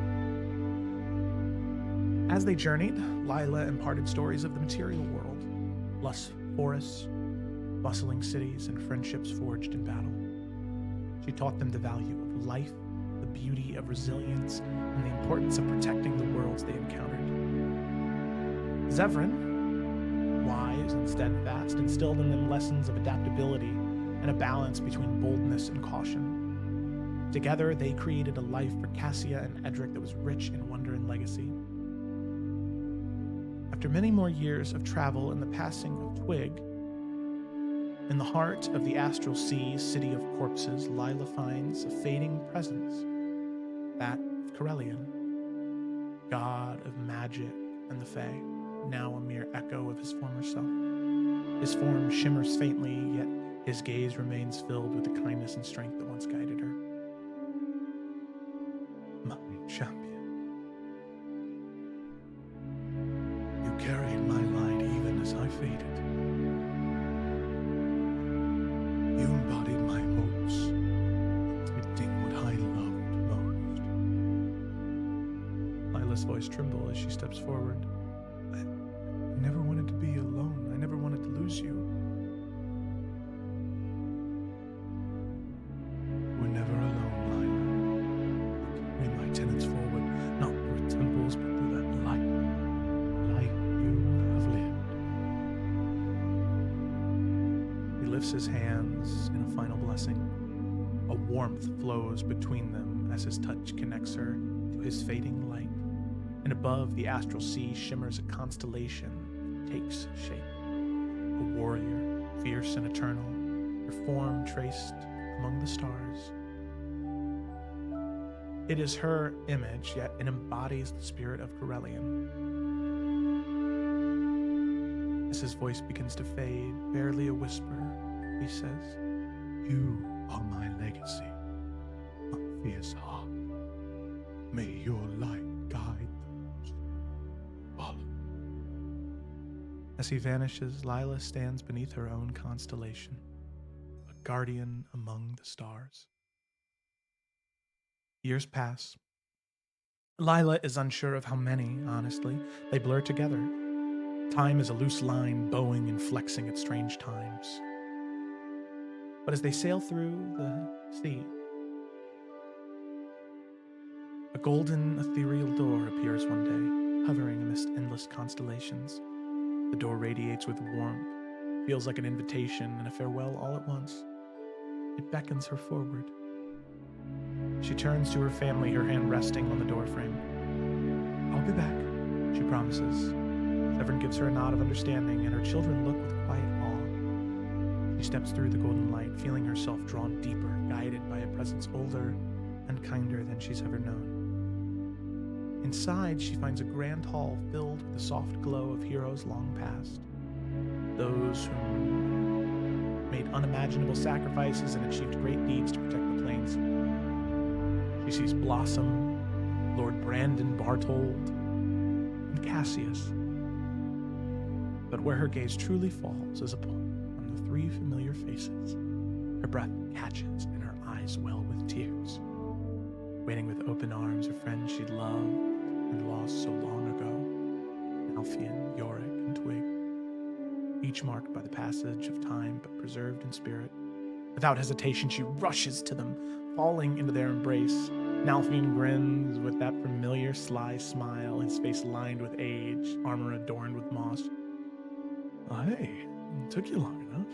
As they journeyed, Lila imparted stories of the material world, lush forests, bustling cities, and friendships forged in battle. She taught them the value of life, the beauty of resilience, and the importance of protecting the worlds they encountered. Zevran, wise and steadfast, instilled in them lessons of adaptability and a balance between boldness and caution. Together, they created a life for Cassia and Edric that was rich in wonder and legacy. After many more years of travel and the passing of Twig, in the heart of the Astral Sea, city of corpses, Lila finds a fading presence, that of Corellian, god of magic and the Fae, now a mere echo of his former self. His form shimmers faintly, yet his gaze remains filled with the kindness and strength that once guided her. My champion, you carried my light even as I faded. You embodied my hopes, did what I loved most. Lila's voice trembles as she steps forward. I never wanted to be alone. I never wanted to lose you. We're never alone, Lila. We my tenets forward, not through temples, but through that light you have lived. He lifts his hands in a final blessing. A warmth flows between them as his touch connects her to his fading light. And above, the Astral Sea shimmers a constellation that takes shape. A warrior, fierce and eternal, her form traced among the stars. It is her image, yet it embodies the spirit of Corellian. As his voice begins to fade, barely a whisper, he says, "You are my legacy, my fierce heart. May your light guide those who follow." As he vanishes, Lila stands beneath her own constellation, a guardian among the stars. Years pass. Lila is unsure of how many, honestly. They blur together. Time is a loose line, bowing and flexing at strange times. But as they sail through the sea, a golden ethereal door appears one day, hovering amidst endless constellations. The door radiates with warmth, feels like an invitation and a farewell all at once. It beckons her forward. She turns to her family, her hand resting on the doorframe. "I'll be back," she promises. Severin gives her a nod of understanding, and her children look with quiet awe. She steps through the golden light, feeling herself drawn deeper, guided by a presence older and kinder than she's ever known. Inside, she finds a grand hall filled with the soft glow of heroes long past. Those who made unimaginable sacrifices and achieved great deeds to protect the plains. She sees Blossom, Lord Brandon Bartold, and Cassius. But where her gaze truly falls is upon the three familiar faces. Her breath catches and her eyes well with tears. Waiting with open arms, her friends she'd loved and lost so long ago, Alfian, Yorick, and Twig. Each marked by the passage of time but preserved in spirit. Without hesitation, she rushes to them, falling into their embrace. Nalfian grins with that familiar sly smile, his face lined with age, armor adorned with moss. "Oh, hey, it took you long enough,"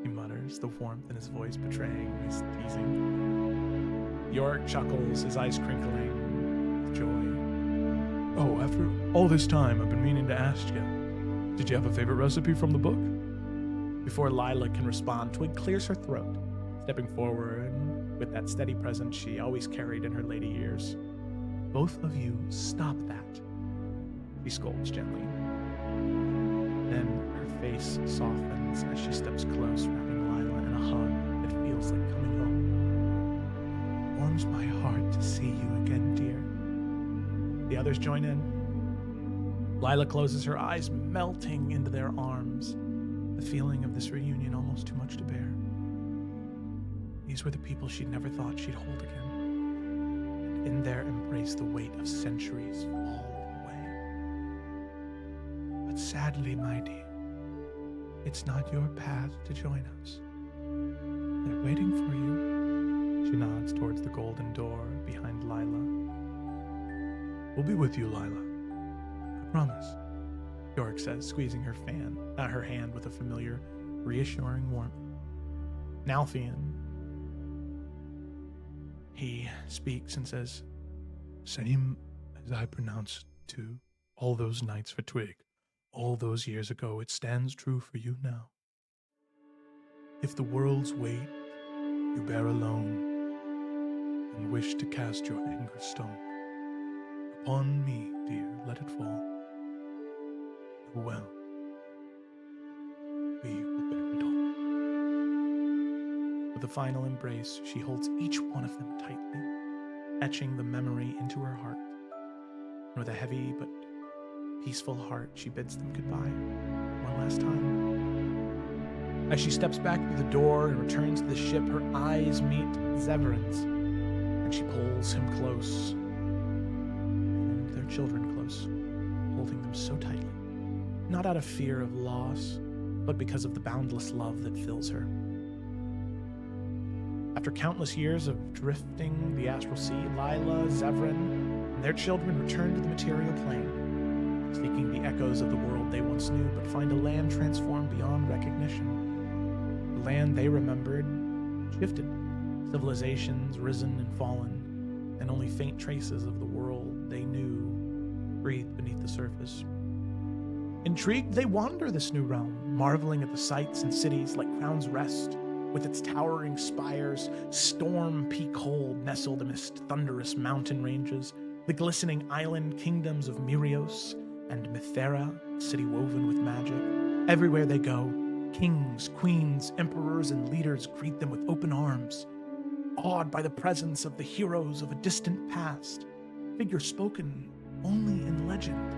he mutters, the warmth in his voice betraying his teasing. Yorick chuckles, his eyes crinkling with joy. "Oh, after all this time, I've been meaning to ask you, did you have a favorite recipe from the book?" Before Lila can respond, Twig clears her throat, stepping forward with that steady presence she always carried in her lady years. "Both of you stop that," he scolds gently. Then her face softens as she steps close, wrapping Lila in a hug that feels like coming home. "Warms my heart to see you again, dear." The others join in. Lila closes her eyes, melting into their arms, the feeling of this reunion almost too much to bear. These were the people she'd never thought she'd hold again. And in their embrace, the weight of centuries fall away. But sadly, my dear, it's not your path to join us. They're waiting for you. She nods towards the golden door behind Lila. "We'll be with you, Lila. I promise," Yorick says, squeezing her hand with a familiar, reassuring warmth. Nalfian, he speaks and says, "Same as I pronounced to all those nights for Twig, all those years ago, it stands true for you now. If the world's weight you bear alone, and wish to cast your anger stone, upon me, dear, let it fall. Oh well, we will bear it all." With a final embrace, she holds each one of them tightly, etching the memory into her heart. And with a heavy but peaceful heart, she bids them goodbye one last time. As she steps back through the door and returns to the ship, her eyes meet Zeverin's, and she pulls him close, and their children close, holding them so tightly, not out of fear of loss, but because of the boundless love that fills her. After countless years of drifting the astral sea, Lila, Zevran, and their children return to the material plane, seeking the echoes of the world they once knew, but find a land transformed beyond recognition. The land they remembered shifted, civilizations risen and fallen, and only faint traces of the world they knew breathed beneath the surface. Intrigued, they wander this new realm, marveling at the sights and cities like Crown's Rest, with its towering spires, Storm Peak Hold nestled amidst thunderous mountain ranges, the glistening island kingdoms of Mirios and Mythera, a city woven with magic. Everywhere they go, kings, queens, emperors, and leaders greet them with open arms, awed by the presence of the heroes of a distant past, figures spoken only in legend.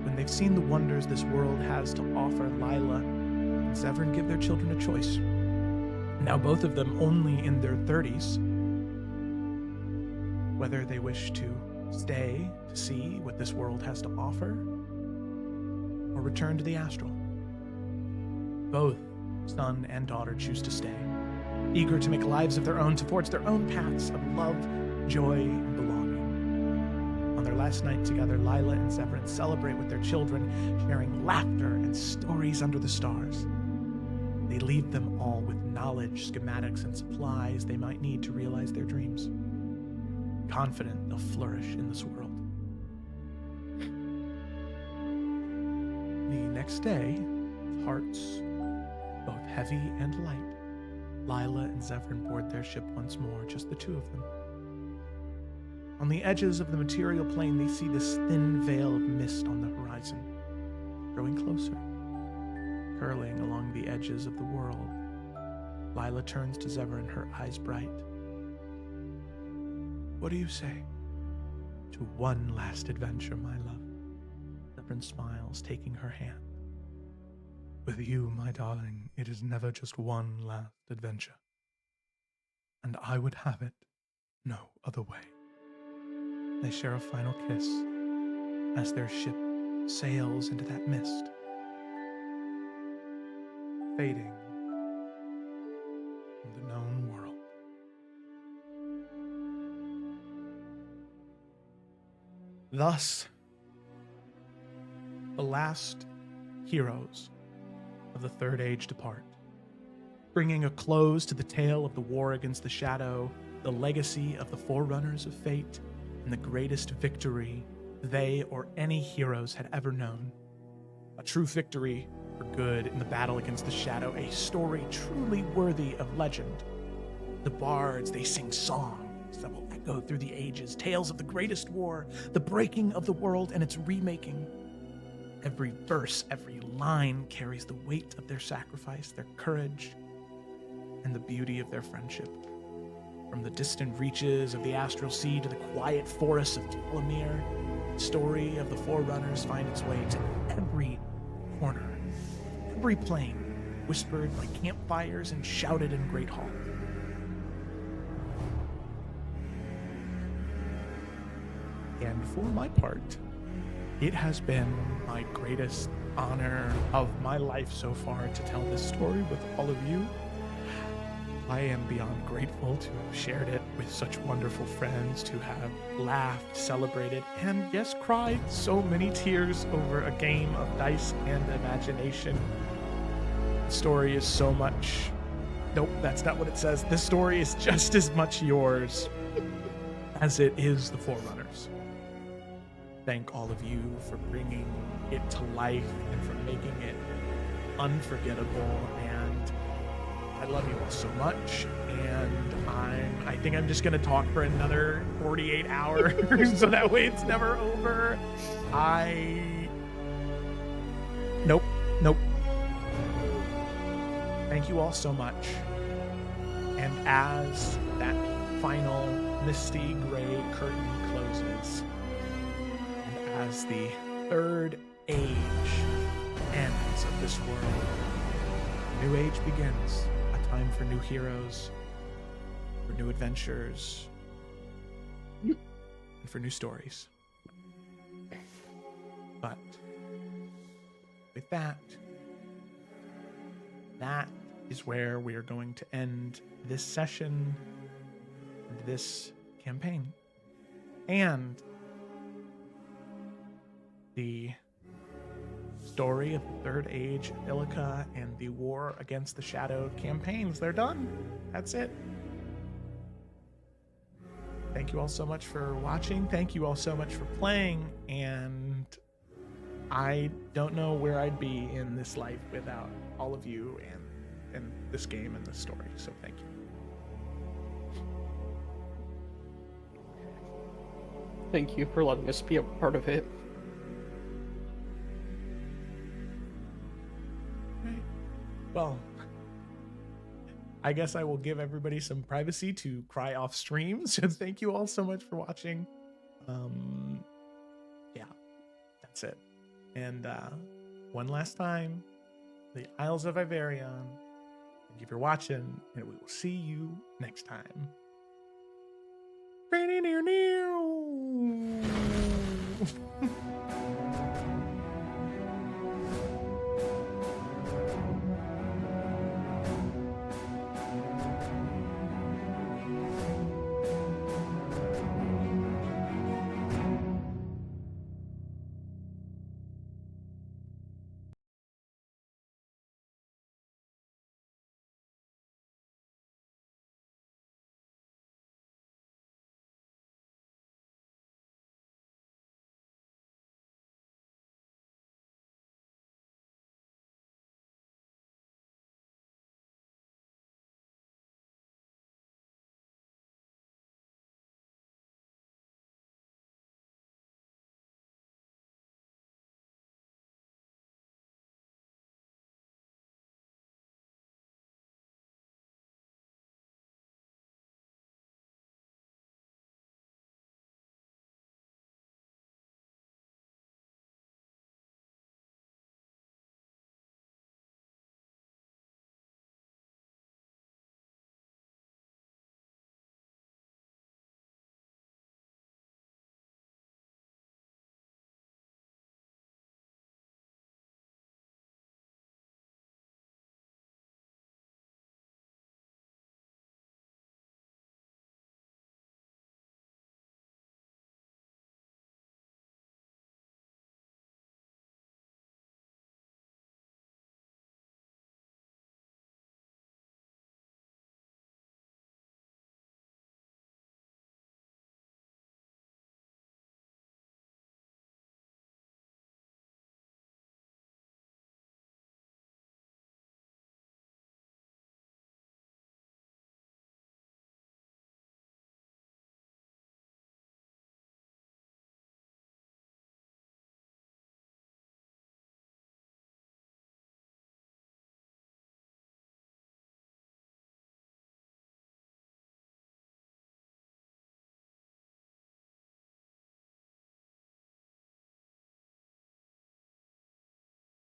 When they've seen the wonders this world has to offer, Lila and Zevran give their children a choice. Now both of them only in their 30s, whether they wish to stay to see what this world has to offer, or return to the astral. Both son and daughter choose to stay, eager to make lives of their own, to forge their own paths of love, joy, and belonging. On their last night together, Lila and Severin celebrate with their children, sharing laughter and stories under the stars. They leave them all with knowledge, schematics, and supplies they might need to realize their dreams, confident they'll flourish in this world. The next day, with hearts both heavy and light, Lila and Zephyrin board their ship once more, just the two of them. On the edges of the material plane, they see this thin veil of mist on the horizon, growing closer, curling along the edges of the world. Lila turns to Zephyrin, her eyes bright. What do you say? To one last adventure, my love. Zephyrin smiles, taking her hand. With you, my darling, it is never just one last adventure. And I would have it no other way. They share a final kiss as their ship sails into that mist, fading from the known world. Thus, the last heroes of the Third Age depart, bringing a close to the tale of the war against the Shadow, the legacy of the Forerunners of Fate, and the greatest victory they or any heroes had ever known. A true victory for good in the battle against the Shadow, a story truly worthy of legend. The bards, they sing songs that will echo through the ages, tales of the greatest war, the breaking of the world and its remaking. Every verse, every line carries the weight of their sacrifice, their courage, and the beauty of their friendship. From the distant reaches of the astral sea to the quiet forests of Telemere, the story of the Forerunners finds its way to every corner, every plane, whispered by campfires and shouted in great halls. And for my part, it has been my greatest honor of my life so far to tell this story with all of you. I am beyond grateful to have shared it with such wonderful friends, to have laughed, celebrated, and yes, cried so many tears over a game of dice and imagination. The story is so much... Nope, that's not what it says. This story is just as much yours as it is the Forerunners. Thank all of you for bringing it to life and for making it unforgettable, and I love you all so much, and I think I'm just gonna talk for another 48 hours so that way it's never over. Nope. Thank you all so much. And as that final misty gray curtain closes, as the Third Age ends of this world, a new age begins, a time for new heroes, for new adventures, and for new stories. But with that is where we are going to end this session and this campaign. And the story of the Third Age, Ilica, and the War Against the Shadow campaigns, they're done. That's it. Thank you all so much for watching. Thank you all so much for playing. And I don't know where I'd be in this life without all of you and this game and this story. So thank you. Thank you for letting us be a part of it. Well, I guess I will give everybody some privacy to cry off stream. So thank you all so much for watching. Yeah, that's it. And one last time, the Isles of Iverion. Thank you for watching, and we will see you next time. Near.